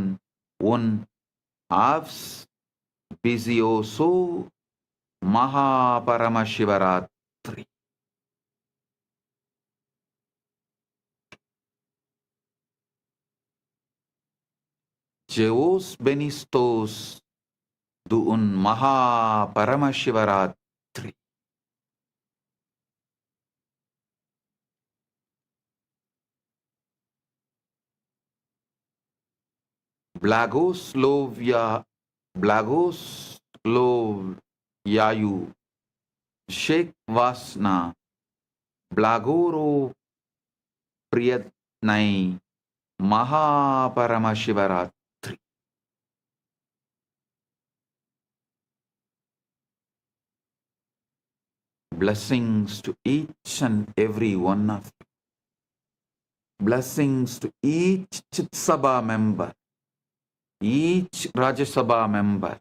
un auspicioso Mahaparamashivaratri. Jeos benistos de un Mahaparamashivaratri. 𝗬𝗢𝗙𝗥𝗙𝗘 𝗬𝗢𝗙𝗘𝗟𝗏𝗡𝗙𝗡 Mahaparamashivaratri. Blessings to each and every one of you. Blessings to each Chit Sabha member, each Rajya Sabha member,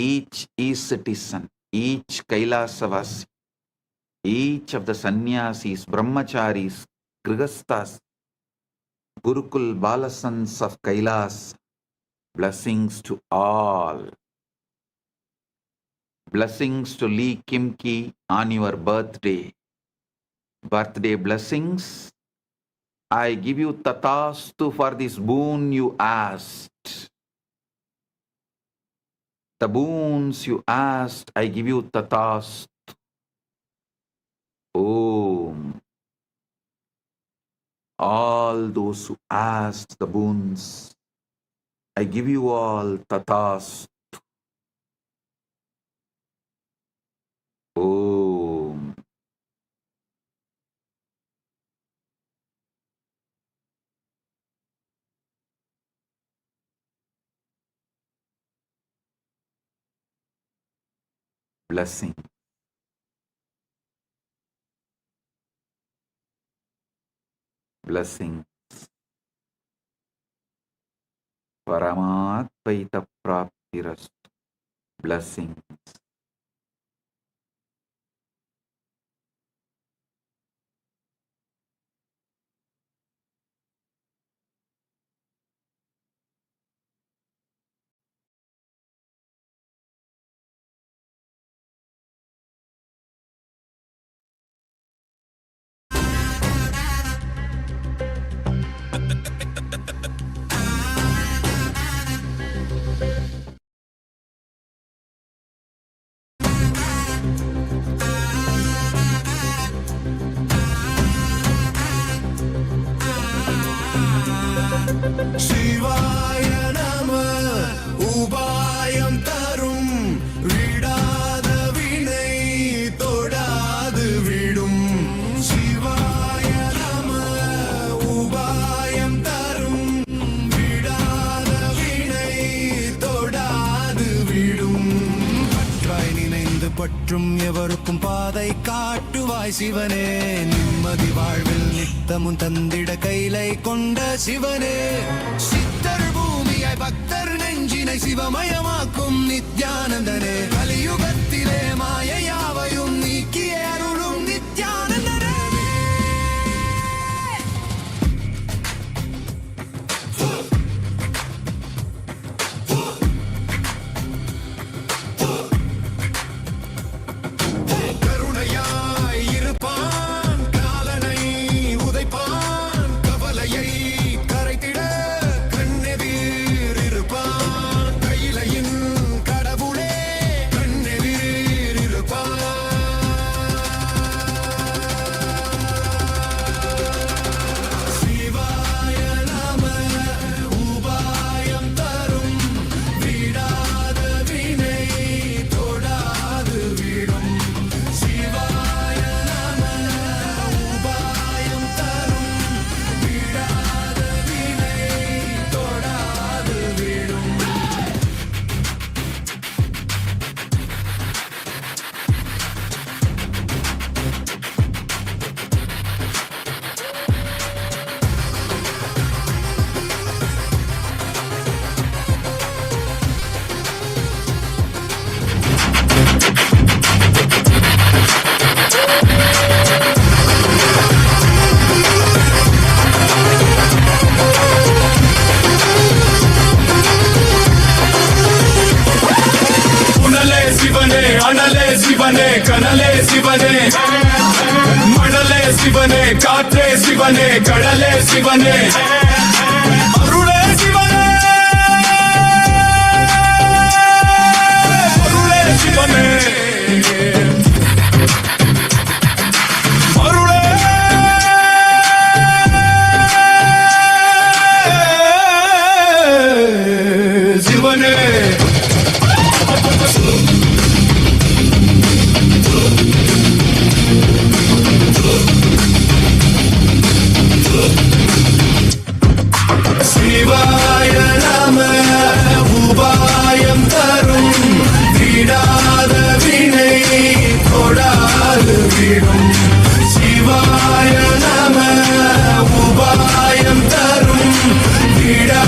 each e-citizen, each Kailasavasi, each of the sannyasis, brahmacharis, grihasthas, Gurukul Balasans of Kailas. Blessings to all. Blessings to Lee Kimki on your birthday. Birthday blessings. I give you tatastu for this boon you asked. The boons you asked, I give you tatastu. Om. All those who asked the boons, I give you all tatastu. Om. blessing. Blessing. 𝗬𝗏𝗦𝗥 blessings. சிவாய நம உபாயம் தரும் விடாத வினை தொடாது விடும் சிவாய நம உபாயம் தரும் விடாத வினை தொடாது விடும் பற்றாய் நினைந்து பற்றும் எவருக்கும் பாதை காட்டுவாய் சிவனே நிம்மதி வாழ்வில் நித்தமும் தந்திட கைலை கொண்ட சிவனே சித்தர் பூமியாய் பக்தர் நெஞ்சினை சிவமயமாக்கும் நித்யானந்தனே கலியுகத்திலே மாயையாவையும் நீக்கிய அருளும் நித்யானந்தனே கருணையாய் இருப்பான் காலனை உதைப்பான் கவலையை கரைத்திட கண்ணெதிர் இருப்பான் கையிலையின் கடவுளே கண்ணெதிர் இருப்பான் சிவாய நம உபாயம் தரும் விடாத வினை தொடாது விடும் சிவாய நம உபாயம் தரும் விடாத வினை தொடாது விடும் உணலே சிவனே அனலே சிவனே கனலே சிவனே மணலே சிவனே காற்றே சிவனே கடலே சிவனே அருளே சிவனே அருளே சிவனே அருளே சிவனே சிவாய நம உபாயம் தரும் விடாத வினை தொடாது விடும் சிவாய நம உபாயம் தரும் விடா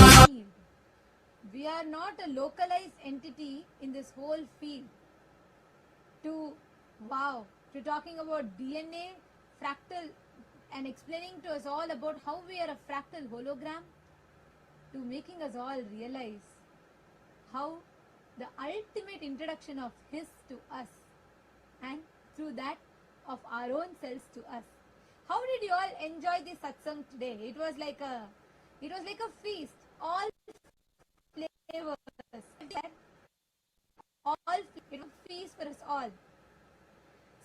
We are not a localized entity in this whole field. To talking about DNA, fractal, and explaining to us all about how we are a fractal hologram, to making us all realize how the ultimate introduction of His to us, and through that of our own selves to us. How did you all enjoy this satsang today? It was like a feast. All flavors, all feast for us all.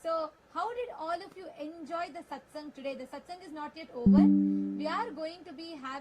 So, how did all of you enjoy the satsang today? The satsang is not yet over. We are going to be having